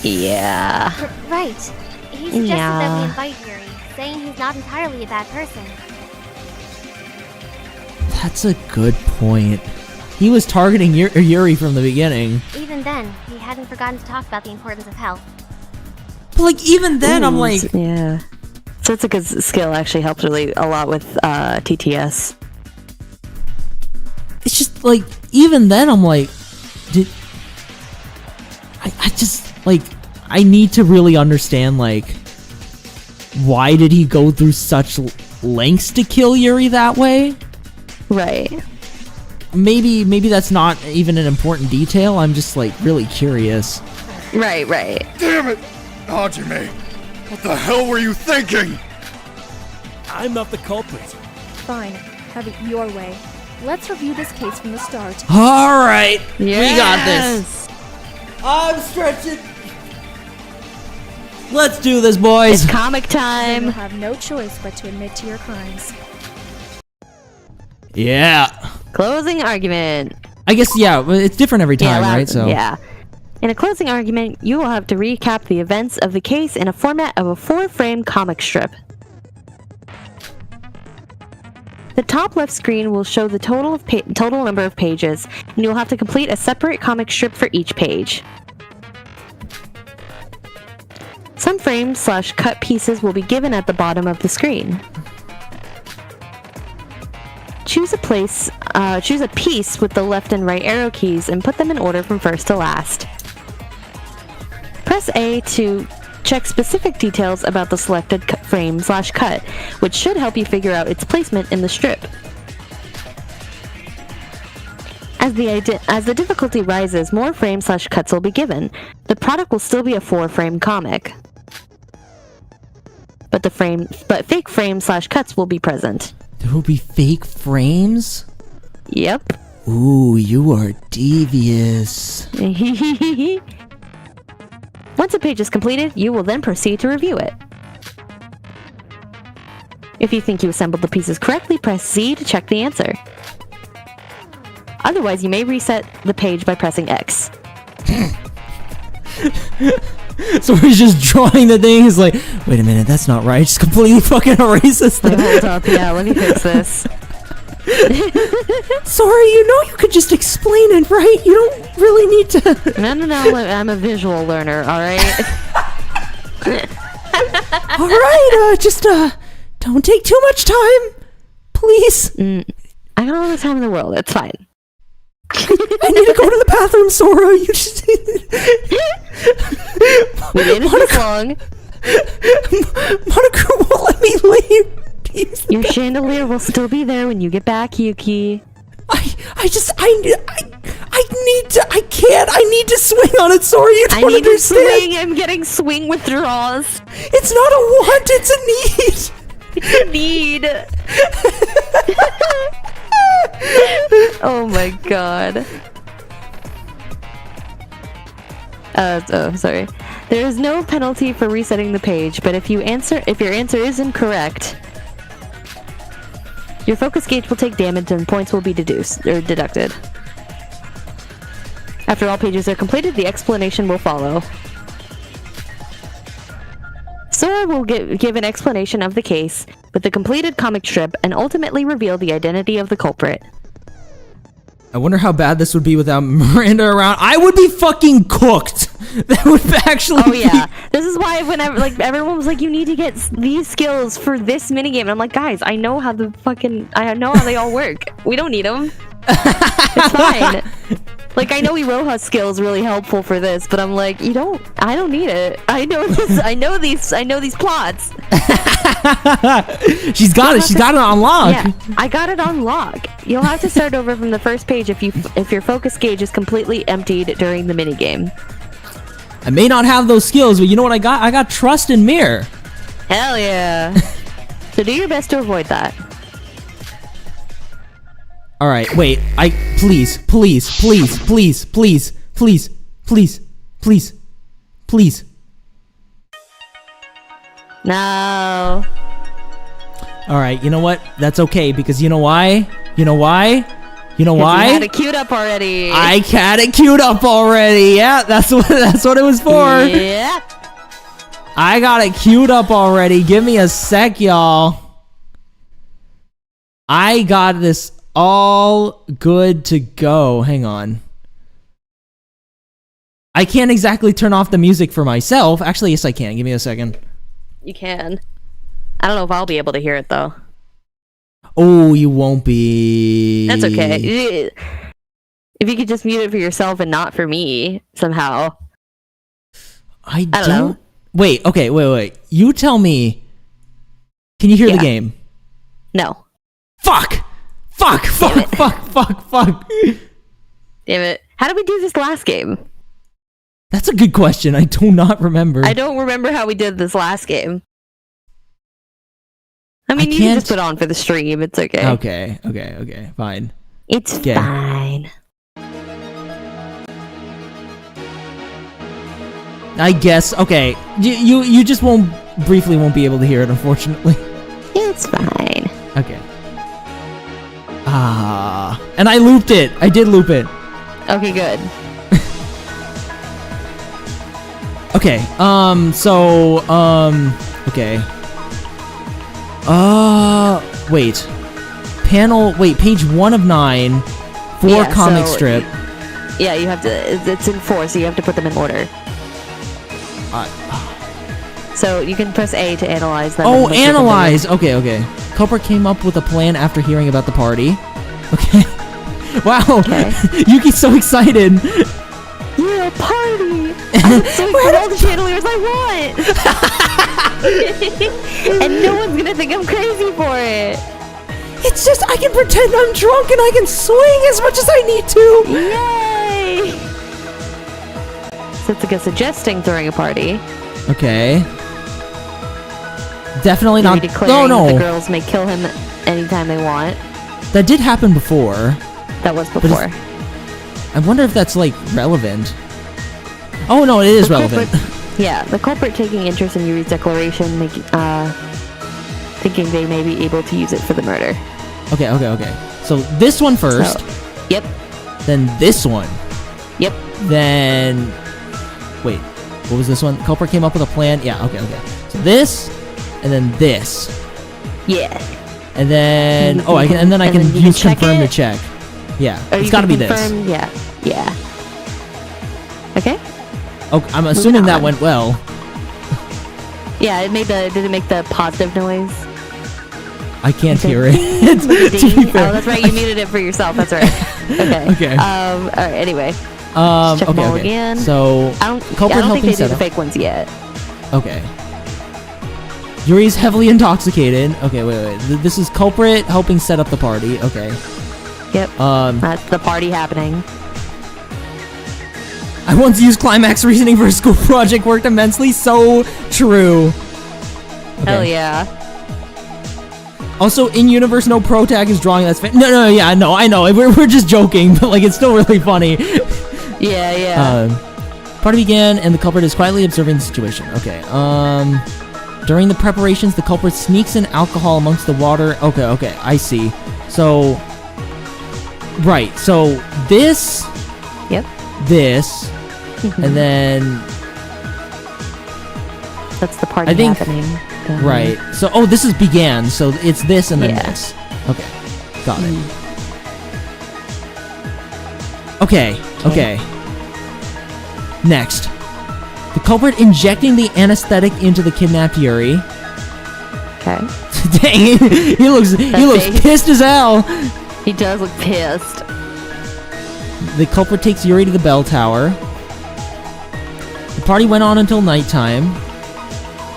Yeah. Right. He suggested that Yeah. we invite Yuri, saying he's not entirely a bad person. That's a good point. He was targeting Yuri from the beginning. Even then, he hadn't forgotten to talk about the importance of health. But like even then, I'm like, yeah. Setsuka's skill actually helps really a lot with TTS. it's just like even then, I'm like, I just like I need to really understand like why did he go through such lengths to kill Yuri that way? Right. Maybe that's not even an important detail. I'm just like really curious. Right. Damn it! Hajime! What the hell were you thinking? I'm not the culprit. Fine, have it your way. let's review this case from the start. All right, we got this. I'm stretching. Let's do this, boys. It's comic time. You'll have no choice but to admit to your crimes. Yeah. Closing argument. I guess, yeah, it's different every time, right? So yeah. In a closing argument, you will have to recap the events of the case in a format of a 4-frame comic strip. The top left screen will show the total number of pages, and you will have to complete a separate comic strip for each page. Some frame/cut pieces will be given at the bottom of the screen. Choose a piece with the left and right arrow keys and put them in order from first to last. Press A to check specific details about the selected frame/cut, which should help you figure out its placement in the strip. As the difficulty rises, more frame/cuts will be given. The product will still be a 4-frame comic, but fake frame/cuts will be present. There will be fake frames? Yep. Ooh, you are devious. Once a page is completed, you will then proceed to review it. If you think you assembled the pieces correctly, press Z to check the answer. Otherwise, you may reset the page by pressing X. So he's just drawing the thing. He's like, wait a minute, that's not right. Just completely fucking erase this thing. Hold up, yeah, let me fix this. Sorry, you know you could just explain it, right? You don't really need to. No, I'm a visual learner, alright? Alright, just, don't take too much time. Please. I got all the time in the world, it's fine. I need to go to the bathroom, Sora. You just. We didn't this long. Monaco won't let me leave. Your chandelier will still be there when you get back, Yuki. I need to swing on it, Sora. You don't understand. To swing. I'm getting swing withdrawals. It's not a want, it's a need. It's a need. Oh my god. Sorry. There is no penalty for resetting the page, but if your answer is incorrect, your focus gauge will take damage and points will be deducted. After all pages are completed, the explanation will follow. Sora will give an explanation of the case with the completed comic strip and ultimately reveal the identity of the culprit. I wonder how bad this would be without Miranda around. I would be fucking cooked. That would actually. Oh yeah, this is why whenever everyone was like, you need to get these skills for this minigame, and I'm like, guys, I know how they all work. We don't need them. It's fine. Like, I know Iroha's skill is really helpful for this, but I'm like, I don't need it. I know this. I know these plots. She's got it. She's got it on lock. Yeah, I got it on lock. You'll have to start over from the first page if your focus gauge is completely emptied during the minigame. I may not have those skills, but you know what I got? I got trust in Mir. Hell yeah. So do your best to avoid that. All right, wait. Please. No. All right, you know what? That's okay, because you know why? You know why? You had it queued up already. I had it queued up already. Yeah, that's what it was for. Yeah. I got it queued up already. Give me a sec, y'all. I got this all good to go. Hang on. I can't exactly turn off the music for myself. Actually, yes, I can. Give me a second. You can. I don't know if I'll be able to hear it, though. Oh, you won't be. That's okay. If you could just mute it for yourself and not for me, somehow. I don't know. Wait, okay, wait. You tell me. Can you hear the game? No. Fuck! Fuck! Damn it. How did we do this last game? That's a good question. I do not remember. I don't remember how we did this last game. I mean, you can just put on for the stream. It's okay. Okay. Fine. It's Okay. fine. I guess. Okay. You just won't be able to hear it, unfortunately. It's fine. Okay. And I looped it. I did loop it. Okay, good. Okay. Okay. Wait. Page 1 of 9 for Yeah, comic so- strip. Yeah, you have to. It's in 4, so you have to put them in order. So you can press A to analyze them. Oh, and look at them analyze! Okay. Culprit came up with a plan after hearing about the party. Okay. Wow! Okay. Yuki's so excited! Yeah, party! I'm so excited all the chandeliers I want! And no one's gonna think I'm crazy for it! It's just, I can pretend I'm drunk and I can swing as much as I need to! Yay! So it's like a suggesting throwing a party. Okay. Definitely Maybe not. declaring No. that the girls may kill him anytime they want. That did happen before. That was But before. I wonder if that's, like, relevant. Oh, no, it is The relevant. culprit- yeah, the culprit taking interest in Yuri's declaration, thinking they may be able to use it for the murder. Okay. So this one first. Yep. Then this one. Yep. Then... Wait. What was this one? Culprit came up with a plan? Yeah, okay. So this, and then this. Yeah. And then... Oh, I can use confirm to check. Yeah, Or it's you gotta can be this. confirm- Yeah. Okay. Oh, I'm assuming that went well. Yeah, did it make the positive noise? I can't hear it. Like a To be ding? fair. Oh, that's right. You muted it for yourself. That's right. Okay. Okay. All right. Anyway. Let's check them all again. So, I don't culprit think helping they do set the up. fake ones yet. Okay. Yuri's heavily intoxicated. Okay, wait. This is culprit helping set up the party. Okay. Yep. That's the party happening. I once used climax reasoning for a school project, worked immensely. So true. Hell yeah. Also, in universe, no pro tag is drawing. That's I know. We're just joking, but like it's still really funny. Yeah. Party began, and the culprit is quietly observing the situation. Okay. During the preparations, the culprit sneaks in alcohol amongst the water. Okay. I see. So, right. So this. Yep. This. And then. That's the party happening. Right. So, this is began. So it's this and then this. Okay. Got it. Okay. Next. The culprit injecting the anesthetic into the kidnapped Yuri. Okay. Dang, he looks pissed as hell. He does look pissed. The culprit takes Yuri to the bell tower. The party went on until nighttime.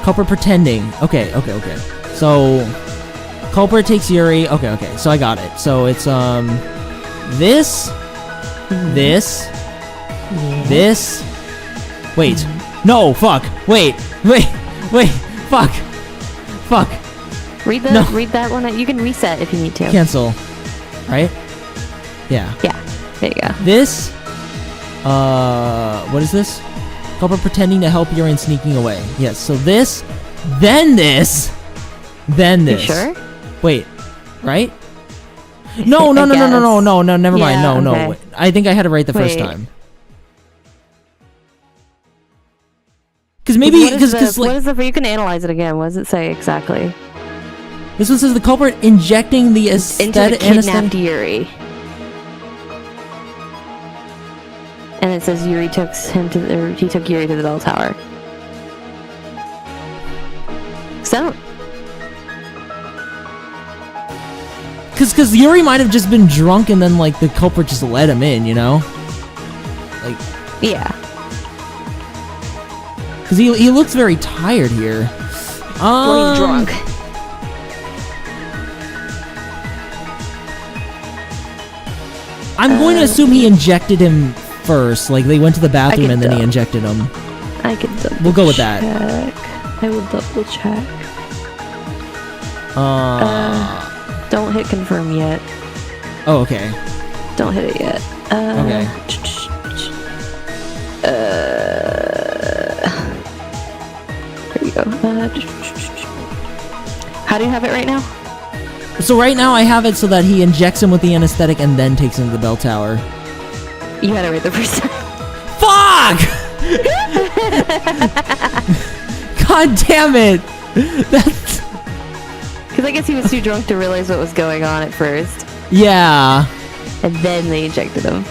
Culprit pretending. Okay. So, culprit takes Yuri. Okay. So I got it. So it's this. Wait. No. Fuck. Wait. Fuck. Read that one. You can reset if you need to. Cancel. Right? Yeah. Yeah. There you go. This. What is this? Culprit pretending to help Yuri and sneaking away. Yes. So this, then this. You sure? Wait. Right? No. Never mind. No. Okay. I think I had it right the first time. Because maybe what is the? You can analyze it again. What does it say exactly? This one says the culprit injecting the Into the kidnapped Yuri. And it says Yuri took Yuri to the bell tower. So. Because Yuri might have just been drunk and then like the culprit just let him in, you know? Like. Yeah. Because he looks very tired here. Well, he's drunk. I'm going to assume he injected him first. Like they went to the bathroom and then he injected him. I can double We'll go with that. I will double check. Don't hit confirm yet. Oh, okay. Don't hit it yet. Okay. There we go. How do you have it right now? So right now I have it so that he injects him with the anesthetic and then takes him to the bell tower. You had it right the first time. Fuck! God damn it! That's... Because I guess he was too drunk to realize what was going on at first. Yeah. And then they injected him.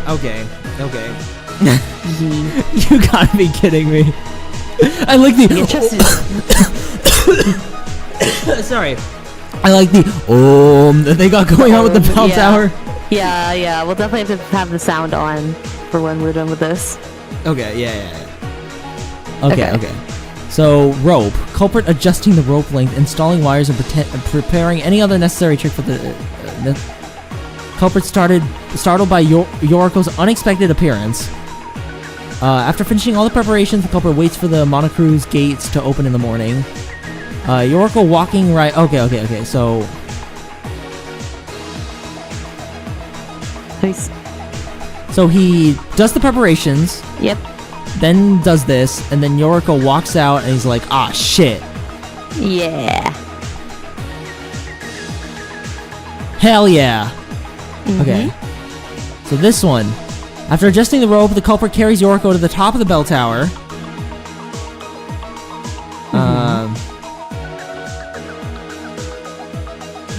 Okay. You gotta be kidding me. I like the... Sorry. I like the that they got going on with the bell tower. Yeah. We'll definitely have to have the sound on for when we're done with this. Okay, yeah. Okay. So, rope. Culprit adjusting the rope length, installing wires, and preparing any other necessary trick for the culprit startled by Yoriko's unexpected appearance. After finishing all the preparations, the culprit waits for the Monocru's gates to open in the morning. Yoriko walking right... Okay, so... Nice. So he does the preparations. Yep. Then does this, and then Yoriko walks out and he's like, ah, shit. Yeah. Hell yeah. Okay. So this one. After adjusting the rope, the culprit carries Yoriko to the top of the bell tower.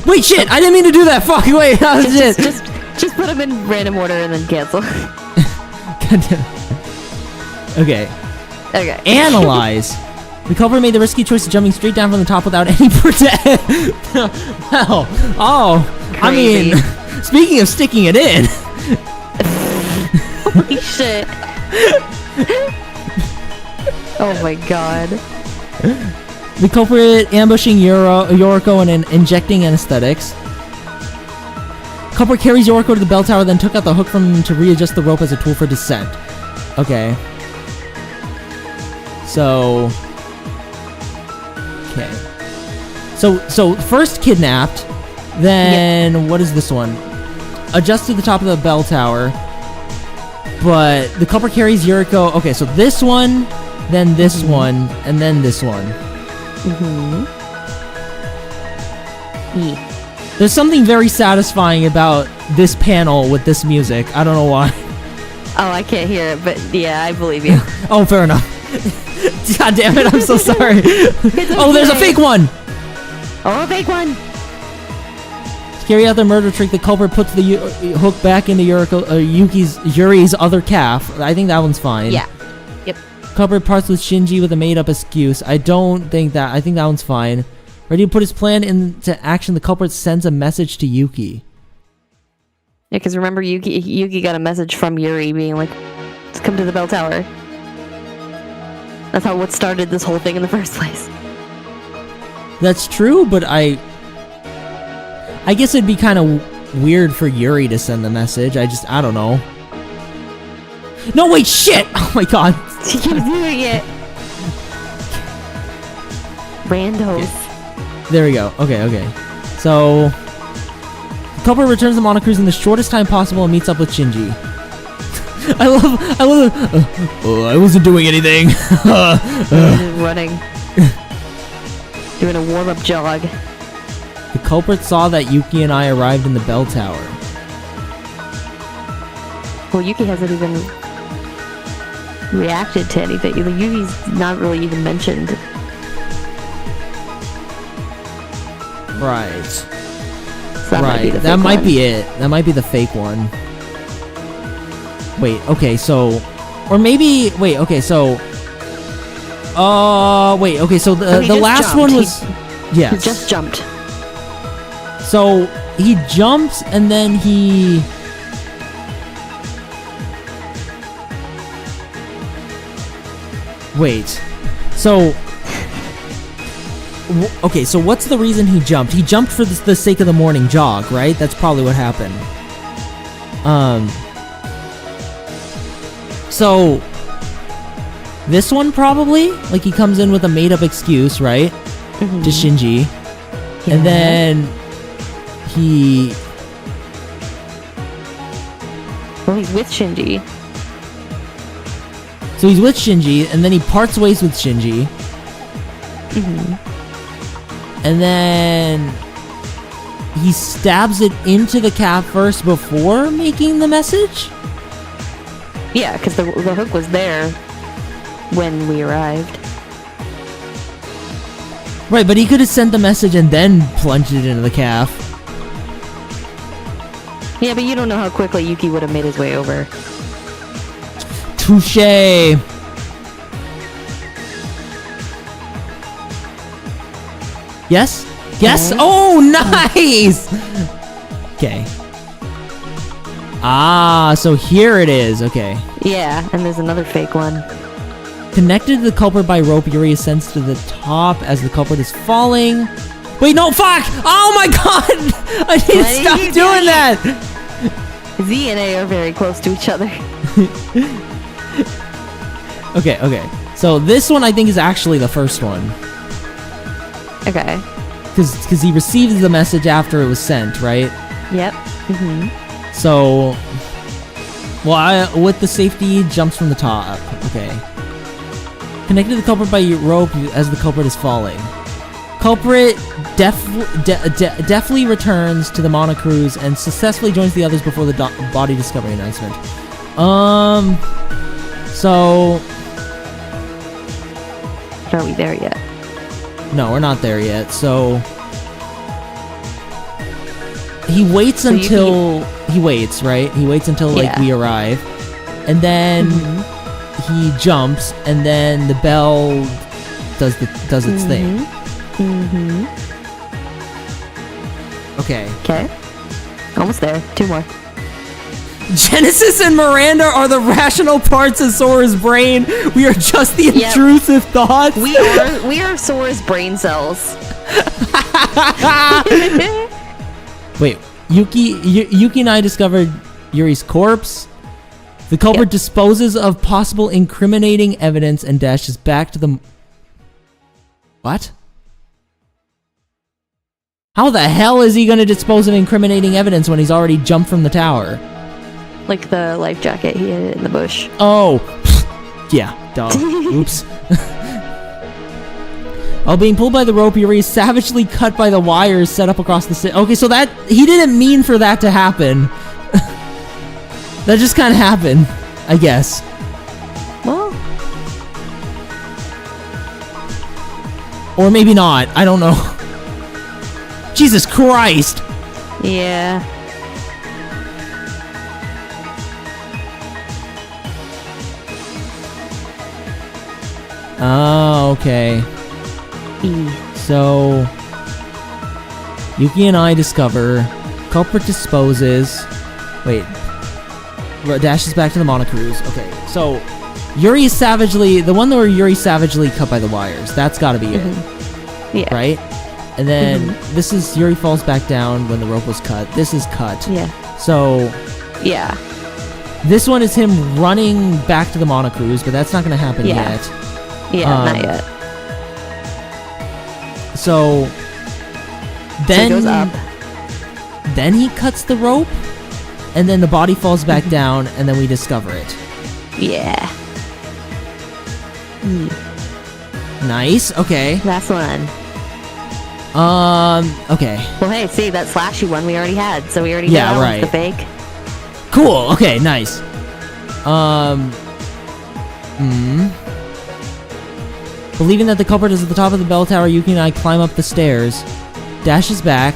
Wait, shit! I didn't mean to do that! Fuck, wait, just put them in random order and then cancel. Okay. Analyze. The culprit made the risky choice of jumping straight down from the top without any protection. I mean, speaking of sticking it in. Holy shit. Oh my god. The culprit ambushing Yoriko and injecting anesthetics. Culprit carries Yoriko to the bell tower, then took out the hook from him to readjust the rope as a tool for descent. Okay. So first kidnapped, then what is this one? Adjust to the top of the bell tower. But the culprit carries Yoriko. Okay, so this one, then this one, and then this one. There's something very satisfying about this panel with this music. I don't know why. Oh, I can't hear it, but yeah, I believe you. Oh, fair enough. God damn it, I'm so sorry. Oh, there's a fake one! Oh, a fake one! To carry out the murder trick, the culprit puts the hook back into Yuri's other calf. I think that one's fine. Yeah. Yep. Culprit parts with Shinji with a made-up excuse. I think that one's fine. Ready to put his plan into action, the culprit sends a message to Yuki. Yeah, because remember, Yuki got a message from Yuri being like, let's come to the bell tower. That's what started this whole thing in the first place. That's true, but I guess it'd be kind of weird for Yuri to send the message. I don't know. No, wait, shit! Oh my god. She keeps doing it. Randos. There we go. Okay. So, the culprit returns to Monocru's in the shortest time possible and meets up with Shinji. I love it. I wasn't doing anything. Running. Doing a warm-up jog. The culprit saw that Yuki and I arrived in the bell tower. Well, Yuki hasn't even reacted to anything. Yuki's not really even mentioned. Right. So that might be it. That might be the fake one. Wait, okay, so... Or maybe... Wait, okay, so... the last one was... Yes. He just jumped. So, he jumps, and then he... Wait. So... Okay, so what's the reason he jumped? He jumped for the sake of the morning jog, right? That's probably what happened. So, this one probably? Like, he comes in with a made-up excuse, right? To Shinji. Yeah. And then he Well, he's with Shinji. So he's with Shinji, and then he parts ways with Shinji. And then he stabs it into the cap first before making the message? Yeah, because the hook was there when we arrived. Right, but he could have sent the message and then plunged it into the calf. Yeah, but you don't know how quickly Yuki would have made his way over. Touché. Yes? Yes? Oh, nice! Okay. Ah, so here it is. Okay. Yeah, and there's another fake one. Connected to the culprit by rope, Yuri ascends to the top as the culprit is falling. Wait, no, fuck! Oh my god! I need to stop doing that! Z and A are very close to each other. Okay. So this one I think is actually the first one. Okay. Because he receives the message after it was sent, right? Yep. So, with the safety, jumps from the top. Okay. Connected to the culprit by rope as the culprit is falling. Culprit deftly returns to the monocruise and successfully joins the others before the body discovery announcement. So... Are we there yet? No, we're not there yet. So... He waits until... He waits, right? He waits until, like, we arrive. And then... He jumps, and then the bell does its thing. Okay. Almost there. 2 more. Genesis and Miranda are the rational parts of Sora's brain. We are just the intrusive thoughts. We are Sora's brain cells. Wait, Yuki and I discovered Yuri's corpse. The culprit disposes of possible incriminating evidence and dashes back to the... What? How the hell is he going to dispose of incriminating evidence when he's already jumped from the tower? Like the life jacket he hid in the bush. Oh. Yeah, duh. Oops. While being pulled by the rope, Yuri is savagely cut by the wires set up across the... Okay, so that... He didn't mean for that to happen. That just kind of happened, I guess. Well. Or maybe not. I don't know. Jesus Christ! Yeah. Oh, okay. So... Yuki and I discover... Culprit disposes... Wait... Dashes back to the monocruise. Okay, so Yuri is savagely... The one where Yuri savagely cut by the wires. That's gotta be it. Yeah. Right? And then this is Yuri falls back down when the rope was cut. This is cut. Yeah. So... Yeah. This one is him running back to the monocruise, but that's not gonna happen yet. Yeah, not yet. So... Then... So it goes up. Then he cuts the rope? And then the body falls back down, and then we discover it. Yeah. Nice, okay. Last one. Okay. Well, hey, see, that slashy one we already had, so we already know that one's the fake. Cool, okay, nice. Believing that the culprit is at the top of the bell tower, Yuki and I climb up the stairs, dashes back,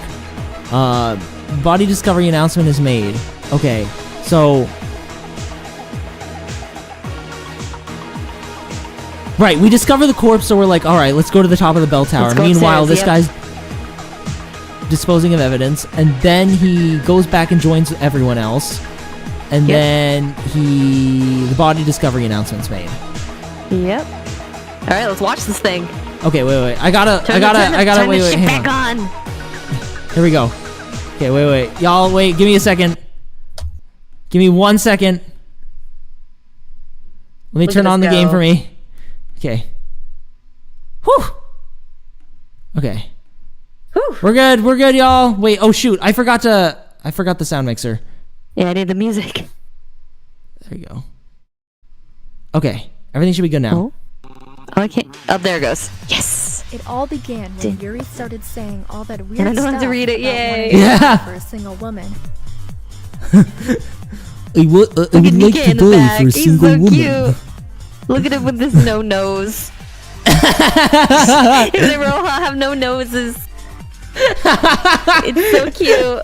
body discovery announcement is made. Okay, so... Right, we discover the corpse, so we're like, alright, let's go to the top of the bell tower. Meanwhile, this guy's disposing of evidence, and then he goes back and joins everyone else, and then the body discovery announcement's made. Yep. Alright, let's watch this thing. Okay, wait. I gotta, wait, hang on. Here we go. Okay, wait. Y'all, wait, give me a second. Give me 1 second. Let me turn on the game for me. Okay. Whew. Okay. Whew. We're good, y'all. Wait, oh shoot, I forgot the sound mixer. Yeah, I need the music. There you go. Okay, everything should be good now. Oh, I can't. Oh, there it goes. Yes. It all began when Yuri started saying all that weird And I don't stuff have to read it. about Yay. wanting Yeah. for a single woman. I would like to die for a single woman. Cute. Look at him with his no nose. If they were all have no noses. It's so cute.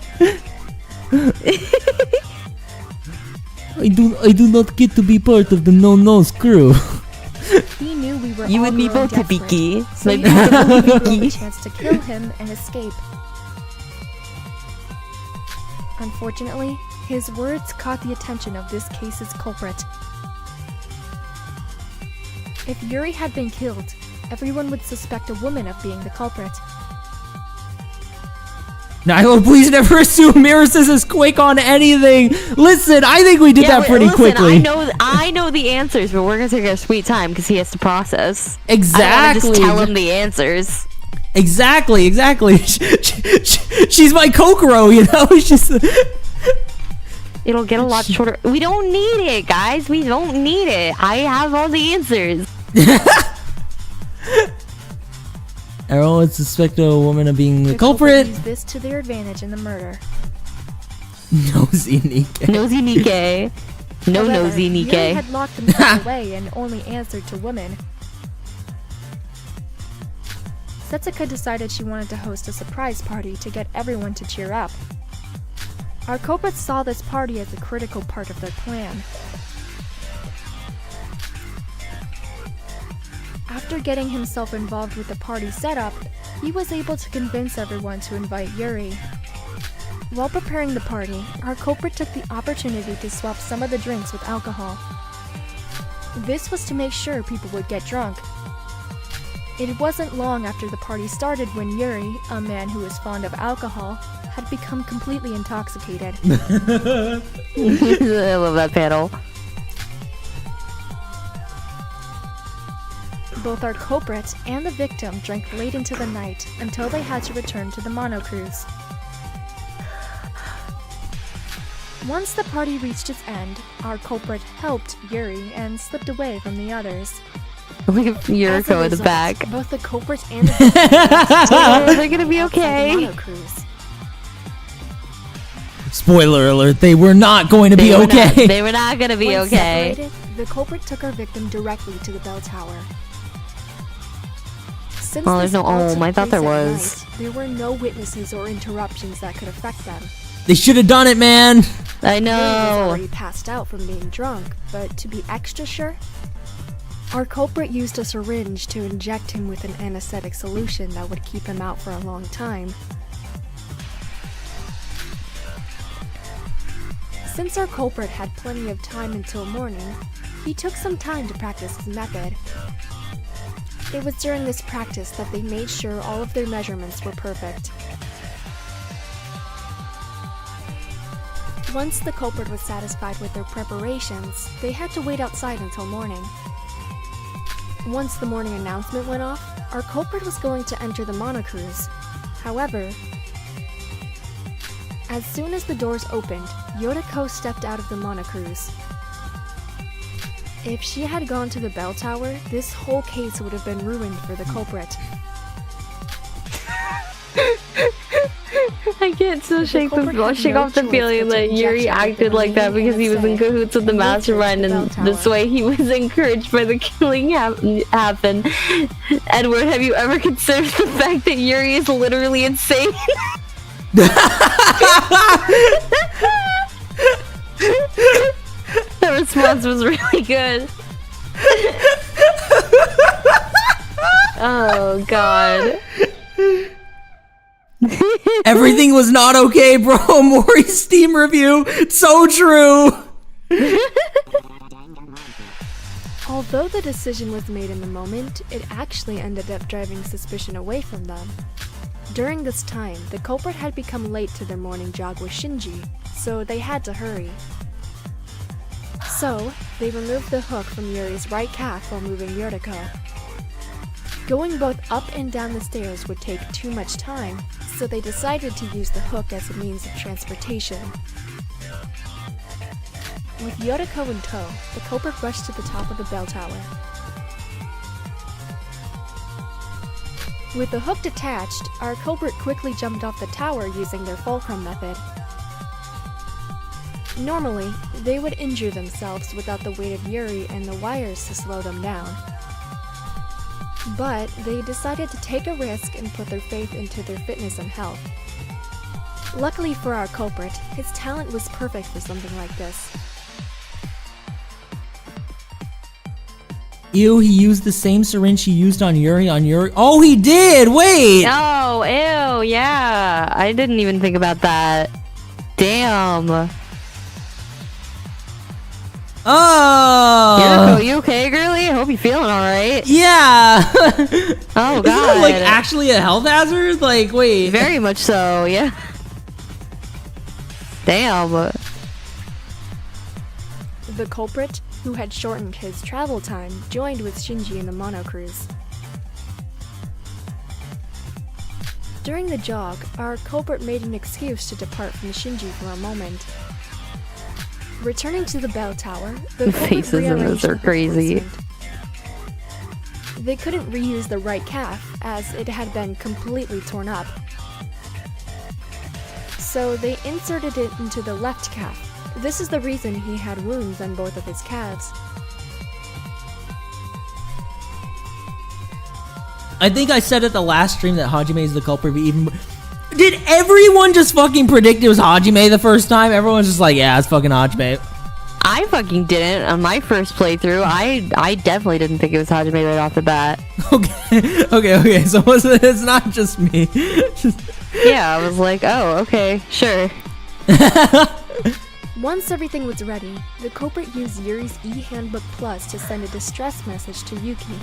I do not get to be part of the no-nose crew. He knew we were You all and me growing both, Hibiki. desperate, so My he had beautiful a Hibiki. chance to kill him and escape. Unfortunately, his words caught the attention of this case's culprit. If Yuri had been killed, everyone would suspect a woman of being the culprit. Nyla, please never assume Miresis is quick on anything. Listen, I think we did that pretty quickly. I know the answers, but we're gonna take our sweet time because he has to process. Exactly. I don't wanna just tell him the answers. Exactly. She's my Kokoro, you know? She's... It'll get a lot shorter. We don't need it, guys. We don't need it. I have all the answers. Everyone would suspect a woman of being the culprit culprit. used this to their advantage in the murder. NewsieNikei. NewsieNikei. No However, nosy Yuri Nikkei. had locked himself away and only answered to women. Setsuka decided she wanted to host a surprise party to get everyone to cheer up. Our culprits saw this party as a critical part of their plan. After getting himself involved with the party setup, he was able to convince everyone to invite Yuri. While preparing the party, our culprit took the opportunity to swap some of the drinks with alcohol. This was to make sure people would get drunk. It wasn't long after the party started when Yuri, a man who was fond of alcohol, had become completely intoxicated. I love that panel. Both our culprit and the victim drank late into the night until they had to return to the monocruise. Once the party reached its end, our culprit helped Yuri and slipped away from the others. Look at Yuriko in the back. Both the culprit and the victim They're gonna be okay. The monocruise. Spoiler alert, they were not going to be okay. They were not gonna be When okay. separated, the culprit took our victim directly to the bell tower. Since Oh, there's this no all Ohm. took I thought place there at was. night, there were no witnesses or interruptions that could affect them. They should have done it, man. I Yuri was know. already passed out from being drunk, but to be extra sure, our culprit used a syringe to inject him with an anesthetic solution that would keep him out for a long time. Since our culprit had plenty of time until morning, he took some time to practice his method. It was during this practice that they made sure all of their measurements were perfect. Once the culprit was satisfied with their preparations, they had to wait outside until morning. Once the morning announcement went off, our culprit was going to enter the monocruise. However, as soon as the doors opened, Yoriko stepped out of the monocruise. If she had gone to the bell tower, this whole case would have been ruined for the culprit. I can't still shake off the feeling that Yuri acted like that because he was in cahoots with the mastermind, and this way he was encouraged by the killing happen. Edward, have you ever considered the fact that Yuri is literally insane? The response was really good. Oh god. Everything was not okay, bro. Mori's Steam review. So true. Although the decision was made in the moment, it actually ended up driving suspicion away from them. During this time, the culprit had become late to their morning jog with Shinji, so they had to hurry. So, they removed the hook from Yuri's right calf while moving Yoriko. Going both up and down the stairs would take too much time, so they decided to use the hook as a means of transportation. With Yoriko in tow, the culprit rushed to the top of the bell tower. With the hook detached, our culprit quickly jumped off the tower using their fulcrum method. Normally, they would injure themselves without the weight of Yuri and the wires to slow them down. But they decided to take a risk and put their faith into their fitness and health. Luckily for our culprit, his talent was perfect for something like this. Ew, he used the same syringe he used on Yuri Oh, he did! Wait! Oh, ew, yeah. I didn't even think about that. Damn. Oh! Yoriko, you okay, girlie? I hope you're feeling alright. Yeah! Oh, God. Isn't that, like, actually a health hazard? Like, wait. Very much so, yeah. Damn. The culprit, who had shortened his travel time, joined with Shinji in the monocruise. During the jog, our culprit made an excuse to depart from Shinji for a moment. Returning to the bell tower, the faces in this are crazy. They couldn't reuse the right calf, as it had been completely torn up. So they inserted it into the left calf. This is the reason he had wounds on both of his calves. I think I said at the last stream that Hajime is the culprit, but even... Did everyone just fucking predict it was Hajime the first time? Everyone's just like, yeah, it's fucking Hajime. I fucking didn't on my first playthrough. I definitely didn't think it was Hajime right off the bat. Okay, so it's not just me. Yeah, I was like, oh, okay, sure. Once everything was ready, the culprit used Yuri's e-handbook plus to send a distress message to Yuki.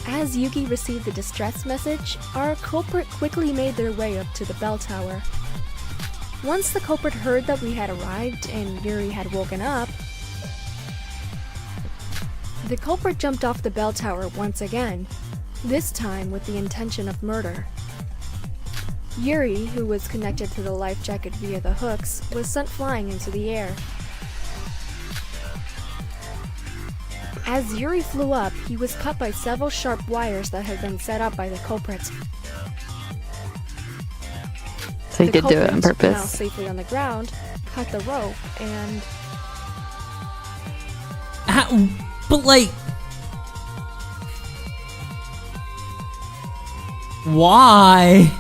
As Yuki received the distress message, our culprit quickly made their way up to the bell tower. Once the culprit heard that we had arrived and Yuri had woken up, the culprit jumped off the bell tower once again, this time with the intention of murder. Yuri, who was connected to the life jacket via the hooks, was sent flying into the air. As Yuri flew up, he was cut by several sharp wires that had been set up by the culprit. So he did do it on purpose. Now safely on the ground, cut the rope, and... But like... Why?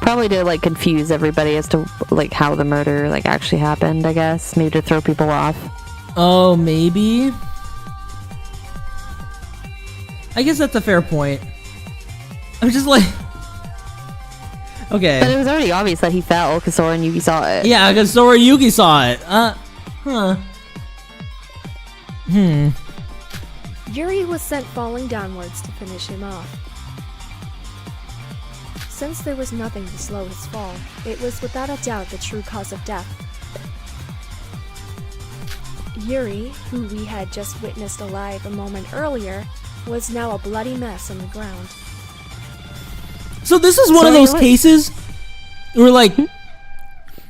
Probably to like confuse everybody as to like how the murder like actually happened, I guess. Maybe to throw people off. Oh, maybe? I guess that's a fair point. I'm just like... Okay. But it was already obvious that he fell because Sora and Yuki saw it. Yeah, because Sora and Yuki saw it. Yuri was sent falling downwards to finish him off. Since there was nothing to slow his fall, it was without a doubt the true cause of death. Yuri, who we had just witnessed alive a moment earlier, was now a bloody mess on the ground. So this is one of those cases where, like,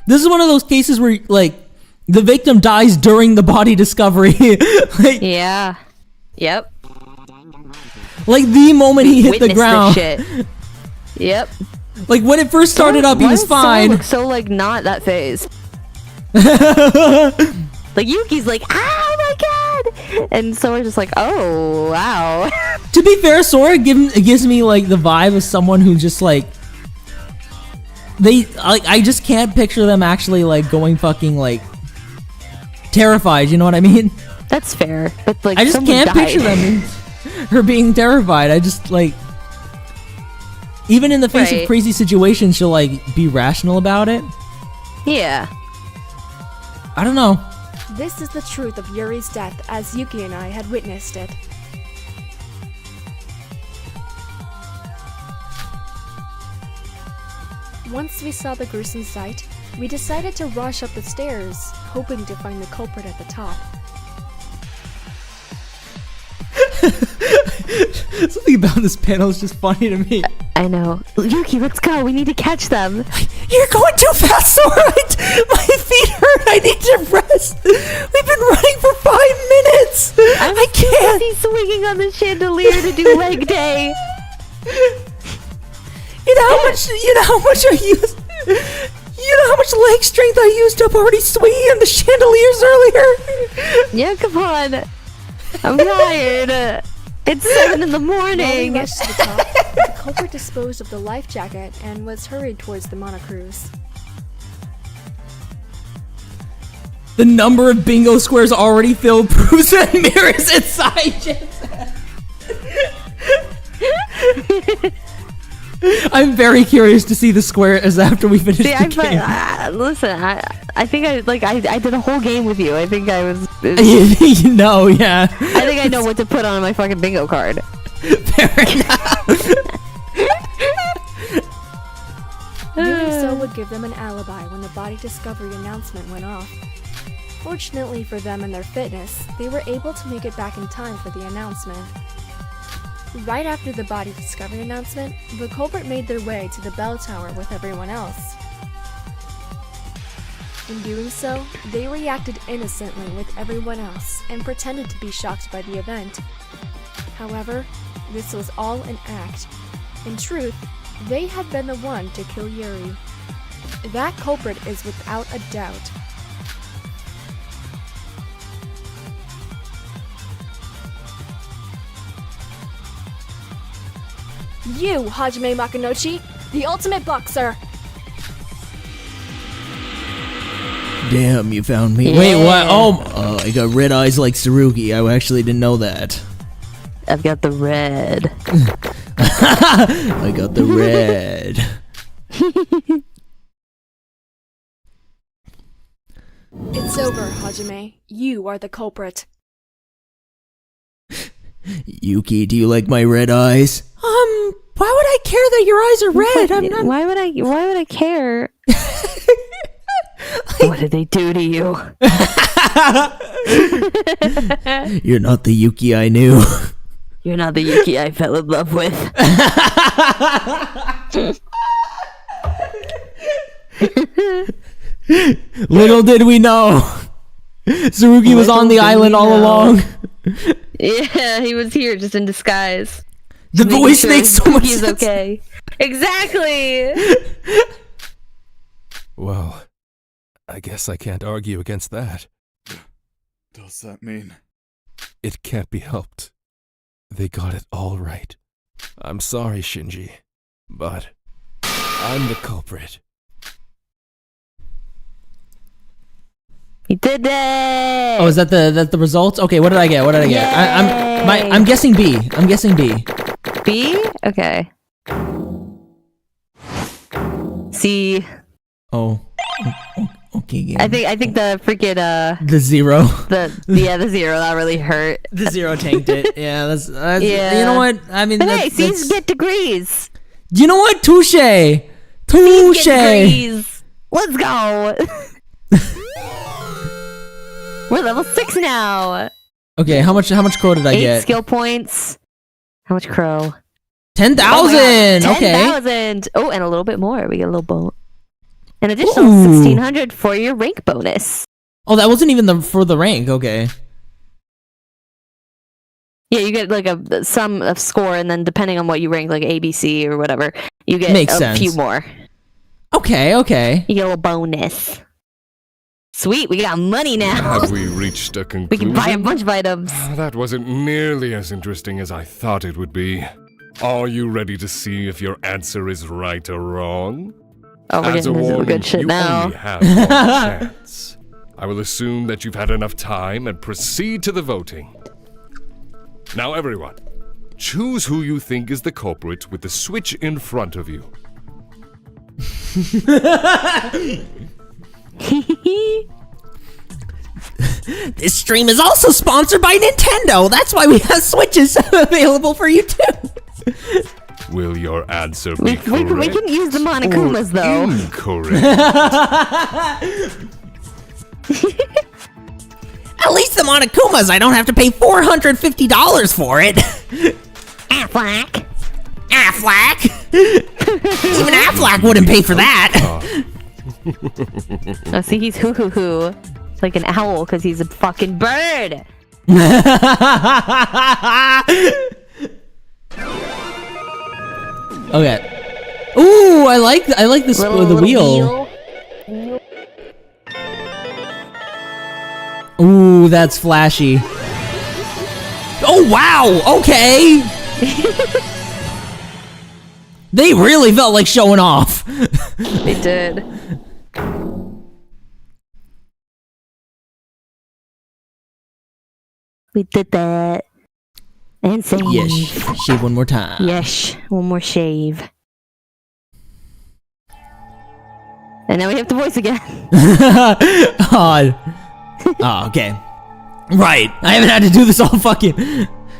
this is one of those cases where, like, the victim dies during the body discovery. Like, yeah. Yep. Like, the moment he hit the ground. This shit. Yep. Like, when it first started up, he was fine. Sora looks so, like, not that phased. Like, Yuki's like, oh my god! And Sora's just like, oh, wow. To be fair, Sora gives me, like, the vibe of someone who just, like... I just can't picture them actually, like, going fucking, like... terrified, you know what I mean? That's fair. But, like, I just can't picture them her being terrified. I just, like... Even in the face of crazy situations, she'll, like, be rational about it. Yeah. I don't know. This is the truth of Yuri's death as Yuki and I had witnessed it. Once we saw the gruesome sight, we decided to rush up the stairs, hoping to find the culprit at the top. Something about this panel is just funny to me. I know. Yuki, let's go. We need to catch them. You're going too fast, Sora. My feet hurt. I need to rest. We've been running for 5 minutes. I can't. He's swinging on the chandelier to do leg day. You know how much I use. You know how much leg strength I used up already swinging on the chandeliers earlier? Yeah, come on. I'm tired. It's 7 in the morning. Rushed to the top, the culprit disposed of the life jacket and was hurried towards the monocruise. The number of bingo squares already filled proves that mirrors inside Jensen. I'm very curious to see the squares after we finish the game. Listen, I think I did a whole game with you. I think I was. You know, yeah. I think I know what to put on my fucking bingo card. Fair enough. Doing so would give them an alibi when the body discovery announcement went off. Fortunately for them and their fitness, they were able to make it back in time for the announcement. Right after the body discovery announcement, the culprit made their way to the bell tower with everyone else. In doing so, they reacted innocently with everyone else and pretended to be shocked by the event. However, this was all an act. In truth, they had been the one to kill Yuri. That culprit is without a doubt. You, Hajime Makunochi, the ultimate boxer! Damn, you found me. Yeah. Wait, what? Oh, I got red eyes like Tsurugi. I actually didn't know that. I've got the red. I got the red. It's over, Hajime. You are the culprit. Yuki, do you like my red eyes? Why would I care that your eyes are red? I'm not. Why would I care? What did they do to you? You're not the Yuki I knew. You're not the Yuki I fell in love with. Little did we know, Tsurugi was on the island all along. Yeah, he was here just in disguise. The voice makes so much sense. sense. Okay. Exactly. Well, I guess I can't argue against that. Does that mean? It can't be helped. They got it all right. I'm sorry, Shinji, but I'm the culprit. You did it! Oh, is that the results? Okay, what did I get? I'm guessing B. I'm guessing B. B? Okay. C. Oh. Okay. Game. I think the freaking the zero. The zero that really hurt. The zero tanked it. Yeah, that's yeah. You know what? I mean, hey, C's get degrees. You know what? Touche. Let's go. We're level 6 now. Okay, how much crow did I get? 8 skill points. How much crow? 10,000. Okay. 10,000. Oh, and a little bit more. We get a little bonus. An additional 1,600 for your rank bonus. Oh, that wasn't even for the rank. Okay. Yeah, you get like a score, and then depending on what you rank, like ABC or whatever, you get a few more. Okay. You get a little bonus. Sweet, we got money now. Have we reached a conclusion? We can buy a bunch of items. That wasn't nearly as interesting as I thought it would be. Are you ready to see if your answer is right or wrong? Oh, we're getting into good shit now. Only have one chance. I will assume that you've had enough time and proceed to the voting. Now, everyone, choose who you think is the culprit with the switch in front of you. This stream is also sponsored by Nintendo. That's why we have Switches available for you too. Will your answer be correct? We can use the Monokumas though. Incorrect. At least the Monokumas, I don't have to pay $450 for it. Affleck. Affleck? Even Affleck wouldn't pay for that. Oh, see, he's hoo-hoo-hoo. Like an owl, because he's a fucking bird. Okay. Ooh, I like this the wheel. Ooh, that's flashy. Oh wow, okay. They really felt like showing off. They did. We did that. And save. Yes, shave one more time. Yes, one more shave. And now we have the voice again. Oh, okay. Right, I haven't had to do this all fucking...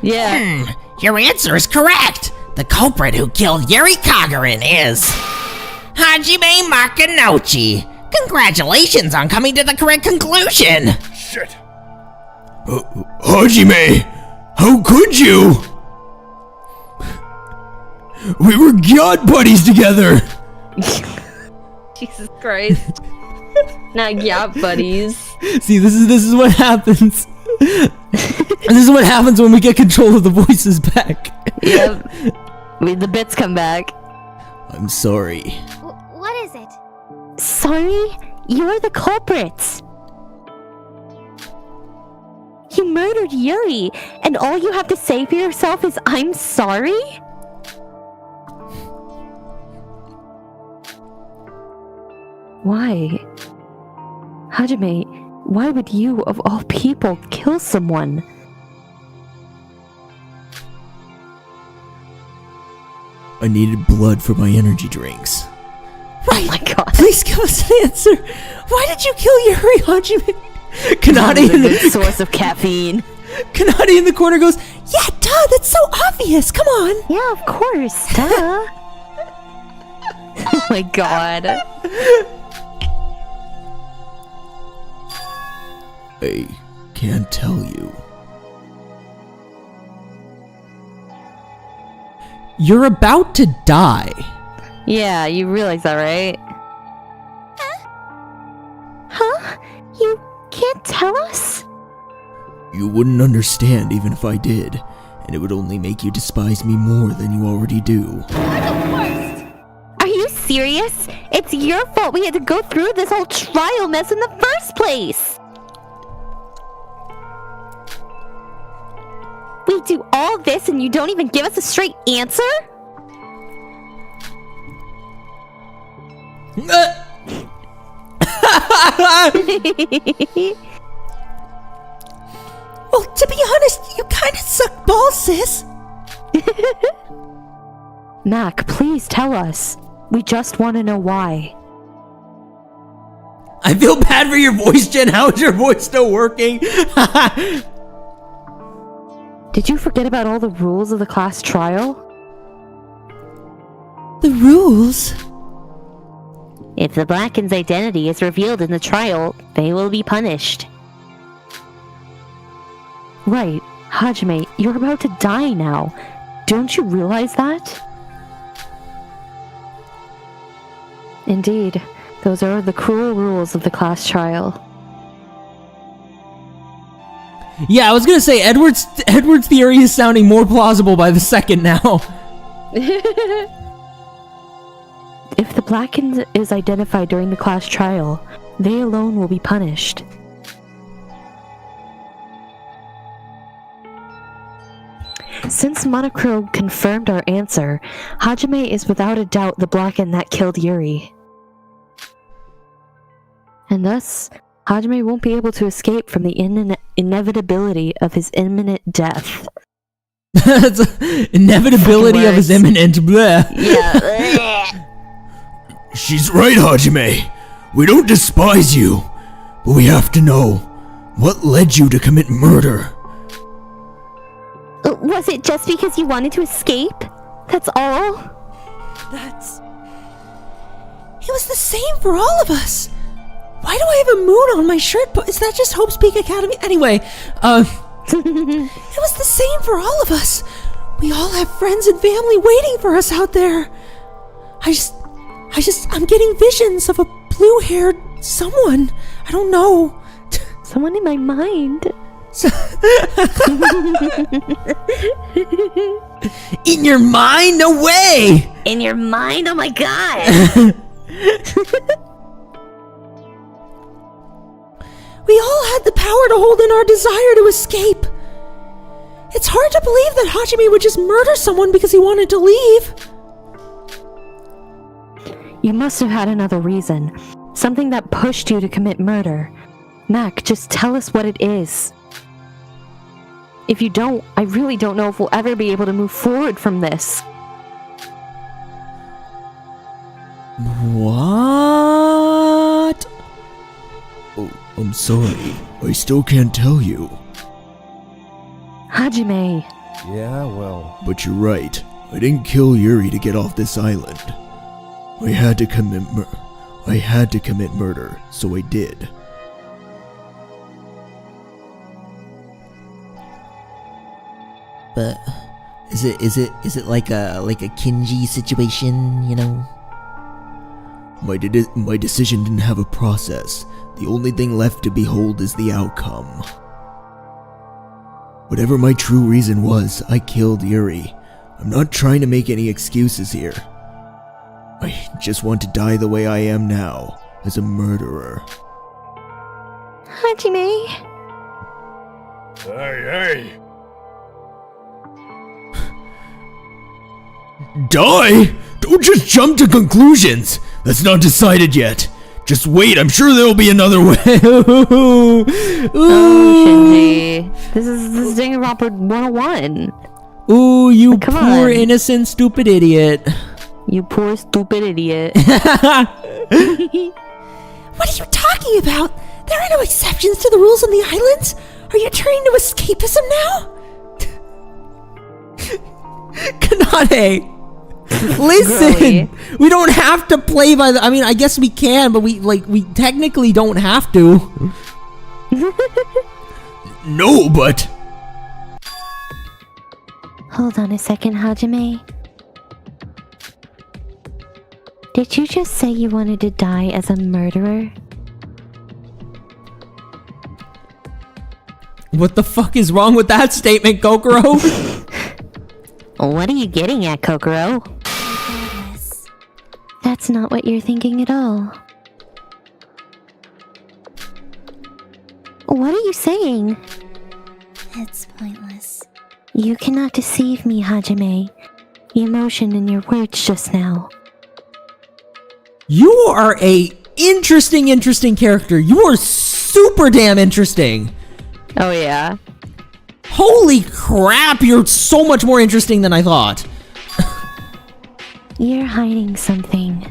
Yeah. Your answer is correct. The culprit who killed Yuri Kagarin is... Hajime Makanouchi. Congratulations on coming to the correct conclusion. Shit. Hajime, how could you? We were god buddies together. Jesus Christ. Not yacht buddies. See, this is what happens. This is what happens when we get control of the voices back. Yep. The bits come back. I'm sorry. What is it? Sorry? You're the culprits. You murdered Yuri, and all you have to say for yourself is, I'm sorry? Why? Hajime, why would you, of all people, kill someone? I needed blood for my energy drinks. Right. Oh my god. Please give us an answer. Why did you kill Yuri, Hajime? Kanade in the source of caffeine. Kanade in the corner goes, yeah, duh, that's so obvious. Come on. Yeah, of course. Duh. Oh my god. I can't tell you. You're about to die. Yeah, you realize that, right? Huh? You can't tell us? You wouldn't understand even if I did, and it would only make you despise me more than you already do. Are you serious? It's your fault we had to go through this whole trial mess in the first place! We do all this and you don't even give us a straight answer? Well, to be honest, you kinda suck balls, sis. Mac, please tell us. We just want to know why. I feel bad for your voice, Jen. How is your voice still working? Did you forget about all the rules of the class trial? The rules? If the Blacken's identity is revealed in the trial, they will be punished. Right, Hajime, you're about to die now. Don't you realize that? Indeed, those are the cruel rules of the class trial. Yeah, I was gonna say Edward's theory is sounding more plausible by the second now. If the Blacken is identified during the class trial, they alone will be punished. Since Monochrome confirmed our answer, Hajime is without a doubt the Blacken that killed Yuri. And thus, Hajime won't be able to escape from the inevitability of his imminent death. Inevitability of his imminent bleh. Yeah. She's right, Hajime. We don't despise you, but we have to know what led you to commit murder. Was it just because you wanted to escape? That's all? It was the same for all of us. Why do I have a moon on my shirt? Is that just Hope's Peak Academy? Anyway, it was the same for all of us. We all have friends and family waiting for us out there. I'm getting visions of a blue-haired someone. I don't know. Someone in my mind. In your mind? No way! In your mind? Oh my god! We all had the power to hold in our desire to escape. It's hard to believe that Hajime would just murder someone because he wanted to leave. You must have had another reason. Something that pushed you to commit murder. Mac, just tell us what it is. If you don't, I really don't know if we'll ever be able to move forward from this. What? Oh, I'm sorry. I still can't tell you. Hajime. Yeah, well. But you're right. I didn't kill Yuri to get off this island. I had to commit murder, so I did. But is it like a Kinji situation, you know? My decision didn't have a process. The only thing left to behold is the outcome. Whatever my true reason was, I killed Yuri. I'm not trying to make any excuses here. I just want to die the way I am now, as a murderer. Hajime. Hey! Die? Don't just jump to conclusions! That's not decided yet. Just wait, I'm sure there'll be another way. Oh, Shinji. This is Danganronpa 101. Ooh, you Come poor, on. innocent, stupid idiot. You poor, stupid idiot. What are you talking about? There are no exceptions to the rules on the islands. Are you turning to escapism now? Kanade, listen. Really? We don't have to play by the. I mean, I guess we can, but we technically don't have to. No, but... Hold on a second, Hajime. Did you just say you wanted to die as a murderer? What the fuck is wrong with that statement, Kokoro? What are you getting at, Kokoro? Regardless, That's not what you're thinking at all. What are you saying? it's pointless. You cannot deceive me, Hajime. The emotion in your words just now. You are a interesting character. You are super damn interesting. Oh yeah. Holy crap, you're so much more interesting than I thought. You're hiding something.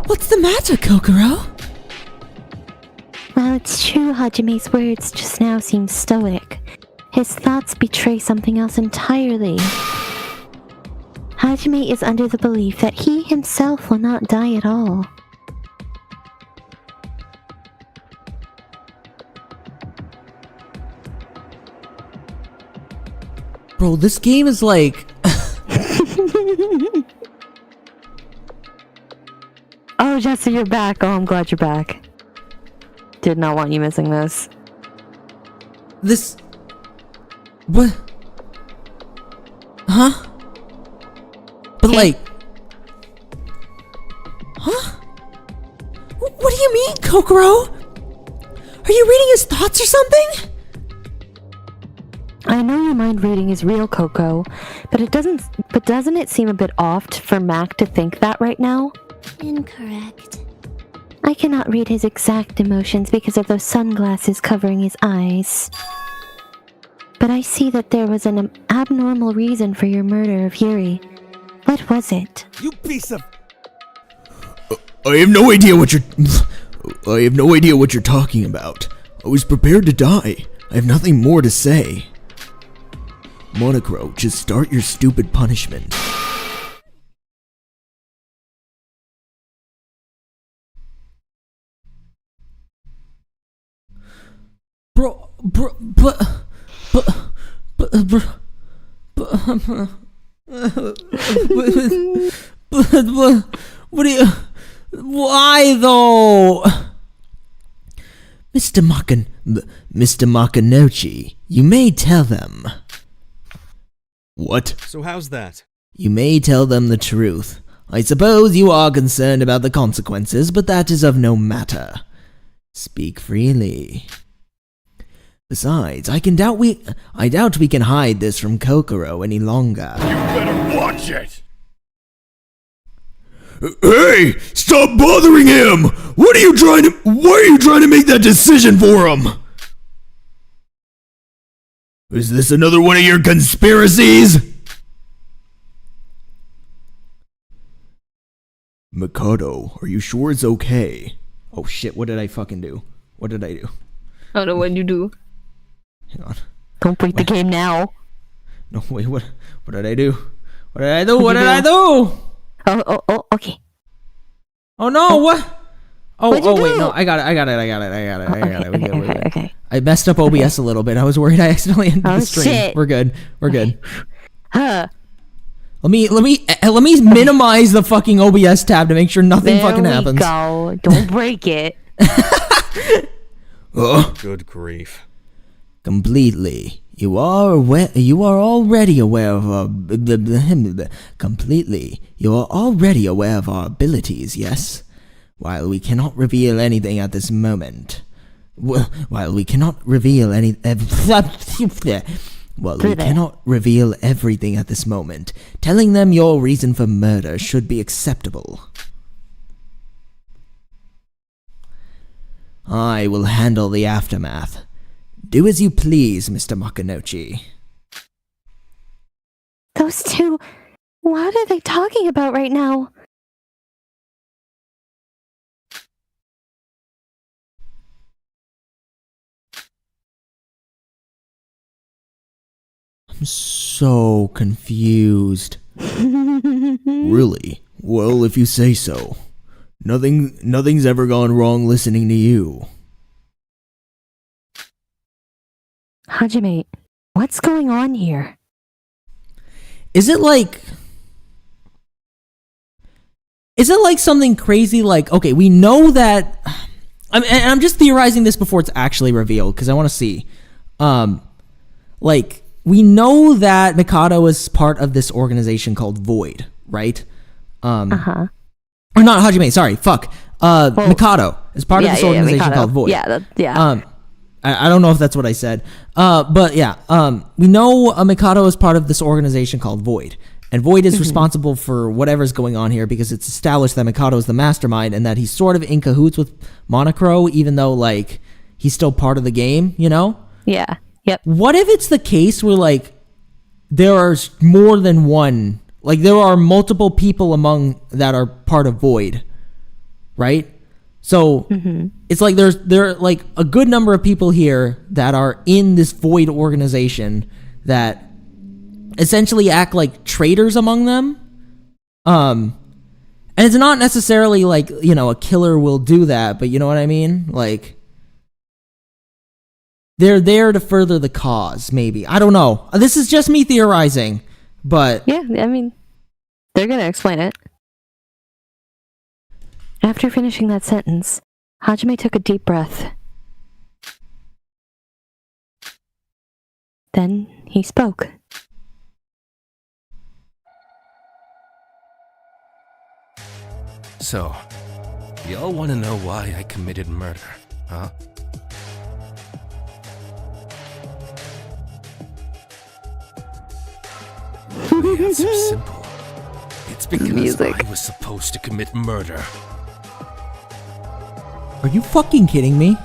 What's the matter, Kokoro? Well, it's true Hajime's words just now seem stoic. His thoughts betray something else entirely. Hajime is under the belief that he himself will not die at all. Bro, this game is like... Oh, Jesse, you're back. Oh, I'm glad you're back. Did not want you missing this. This... What? Huh? But like... Huh? What do you mean, Kokoro? Are you reading his thoughts or something? I know your mind reading is real, Coco, but doesn't it seem a bit off for Mac to think that right now? Incorrect. I cannot read his exact emotions because of those sunglasses covering his eyes. But I see that there was an abnormal reason for your murder of Yuri. What was it? You piece of... I have no idea what you're... I have no idea what you're talking about. I was prepared to die. I have nothing more to say. Monocro, just start your stupid punishment. What do you... Why, though? Mr. Makanochi, you may tell them. What? So how's that? You may tell them the truth. I suppose you are concerned about the consequences, but that is of no matter. Speak freely. Besides, I doubt we can hide this from Kokoro any longer. You better watch it! Hey! Stop bothering him! Why are you trying to make that decision for him? Is this another one of your conspiracies? Mikado, are you sure it's okay? Oh shit, what did I fucking do? What did I do? I don't know what you do. Hang on. Don't break the game now. No, wait, what did I do? What did I do? What did I do? Oh, okay. Oh no, what? What'd you Wait, do? no, I got it. We good. Okay. I messed up OBS a little bit. I was worried I accidentally ended the stream. Shit. We're good. Huh. Let me minimize the fucking OBS tab to make sure nothing fucking happens. There we go. Don't break it. Good grief. Completely. You are already aware of our abilities, yes? While we cannot reveal anything at this moment. While we cannot reveal everything at this moment, telling them your reason for murder should be acceptable. I will handle the aftermath. Do as you please, Mr. Makanochi. Those two, what are they talking about right now? I'm so confused. Really? Well, if you say so. Nothing's ever gone wrong listening to you. Hajime, what's going on here? Is it like something crazy? Like, okay, we know that. I'm just theorizing this before it's actually revealed because I want to see. Like, we know that Mikado is part of this organization called Void, right? Or not Hajime. Sorry, fuck. Mikado is part of this organization called Void. I don't know if that's what I said. But yeah, we know Mikado is part of this organization called Void. And Void is responsible for whatever's going on here because it's established that Mikado is the mastermind and that he's sort of in cahoots with Monocro, even though, like, he's still part of the game, you know? Yeah. Yep. What if it's the case where, like, there are more than one, like, there are multiple people among that are part of Void, right? So it's like there are like a good number of people here that are in this Void organization that essentially act like traitors among them. And it's not necessarily like, you know, a killer will do that, but you know what I mean? Like, they're there to further the cause, maybe. I don't know. This is just me theorizing, but... Yeah, I mean, they're gonna explain it. After finishing that sentence, Hajime took a deep breath. Then he spoke. So, y'all want to know why I committed murder, huh? The answer's simple. It's because I was supposed to commit murder. Are you fucking kidding me?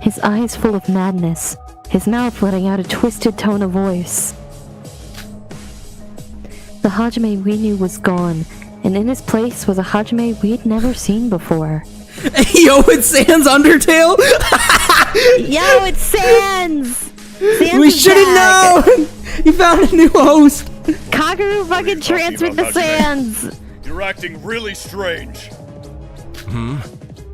His eyes full of madness, his mouth letting out a twisted tone of voice. The Hajime we knew was gone, and in his place was a Hajime we'd never seen before. Yo, it's Sans Undertale? Yo, it's Sans! We should have known! He found a new host! Kaguru fucking transferred the sands! You're acting really strange.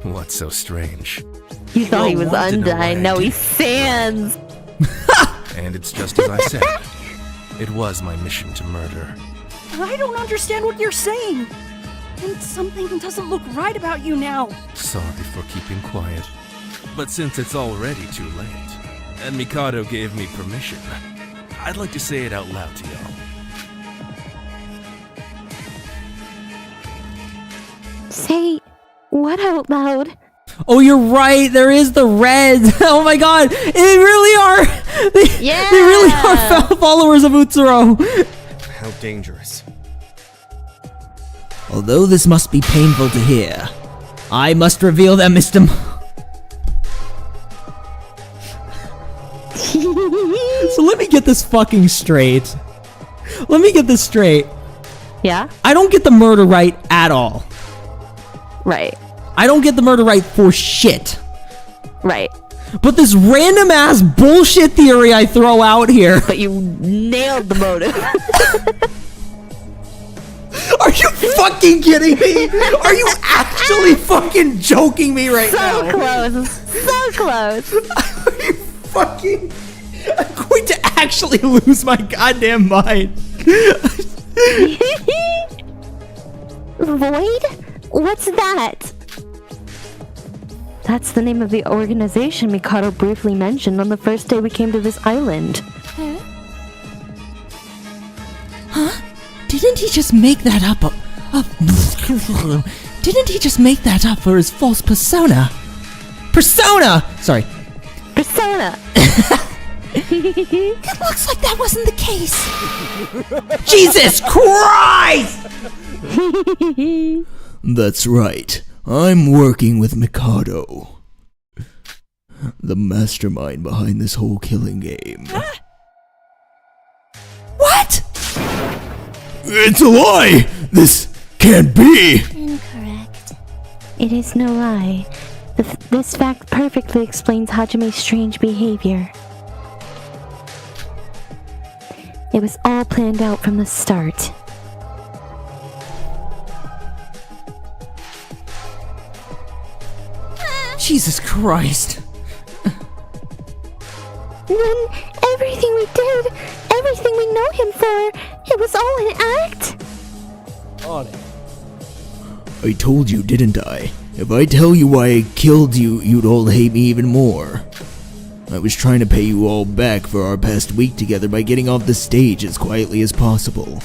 What's so strange? You thought he was wanted to know Undyne, why now I he's Sans! And it's just as I said. It was my mission to murder. I don't understand what you're saying. And something doesn't look right about you now. Sorry for keeping quiet. But since it's already too late, and Mikado gave me permission, I'd like to say it out loud to y'all. Say what out loud? Oh, you're right. There is the reds. Oh my god. They really are. They really are followers of Utsuro. How dangerous. Although this must be painful to hear, I must reveal that Mr. So let me get this fucking straight. Let me get this straight. Yeah? I don't get the murder right at all. Right. I don't get the murder right for shit. Right. But this random ass bullshit theory I throw out here. But you nailed the motive. Are you fucking kidding me? Are you actually fucking joking me right now? So close. So close. Are you fucking... I'm going to actually lose my goddamn mind. Void? What's that? That's the name of the organization Mikado briefly mentioned on the first day we came to this island. Huh? Didn't he just make that up? Didn't he just make that up for his false persona? Persona! Sorry. Persona! It looks like that wasn't the case. Jesus Christ! That's right. I'm working with Mikado, the mastermind behind this whole killing game. What? It's a lie! This can't be! Incorrect. It is no lie. This fact perfectly explains Hajime's strange behavior. It was all planned out from the start. Jesus Christ. Then everything we did, everything we know him for, it was all an act? On it. I told you, didn't I? If I tell you why I killed you, you'd all hate me even more. I was trying to pay you all back for our past week together by getting off the stage as quietly as possible.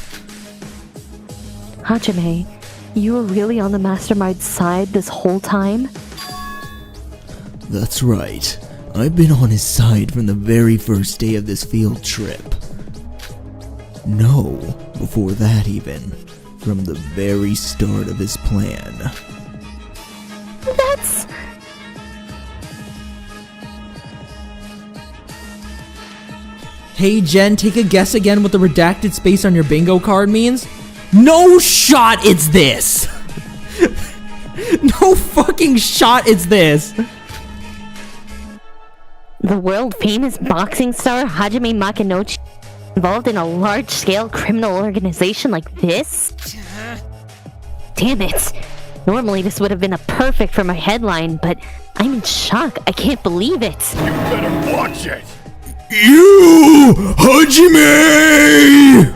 Hajime, you were really on the mastermind's side this whole time? That's right. I've been on his side from the very first day of this field trip. No, before that even. From the very start of his plan. That's... Hey Jen, take a guess again what the redacted space on your bingo card means? No shot it's this! No fucking shot it's this! The world-famous boxing star Hajime Makinouchi involved in a large-scale criminal organization like this? Damn it! Normally this would have been a perfect for my headline, but I'm in shock. I can't believe it. You better watch it! You! Hajime!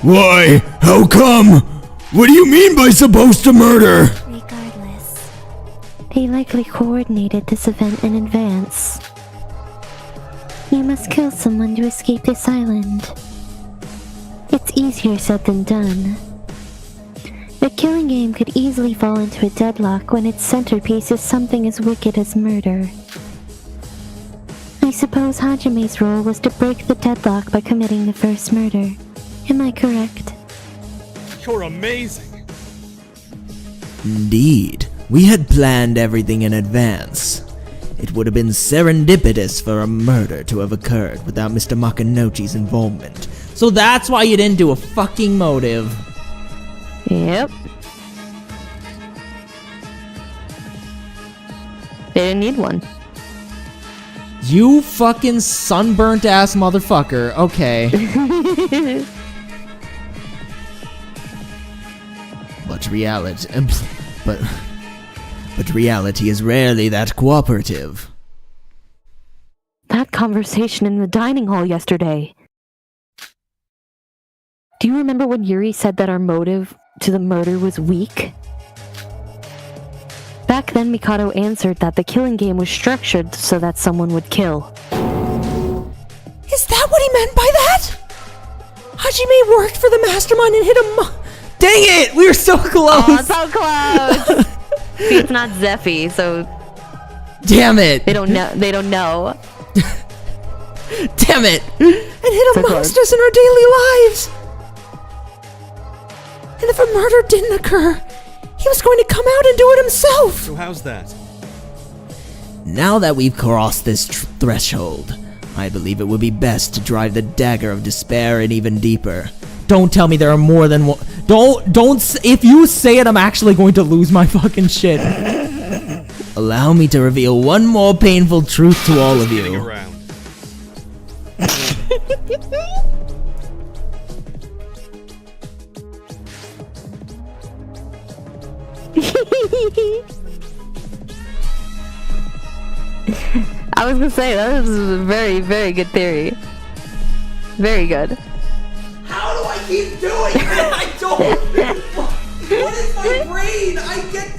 Why? How come? What do you mean by supposed to murder? Regardless. They likely coordinated this event in advance. You must kill someone to escape this island. It's easier said than done. The killing game could easily fall into a deadlock when its centerpiece is something as wicked as murder. I suppose Hajime's role was to break the deadlock by committing the first murder. Am I correct? You're amazing! Indeed. We had planned everything in advance. It would have been serendipitous for a murder to have occurred without Mr. Makinouchi's involvement. So that's why you didn't do a fucking motive. Yep. They didn't need one. You fucking sunburnt ass motherfucker. Okay. but reality is rarely that cooperative. That conversation in the dining hall yesterday. Do you remember when Yuri said that our motive to the murder was weak? Back then, Mikado answered that the killing game was structured so that someone would kill. Is that what he meant by that? Hajime worked for the mastermind and hit him. Dang it! We were so close! Oh, so close! See, it's not Zeffy, so... Damn it! They don't know. Damn it! And hit So amongst us in our daily lives! And if a murder didn't occur, he was going to come out and do it himself! So how's that? Now that we've crossed this threshold, I believe it would be best to drive the dagger of despair in even deeper. Don't tell me there are more than one. If you say it, I'm actually going to lose my fucking shit. Allow me to reveal one more painful truth to all of you. I was gonna say, that is a very, very good theory. Very good. How do I keep doing it? I don't. What is my brain? I get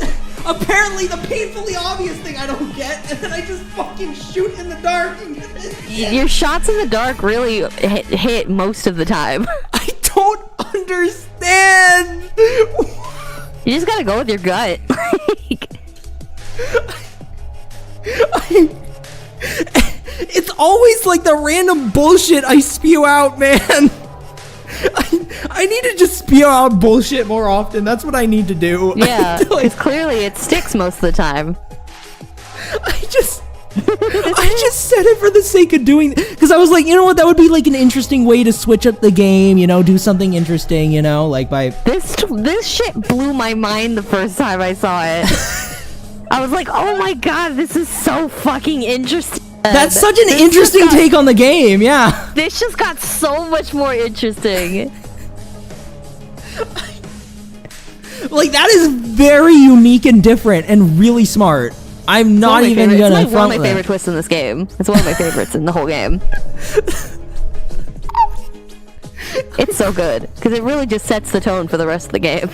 apparently the painfully obvious thing I don't get, and then I just fucking shoot in the dark. And get this. Your shots in the dark really hit most of the time. I don't understand. You just gotta go with your gut. It's always like the random bullshit I spew out, man. I need to just spew out bullshit more often. That's what I need to do. Yeah, because clearly it sticks most of the time. I just said it for the sake of doing it. Because I was like, you know what, that would be like an interesting way to switch up the game, you know, do something interesting, you know, like by... This shit blew my mind the first time I saw it. I was like, oh my god, this is so fucking interesting. That's such an interesting take on the game, yeah. This just got so much more interesting. Like, that is very unique and different and really smart. I'm not even gonna It's like one of my favorite twists in this game. It's one of my favorites in the whole game. It's so good, because it really just sets the tone for the rest of the game.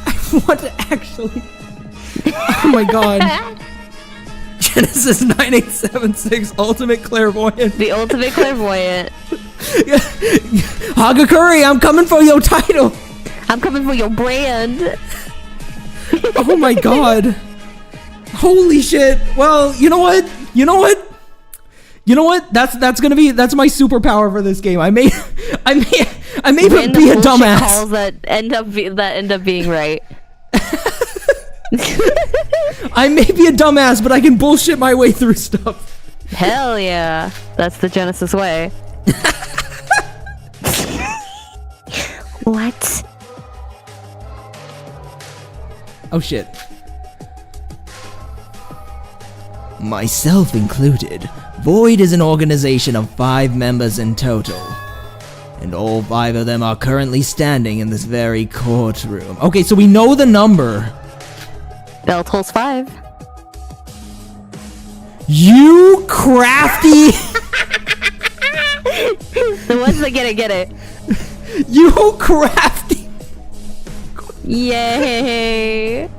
I want to actually... Oh my god. Genesis 9876 Ultimate Clairvoyant. The Ultimate Clairvoyant. Hagakuri, I'm coming for your title. I'm coming for your brand. Oh my god. Holy shit. Well, you know what? That's my superpower for this game. I may be a dumbass. Calls that end up being right. I may be a dumbass, but I can bullshit my way through stuff. Hell yeah. That's the Genesis way. What? Oh shit. Myself included, Void is an organization of 5 members in total. And all 5 of them are currently standing in this very courtroom. Okay, so we know the number. Bell tolls 5. You crafty! The ones that get it. You crafty! Yay!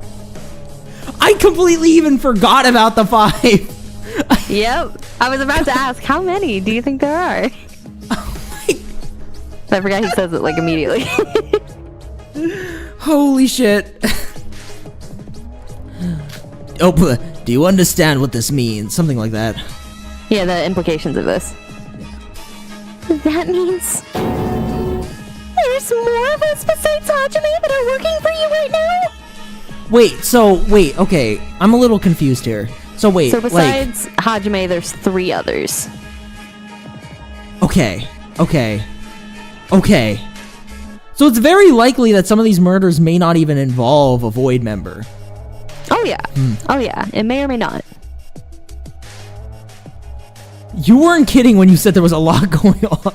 I completely even forgot about the 5. Yep. I was about to ask, how many do you think there are? I forgot he says it like immediately. Holy shit. Oh, do you understand what this means? Something like that. Yeah, the implications of this. That means there's more of us besides Hajime that are working for you right now? Wait, okay. I'm a little confused here. So besides Hajime, there's 3 others. Okay. So it's very likely that some of these murders may not even involve a Void member. Oh yeah. Oh yeah. It may or may not. You weren't kidding when you said there was a lot going on.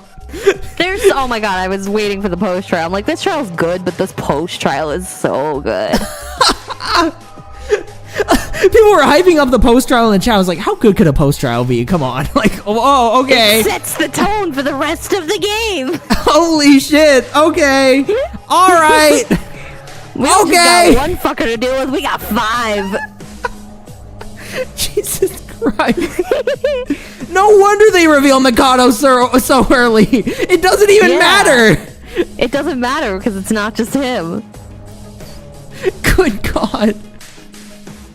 There's Oh my god, I was waiting for the post trial. I'm like, this trial's good, but this post trial is so good. People were hyping up the post trial in the chat. I was like, how good could a post trial be? Come on. Like, oh, okay. It sets the tone for the rest of the game. Holy shit. Okay. All right. We don't just got one fucker to deal with. We got 5. Jesus Christ. No wonder they reveal Mikado so early. It doesn't even matter. It doesn't matter because it's not just him. Good God.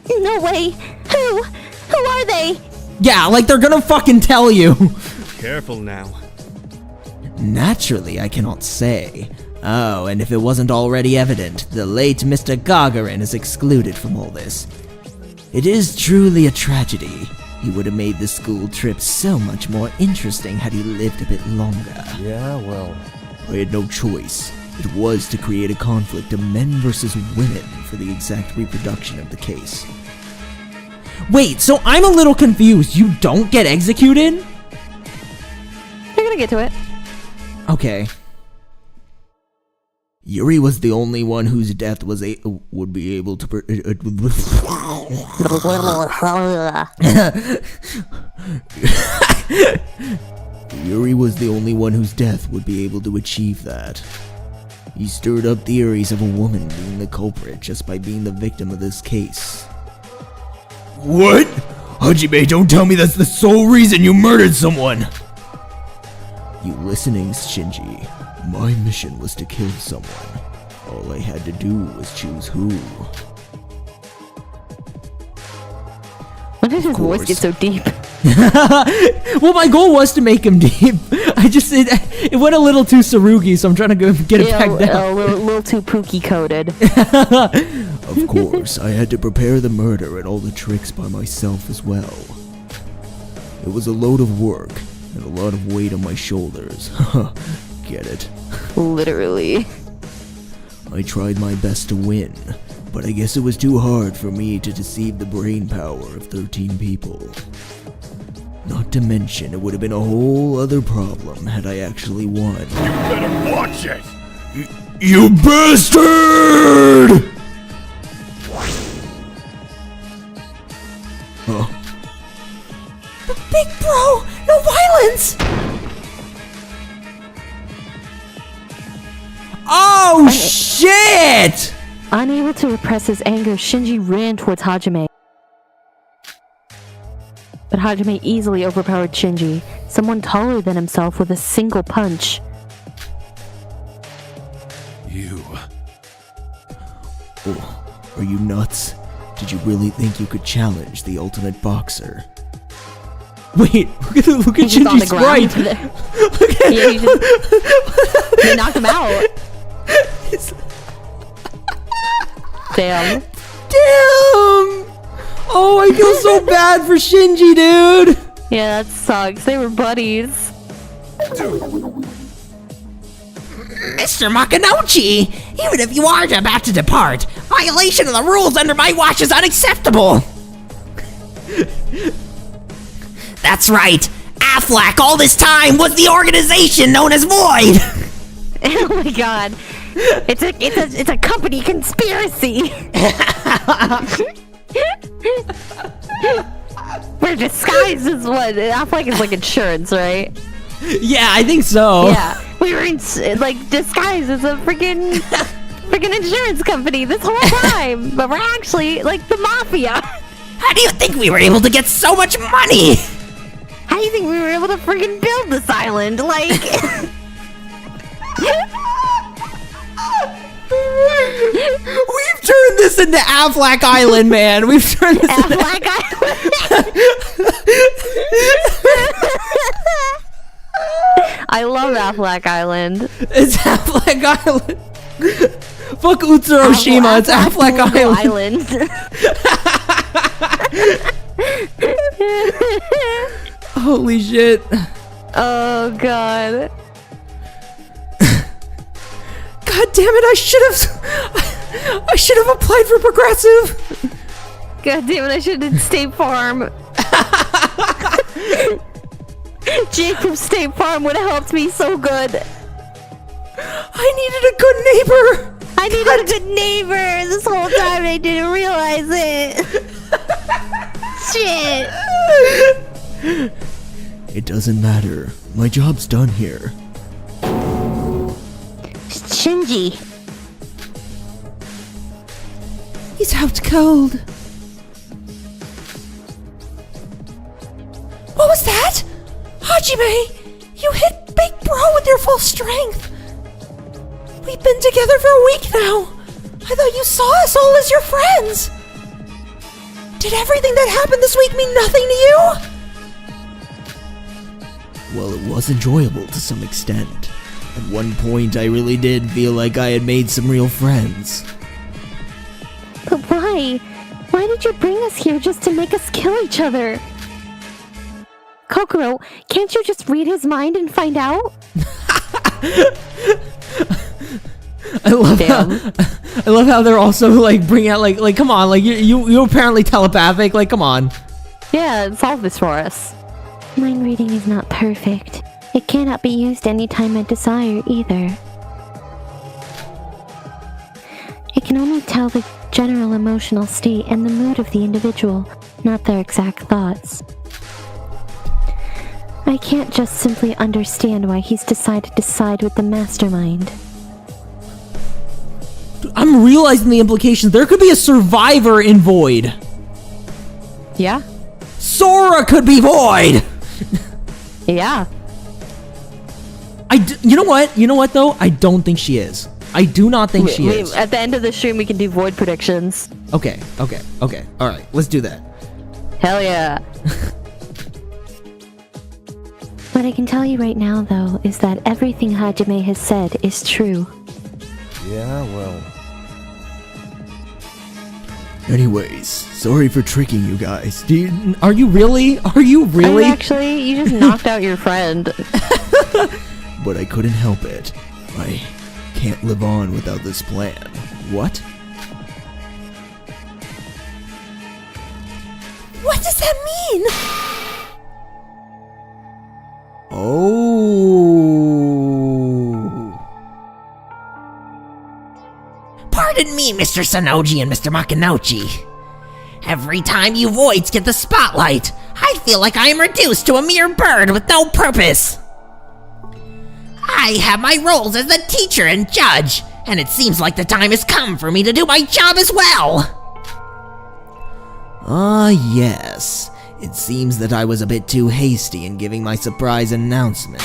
No way. Who are they? Yeah, like they're gonna fucking tell you. Careful now. Naturally, I cannot say. Oh, and if it wasn't already evident, the late Mr. Gagarin is excluded from all this. It is truly a tragedy. He would have made the school trip so much more interesting had he lived a bit longer. Yeah, well, I had no choice. It was to create a conflict of men versus women for the exact reproduction of the case. Wait, so I'm a little confused. You don't get executed? You're gonna get to it. Okay. Yuri was the only one whose death would be able to Yuri was the only one whose death would be able to achieve that. He stirred up theories of a woman being the culprit just by being the victim of this case. What? Hajime, don't tell me that's the sole reason you murdered someone! You listening, Shinji? My mission was to kill someone. All I had to do was choose who. When did his voice get so deep? Well, my goal was to make him deep. It went a little too Tsurugi, so I'm trying to get it back down. A little too Pookie coded. Of course, I had to prepare the murder and all the tricks by myself as well. It was a load of work and a lot of weight on my shoulders. Get it? Literally. I tried my best to win, but I guess it was too hard for me to deceive the brain power of 13 people. Not to mention, it would have been a whole other problem had I actually won. You better watch it! You bastard! Huh? Big bro, no violence! Oh, shit! Unable to repress his anger, Shinji ran towards Hajime. But Hajime easily overpowered Shinji, someone taller than himself, with a single punch. You... Oh, are you nuts? Did you really think you could challenge the ultimate boxer? Wait, look at Shinji's sprite! They knocked him out. Damn. Oh, I feel so bad for Shinji, dude! Yeah, that sucks. They were buddies. Mr. Makanouchi, even if you are about to depart, violation of the rules under my watch is unacceptable. That's right. Affleck all this time was the organization known as Void. Oh my god. It's a company conspiracy. We're disguised as what? Affleck is like insurance, right? Yeah, I think so. Yeah, we were disguised as a freaking insurance company this whole time, but we're actually like the mafia. How do you think we were able to get so much money? How do you think we were able to freaking build this island? Like, we've turned this into Affleck Island, man. We've turned this into Affleck Island. I love Affleck Island. It's Affleck Island. Fuck Utsuroshima, it's Affleck Island. Holy shit. Oh god. God damn it, I should have applied for Progressive. God damn it, I should have did State Farm. Jake from State Farm would have helped me so good. I needed a good neighbor. I needed a good neighbor this whole time. I didn't realize it. Shit. It doesn't matter. My job's done here. Shinji. He's out cold. What was that? Hajime, you hit Big Bro with your full strength. We've been together for a week now. I thought you saw us all as your friends. Did everything that happened this week mean nothing to you? Well, it was enjoyable to some extent. At one point, I really did feel like I had made some real friends. But why? Why did you bring us here just to make us kill each other? Kokoro, can't you just read his mind and find out? I love how they're also like bringing out like come on, like you apparently telepathic, like come on. Yeah, solve this for us. Mind reading is not perfect. It cannot be used anytime I desire either. It can only tell the general emotional state and the mood of the individual, not their exact thoughts. I can't just simply understand why he's decided to side with the mastermind. I'm realizing the implications. There could be a survivor in Void. Yeah? Sora could be Void! Yeah. You know what? You know what, though? I don't think she is. I do not think she is. At the end of the stream, we can do Void predictions. Okay. Alright, let's do that. Hell yeah. What I can tell you right now, though, is that everything Hajime has said is true. Yeah, well. Anyways, sorry for tricking you guys. Are you really? Actually, you just knocked out your friend. But I couldn't help it. I can't live on without this plan. What? What does that mean? Oh. Pardon me, Mr. Sanoji and Mr. Makinouchi. Every time you voids get the spotlight, I feel like I am reduced to a mere bird with no purpose. I have my roles as the teacher and judge, and it seems like the time has come for me to do my job as well. Ah, yes. It seems that I was a bit too hasty in giving my surprise announcement.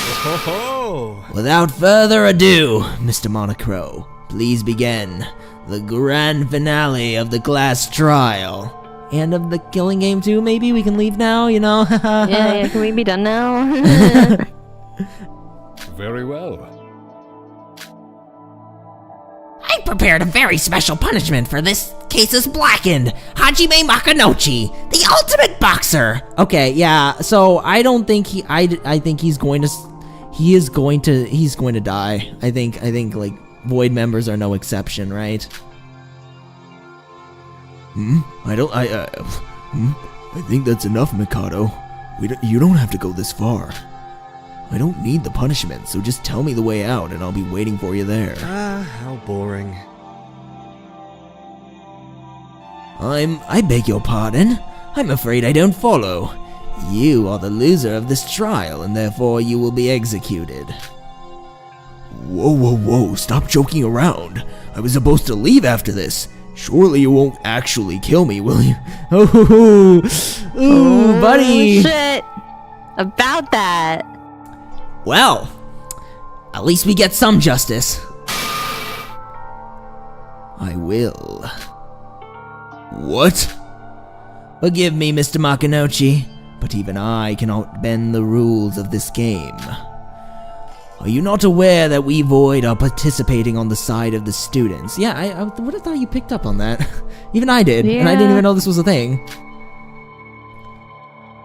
Without further ado, Mr. Monocro, please begin the grand finale of the class trial. And of the killing game too, maybe we can leave now, you know? yeah, can we be done now? Very well. I prepared a very special punishment for this case's blackened, Hajime Makinouchi, the ultimate boxer. Okay, yeah. So I don't think I think he's going to die. I think like Void members are no exception, right? I think that's enough, Mikado. You don't have to go this far. I don't need the punishment, so just tell me the way out and I'll be waiting for you there. Ah, how boring. I beg your pardon. I'm afraid I don't follow. You are the loser of this trial, and therefore you will be executed. Whoa, stop joking around. I was supposed to leave after this. Surely you won't actually kill me, will you? Ooh, buddy. Shit. About that. Well, at least we get some justice. I will. What? Forgive me, Mr. Makinouchi, but even I cannot bend the rules of this game. Are you not aware that we Void are participating on the side of the students? Yeah, I would have thought you picked up on that. Even I did, and I didn't even know this was a thing.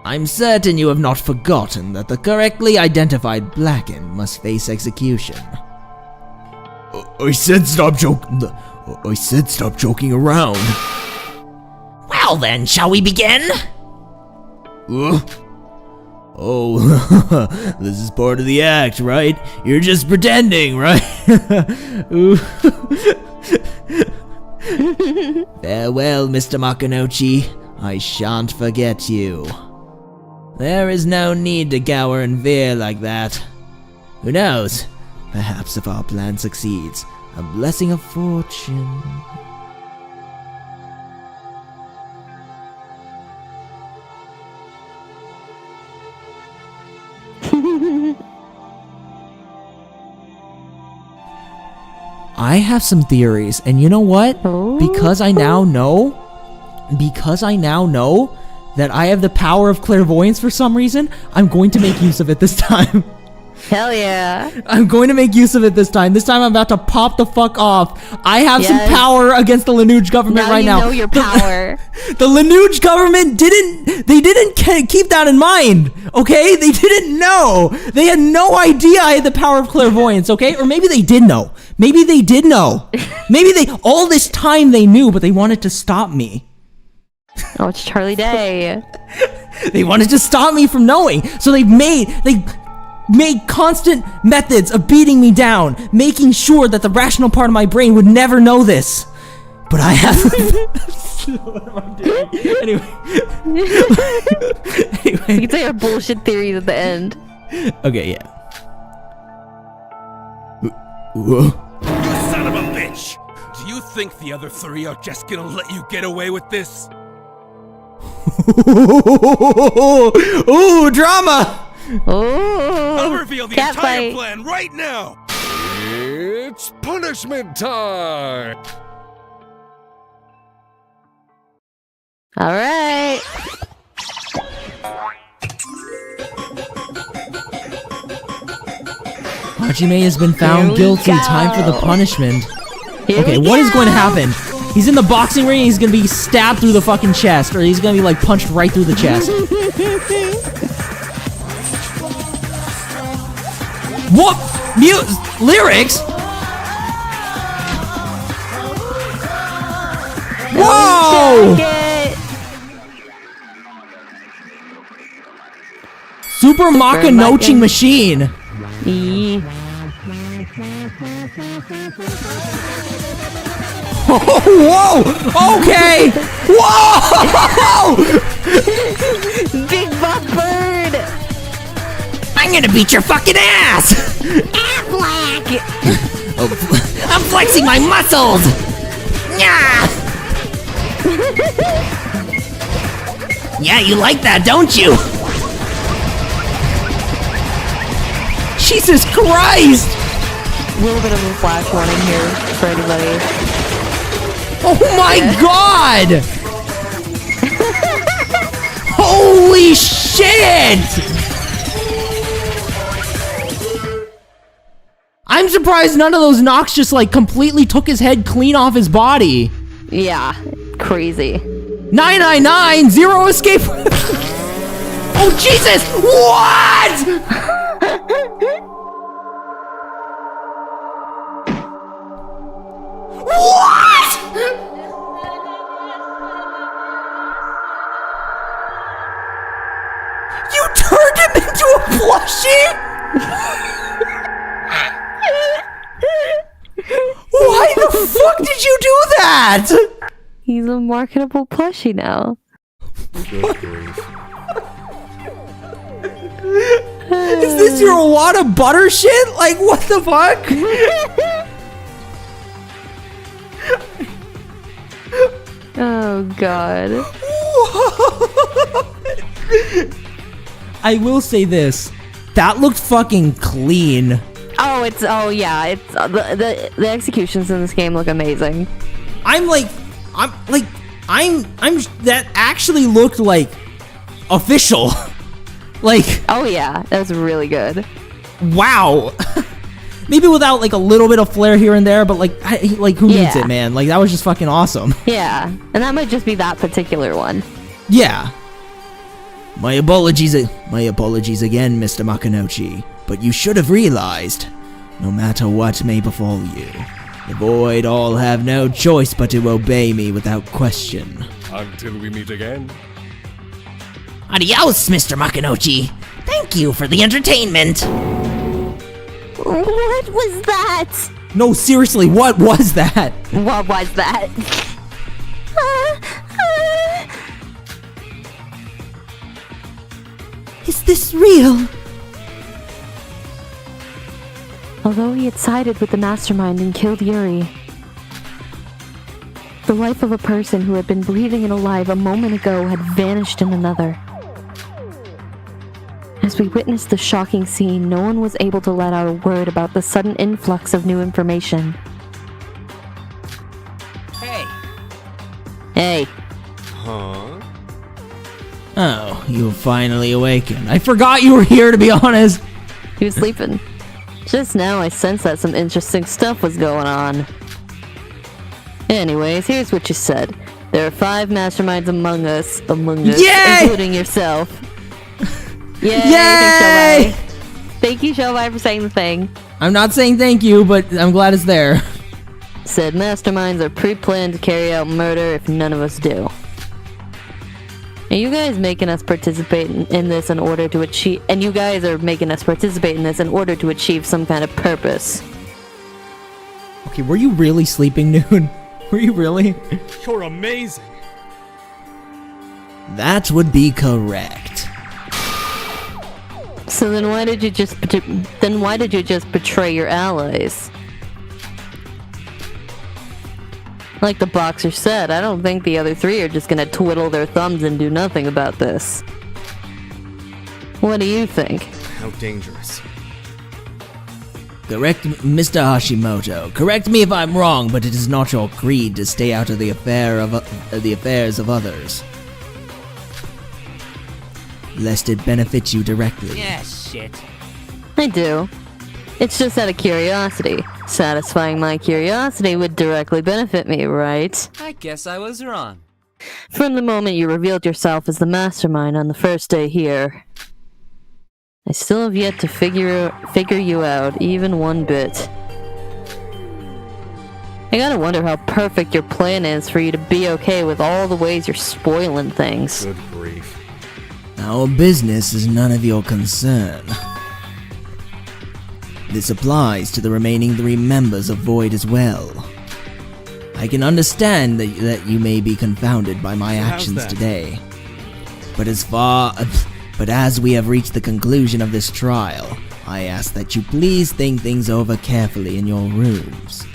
I'm certain you have not forgotten that the correctly identified Blackened must face execution. I said stop joking around. Well then, shall we begin? Oh, this is part of the act, right? You're just pretending, right? Ooh. Farewell, Mr. Makunouchi. I shan't forget you. There is no need to cower in fear like that. Who knows? Perhaps if our plan succeeds, a blessing of fortune. I have some theories, and you know what? Because I now know that I have the power of clairvoyance for some reason, I'm going to make use of it this time. Hell yeah. I'm going to make use of it this time. This time I'm about to pop the fuck off. I have some power against the Lanuge government right now. Now you know your power. The Lanuge government didn't keep that in mind, okay? They didn't know. They had no idea I had the power of clairvoyance, okay? Or maybe they did know. Maybe they did know. Maybe all this time they knew, but they wanted to stop me. Oh, it's Charlie Day. They wanted to stop me from knowing. So they made constant methods of beating me down, making sure that the rational part of my brain would never know this. But I have... What am I doing? Anyway. You can say our bullshit theories at the end. Okay, yeah. You son of a bitch! Do you think the other three are just gonna let you get away with this? Ooh, drama! I'll reveal the entire plan right now! It's punishment time! Alright. Hajime has been found guilty. Time for the punishment. Okay, what is going to happen? He's in the boxing ring and he's going to be stabbed through the fucking chest. Or he's going to be like punched right through the chest. What? Lyrics? Whoa! Super Makunouchi machine. Oh, whoa! Okay! Whoa! Big buff bird! I'm gonna beat your fucking ass! Affleck! Oh, I'm flexing my muscles! Yeah! Yeah, you like that, don't you? Jesus Christ! A little bit of a flash warning here for anybody. Oh my god! Holy shit! I'm surprised none of those knocks just like completely took his head clean off his body. Yeah, crazy. 999, zero escape. Oh Jesus! What? What? You turned him into a plushie? Why the fuck did you do that? He's a marketable plushie now. Is this your wad of butter shit? Like, what the fuck? Oh god. I will say this. That looked fucking clean. Oh, yeah, it's the executions in this game look amazing. That actually looked like official. Like, oh yeah, that was really good. Wow. Maybe without like a little bit of flair here and there, but like who needs it, man? Like that was just fucking awesome. Yeah, and that might just be that particular one. Yeah. My apologies again, Mr. Makunouchi, but you should have realized, no matter what may befall you, the Void all have no choice but to obey me without question. Until we meet again. Adios, Mr. Makunouchi. you for the entertainment. What was that? No, seriously, what was that? What was that? Is this real? Although he had sided with the mastermind and killed Yuri, the life of a person who had been breathing and alive a moment ago had vanished in another. As we witnessed the shocking scene, no one was able to let out a word about the sudden influx of new information. Hey. Huh? Oh, you finally awakened. I forgot you were here, to be honest. He was sleeping. Just now I sensed that some interesting stuff was going on. Anyways, here's what you said. There are 5 masterminds among us, Yay! including yourself. Yay! Yay! Thank you, Shobai, for saying the thing. I'm not saying thank you, but I'm glad it's there. Said masterminds are pre-planned to carry out murder if none of us do. Are you guys making us participate in this in order to achieve... And you guys are making us participate in this in order to achieve some kind of purpose. Okay, were you really sleeping, Noon? Were you really? You're amazing. That would be correct. So then why did you just betray your allies? Like the boxer said, I don't think the other 3 are just gonna twiddle their thumbs and do nothing about this. What do you think? How dangerous. Correct, Mr. Hashimoto. Correct me if I'm wrong, but it is not your creed to stay out of the affairs of others, lest it benefit you directly. Yeah, shit. I do. It's just out of curiosity. Satisfying my curiosity would directly benefit me, right? I guess I was wrong. From the moment you revealed yourself as the mastermind on the first day here, I still have yet to figure you out, even one bit. I gotta wonder how perfect your plan is for you to be okay with all the ways you're spoiling things. Good grief. Our business is none of your concern. This applies to the remaining 3 members of Void as well. I can understand that you may be confounded by my actions today. But as we have reached the conclusion of this trial, I ask that you please think things over carefully in your rooms.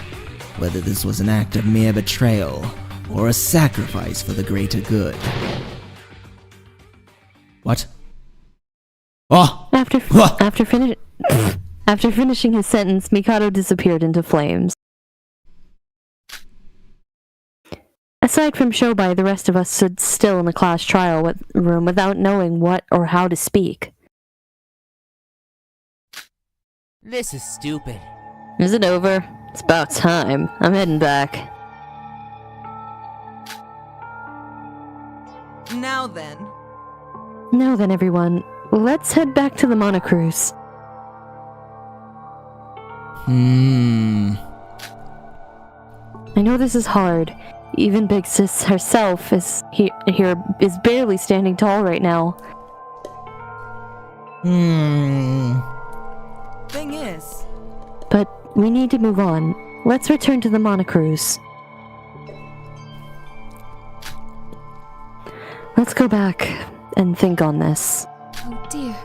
Whether this was an act of mere betrayal, or a sacrifice for the greater good. What? Oh! After finishing his sentence, Mikado disappeared into flames. Aside from Shobai, the rest of us stood still in the class trial room without knowing what or how to speak. This is stupid. Is it over? It's about time. I'm heading back. Now then. Now then, everyone, let's head back to the Monocruise. I know this is hard. Even Big Sis herself is is barely standing tall right now. Thing is, but we need to move on. Let's return to the Monocruise. Let's go back and think on this. Oh dear.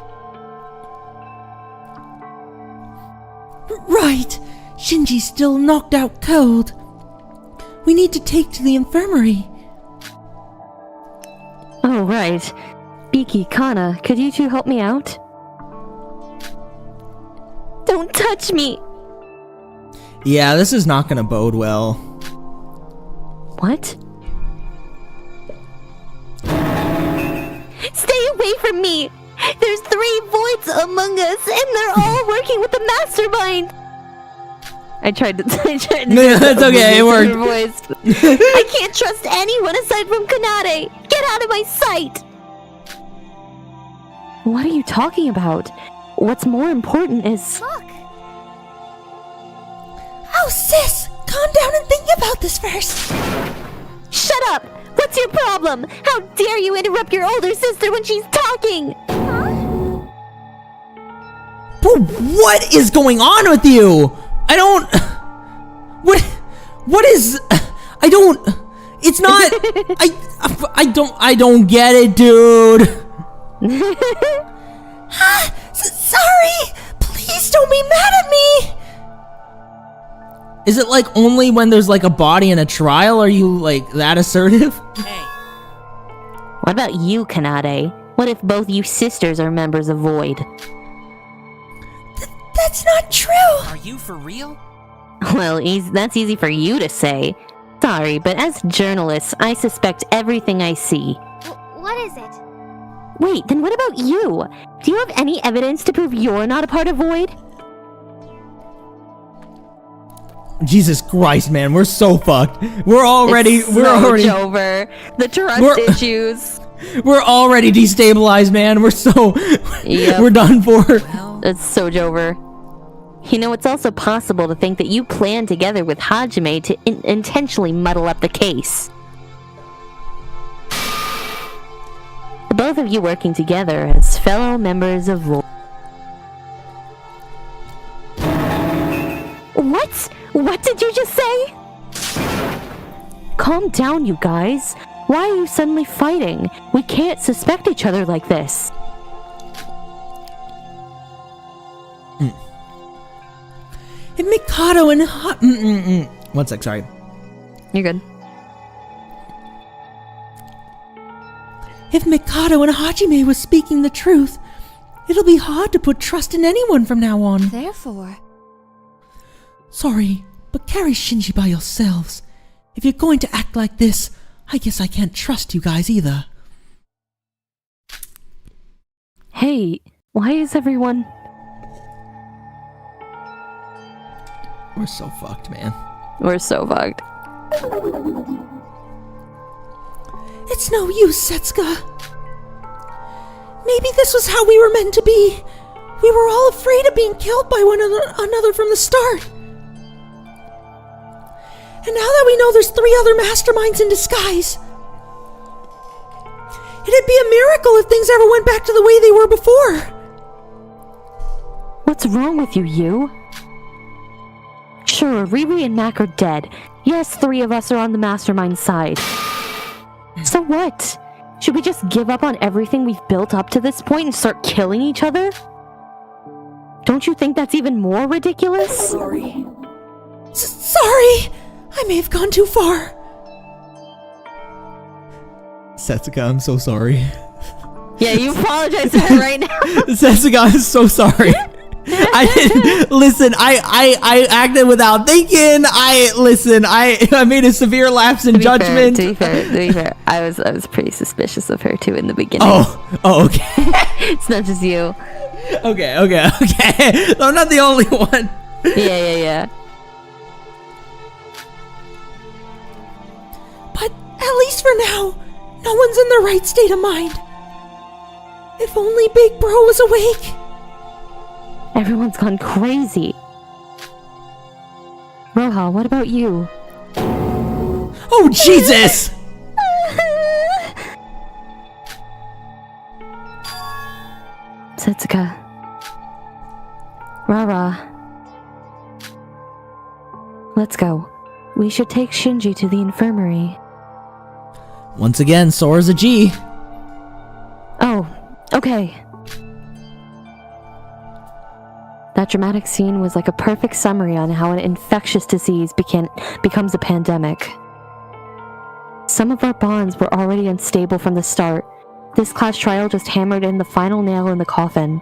Right! Shinji's still knocked out cold. We need to take to the infirmary. Oh, right. Biki, Kana, could you two help me out? Don't touch me! Yeah, this is not gonna bode well. What? Stay away from me! There's 3 voids among us, and they're all working with the mastermind! I tried to No, that's okay, it worked. Voice. I can't trust anyone aside from Kanade! Get out of my sight! What are you talking about? What's more important is... Look! Oh, sis! Calm down and think about this first! Shut up! What's your problem? How dare you interrupt your older sister when she's talking? Huh? Bro, what is going on with you? I don't... What is... I don't... It's not... I don't get it, dude. Sorry! Please don't be mad at me! Is it like only when there's like a body in a trial are you like that assertive? What about you, Kanade? What if both you sisters are members of Void? That's not true! Are you for real? Well, that's easy for you to say. Sorry, but as journalists, I suspect everything I see. What is it? Wait, then what about you? Do you have any evidence to prove you're not a part of Void? Jesus Christ, man, we're so fucked. We're already over. The trust issues. We're already destabilized, man. We're so we're done for. It's so over. You know, it's also possible to think that you planned together with Hajime to intentionally muddle up the case. The both of you working together as fellow members of Void. What? What did you just say? Calm down, you guys. Why are you suddenly fighting? We can't suspect each other like this. If Mikado and one sec, sorry. You're good. If Mikado and Hajime was speaking the truth, it'll be hard to put trust in anyone from now on. Therefore... Sorry, but carry Shinji by yourselves. If you're going to act like this, I guess I can't trust you guys either. Hey, why is everyone... We're so fucked, man. We're so fucked. It's no use, Setsuka. Maybe this was how we were meant to be. We were all afraid of being killed by one another from the start. And now that we know there's 3 other masterminds in disguise, it'd be a miracle if things ever went back to the way they were before. What's wrong with you? Sure, Riri and Mac are dead. Yes, 3 of us are on the mastermind side. So what? Should we just give up on everything we've built up to this point and start killing each other? Don't you think that's even more ridiculous? Sorry. Sorry! I may have gone too far. Setsuka, I'm so sorry. Yeah, you apologize to her right now. Setsuka, I'm so sorry. I didn't listen. I acted without thinking. I made a severe lapse in judgment. To be fair, I was pretty suspicious of her too in the beginning. Oh, okay. It's not just you. Okay. I'm not the only one. Yeah. But at least for now, no one's in the right state of mind. If only Big Bro was awake. Everyone's gone crazy. Roha, what about you? Oh, Jesus! Setsuka. Rara. Let's go. We should take Shinji to the infirmary. Once again, Sora's a G. Oh, okay. That dramatic scene was like a perfect summary on how an infectious disease becomes a pandemic. Some of our bonds were already unstable from the start. This class trial just hammered in the final nail in the coffin.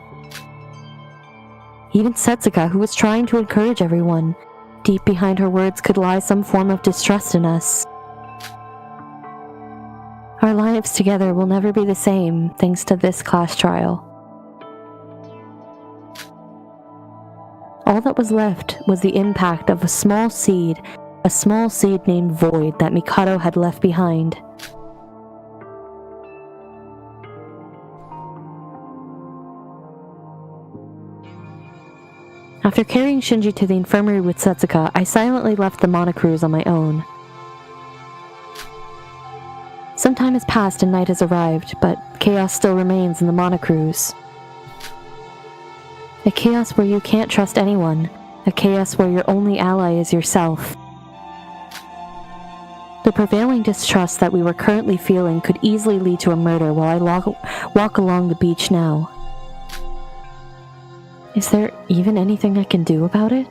Even Setsuka, who was trying to encourage everyone, deep behind her words could lie some form of distrust in us. Our lives together will never be the same thanks to this class trial. All that was left was the impact of a small seed named Void that Mikado had left behind. After carrying Shinji to the infirmary with Setsuka, I silently left the Monocruise on my own. Some time has passed and night has arrived, but chaos still remains in the Monocruise. A chaos where you can't trust anyone. A chaos where your only ally is yourself. The prevailing distrust that we were currently feeling could easily lead to a murder while I walk along the beach now. Is there even anything I can do about it?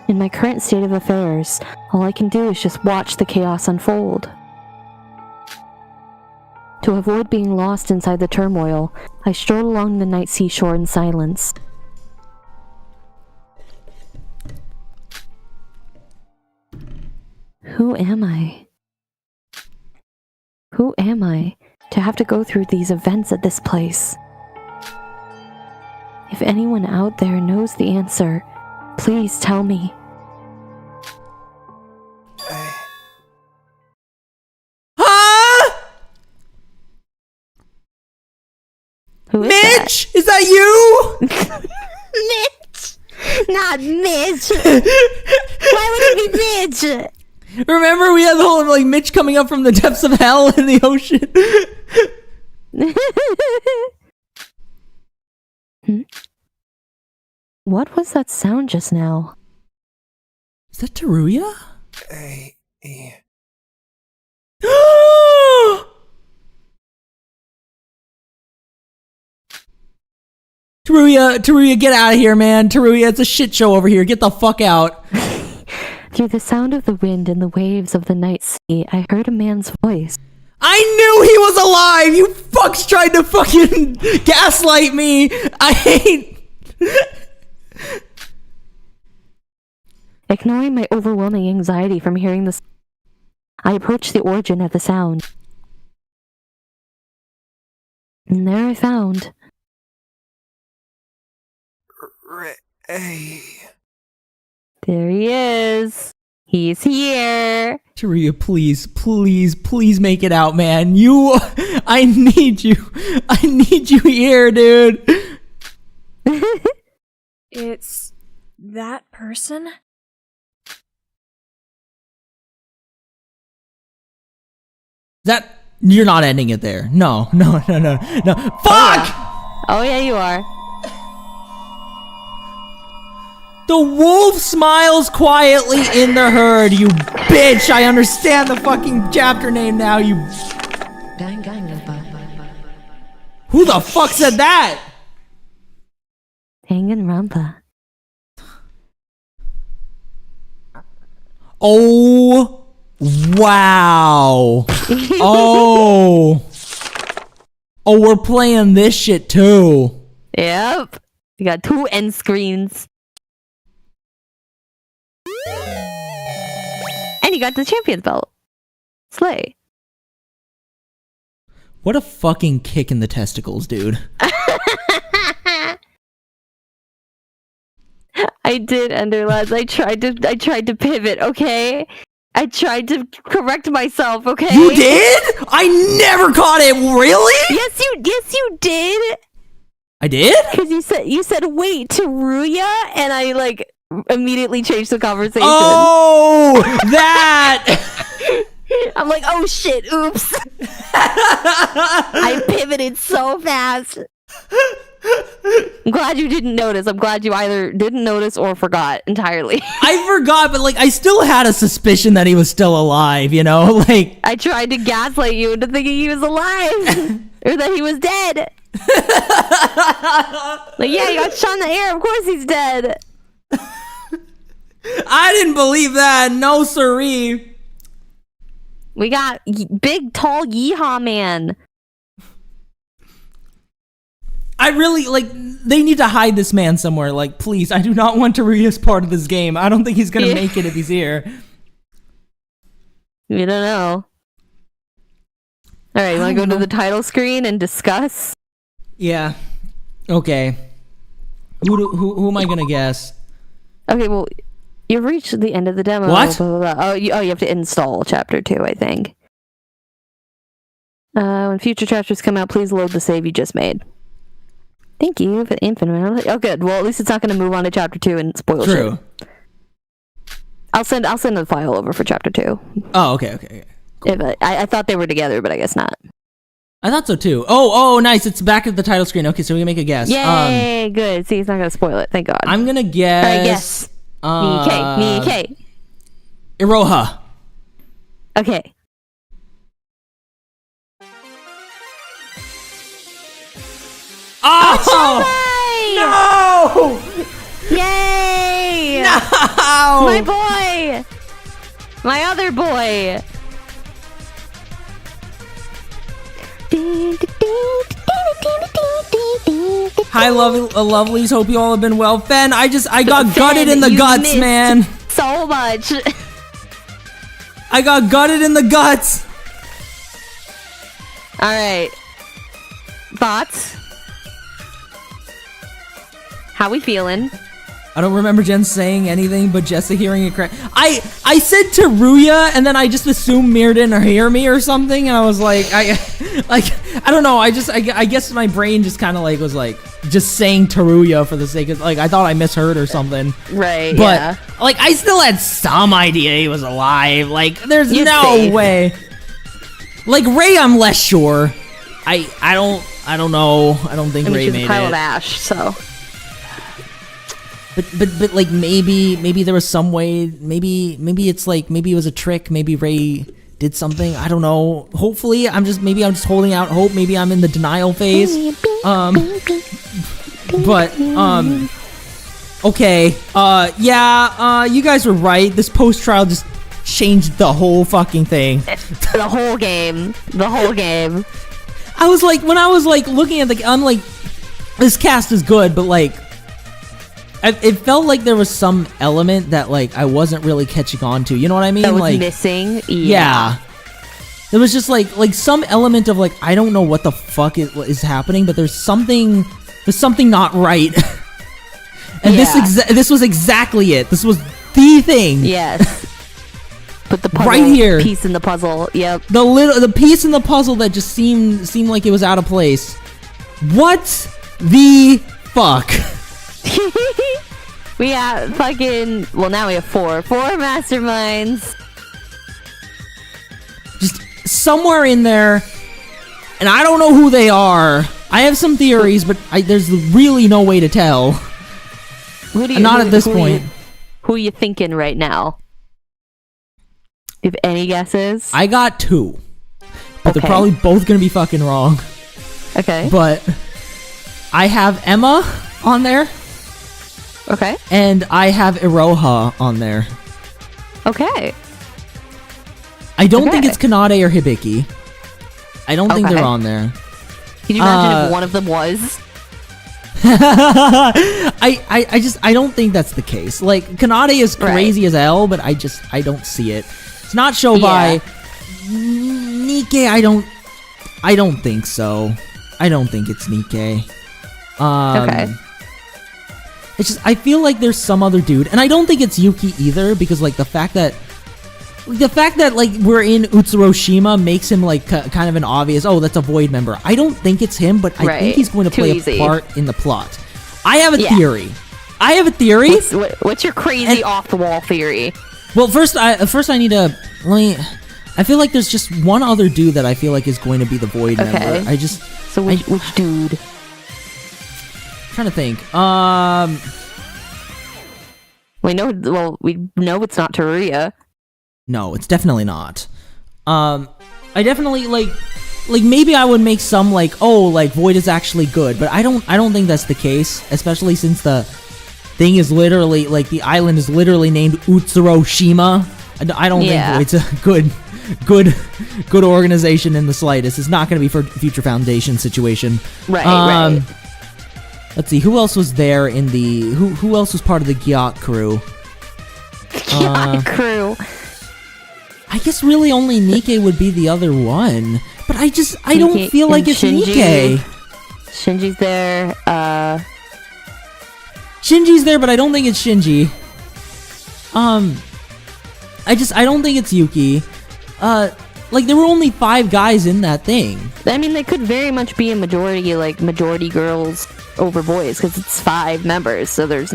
In my current state of affairs, all I can do is just watch the chaos unfold. To avoid being lost inside the turmoil, I strolled along the night seashore in silence. Who am I? Who am I to have to go through these events at this place? If anyone out there knows the answer, please tell me. Who is Mitch! Is that you? Mitch! Not Mitch! Why would it be Mitch? Remember we had the whole like Mitch coming up from the depths of hell in the ocean? What was that sound just now? Is that Teruya? Teruya, get out of here, man. Teruya, it's a shit show over here. Get the fuck out. Through the sound of the wind and the waves of the night sea, I heard a man's voice. I knew he was alive! You fucks tried to fucking gaslight me! I hate... Ignoring my overwhelming anxiety from hearing this, I approached the origin of the sound. And there I found... There he is. He's here. Teruya, please make it out, man. I need you. I need you here, dude. It's that person? You're not ending it there. No. Fuck! Oh yeah, you are. The wolf smiles quietly in the herd, you bitch! I understand the fucking chapter name now, you... Who the fuck said that? Danganronpa. Oh, wow. Oh, we're playing this shit too. Yep. We got 2 end screens. And you got the champion's belt. Slay. What a fucking kick in the testicles, dude. I did, Underlads. I tried to pivot, okay? I tried to correct myself, okay? You did? I never caught it. Really? Yes, you did. I did? Because you said wait, Teruya, and I like immediately changed the conversation. Oh, that. I'm like, oh shit, oops. I pivoted so fast. I'm glad you didn't notice. I'm glad you either didn't notice or forgot entirely. I forgot, but like I still had a suspicion that he was still alive, you know? Like I tried to gaslight you into thinking he was alive or that he was dead. Like, yeah, he got shot in the air. Of course he's dead. I didn't believe that. No siree. We got big, tall, yeehaw man. I really, like, they need to hide this man somewhere. Like, please, I do not want Teruya as part of this game. I don't think he's going to make it if he's here. We don't know. All right, you want to go to the title screen and discuss? Yeah. Okay. Who am I going to guess? Okay, well, you've reached the end of the demo. What? Blah, blah, blah. Oh, you have to install Chapter 2, I think. When future chapters come out, please load the save you just made. Thank you for the infinite. Oh, good. Well, at least it's not going to move on to Chapter 2 and spoil True. shit. I'll send the file over for Chapter 2. Oh, okay. Cool. I thought they were together, but I guess not. I thought so too. Oh, nice. It's back at the title screen. Okay, so we can make a guess. Yay, good. See, it's not gonna spoil it. Thank God. I'm gonna guess. Alright, guess. NewsieNikei. Iroha. Okay. Oh! No! Yay! No! My boy! My other boy! Hi, lovelies. Hope you all have been well. Fen, I got gutted in the you guts, missed man. So much. I got gutted in the guts. Alright. Thoughts? How we feeling? I don't remember Jen saying anything, but Jessa hearing it correct. I said Teruya, and then I just assumed Mir didn't hear me or something, and I was like, I don't know. I guess my brain just kind of like was like just saying Teruya for the sake of like I thought I misheard or something. Right. But yeah. like I still had some idea he was alive. Like there's You're no safe. way. Like Ray, I'm less sure. I don't know. I don't think Ray she's made a pile it. of ash, so. But like maybe there was some way, maybe it's like maybe it was a trick, maybe Ray did something, I don't know. Hopefully I'm just holding out hope, maybe I'm in the denial phase. Okay. You guys were right. This post trial just changed the whole fucking thing. The whole game. I was like, when I was like looking at I'm like, this cast is good, but like it felt like there was some element that like I wasn't really catching on to. You know what I mean? That was like missing. Yeah. There was just like some element of like I don't know what the fuck is happening, but there's something not right. And this was exactly it. This was the thing. Yes. But the puzzle right here, piece in the puzzle. Yep. The piece in the puzzle that just seemed like it was out of place. What the fuck? We have fucking. Well, now we have four masterminds. Just somewhere in there, and I don't know who they are. I have some theories, but there's really no way to tell. Not at this point. Who are you thinking right now? You have any guesses? I got two, but they're probably both gonna be fucking wrong. Okay. But I have Emma on there. Okay. And I have Iroha on there. Okay. I don't think it's Kanade or Hibiki. I don't think they're on there. Can you imagine if one of them was? I don't think that's the case. Like Kanade is crazy as hell, but I don't see it. It's not shown by Nikkei. I don't think so. I don't think it's Nikkei. Okay. It's just I feel like there's some other dude, and I don't think it's Yuki either, because like the fact that like we're in Utsuroshima makes him like kind of an obvious, oh, that's a Void member. I don't think it's him, but I think he's going to play a part in the plot. I have a theory. What's your crazy off the wall theory? Well, first I need to I feel like there's just one other dude that I feel like is going to be the Void member. So which dude? Trying to think. We know it's not Teruya. No, it's definitely not. I definitely like maybe I would make some like, oh, like Void is actually good, but I don't think that's the case, especially since the thing is literally like the island is literally named Utsuroshima. I don't think Void's a good organization in the slightest. It's not going to be for Future Foundation situation. Right. Let's see, who else was there in the who else was part of the Gyat crew? Gyat crew. I guess really only Nikkei would be the other one. But I don't feel like it's Nikkei. Shinji's there. Shinji's there, but I don't think it's Shinji. I don't think it's Yuki. Like there were only 5 guys in that thing. I mean, they could very much be a majority girls over boys, because it's 5 members, so there's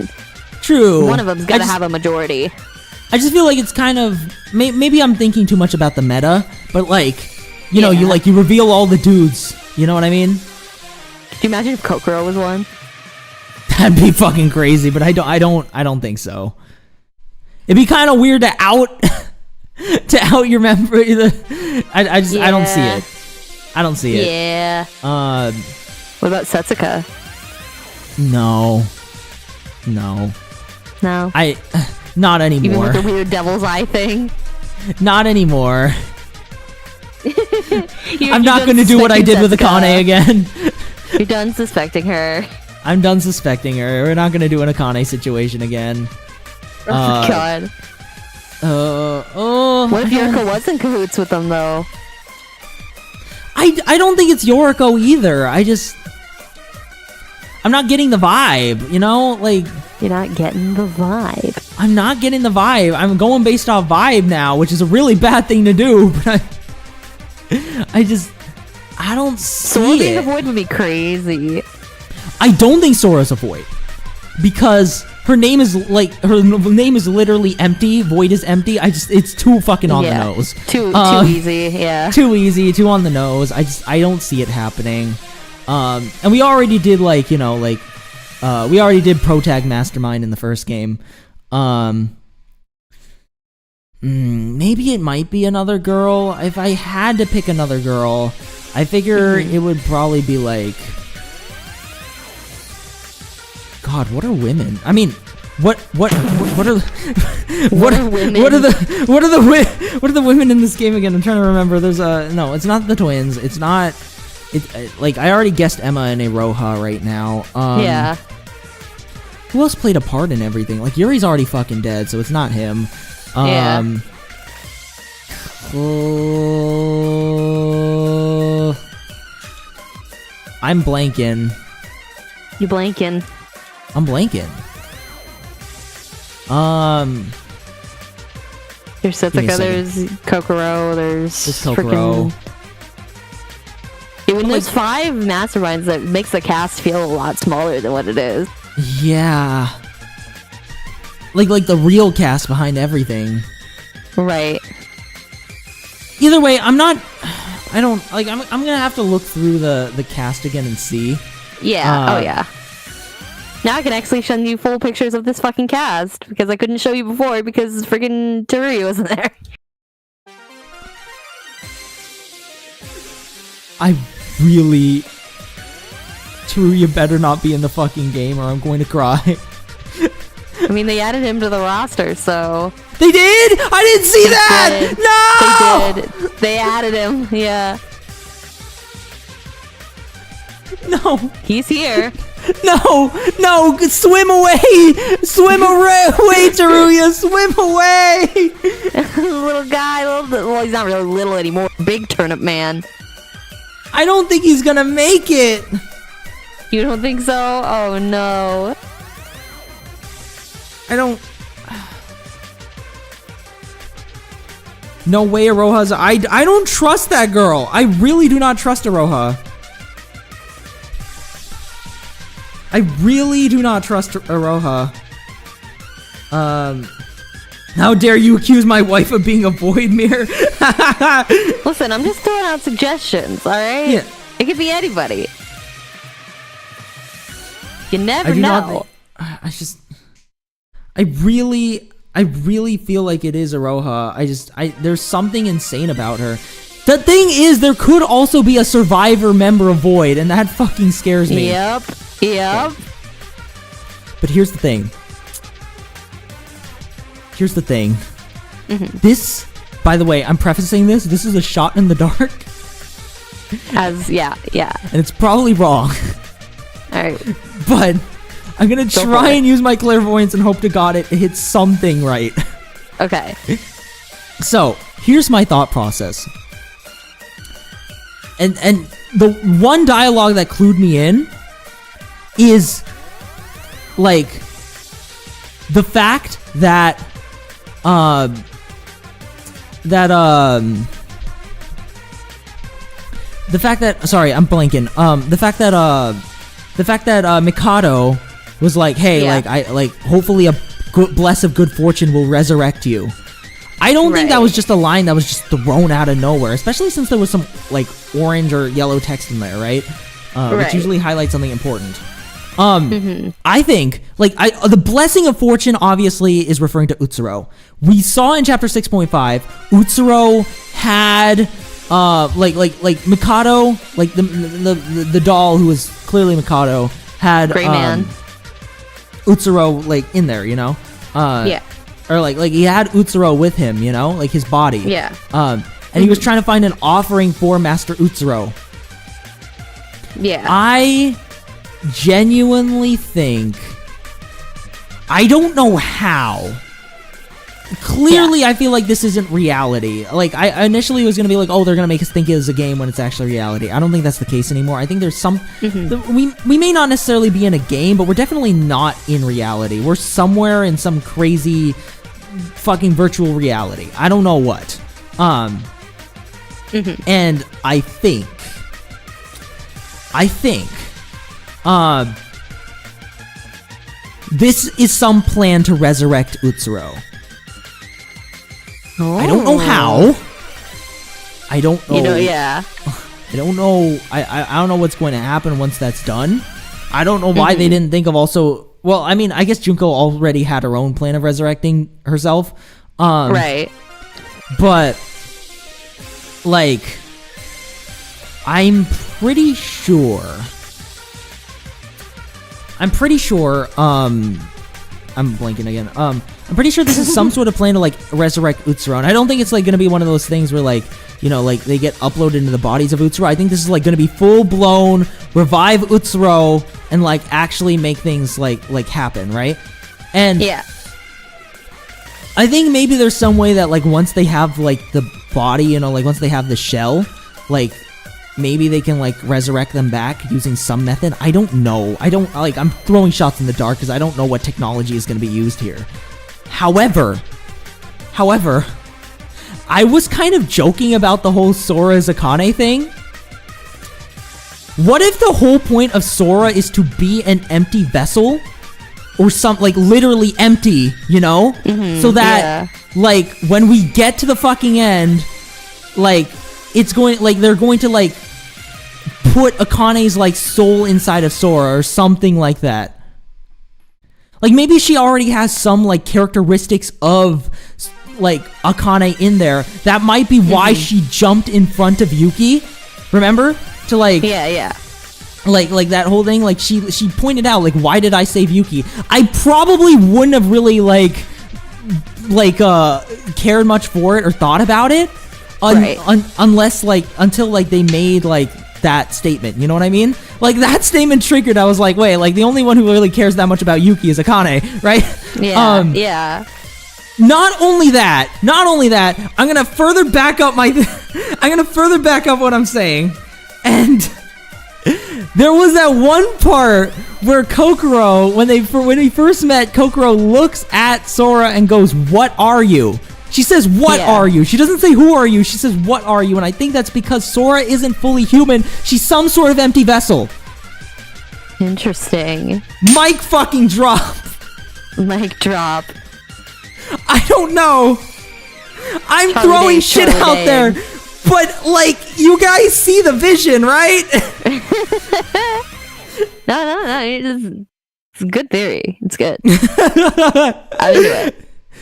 true. One of them's got to have a majority. I just feel like it's kind of maybe I'm thinking too much about the meta, but like you know, you reveal all the dudes. You know what I mean? Could you imagine if Kokoro was one? That'd be fucking crazy, but I don't think so. It'd be kind of weird to out your member. I don't see it. I don't see it. Yeah. What about Setsuka? No. Not anymore. Even with the weird devil's eye thing? Not anymore. I'm not going to do what I did with Akane again. You're done suspecting her. I'm done suspecting her. We're not going to do an Akane situation again. Oh, God. What if Yoriko was in cahoots with them, though? I don't think it's Yoriko either. I'm not getting the vibe, you know? Like, you're not getting the vibe. I'm not getting the vibe. I'm going based off vibe now, which is a really bad thing to do, but I don't see Sora it. being a void would be crazy. I don't think Sora's a void. Because her name is literally empty. Void is empty. it's too fucking on the nose. Too easy, yeah. Too easy, too on the nose. I don't see it happening. And we already did we already did Protag Mastermind in the first game. Maybe it might be another girl. If I had to pick another girl, I figure it would probably be like, God, what are women? I mean, what are the women in this game again? I'm trying to remember. There's no, it's not the twins. It's not. I already guessed Emma and Iroha right now. Yeah. Who else played a part in everything? Like, Yuri's already fucking dead, so it's not him. Yeah. I'm blanking. You blanking? I'm blanking. There's Setsuka, there's Kokoro, there's Kokoro. When there's 5 masterminds, that makes the cast feel a lot smaller than what it is. Yeah. Like the real cast behind everything. Right. Either way, I'm gonna have to look through the cast again and see. Yeah. Yeah. Now I can actually show you full pictures of this fucking cast, because I couldn't show you before because friggin' Terui wasn't there. Teruya better not be in the fucking game or I'm going to cry. I mean, they added him to the roster, so... They did? I didn't see that! No! They did. They added him, yeah. No. He's here. No! Swim away! Swim away, Teruya! Swim away! Little guy, well, he's not really little anymore. Big turnip man. I don't think he's gonna make it! You don't think so? Oh, no. I don't... No way Aroha's... I don't trust that girl. I really do not trust Aroha. I really do not trust Aroha. How dare you accuse my wife of being a void mirror? Listen, I'm just throwing out suggestions, alright? Yeah. It could be anybody. You never know. I really feel like it is Aroha. There's something insane about her. The thing is, there could also be a survivor member of Void, and that fucking scares me. Yep. Okay. But here's the thing. Mm-hmm. This, by the way, I'm prefacing this. This is a shot in the dark. Yeah. And it's probably wrong. Alright. But I'm gonna try and use my clairvoyance and hope to God it hits something right. Okay. So, here's my thought process. And the one dialogue that clued me in is, like, the fact that, sorry, I'm blanking. The fact that Mikado was like, hey, hopefully a bless of good fortune will resurrect you. I don't think that was just a line that was just thrown out of nowhere, especially since there was some like orange or yellow text in there, right? Which usually highlights something important. I think the blessing of fortune obviously is referring to Utsuro. We saw in chapter 6.5 Utsuro had like Mikado, like the doll who was clearly Mikado had Gray Man. Utsuro like in there, you know? Or like he had Utsuro with him, you know, like his body. Yeah. And he was trying to find an offering for Master Utsuro. Yeah. I genuinely think, I don't know how. Clearly, I feel like this isn't reality. Like, I initially was going to be like, oh, they're going to make us think it is a game when it's actually reality. I don't think that's the case anymore. I think there's some... We may not necessarily be in a game, but we're definitely not in reality. We're somewhere in some crazy fucking virtual reality. I don't know what. And I think... this is some plan to resurrect Utsuro. I don't know how. I don't know. You know, yeah. I don't know. I don't know what's going to happen once that's done. I don't know why they didn't think of also... Well, I mean, I guess Junko already had her own plan of resurrecting herself. Right. But, like, I'm pretty sure... I'm blanking again. I'm pretty sure this is some sort of plan to, like, resurrect Utsuro. And I don't think it's, like, going to be one of those things where, like, you know, like, they get uploaded into the bodies of Utsuro. I think this is, like, going to be full-blown revive Utsuro and, like, actually make things, like happen, right? And... yeah. I think maybe there's some way that, like, once they have, like, the body, you know, like, once they have the shell, like... maybe they can, like, resurrect them back using some method. I don't know. I'm throwing shots in the dark because I don't know what technology is going to be used here. However, I was kind of joking about the whole Sora Zakane thing. What if the whole point of Sora is to be an empty vessel? Or like, literally empty, you know? So that, like, when we get to the fucking end, like, it's going, like, they're going to, like, put Akane's, like, soul inside of Sora or something like that. Like, maybe she already has some, like, characteristics of, like, Akane in there. That might be why she jumped in front of Yuki. Remember? To, like... yeah. Like that whole thing, like, she pointed out, like, why did I save Yuki? I probably wouldn't have really, cared much for it or thought about it. Unless, like, until, like, they made, like, that statement, you know what I mean? Like, that statement triggered, I was like, wait, like, the only one who really cares that much about Yuki is Akane, right? Yeah. Not only that, I'm gonna further back up what I'm saying, and there was that one part where Kokoro, when we first met, Kokoro looks at Sora and goes, "What are you?" She says, "What are you?" She doesn't say, "Who are you?" She says, "What are you?" And I think that's because Sora isn't fully human. She's some sort of empty vessel. Interesting. Mic fucking drop. Mic drop. I don't know. I'm throwing shit out there. But, like, you guys see the vision, right? No. It's a good theory. It's good. I'm into it.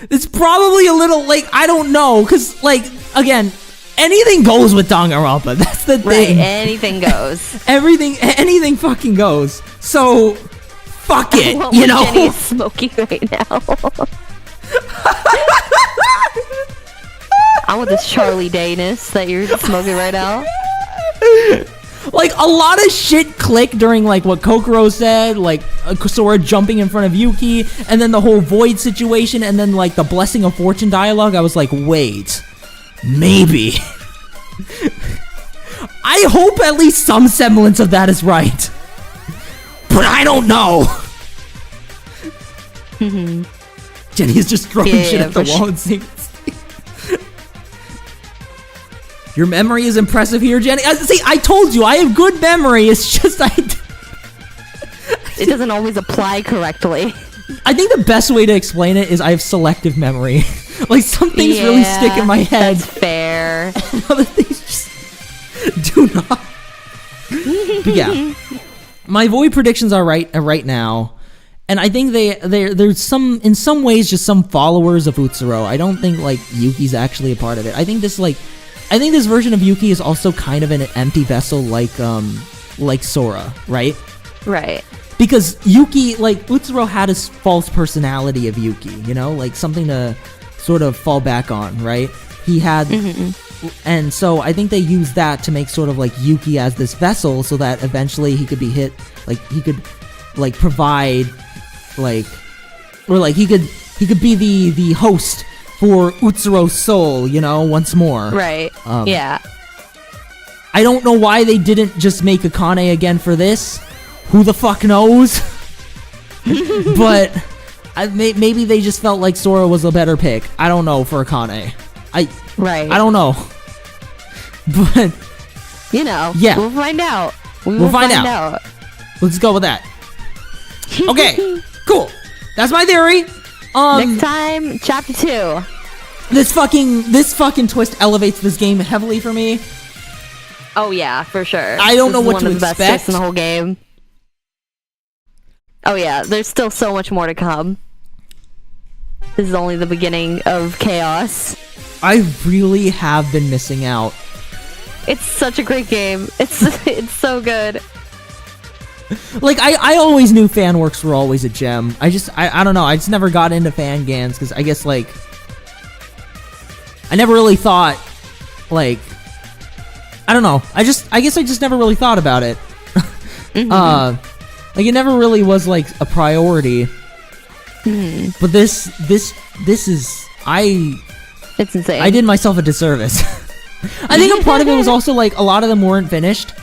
It's probably a little, like, I don't know, because, like, again, anything goes with Danganronpa. That's the thing. Right, anything goes. Anything fucking goes. So, fuck it, you know? Jenny is smoking right now. I want this Charlie Dayness that you're smoking right now. Like, a lot of shit clicked during, like, what Kokoro said, like, Sora jumping in front of Yuki, and then the whole Void situation, and then, like, the Blessing of Fortune dialogue. I was like, wait, maybe. I hope at least some semblance of that is right. But I don't know. Jenny is just throwing shit at the wall and saying... Your memory is impressive here, Jenny. See, I told you, I have good memory. It's just it doesn't always apply correctly. I think the best way to explain it is I have selective memory. Like, some things really stick in my head. That's fair. And other things just do not. But yeah, my void predictions are right now, and I think there's some, in some ways, just some followers of Utsuro. I don't think like Yuki's actually a part of it. I think this version of Yuki is also kind of an empty vessel, like Sora, right? Right. Because Yuki, like, Utsuro had a false personality of Yuki, you know? Like, something to sort of fall back on, right? He had... And so I think they used that to make sort of, like, Yuki as this vessel so that eventually he could be hit... Like, he could, like, provide, like... Or, like, he could be the host for Utsuro's soul, you know, once more. Right. Yeah. I don't know why they didn't just make Akane again for this. Who the fuck knows? But maybe they just felt like Sora was a better pick. I don't know for Akane. I don't know. But you know, yeah, we'll find out. We'll find out. Let's go with that. Okay, cool. That's my theory. Next time, chapter 2. This fucking twist elevates this game heavily for me. Oh yeah, for sure. I don't know what to one of the best expect twists in the whole game. Oh yeah, there's still so much more to come. This is only the beginning of chaos. I really have been missing out. It's such a great game. It's so good. Like, I always knew fan works were always a gem. I don't know. I just never got into fan gans because I guess, like, I never really thought, like, I don't know. I guess I just never really thought about it. Like, it never really was, like, a priority. But this is, it's insane. I did myself a disservice. I think a part of it was also, like, a lot of them weren't finished.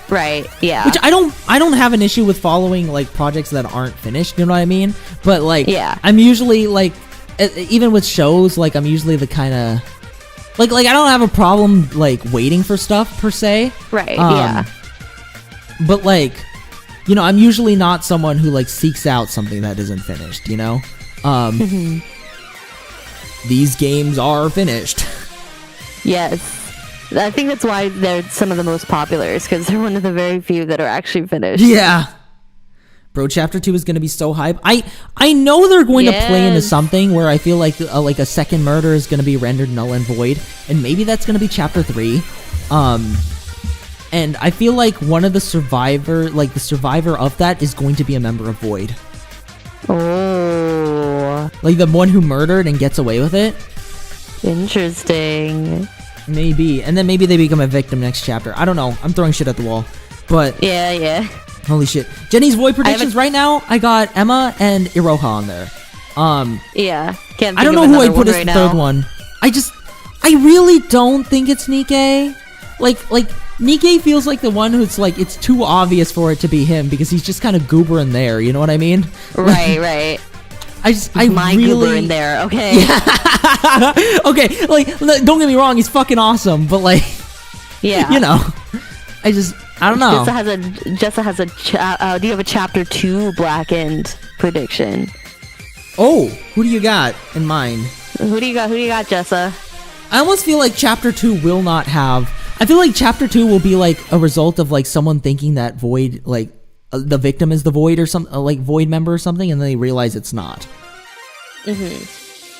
Right, yeah. Which I don't have an issue with following, like, projects that aren't finished, you know what I mean? But, like, yeah. I'm usually, like, even with shows, like, I'm usually the kind of, like, I don't have a problem, like, waiting for stuff, per se. Right, yeah. But, like, you know, I'm usually not someone who, like, seeks out something that isn't finished, you know? These games are finished. Yes. I think that's why they're some of the most popular, is because they're one of the very few that are actually finished. Yeah. Bro, Chapter 2 is going to be so hype. I know they're going to play into something where I feel like a second murder is going to be rendered null and void, and maybe that's going to be Chapter 3. And I feel like one of the survivor of that is going to be a member of Void. Oh. Like the one who murdered and gets away with it. Interesting. Maybe. And then maybe they become a victim next chapter. I don't know. I'm throwing shit at the wall. But yeah. Holy shit. Jenny's Void predictions right now, I got Emma and Iroha on there. Yeah. I don't know who I put as the third one. I really don't think it's Nikei. Like Nikei feels like the one who's like, it's too obvious for it to be him because he's just kind of goober in there, you know what I mean? Right. I really goober in there, okay. Yeah. Okay, like, don't get me wrong, he's fucking awesome, but like, yeah, you know, I don't know. Jessa has a do you have a chapter 2 Blackened prediction? Oh, who do you got in mind? Who do you got, Jessa? I almost feel like chapter 2 will not have, I feel like chapter 2 will be like a result of like someone thinking that Void, like the victim is the Void or something, like Void member or something, and then they realize it's not.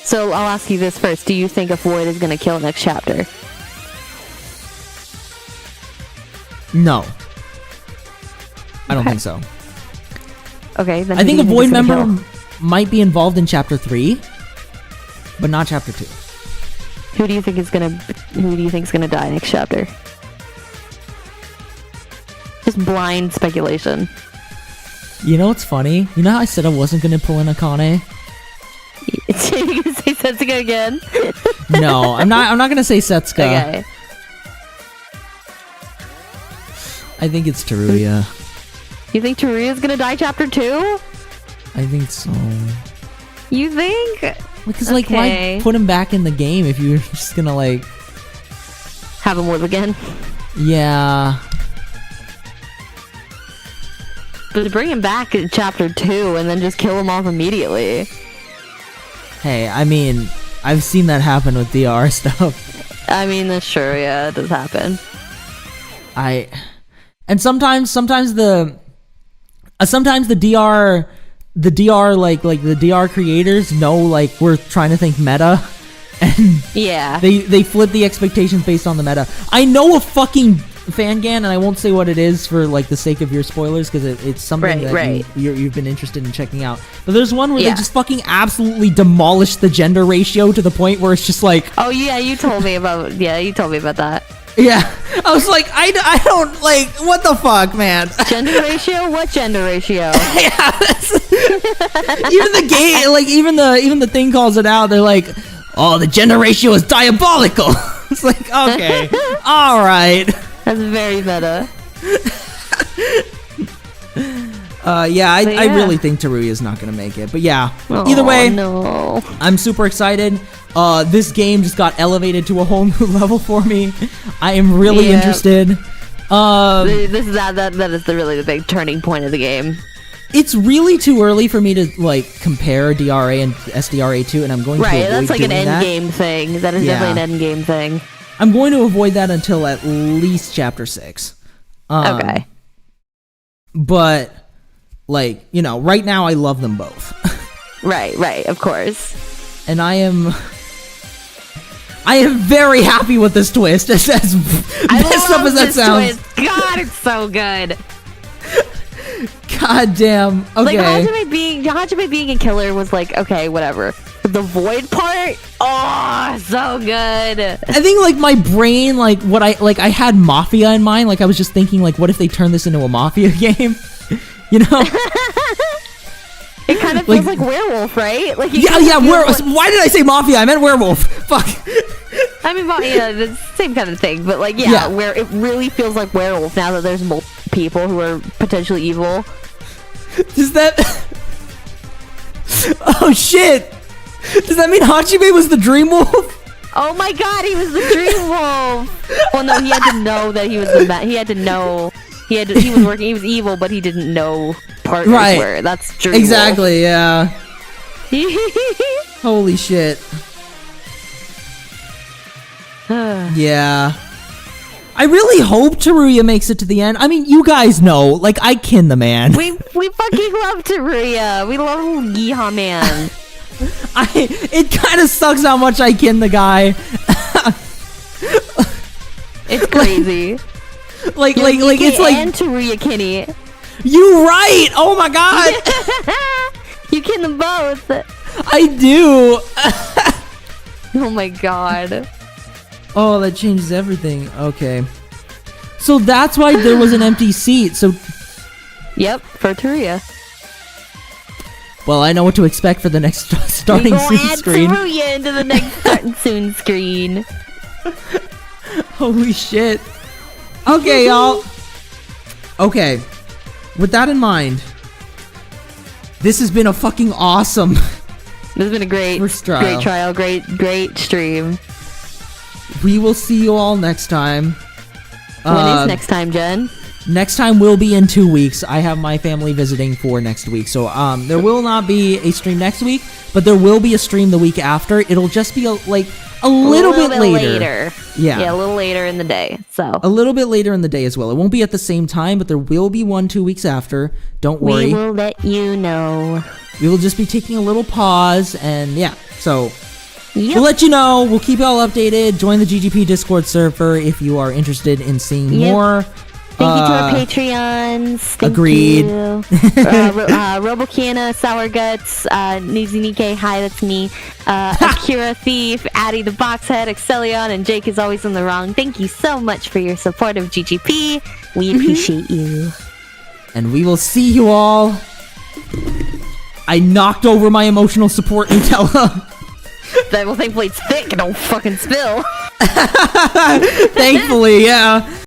So I'll ask you this first. Do you think a Void is going to kill next chapter? No. I don't think so. Okay, then I think a Void member might be involved in chapter 3, but not chapter 2. Who do you think is gonna die next chapter? Just blind speculation. You know what's funny? You know how I said I wasn't gonna pull in Akane? You're gonna say Setsuka again? No, I'm not gonna say Setsuka. Okay. I think it's Teruya. You think Teruya's gonna die chapter 2? I think so. You think? Because, like, why put him back in the game if you're just gonna, like... have him live again? Yeah. But bring him back in chapter 2 and then just kill him off immediately. Hey, I mean, I've seen that happen with DR stuff. I mean, that's true. Yeah, it does happen. And sometimes the DR like the DR creators know like we're trying to think meta, and yeah, they flip the expectations based on the meta. I know a fucking fangan, and I won't say what it is for like the sake of your spoilers, because it's something that you've been interested in checking out. But there's one where they just fucking absolutely demolished the gender ratio to the point where it's just like, oh yeah, you told me about that. Yeah, I was like, I don't like, what the fuck, man? Gender ratio? What gender ratio? Yeah, even the game, like even the thing calls it out. They're like, oh, the gender ratio is diabolical. It's like, okay, all right. That's very meta. I really think Teruya's not gonna make it, but yeah. Either way, no. I'm super excited. This game just got elevated to a whole new level for me. I am really interested. That is really the big turning point of the game. It's really too early for me to like compare DRA and SDRA2, and I'm going to avoid that's like an doing end game thing. That is definitely an end game thing. I'm going to avoid that until at least chapter 6. Okay. But like, you know, right now I love them both. right, of course. And I am very happy with this twist. As messed up as that sounds. Twist. God, it's so good. God damn. Okay. Like Hajime being a killer was like, okay, whatever. But the void part, oh, so good. I think like my brain, like what I had Mafia in mind. Like I was just thinking, like, what if they turn this into a Mafia game? You know? It kind of feels like werewolf, right? Like werewolf. Why did I say Mafia? I meant werewolf. Fuck. I mean, the same kind of thing, but like, where it really feels like werewolf now that there's multiple people who are potentially evil. Does that? Oh shit! Does that mean Hajime was the Dream Wolf? Oh my god, he was the Dream Wolf. Well, no, he had to know that he was he had to know he was working. He was evil, but he didn't know partners were. That's Dream exactly. Yeah. Holy shit. Yeah. I really hope Teruya makes it to the end. I mean, you guys know, like, I kin the man. We fucking love Teruya. We love Yeehaw man. It kind of sucks how much I kin the guy. It's crazy. Like it's like and Teruya Kinney. You right. Oh my god. You kin them both. I do. Oh my god. Oh, that changes everything. Okay. So that's why there was an empty seat. So yep, for Teruya. Well, I know what to expect for the next starting soon screen. Teruya into the next starting soon screen. Holy shit. Okay, y'all. Okay. With that in mind, this has been a fucking awesome. This has been a great trial, great stream. We will see you all next time. When is next time, Jen? Next time will be in 2 weeks. I have my family visiting for next week. So there will not be a stream next week, but there will be a stream the week after. It'll just be a little bit later. Yeah, a little later in the day. So a little bit later in the day as well. It won't be at the same time, but there will be one 2 weeks after. Don't worry. We will let you know. We will just be taking a little pause, and yeah. So we'll let you know. We'll keep you all updated. Join the GGP Discord server if you are interested in seeing more. Thank you to our Patreons. Agreed. RoboKienna, Sourgutz, NewsieNikei, hi, that's me. Akirathief, Addi the Boxhead, Acxeleon, and Jake is always in the wrong. Thank you so much for your support of GGP. We appreciate you. And we will see you all. I knocked over my emotional support Nutella. Well, thankfully it's thick and don't fucking spill. Thankfully, yeah.